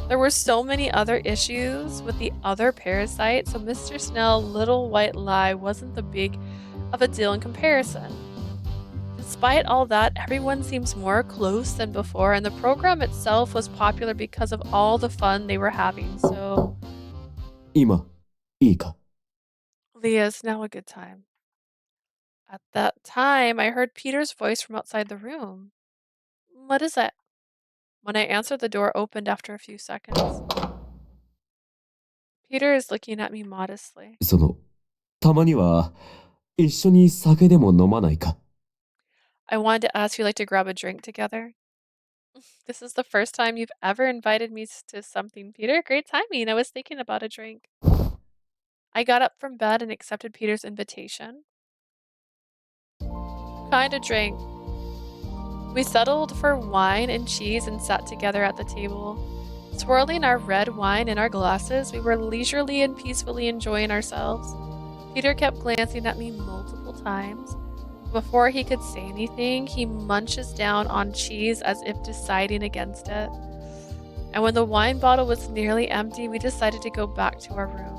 There were so many other issues with the other Parasite, so Mr. Snell's little white lie wasn't the big of a deal in comparison. Despite all that, everyone seems more close than before, and the program itself was popular because of all the fun they were having, so...
今、いいか
Leah, is now a good time. At that time, I heard Peter's voice from outside the room. What is it? When I answered, the door opened after a few seconds. Peter is looking at me modestly.
その、たまには、一緒に酒でも飲まないか
I wanted to ask if you'd like to grab a drink together. This is the first time you've ever invited me to something, Peter. Great timing. I was thinking about a drink. I got up from bed and accepted Peter's invitation. Kind of drink. We settled for wine and cheese and sat together at the table. Swirling our red wine in our glasses, we were leisurely and peacefully enjoying ourselves. Peter kept glancing at me multiple times. Before he could say anything, he munches down on cheese as if deciding against it. And when the wine bottle was nearly empty, we decided to go back to our room.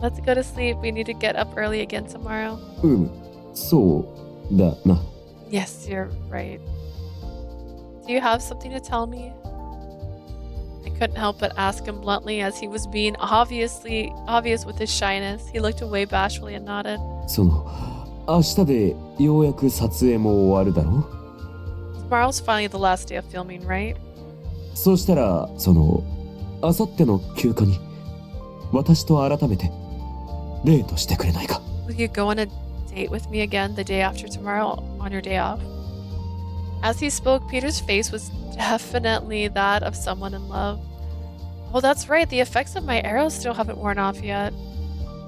Let's go to sleep. We need to get up early again tomorrow.
そうだな
Yes, you're right. Do you have something to tell me? I couldn't help but ask him bluntly as he was being obvious with his shyness. He looked away bashfully and nodded.
その、明日でようやく撮影も終わるだろ
Tomorrow's finally the last day of filming, right?
そうしたら、その、明後日の休暇に、私と改めて、デートしてくれないか
Will you go on a date with me again the day after tomorrow on your day off? As he spoke, Peter's face was definitely that of someone in love. Oh, that's right. The effects of my arrows still haven't worn off yet.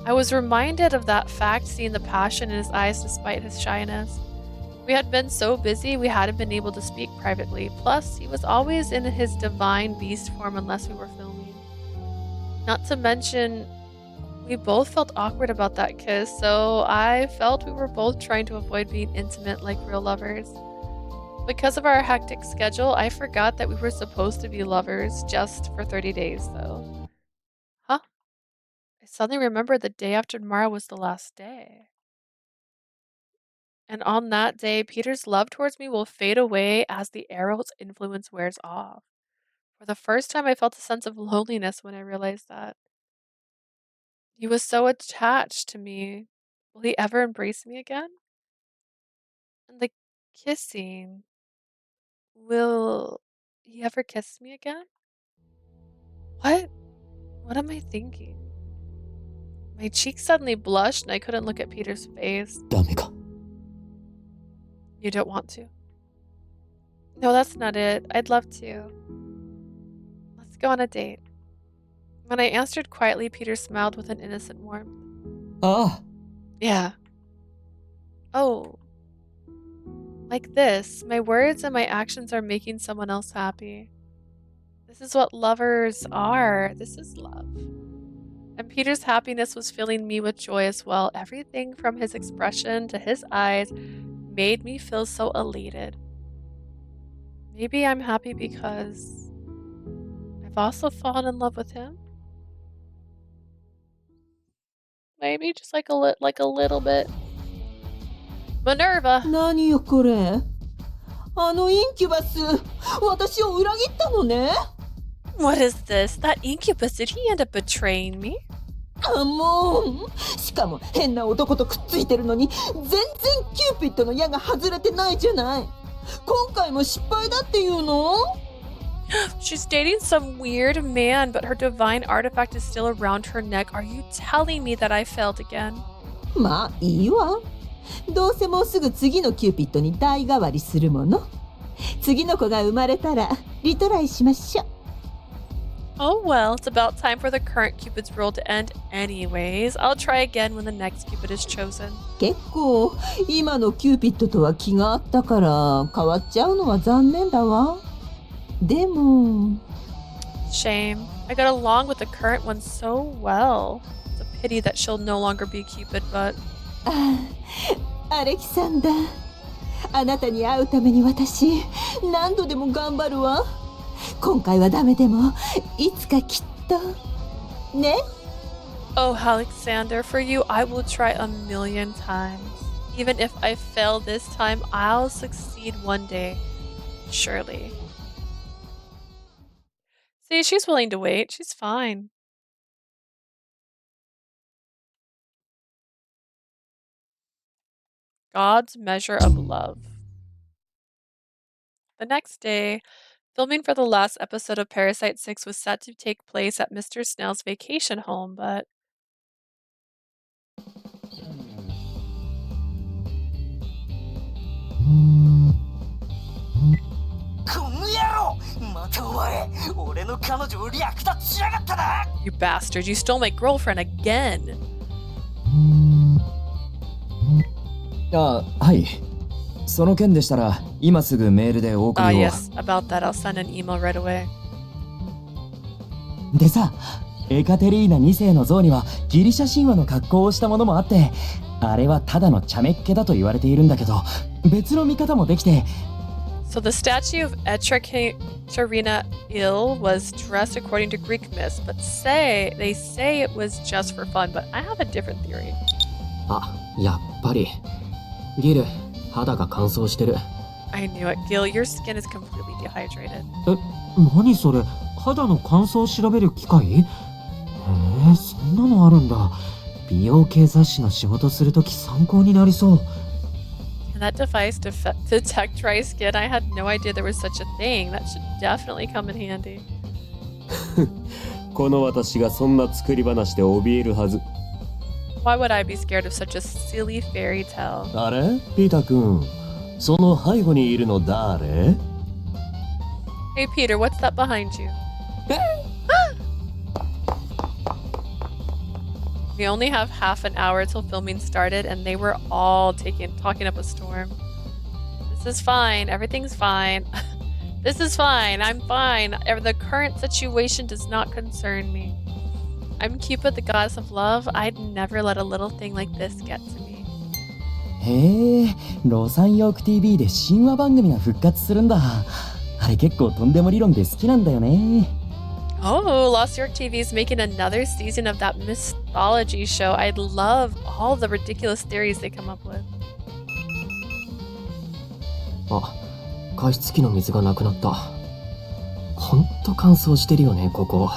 I was reminded of that fact, seeing the passion in his eyes despite his shyness. We had been so busy, we hadn't been able to speak privately. Plus, he was always in his divine beast form unless we were filming. Not to mention, we both felt awkward about that kiss, so I felt we were both trying to avoid being intimate like real lovers. Because of our hectic schedule, I forgot that we were supposed to be lovers just for 30 days, though. Huh? I suddenly remembered the day after tomorrow was the last day. And on that day, Peter's love towards me will fade away as the arrow's influence wears off. For the first time, I felt a sense of loneliness when I realized that. He was so attached to me. Will he ever embrace me again? And the kissing. Will he ever kiss me again? What? What am I thinking? My cheeks suddenly blushed and I couldn't look at Peter's face.
ダメか
You don't want to? No, that's not it. I'd love to. Let's go on a date. When I answered quietly, Peter smiled with an innocent warmth.
ああ
Yeah. Oh. Like this, my words and my actions are making someone else happy. This is what lovers are. This is love. And Peter's happiness was filling me with joy as well. Everything from his expression to his eyes made me feel so elated. Maybe I'm happy because I've also fallen in love with him. Maybe just like a little bit. Minerva!
何よこれ。あのインキュバス、私を裏切ったのね。
What is this? That incubus, did he end up betraying me?
あ、もう。しかも変な男とくっついてるのに、全然キューピッドの矢が外れてないじゃない。今回も失敗だっていうの？
She's dating some weird man, but her divine artifact is still around her neck. Are you telling me that I failed again?
まあいいわ。どうせもうすぐ次のキューピッドに代替わりするもの。次の子が生まれたらリトライしましょう。
Oh well, it's about time for the current Cupid's role to end anyways. I'll try again when the next Cupid is chosen.
結構今のキューピッドとは気があったから変わっちゃうのは残念だわ。でも
Shame. I got along with the current one so well. It's a pity that she'll no longer be Cupid, but...
アレキサンダー、あなたに会うために私何度でも頑張るわ。今回はダメでもいつかきっとね。
Oh, Alexander, for you, I will try a million times. Even if I fail this time, I'll succeed one day. Surely. See, she's willing to wait. She's fine. God's measure of love. The next day, filming for the last episode of Parasite 6 was set to take place at Mr. Snail's vacation home, but
この野郎、またお前、俺の彼女を略奪しやがったな。
You bastard, you stole my girlfriend again.
はい。その件でしたら、今すぐメールでお送
Ah,
りを。
yes, about that, I'll send an email right away.
でさ、エカテリーナ2世の像にはギリシャ神話の格好をしたものもあって、あれはただの茶目っ気だと言われているんだけど、別の見方もできて。
So the statue of Ekaterina Il was dressed according to Greek myths, but they say it was just for fun, but I have a different theory.
あ、やっぱり。ギル、肌が乾燥してる。
I knew it, Gil, your skin is completely dehydrated.
何それ、肌の乾燥を調べる機械？へえ、そんなのあるんだ。美容系雑誌の仕事するとき参考になりそう。
And that device to detect dry skin, I had no idea there was such a thing. That should definitely come in handy.
この私がそんな作り話で怯えるはず。
Why would I be scared of such a silly fairy tale?
あれピーター君、その背後にいるの誰？
Hey Peter, what's that behind you? We only have half an hour till filming started, and they were all talking up a storm. This is fine. Everything's fine. This is fine. I'm fine. The current situation does not concern me. I'm Cupid, the goddess of love. I'd never let a little thing like this get to me.
へえ、ロサンヨーク TV で神話番組が復活するんだ。あれ結構とんでも理論で好きなんだよね。
Oh, Lost York TV is making another season of that mythology show. I'd love all the ridiculous theories they come up with.
あ、加湿器の水がなくなった。ほんと乾燥してるよね、ここ。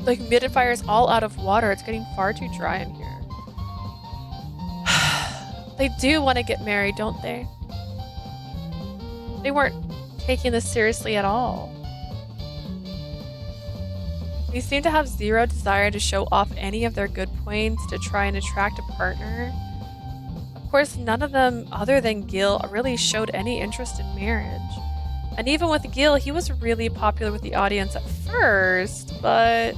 The humidifier is all out of water. It's getting far too dry in here. They do want to get married, don't they? They weren't taking this seriously at all. They seem to have zero desire to show off any of their good points to try and attract a partner. Of course, none of them, other than Gil, really showed any interest in marriage. And even with Gil, he was really popular with the audience at first, but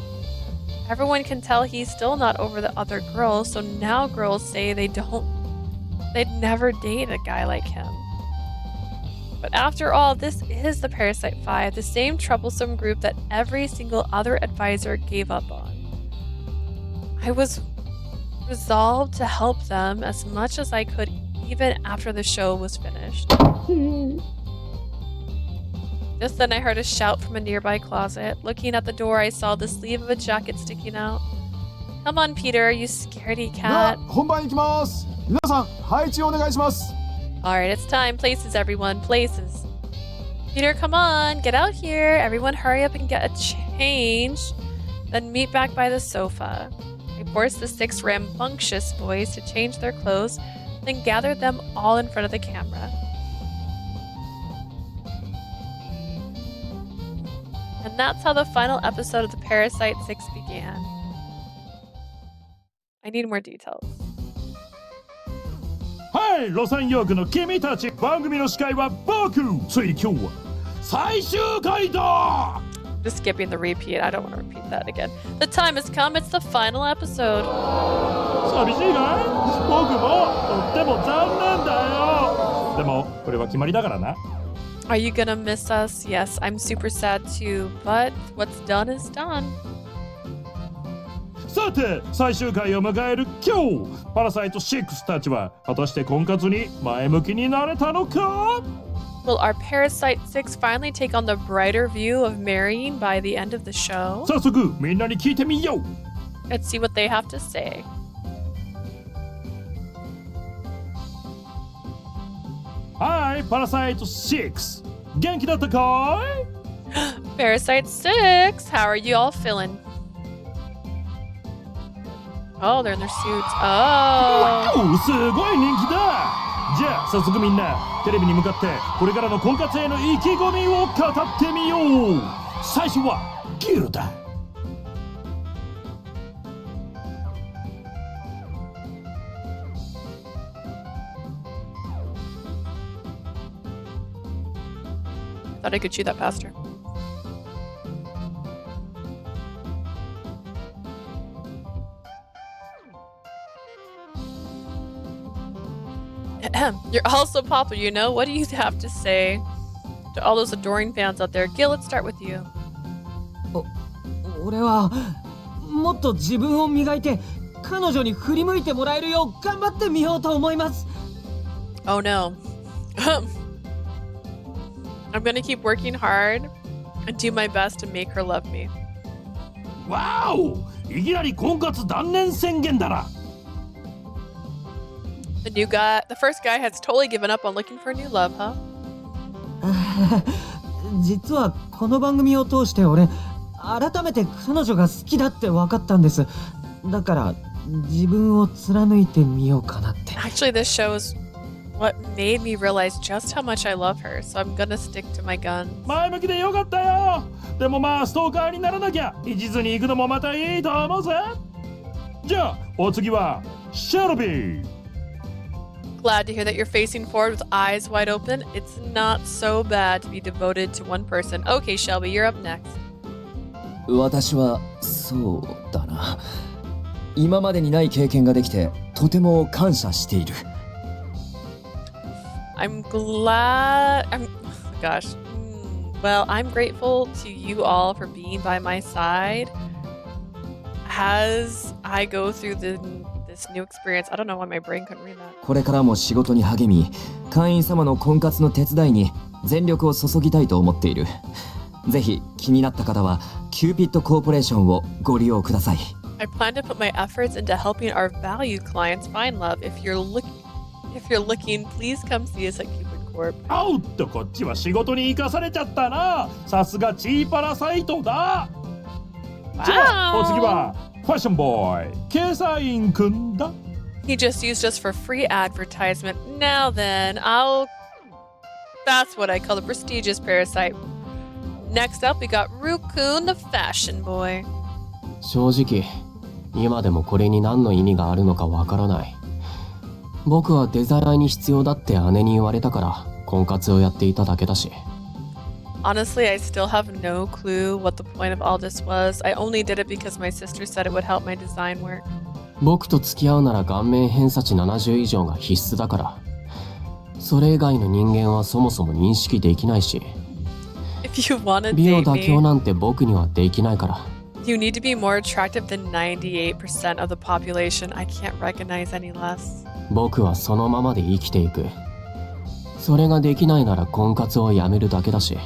everyone can tell he's still not over the other girls, so now girls say they'd never date a guy like him. But after all, this is the Parasite 5, the same troublesome group that every single other advisor gave up on. I was resolved to help them as much as I could even after the show was finished. Just then I heard a shout from a nearby closet. Looking at the door, I saw the sleeve of a jacket sticking out. Come on, Peter, you scaredy cat.
本番行きます。皆さん、配置お願いします。
Alright, it's time. Places, everyone. Places. Peter, come on. Get out here. Everyone hurry up and get a change. Then meet back by the sofa. I forced the 6 rambunctious boys to change their clothes, then gathered them all in front of the camera. And that's how the final episode of the Parasite 6 began. I need more details.
はい、ロサンヨークの君たち、番組の司会は僕。つい今日は最終回だ。
Just skipping the repeat. I don't want to repeat that again. The time has come. It's the final episode.
寂しいかい？僕もとっても残念だよ。でもこれは決まりだからな。
Are you gonna miss us? Yes, I'm super sad too, but what's done is done.
そさて最終回を迎える今日、パラサイト6たちは果たして婚活に前向きになれたのか？
Will our Parasite 6 finally take on the brighter view of marrying by the end of the show?
早速みんなに聞いてみよう。
Let's see what they have to say.
はい、パラサイト6元気だったかい？
Parasite 6, how are you all feeling? Oh, they're in their suits. Oh.
すごい人気だ。じゃあ早速みんなテレビに向かってこれからの婚活への意気込みを語ってみよう。最初はギルだ。
Thought I could shoot that past her. You're all so popular, you know? What do you have to say to all those adoring fans out there? Gil, let's start with you.
俺はもっと自分を磨いて彼女に振り向いてもらえるよう頑張ってみようと思います。
Oh no. I'm gonna keep working hard and do my best to make her love me.
わお、いきなり婚活断念宣言だな。
The first guy has totally given up on looking for a new love, huh?
実はこの番組を通して俺改めて彼女が好きだって分かったんです。だから自分を貫いてみようかなって。
Actually, this shows what made me realize just how much I love her, so I'm gonna stick to my guns.
前向きでよかったよ。でもまあストーカーにならなきゃ一途に行くのもまたいいと思うぜ。じゃあお次はシェルビー。
Glad to hear that you're facing forward with eyes wide open. It's not so bad to be devoted to one person. Okay, Shelby, you're up next.
私はそうだな。今までにない経験ができてとても感謝している。
I'm glad. Gosh. Well, I'm grateful to you all for being by my side as I go through this new experience. I don't know why my brain couldn't read that.
これからも仕事に励み、会員様の婚活の手伝いに全力を注ぎたいと思っている。ぜひ気になった方はキューピッドコーポレーションをご利用ください。
I plan to put my efforts into helping our valued clients find love. If you're looking, please come see us at Cupid Corp.
おっと、こっちは仕事に生かされちゃったな。さすがチーパラサイトだ。じゃあお次はファッションボーイ、掲載員くんだ。
He just used us for free advertisement. Now then, That's what I call the prestigious Parasite. Next up, we got Rukun, the fashion boy.
正直、今でもこれに何の意味があるのかわからない。僕はデザイナーに必要だって姉に言われたから婚活をやっていただけだし。
Honestly, I still have no clue what the point of all this was. I only did it because my sister said it would help my design work.
僕と付き合うなら顔面偏差値70以上が必須だから。それ以外の人間はそもそも認識できないし。
If you wanna
美を
date
妥協
me,
なんて僕にはできないから。
you need to be more attractive than 98% of the population. I can't recognize any less.
僕はそのままで生きていく。それができないなら婚活をやめるだけだし。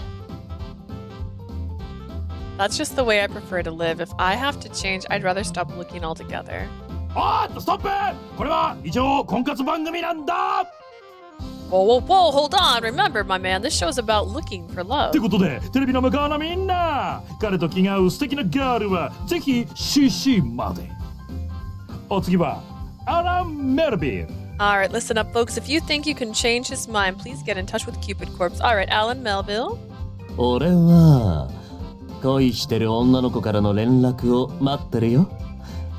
That's just the way I prefer to live. If I have to change, I'd rather stop looking altogether.
おっと、ストップ。これは一応婚活番組なんだ。
Whoa, hold on. Remember, my man, this show's about looking for
っ
love.
てことで、テレビの向こうのみんな、彼と気が合う素敵なガールはぜひ CC まで。お次はアラン・メルビル。
Alright, listen up, folks. If you think you can change his mind, please get in touch with Cupid Corp. Alright, Alan Melville.
俺は恋してる女の子からの連絡を待ってるよ。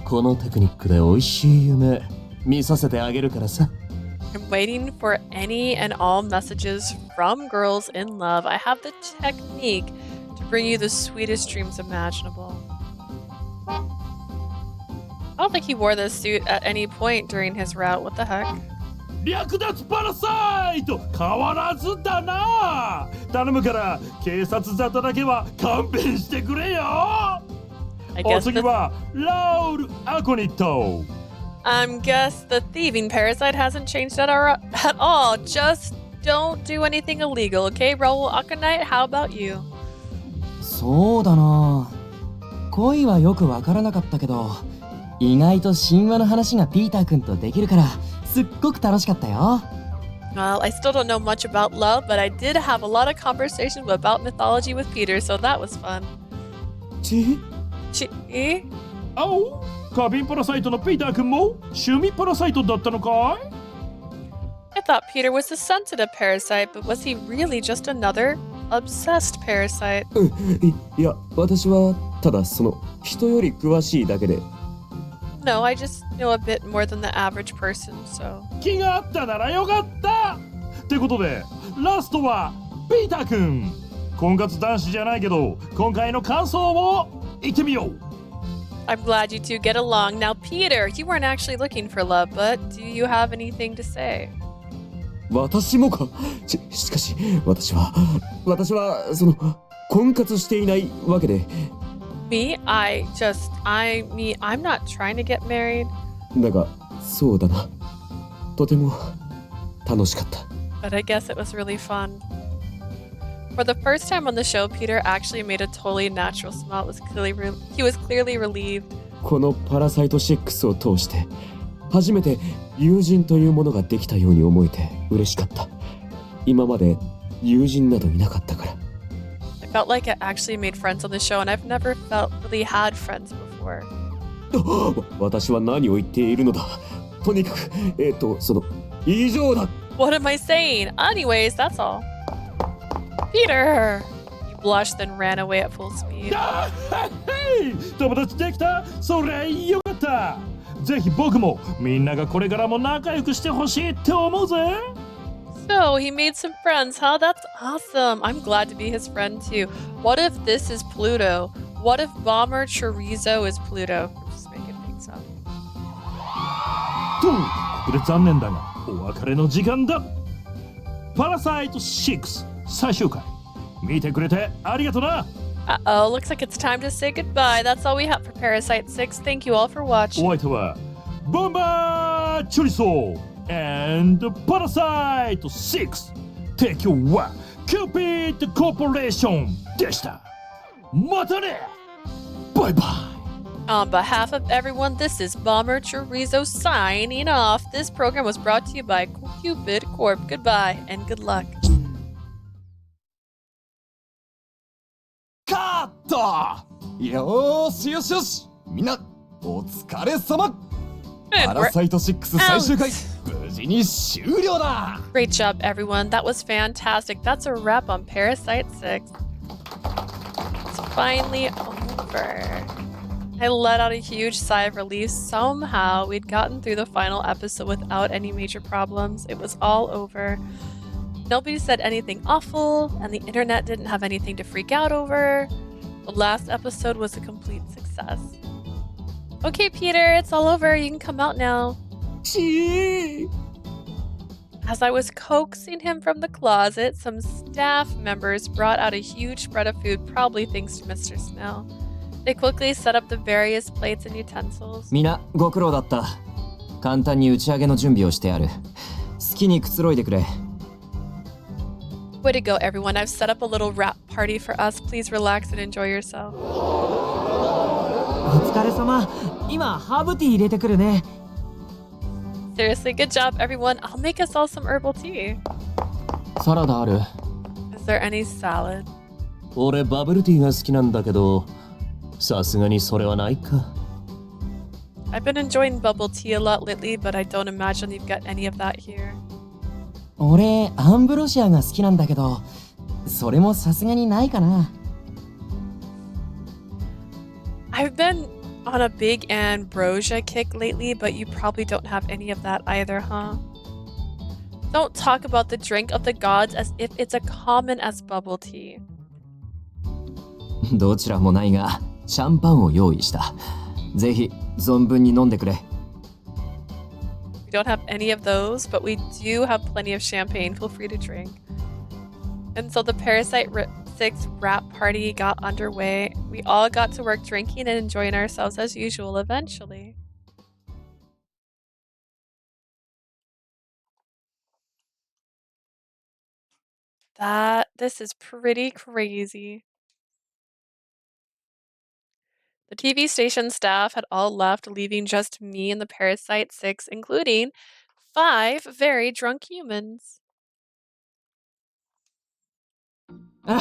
このテクニックで美味しい夢見させてあげるからさ。
I'm waiting for any and all messages from girls in love. I have the technique to bring you the sweetest dreams imaginable. I don't think he wore this suit at any point during his route. What the heck?
略奪パラサイト変わらずだな。頼むから警察沙汰だけは勘弁してくれよ。
I
お
guess
次
the,
はラウル・アコニット。
guess the thieving parasite hasn't changed at all. Just don't do anything illegal, okay? Raul Aconite, how about you?
そうだな。恋はよくわからなかったけど、意外と神話の話がピーター君とできるからすっごく楽しかったよ。
Well, I still don't know much about love, but I did have a lot of conversations about mythology with Peter, so that was fun.
おう、花瓶パラサイトのピーター君も趣味パラサイトだったのかい？
I thought Peter was a sensitive parasite, but was he really just another obsessed parasite?
いや、私はただその人より詳しいだけで。
No, I just know a bit more than the average person, so.
気があったならよかった。ってことで、ラストはピーター君。婚活男子じゃないけど、今回の感想を言ってみよう。
I'm glad you two get along. Now, Peter, you weren't actually looking for love, but do you have anything to say?
私もか。しかし私はその婚活していないわけで。
Me? I'm not trying to get married.
だがそうだな。とても楽しかった。
But I guess it was really fun. For the first time on the show, Peter actually made a totally natural smile. He was clearly relieved.
このパラサイト6を通して初めて友人というものができたように思えて嬉しかった。今まで友人などいなかったから。
I felt like I actually made friends on the show, and I've never really had friends before.
私は何を言っているのだ。とにかく、その以上だ。
What am I saying? Anyways, that's all. Peter! You blushed, then ran away at full speed.
友達できた？それよかった。ぜひ僕もみんながこれからも仲良くしてほしいって思うぜ。
So, he made some friends, huh? That's awesome. I'm glad to be his friend too. What if this is Pluto? What if Bomber Chorizo is Pluto? I'm just making things up.
と、ここで残念だがお別れの時間だ。パラサイト6最終回見てくれてありがとな。
Uh-oh, looks like it's time to say goodbye. That's all we have for Parasite 6. Thank you all for watching.
お相手はボンバーチョリソー and Parasite 6提供は Cupid Corporation でした。またね。バイバイ。
On behalf of everyone, this is Bomber Chorizo signing off. This program was brought to you by Cupid Corp. Goodbye and good luck.
カット。よーしよしよし、みんなお疲れ様。パラサイト6最終回無事に終了だ。
Great job, everyone. That was fantastic. That's a wrap on Parasite 6. It's finally over. I let out a huge sigh of relief. Somehow, we'd gotten through the final episode without any major problems. It was all over. Nobody said anything awful, and the internet didn't have anything to freak out over. The last episode was a complete success. Okay, Peter, it's all over. You can come out now. As I was coaxing him from the closet, some staff members brought out a huge spread of food, probably thanks to Mr. Snell. They quickly set up the various plates and utensils.
みなご苦労だった。簡単に打ち上げの準備をしてある。好きにくつろいでくれ。
Way to go, everyone. I've set up a little wrap party for us. Please relax and enjoy yourself.
お疲れ様。今ハーブティー入れてくるね。
Seriously, good job, everyone. I'll make us all some herbal tea.
サラダある？
Is there any salad?
俺バブルティーが好きなんだけど、さすがにそれはないか。
I've been enjoying bubble tea a lot lately, but I don't imagine you've got any of that here.
俺アンブロシアが好きなんだけど、それもさすがにないかな。
I've been on a big ambrosia kick lately, but you probably don't have any of that either, huh? Don't talk about the drink of the gods as if it's as common as bubble tea.
どちらもないが、シャンパンを用意した。ぜひ存分に飲んでくれ。
We don't have any of those, but we do have plenty of champagne. Feel free to drink. And so the Parasite 6 wrap party got underway. We all got to work drinking and enjoying ourselves as usual eventually. This is pretty crazy. The TV station staff had all left, leaving just me and the Parasite 6, including 5 very drunk humans.
何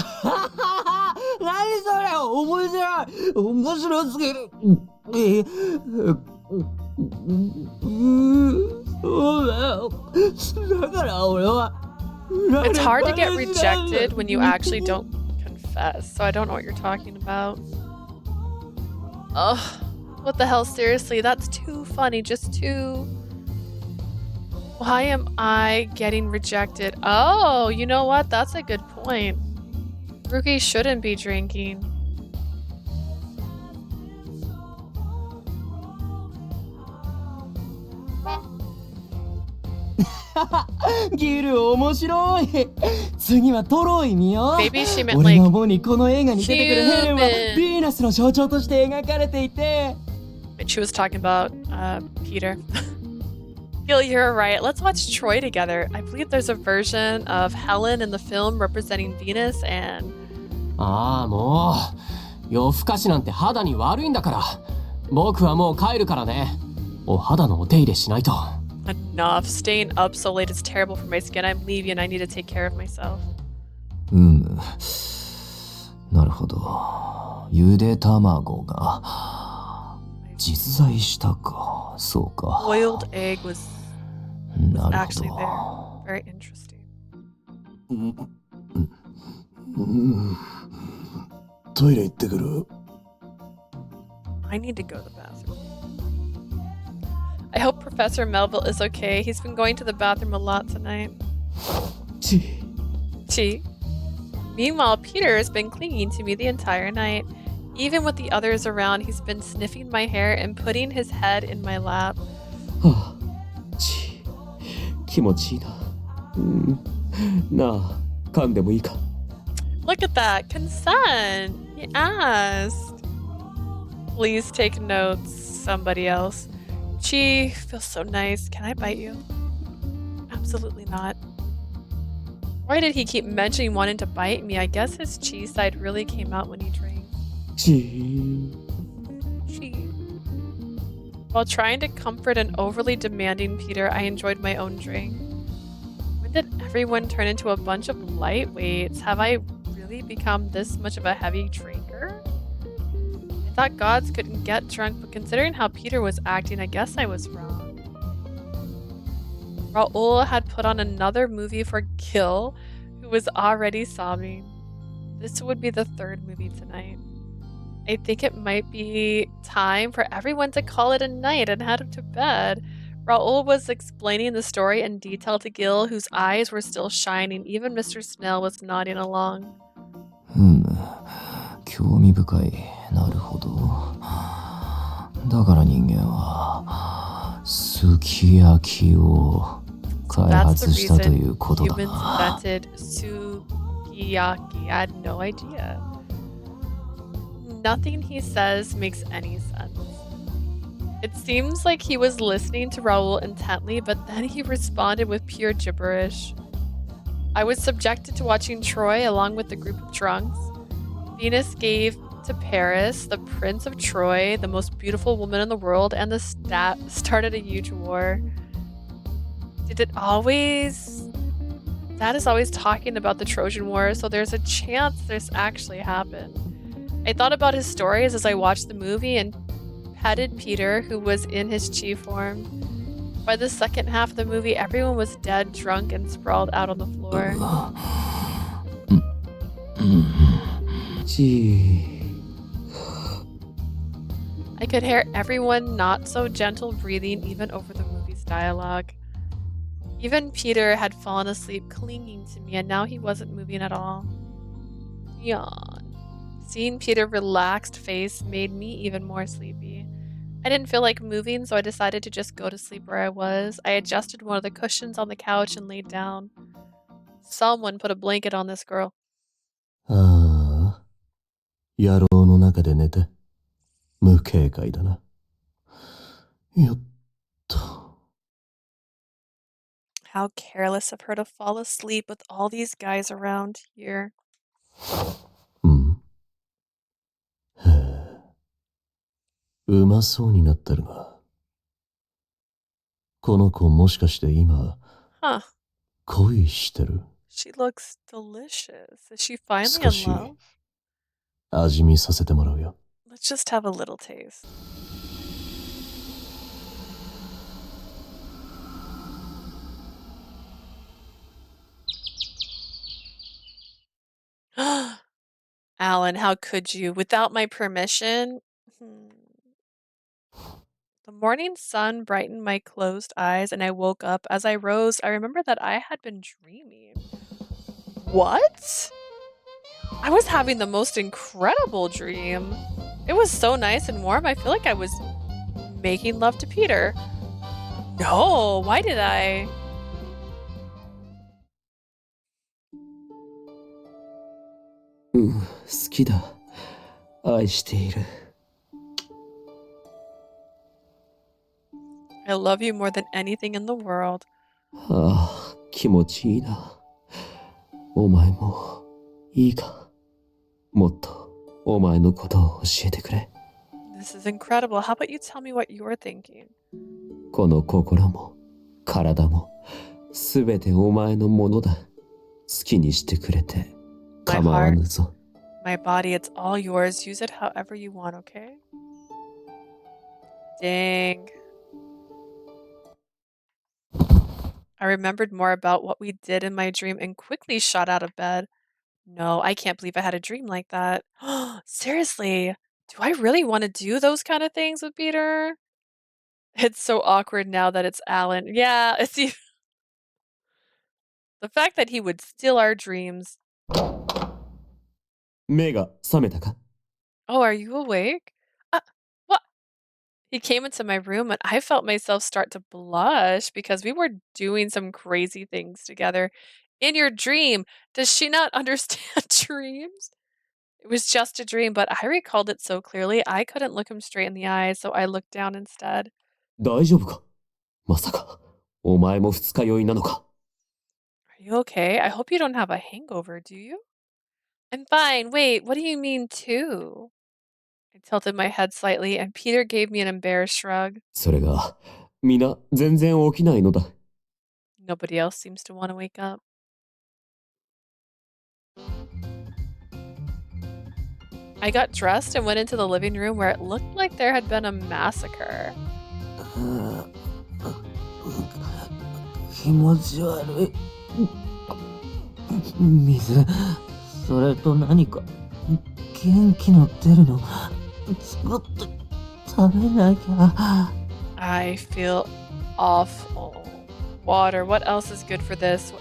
それ面白い面白すぎるだから俺は
It's hard to get rejected when you actually don't confess, so I don't know what you're talking about. Ugh, what the hell, seriously, that's too funny, just too... Why am I getting rejected? Oh, you know what, that's a good point. Rookies shouldn't be drinking.
Maybe
she meant like
俺の思うにこの映画に出てくるヘレンは
Cupid.
ヴィーナスの象徴として描かれていて
She was talking about Peter. Gil, you're right. Let's watch Troy together. I believe there's a version of Helen in the film representing Venus and...
ああもう夜更かしなんて肌に悪いんだから僕はもう帰るからねお肌のお手入れしないと
Enough. Staying up so late is terrible for my skin. I'm leaving. I need to take care of myself.
なるほど。ゆで卵が実在したか。そうか。
Boiled egg was
なる
actually
ほ
there. Very interesting.
トイレ行ってくる。
I need to go to the bathroom. I hope Professor Melville is okay. He's been going to the bathroom a lot tonight. Chi. Meanwhile, Peter has been clinging to me the entire night. Even with the others around, he's been sniffing my hair and putting his head in my lap.
気持ちいいな。なあ、噛んでもいいか。
Look at that. Consent. He asked. Please take notes, somebody else. Chi feels so nice. Can I bite you? Absolutely not. Why did he keep mentioning wanting to bite me? I guess his chi side really came out when he drank. Chi. While trying to comfort an overly demanding Peter, I enjoyed my own drink. When did everyone turn into a bunch of lightweights? Have I really become this much of a heavy drinker? I thought gods couldn't get drunk, but considering how Peter was acting, I guess I was wrong. Raoul had put on another movie for Gil, who was already sobbing. This would be the third movie tonight. I think it might be time for everyone to call it a night and head to bed. Raoul was explaining the story in detail to Gil, whose eyes were still shining. Even Mr. Snell was nodding along.
興味深い。なるほど。だから人間はすき焼きを開
That's
発
the
したとい
reason
うことだ
humans
な。
invented sukiyaki. I had no idea. Nothing he says makes any sense. It seems like he was listening to Raoul intently, but then he responded with pure gibberish. I was subjected to watching Troy along with the group of drunks. Venus gave to Paris, the Prince of Troy, the most beautiful woman in the world, and the started a huge war. Did it always... Dad is always talking about the Trojan War, so there's a chance this actually happened. I thought about his stories as I watched the movie and petted Peter, who was in his chi form. By the second half of the movie, everyone was dead, drunk, and sprawled out on the floor. I could hear everyone not so gentle breathing even over the movie's dialogue. Even Peter had fallen asleep clinging to me, and now he wasn't moving at all. Yawn. Seeing Peter's relaxed face made me even more sleepy. I didn't feel like moving, so I decided to just go to sleep where I was. I adjusted one of the cushions on the couch and laid down. Someone put a blanket on this girl.
ああ、野郎の中で寝て。無警戒だな。よっと。
How careless of her to fall asleep with all these guys around here.
へえ。うまそうになってるな。この子もしかして今、
Huh.
恋してる？
She looks delicious. Is she finally
少
in
し
love?
味見させてもらうよ。
Let's just have a little taste. Alan, how could you? Without my permission? The morning sun brightened my closed eyes, and I woke up. As I rose, I remembered that I had been dreaming. What? I was having the most incredible dream. It was so nice and warm. I feel like I was making love to Peter. No, why did I?
Mm, 好きだ。愛している。
I love you more than anything in the world.
ああ、気持ちいいな。お前もいいか。もっとお前のことを教えてくれ。
This is incredible. How about you tell me what you're thinking?
この心も体もすべてお前のものだ。好きにしてくれて構わぬぞ。
My body, it's all yours. Use it however you want, okay? Dang. I remembered more about what we did in my dream and quickly shot out of bed. No, I can't believe I had a dream like that. Seriously, do I really want to do those kind of things with Peter? It's so awkward now that it's Alan. Yeah, it's the fact that he would steal our dreams.
目が覚めたか？
Oh, are you awake? What? He came into my room and I felt myself start to blush because we were doing some crazy things together. In your dream, does she not understand dreams? It was just a dream, but I recalled it so clearly I couldn't look him straight in the eyes, so I looked down instead.
大丈夫か？まさかお前も二日酔いなのか？
Are you okay? I hope you don't have a hangover, do you? I'm fine. Wait, what do you mean too? I tilted my head slightly, and Peter gave me an embarrassed shrug.
それが皆全然起きないのだ。
Nobody else seems to want to wake up. I got dressed and went into the living room where it looked like there had been a massacre.
気持ち悪い。水、それと何か元気の出るの作って食べなきゃ。
I feel awful. Water. What else is good for this?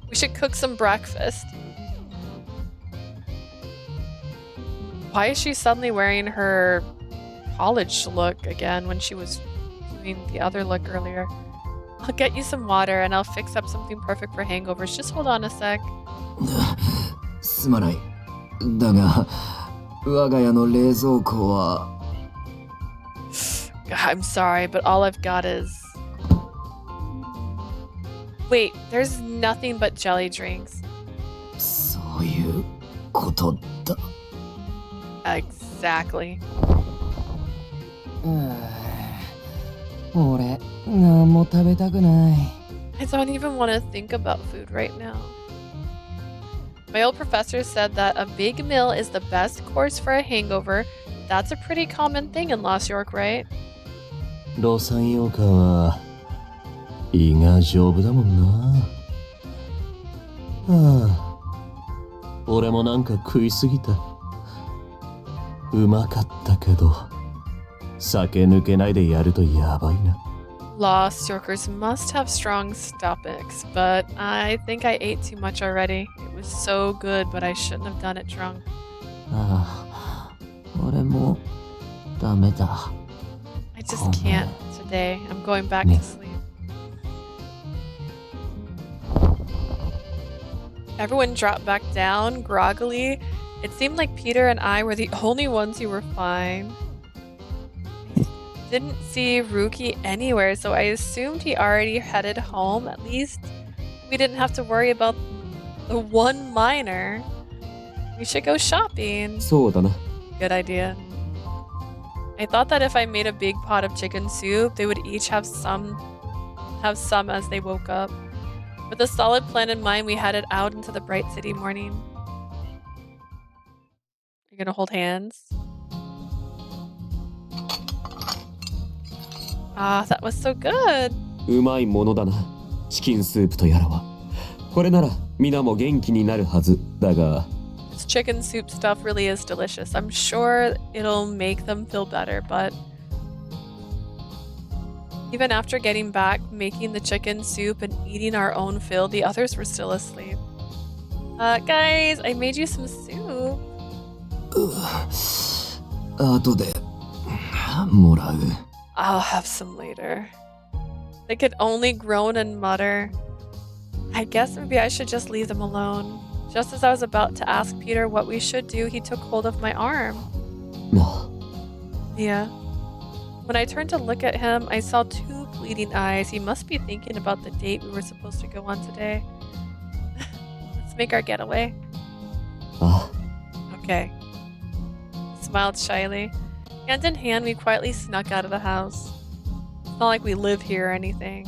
We should cook some breakfast. Why is she suddenly wearing her college look again when she was doing the other look earlier? I'll get you some water and I'll fix up something perfect for hangovers. Just hold on a sec.
すまない。だが、我が家の冷蔵庫は。
I'm sorry, but all I've got is... Wait, there's nothing but jelly drinks.
そういうことだ。
Exactly.
俺、何も食べたくない。
I don't even want to think about food right now. My old professor said that a big meal is the best course for a hangover. That's a pretty common thing in Lost York, right?
ロサンヨーカは胃が丈夫だもんな。ああ、俺もなんか食いすぎた。うまかったけど、酒抜けないでやるとやばいな。
Lost Yorkers must have strong stomachs, but I think I ate too much already. It was so good, but I shouldn't have done it drunk.
ああ、俺もダメだ。
I just can't today. I'm going back to sleep. Everyone dropped back down groggily. It seemed like Peter and I were the only ones who were fine. Didn't see Ruki anywhere, so I assumed he already headed home. At least we didn't have to worry about the one minor. We should go shopping.
そうだな。
Good idea. I thought that if I made a big pot of chicken soup, they would each have some as they woke up. With a solid plan in mind, we headed out into the bright city morning. You're gonna hold hands? Ah, that was so good.
うまいものだな。チキンスープとやらは。これなら皆も元気になるはずだが。
This chicken soup stuff really is delicious. I'm sure it'll make them feel better, but even after getting back, making the chicken soup and eating our own fill, the others were still asleep. Guys, I made you some soup.
後でもらう。
I'll have some later. They could only groan and mutter. I guess maybe I should just leave them alone. Just as I was about to ask Peter what we should do, he took hold of my arm.
No.
Yeah. When I turned to look at him, I saw two bleeding eyes. He must be thinking about the date we were supposed to go on today. Let's make our getaway. Okay. He smiled shyly. Hand in hand, we quietly snuck out of the house. It's not like we live here or anything.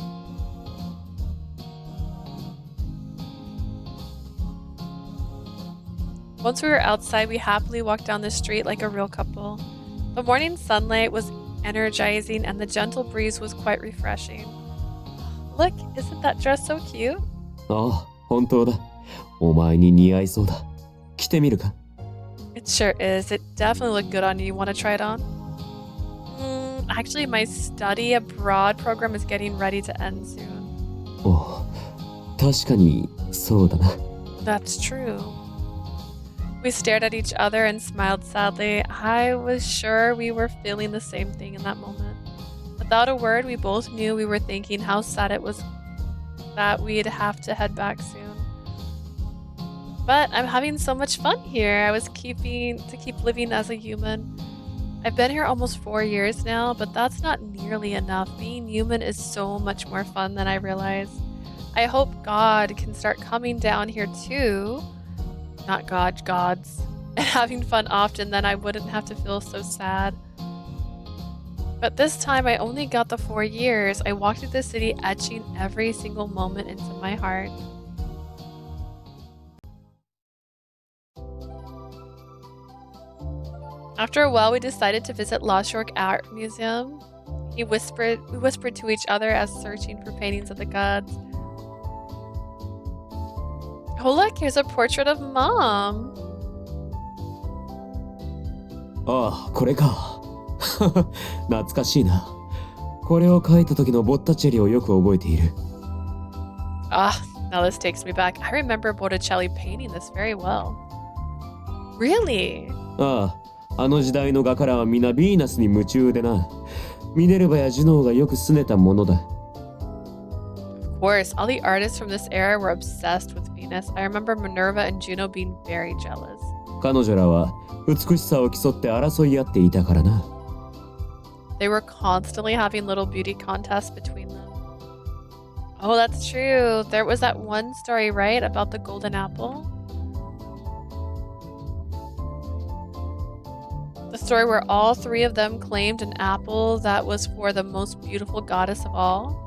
Once we were outside, we happily walked down the street like a real couple. The morning sunlight was energizing and the gentle breeze was quite refreshing. Look, isn't that dress so cute?
ああ、本当だ。お前に似合いそうだ。着てみるか?
It sure is. It definitely looked good on you. Want to try it on? Actually, my study abroad program is getting ready to end soon.
おう、確かにそうだな。
That's true. We stared at each other and smiled sadly. I was sure we were feeling the same thing in that moment. Without a word, we both knew we were thinking how sad it was that we'd have to head back soon. But I'm having so much fun here. I was keep living as a human. I've been here almost 4 years now, but that's not nearly enough. Being human is so much more fun than I realized. I hope God can start coming down here too. Not God, gods. And having fun often, then I wouldn't have to feel so sad. But this time I only got the 4 years. I walked through the city etching every single moment into my heart. After a while, we decided to visit Lost York Art Museum. We whispered to each other as searching for paintings of the gods. Oh look, here's a portrait of Mom.
ああ、これか。懐かしいな。これを描いた時のボッタチェリをよく覚えている。
Ah, now this takes me back. I remember Botticelli painting this very well. Really?
ああ、あの時代の画家らは皆ヴィーナスに夢中でな。ミネルヴァやジュノーがよく拗ねたものだ。
Of course, all the artists from this era were obsessed with Venus. I remember Minerva and Juno being very jealous.
彼女らは美しさを競って争い合っていたからな。
They were constantly having little beauty contests between them. Oh, that's true. There was that one story, right, about the golden apple? The story where all three of them claimed an apple that was for the most beautiful goddess of all.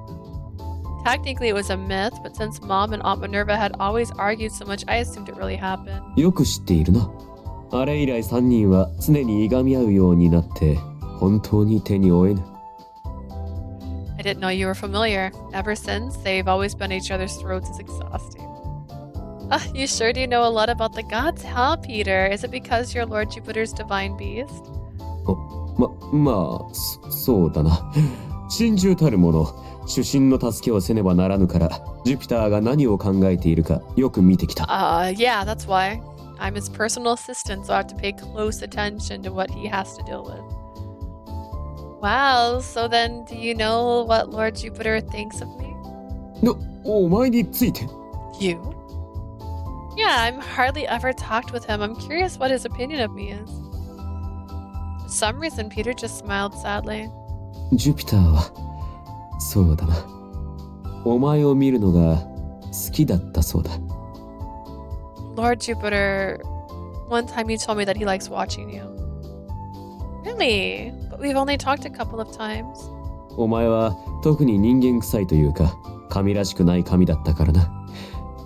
Technically, it was a myth, but since Mom and Aunt Minerva had always argued so much, I assumed it really happened.
よく知っているな。あれ以来3人は常にいがみ合うようになって本当に手に負えぬ。
I didn't know you were familiar. Ever since, they've always been at each other's throats. It's exhausting. You sure do know a lot about the gods, huh, Peter? Is it because you're Lord Jupiter's divine beast?
まあ、そうだな。真珠たるもの。主神の助けをせねばならぬから、ジュピターが何を考えているかよく見てきた。
Yeah, that's why. I'm his personal assistant, so I have to pay close attention to what he has to deal with. Wow, so then do you know what Lord Jupiter thinks of me?
お前について。
You? Yeah, I'm hardly ever talked with him. I'm curious what his opinion of me is. For some reason, Peter just smiled sadly.
ジュピターはそうだな。お前を見るのが好きだったそうだ。
Lord Jupiter, one time you told me that he likes watching you. Really? But we've only talked a couple of times.
お前は特に人間臭いというか神らしくない神だったからな。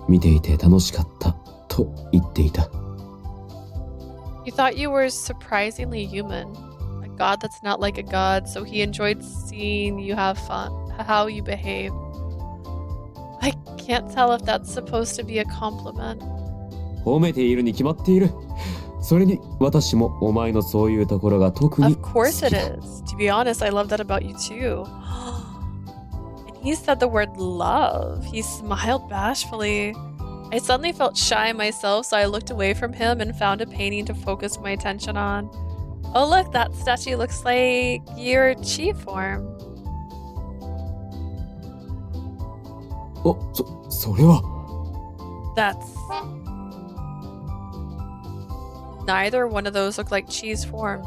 見ていて楽しかったと言っていた。
You thought you were surprisingly human. A god that's not like a god, so he enjoyed seeing you have fun, how you behave. I can't tell if that's supposed to be a compliment.
褒めているに決まっている。それに私もお前のそういうところが特に
Of course it is. To be honest, I love that about you too. And he said the word love. He smiled bashfully. I suddenly felt shy myself, so I looked away from him and found a painting to focus my attention on. Oh look, that statue looks like your chi form.
それは
That's... Neither one of those look like Chi's form.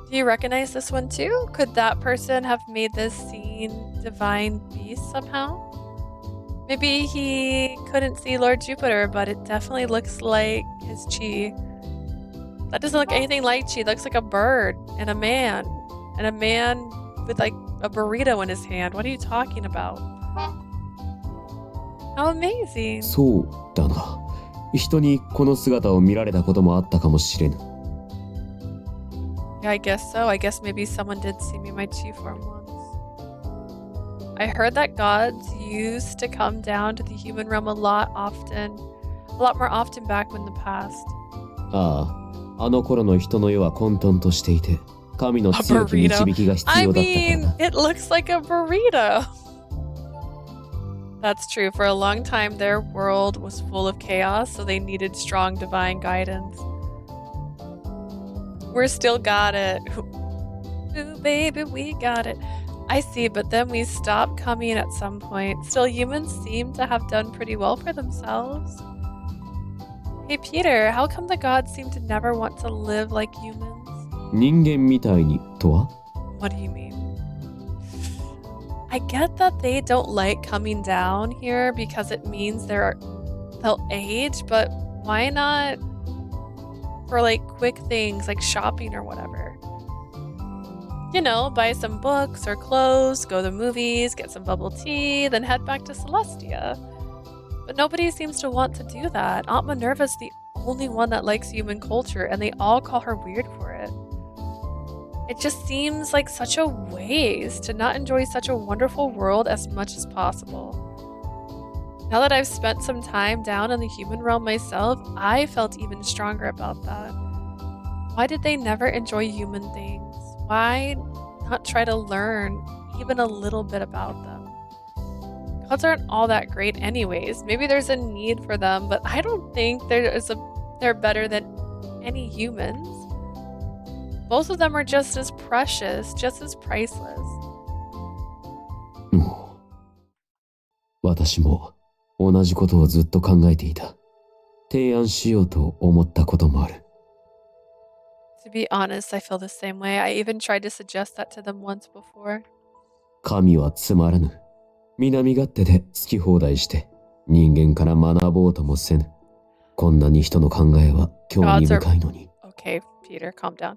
Do you recognize this one too? Could that person have made this scene divine beast somehow? Maybe he couldn't see Lord Jupiter, but it definitely looks like his Chi. That doesn't look anything like Chi. It looks like a bird and a man. And a man with like a burrito in his hand. What are you talking about? How amazing.
そうだな。人にこの姿を見られたこともあったかもしれぬ。
Yeah, I guess so. I guess maybe someone did see me in my chi form once. I heard that gods used to come down to the human realm a lot more often back in the past.
ああ、あの頃の人の世は混沌としていて、神の強き導きが必要だったからな。
I mean, it looks like a burrito. That's true. For a long time, their world was full of chaos, so they needed strong divine guidance. We're still got it. Ooh, baby, we got it. I see, but then we stopped coming at some point. Still, humans seem to have done pretty well for themselves. Hey, Peter, how come the gods seem to never want to live like humans?
人間みたいにとは
What do you mean? I get that they don't like coming down here because it means they'll age, but why not for like quick things like shopping or whatever? You know, buy some books or clothes, go to the movies, get some bubble tea, then head back to Celestia. But nobody seems to want to do that. Aunt Minerva's the only one that likes human culture, and they all call her weird for it. It just seems like such a waste to not enjoy such a wonderful world as much as possible. Now that I've spent some time down in the human realm myself, I felt even stronger about that. Why did they never enjoy human things? Why not try to learn even a little bit about them? Gods aren't all that great anyways. Maybe there's a need for them, but I don't think they're better than any humans. Both of them are just as precious, just as priceless.
私も同じことをずっと考えていた。提案しようと思ったこともある。
To be honest, I feel the same way. I even tried to suggest that to them once before.
神はつまらぬ。南勝手で好き放題して人間から学ぼうともせぬ。こんなに人の考えは興味深いのに。
Okay, Peter, calm down.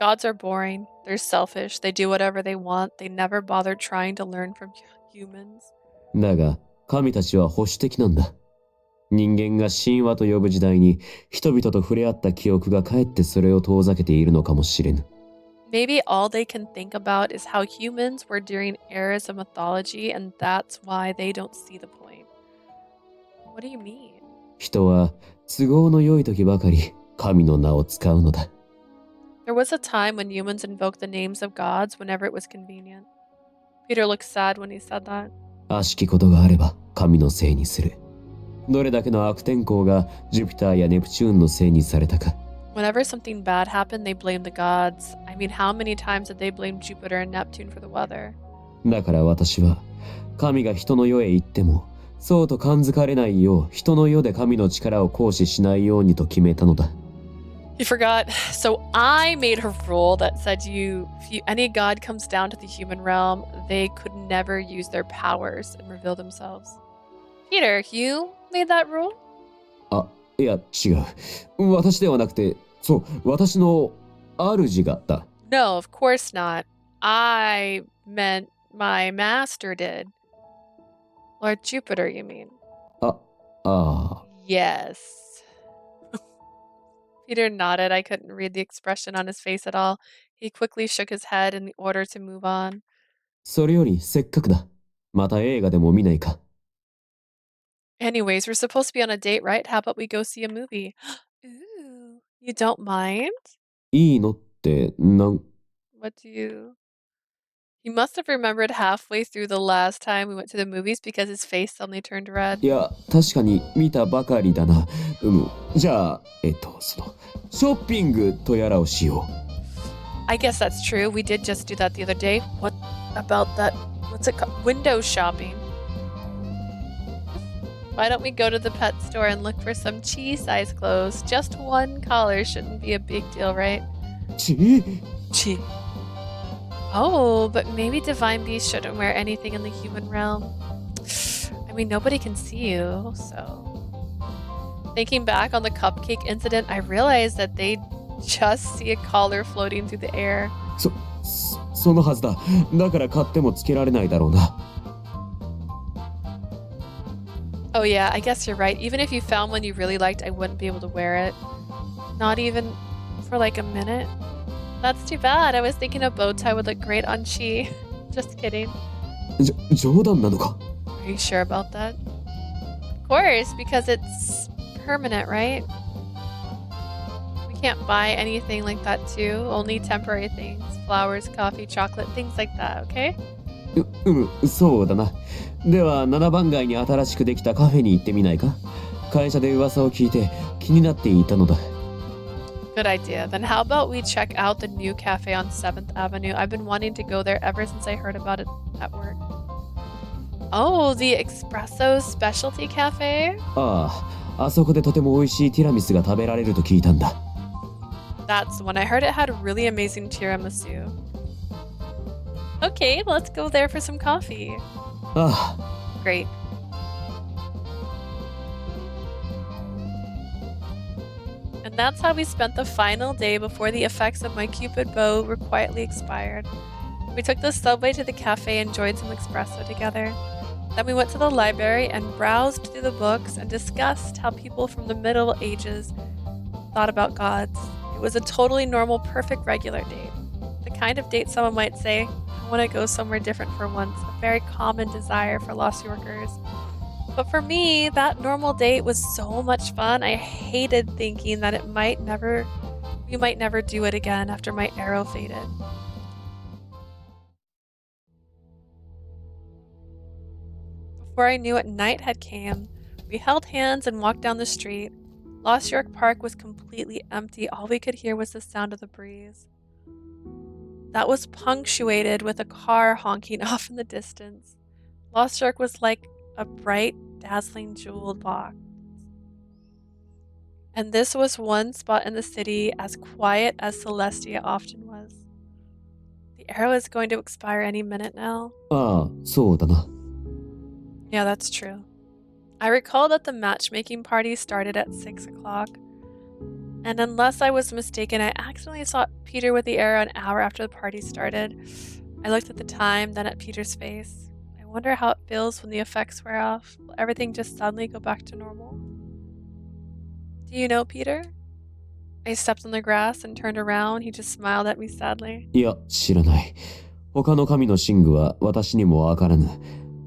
Gods are boring. They're selfish. They do whatever they want. They never bother trying to learn from humans.
だが神たちは保守的なんだ。人間が神話と呼ぶ時代に人々と触れ合った記憶がかえってそれを遠ざけているのかもしれぬ。
Maybe all they can think about is how humans were during eras of mythology, and that's why they don't see the point. What do you mean?
人は都合の良い時ばかり神の名を使うのだ。
There was a time when humans invoked the names of gods whenever it was convenient. Peter looked sad when he said that.
悪しきことがあれば神のせいにする。どれだけの悪天候がジュピターやネプチューンのせいにされたか。
Whenever something bad happened, they blamed the gods. I mean, how many times did they blame Jupiter and Neptune for the weather?
だから私は神が人の世へ行ってもそうと感づかれないよう人の世で神の力を行使しないようにと決めたのだ。
He forgot. So I made a rule that said any god comes down to the human realm, they could never use their powers and reveal themselves. Peter, you made that rule?
あ、いや違う。私ではなくて、そう、私の主がだ。
No, of course not. I meant my master did. Lord Jupiter, you mean?
ああ。
Yes. Peter nodded. I couldn't read the expression on his face at all. He quickly shook his head in order to move on.
それよりせっかくだ。また映画でも見ないか。
Anyways, we're supposed to be on a date, right? How about we go see a movie? Ooh, you don't mind?
いいのって
What do you... He must have remembered halfway through the last time we went to the movies because his face suddenly turned red.
いや、確かに見たばかりだな。じゃあ、ショッピングとやらをしよう。
I guess that's true. We did just do that the other day. What about that? What's it called? Window shopping. Why don't we go to the pet store and look for some chi-size clothes? Just one collar shouldn't be a big deal, right? Chi. Oh, but maybe divine beasts shouldn't wear anything in the human realm. I mean, nobody can see you, so... Thinking back on the cupcake incident, I realized that they just see a collar floating through the air.
そのはずだ。だから買ってもつけられないだろうな。
Oh yeah, I guess you're right. Even if you found one you really liked, I wouldn't be able to wear it. Not even for like a minute. That's too bad. I was thinking a bow tie would look great on Chi. Just kidding.
冗談なのか?
Are you sure about that? Of course, because it's permanent, right? We can't buy anything like that too. Only temporary things. Flowers, coffee, chocolate, things like that, okay?
そうだな。では7番街に新しくできたカフェに行ってみないか？会社で噂を聞いて気になっていたのだ。
Good idea. Then how about we check out the new cafe on 7th Avenue? I've been wanting to go there ever since I heard about it at work. Oh, the Espresso Specialty Cafe?
ああ、あそこでとても美味しいティラミスが食べられると聞いたんだ。
That's the one. I heard it had really amazing tiramisu. Okay, let's go there for some coffee. Great. And that's how we spent the final day before the effects of my Cupid bow were quietly expired. We took the subway to the cafe and enjoyed some espresso together. Then we went to the library and browsed through the books and discussed how people from the Middle Ages thought about gods. It was a totally normal, perfect, regular date. The kind of date someone might say, I want to go somewhere different for once, a very common desire for Lost Yorkers. But for me, that normal date was so much fun. I hated thinking that we might never do it again after my arrow faded. Before I knew it, night had came. We held hands and walked down the street. Lost York Park was completely empty. All we could hear was the sound of the breeze. That was punctuated with a car honking off in the distance. Lost York was like a bright, dazzling jeweled box. And this was one spot in the city as quiet as Celestia often was. The arrow is going to expire any minute now.
ああ、そうだな。
Yeah, that's true. I recall that the matchmaking party started at 6 o'clock. And unless I was mistaken, I accidentally saw Peter with the arrow an hour after the party started. I looked at the time, then at Peter's face. I wonder how it feels when the effects wear off. Will everything just suddenly go back to normal? Do you know Peter? I stepped on the grass and turned around. He just smiled at me sadly.
いや、知らない。他の神の寝具は私にもわからぬ。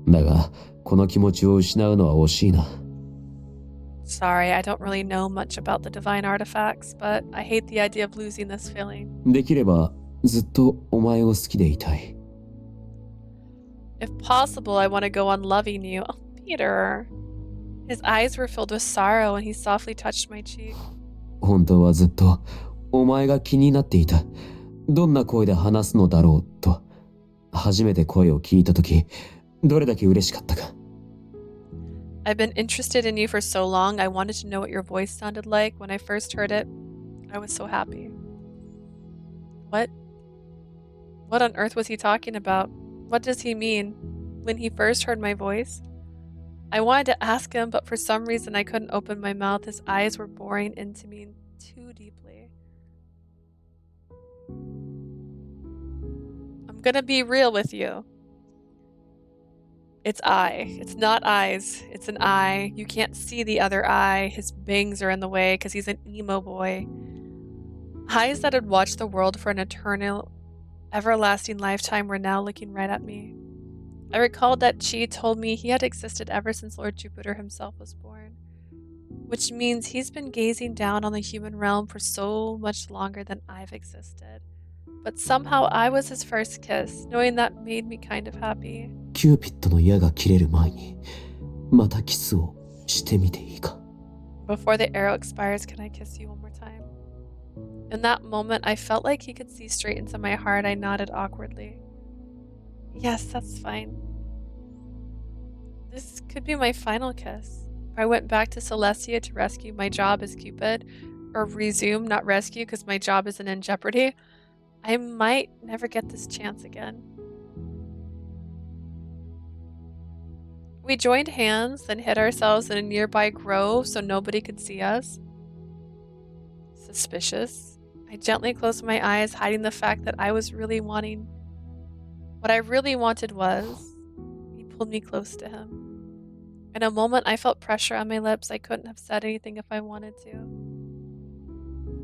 だが、この気持ちを失うのは惜しいな。
Sorry, I don't really know much about the divine artifacts, but I hate the idea of losing this feeling.
できれば、ずっとお前を好きでいたい。
If possible, I want to go on loving you. Oh, Peter. His eyes were filled with sorrow and he softly touched my cheek.
本当はずっとお前が気になっていた。どんな声で話すのだろうと。初めて声を聞いたとき、どれだけ嬉しかったか。
I've been interested in you for so long. I wanted to know what your voice sounded like. When I first heard it, I was so happy. What? What on earth was he talking about? What does he mean? When he first heard my voice? I wanted to ask him, but for some reason I couldn't open my mouth. His eyes were boring into me too deeply. I'm gonna be real with you. It's eye. It's not eyes. It's an eye. You can't see the other eye. His bangs are in the way because he's an emo boy. Eyes that had watched the world for an eternal, everlasting lifetime were now looking right at me. I recalled that Chi told me he had existed ever since Lord Jupiter himself was born, which means he's been gazing down on the human realm for so much longer than I've existed. But somehow I was his first kiss, knowing that made me kind of happy.
キューピッドの矢が切れる前にまたキスをしてみていいか
Before the arrow expires, can I kiss you one more time? In that moment, I felt like he could see straight into my heart. I nodded awkwardly. Yes, that's fine. This could be my final kiss. If I went back to Celestia to rescue my job as Cupid, or resume, not rescue, because my job isn't in jeopardy, I might never get this chance again. We joined hands, then hid ourselves in a nearby grove so nobody could see us. Suspicious. I gently closed my eyes, hiding the fact that I was really wanting. What I really wanted was, he pulled me close to him. In a moment, I felt pressure on my lips. I couldn't have said anything if I wanted to.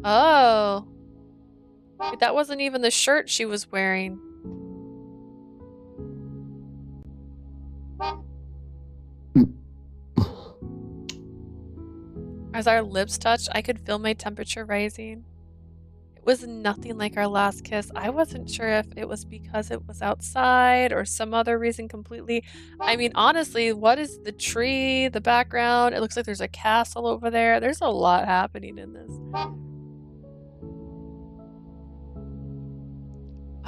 Oh. Wait, that wasn't even the shirt she was wearing. As our lips touched, I could feel my temperature rising. It was nothing like our last kiss. I wasn't sure if it was because it was outside or some other reason completely. I mean, honestly, what is the tree, the background? It looks like there's a castle over there. There's a lot happening in this.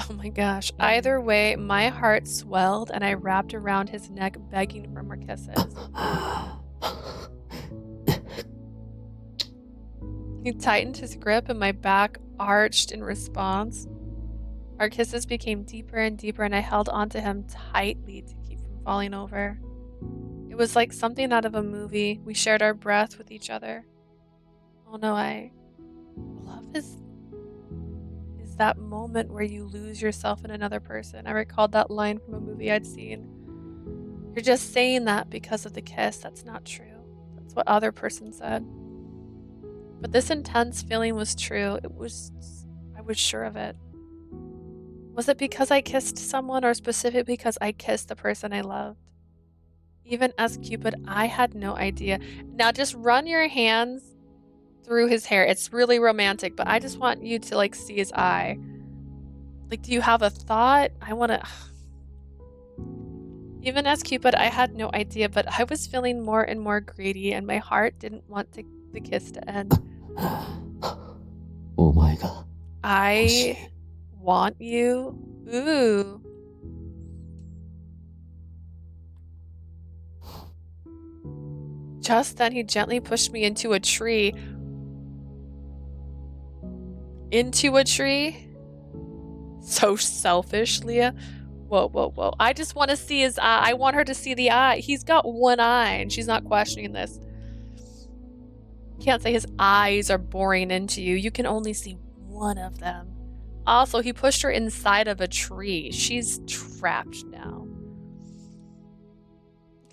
Oh my gosh. Either way, my heart swelled and I wrapped around his neck, begging for more kisses. He tightened his grip and my back arched in response. Our kisses became deeper and deeper and I held onto him tightly to keep from falling over. It was like something out of a movie. We shared our breath with each other. Oh no, love is that moment where you lose yourself in another person. I recalled that line from a movie I'd seen. You're just saying that because of the kiss. That's not true. That's what other person said. But this intense feeling was true. I was sure of it. Was it because I kissed someone or specifically because I kissed the person I loved? Even as Cupid, I had no idea. Now just run your hands through his hair. It's really romantic, but I just want you to like see his eye. Like, do you have a thought? I want to... Even as Cupid, I had no idea, but I was feeling more and more greedy and my heart didn't want the kiss to end.
Oh my god.
I want you. Ooh. Just then he gently pushed me into a tree. Into a tree? So selfish, Leah. Whoa, whoa, whoa. I just want to see his eye. I want her to see the eye. He's got one eye and she's not questioning this. Can't say his eyes are boring into you. You can only see one of them. Also, he pushed her inside of a tree. She's trapped now.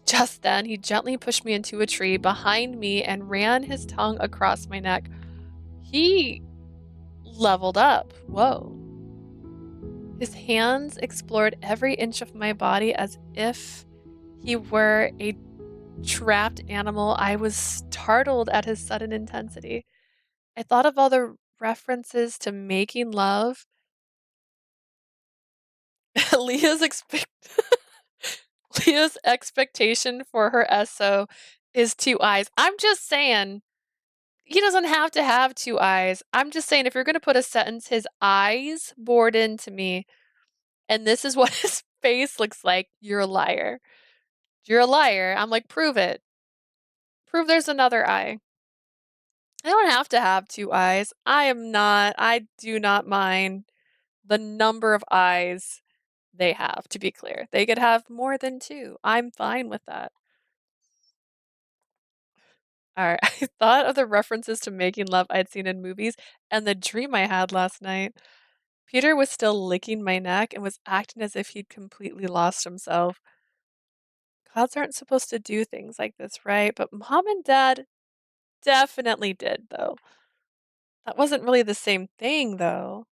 Just then, he gently pushed me into a tree behind me and ran his tongue across my neck. He leveled up. Whoa. His hands explored every inch of my body as if he were a trapped animal. I was startled at his sudden intensity. I thought of all the references to making love. Leah's Leah's expectation for her SO is 2 eyes. I'm just saying, he doesn't have to have 2 eyes. I'm just saying, if you're going to put a sentence, his eyes bored into me, and this is what his face looks like, you're a liar. You're a liar. I'm like, prove it. Prove there's another eye. I don't have to have 2 eyes. I do not mind the number of eyes they have, to be clear. They could have more than 2. I'm fine with that. Alright, I thought of the references to making love I'd seen in movies and the dream I had last night. Peter was still licking my neck and was acting as if he'd completely lost himself. Gods aren't supposed to do things like this, right? But mom and dad definitely did, though. That wasn't really the same thing, though.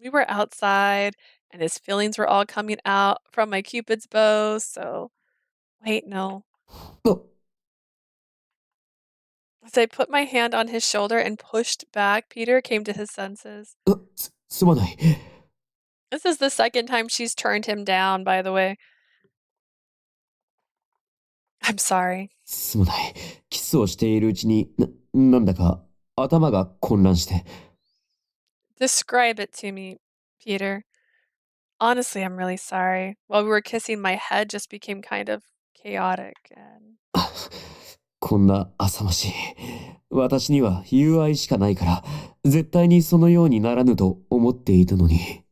We were outside, and his feelings were all coming out from my Cupid's bow, so. Wait, no. As I put my hand on his shoulder and pushed back, Peter came to his senses.
すまない。
This is the second time she's turned him down, by the way. I'm sorry.
すまない。キスをしているうちに、なんだか頭が混乱して。
Describe it to me, Peter. Honestly, I'm really sorry. While we were kissing, my head just became kind of chaotic and
こんな浅ましい。私には友愛しかないから、絶対にそのようにならぬと思っていたのに。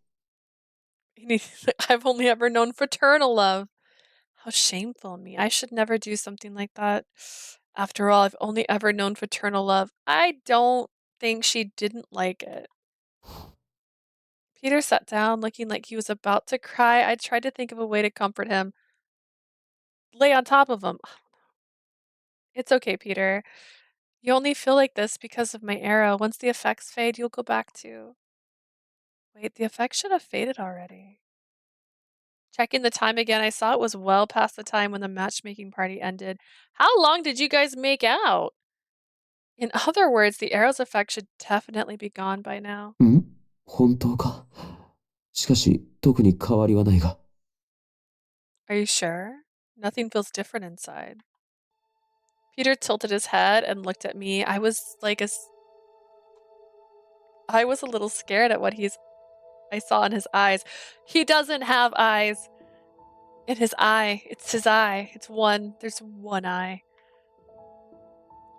I've only ever known fraternal love. How shameful of me. I should never do something like that. After all, I've only ever known fraternal love. I don't think she didn't like it. Peter sat down, looking like he was about to cry. I tried to think of a way to comfort him. Lay on top of him. It's okay, Peter. You only feel like this because of my arrow. Once the effects fade, you'll go back to. Wait, the effects should have faded already. Checking the time again, I saw it was well past the time when the matchmaking party ended. How long did you guys make out? In other words, the arrow's effect should definitely be gone by now.
本当か。しかし、特に変わりはないが。
Are you sure? Nothing feels different inside. Peter tilted his head and looked at me. I was a little scared at what I saw in his eyes. He doesn't have eyes. In his eye. It's his eye. There's one eye.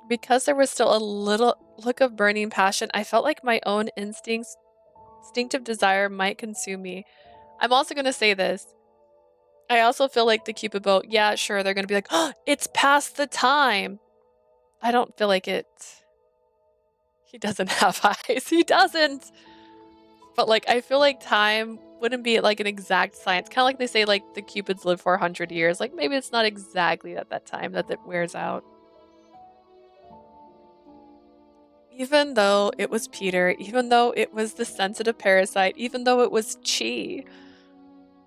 Because there was still a little look of burning passion, I felt like my own instinctive desire might consume me. I'm also going to say this. I also feel like the Cupid boat, yeah, sure, they're going to be like, oh, it's past the time. I don't feel like it. He doesn't have eyes. He doesn't. But, like, I feel like time wouldn't be, like, an exact science. Kind of like they say, like, the Cupids live for 100 years. Like, maybe it's not exactly at that time that it wears out. Even though it was Peter, even though it was the sensitive parasite, even though it was Chi,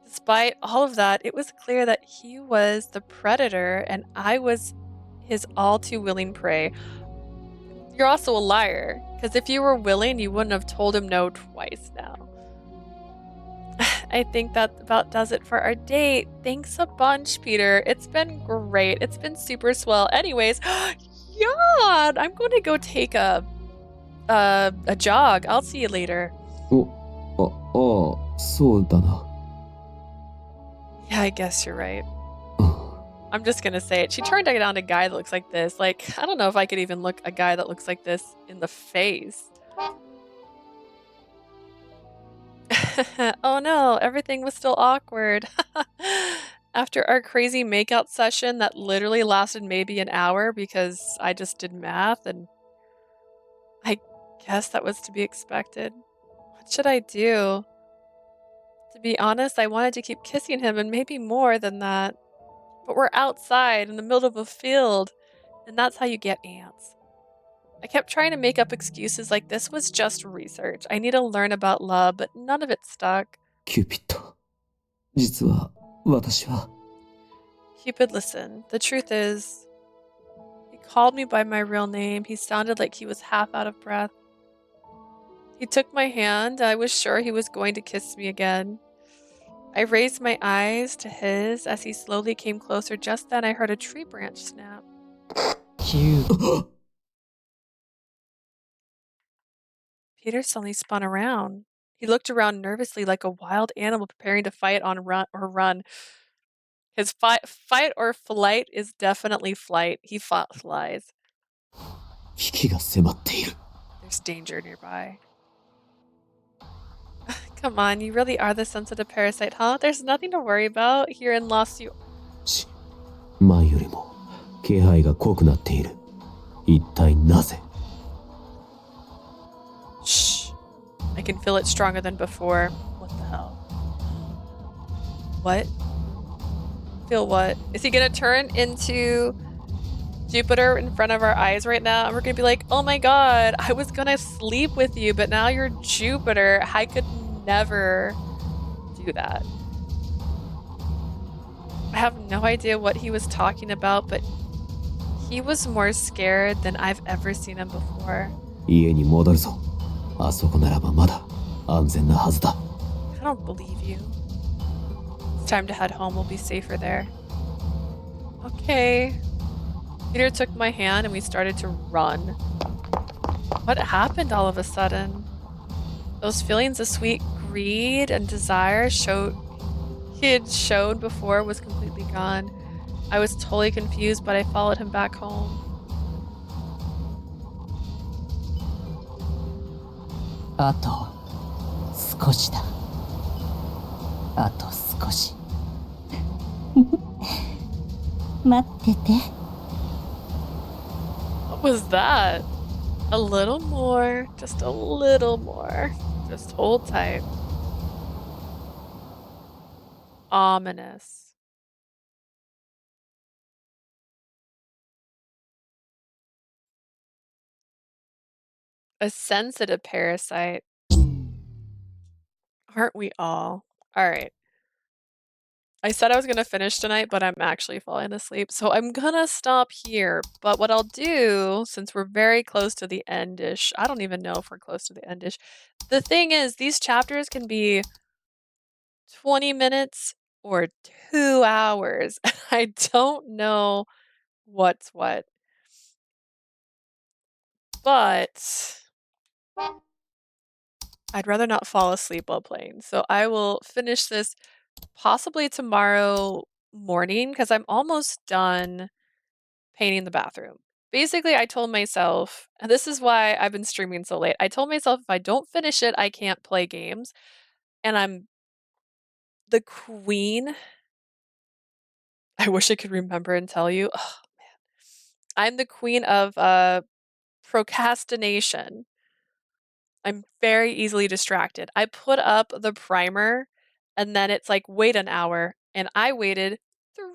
despite all of that, it was clear that he was the predator and I was his all too willing prey. You're also a liar, because if you were willing, you wouldn't have told him no twice now. I think that about does it for our date. Thanks a bunch, Peter. It's been great. It's been super swell. Anyways, yeah, I'm going to go take a jog. I'll see you later.
そうだな。
Yeah, I guess you're right. I'm just gonna say it. She turned down a guy that looks like this. Like, I don't know if I could even look a guy that looks like this in the face. Oh no, everything was still awkward. After our crazy makeout session that literally lasted maybe an hour because I just did math, and I guess that was to be expected. What should I do? To be honest, I wanted to keep kissing him and maybe more than that. But we're outside in the middle of a field, and that's how you get ants. I kept trying to make up excuses like this was just research. I need to learn about love, but none of it stuck.
キューピッド。実は、私は。
Cupid, listen. The truth is, he called me by my real name. He sounded like he was half out of breath. He took my hand. I was sure he was going to kiss me again. I raised my eyes to his as he slowly came closer. Just then, I heard a tree branch snap.
Cute.
Peter suddenly spun around. He looked around nervously like a wild animal preparing to fight or run. His fight or flight is definitely flight. He flies.
危機が迫っている。
There's danger nearby. Come on, you really are the sensitive parasite, huh? There's nothing to worry about here in Lost You.
前よりも気配が濃くなっている。一体なぜ？
Shh. I can feel it stronger than before. What the hell? What? Feel what? Is he gonna turn into Jupiter in front of our eyes right now? And we're gonna be like, oh my god, I was gonna sleep with you, but now you're Jupiter. I could never do that. I have no idea what he was talking about, but he was more scared than I've ever seen him before.
家に戻るぞ。あそこならばまだ安全なはずだ。
I don't believe you. It's time to head home. We'll be safer there. Okay. Peter took my hand and we started to run. What happened all of a sudden? Those feelings of sweet greed and desire he had showed before was completely gone. I was totally confused, but I followed him back home.
あと少しだ。あと少し。
待ってて。
What was that? A little more. Just a little more. Just hold tight. Ominous. A sensitive parasite. Aren't we all? Alright. I said I was going to finish tonight, but I'm actually falling asleep. So I'm going to stop here. But what I'll do, since we're very close to the end-ish, I don't even know if we're close to the end-ish. The thing is, these chapters can be 20 minutes or 2 hours. I don't know what's what. But I'd rather not fall asleep while playing. So I will finish this possibly tomorrow morning because I'm almost done painting the bathroom. Basically, I told myself, and this is why I've been streaming so late. I told myself if I don't finish it, I can't play games. And I'm the queen. I wish I could remember and tell you. Oh, man. I'm the queen of procrastination. I'm very easily distracted. I put up the primer and then it's like, wait an hour. And I waited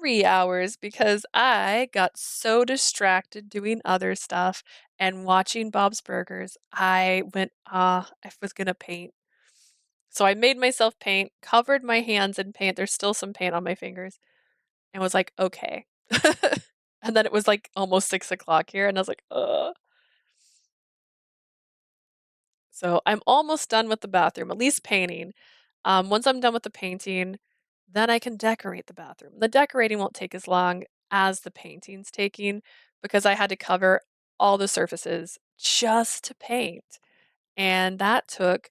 3 hours because I got so distracted doing other stuff and watching Bob's Burgers. I went, I was gonna paint. So I made myself paint, covered my hands in paint. There's still some paint on my fingers. And was like, okay. And then it was like almost 6 o'clock here. And I was like, ugh. So I'm almost done with the bathroom, at least painting. Once I'm done with the painting, then I can decorate the bathroom. The decorating won't take as long as the painting's taking because I had to cover all the surfaces just to paint. And that took,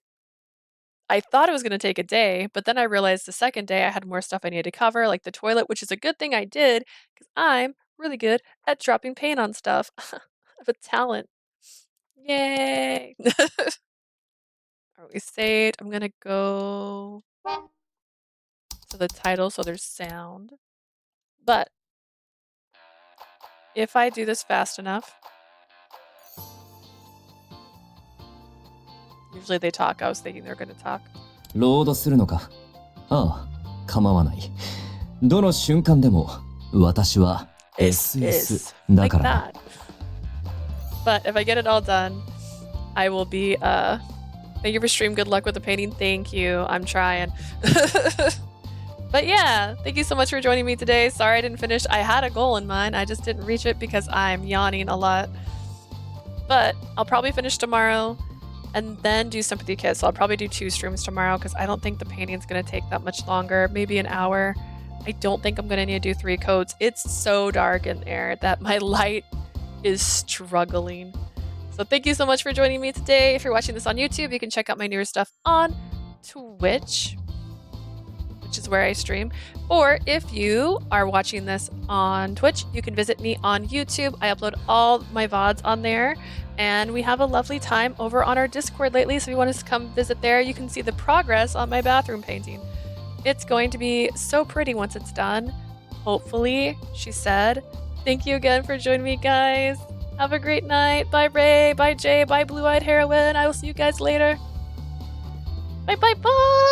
I thought it was going to take a day, but then I realized the second day I had more stuff I needed to cover, like the toilet, which is a good thing I did because I'm really good at dropping paint on stuff. I have a talent. Yay! Are we saved? I'm gonna go to the title so there's sound. But if I do this fast enough, usually they talk. I was thinking they're gonna talk.
ロードするのか？ああ、構わない。どの瞬間でも私は SS だからな。
But if I get it all done, I will be thank you for stream. Good luck with the painting. Thank you. I'm trying. But yeah, thank you so much for joining me today. Sorry I didn't finish. I had a goal in mind. I just didn't reach it because I'm yawning a lot. But I'll probably finish tomorrow and then do Sympathy Kiss. So I'll probably do 2 streams tomorrow because I don't think the painting's going to take that much longer. Maybe an hour. I don't think I'm going to need to do 3 coats. It's so dark in there that my light is struggling. So thank you so much for joining me today. If you're watching this on YouTube, you can check out my newer stuff on Twitch. which is where I stream. Or if you are watching this on Twitch, you can visit me on YouTube. I upload all my VODs on there, and we have a lovely time over on our Discord lately. So if you want us to come visit there, you can see the progress on my bathroom painting. It's going to be so pretty once it's done. Hopefully, she said. Thank you again for joining me, guys. Have a great night. Bye, Ray. Bye, Jay. Bye, Blue-Eyed Heroine. I will see you guys later. Bye, bye, bye.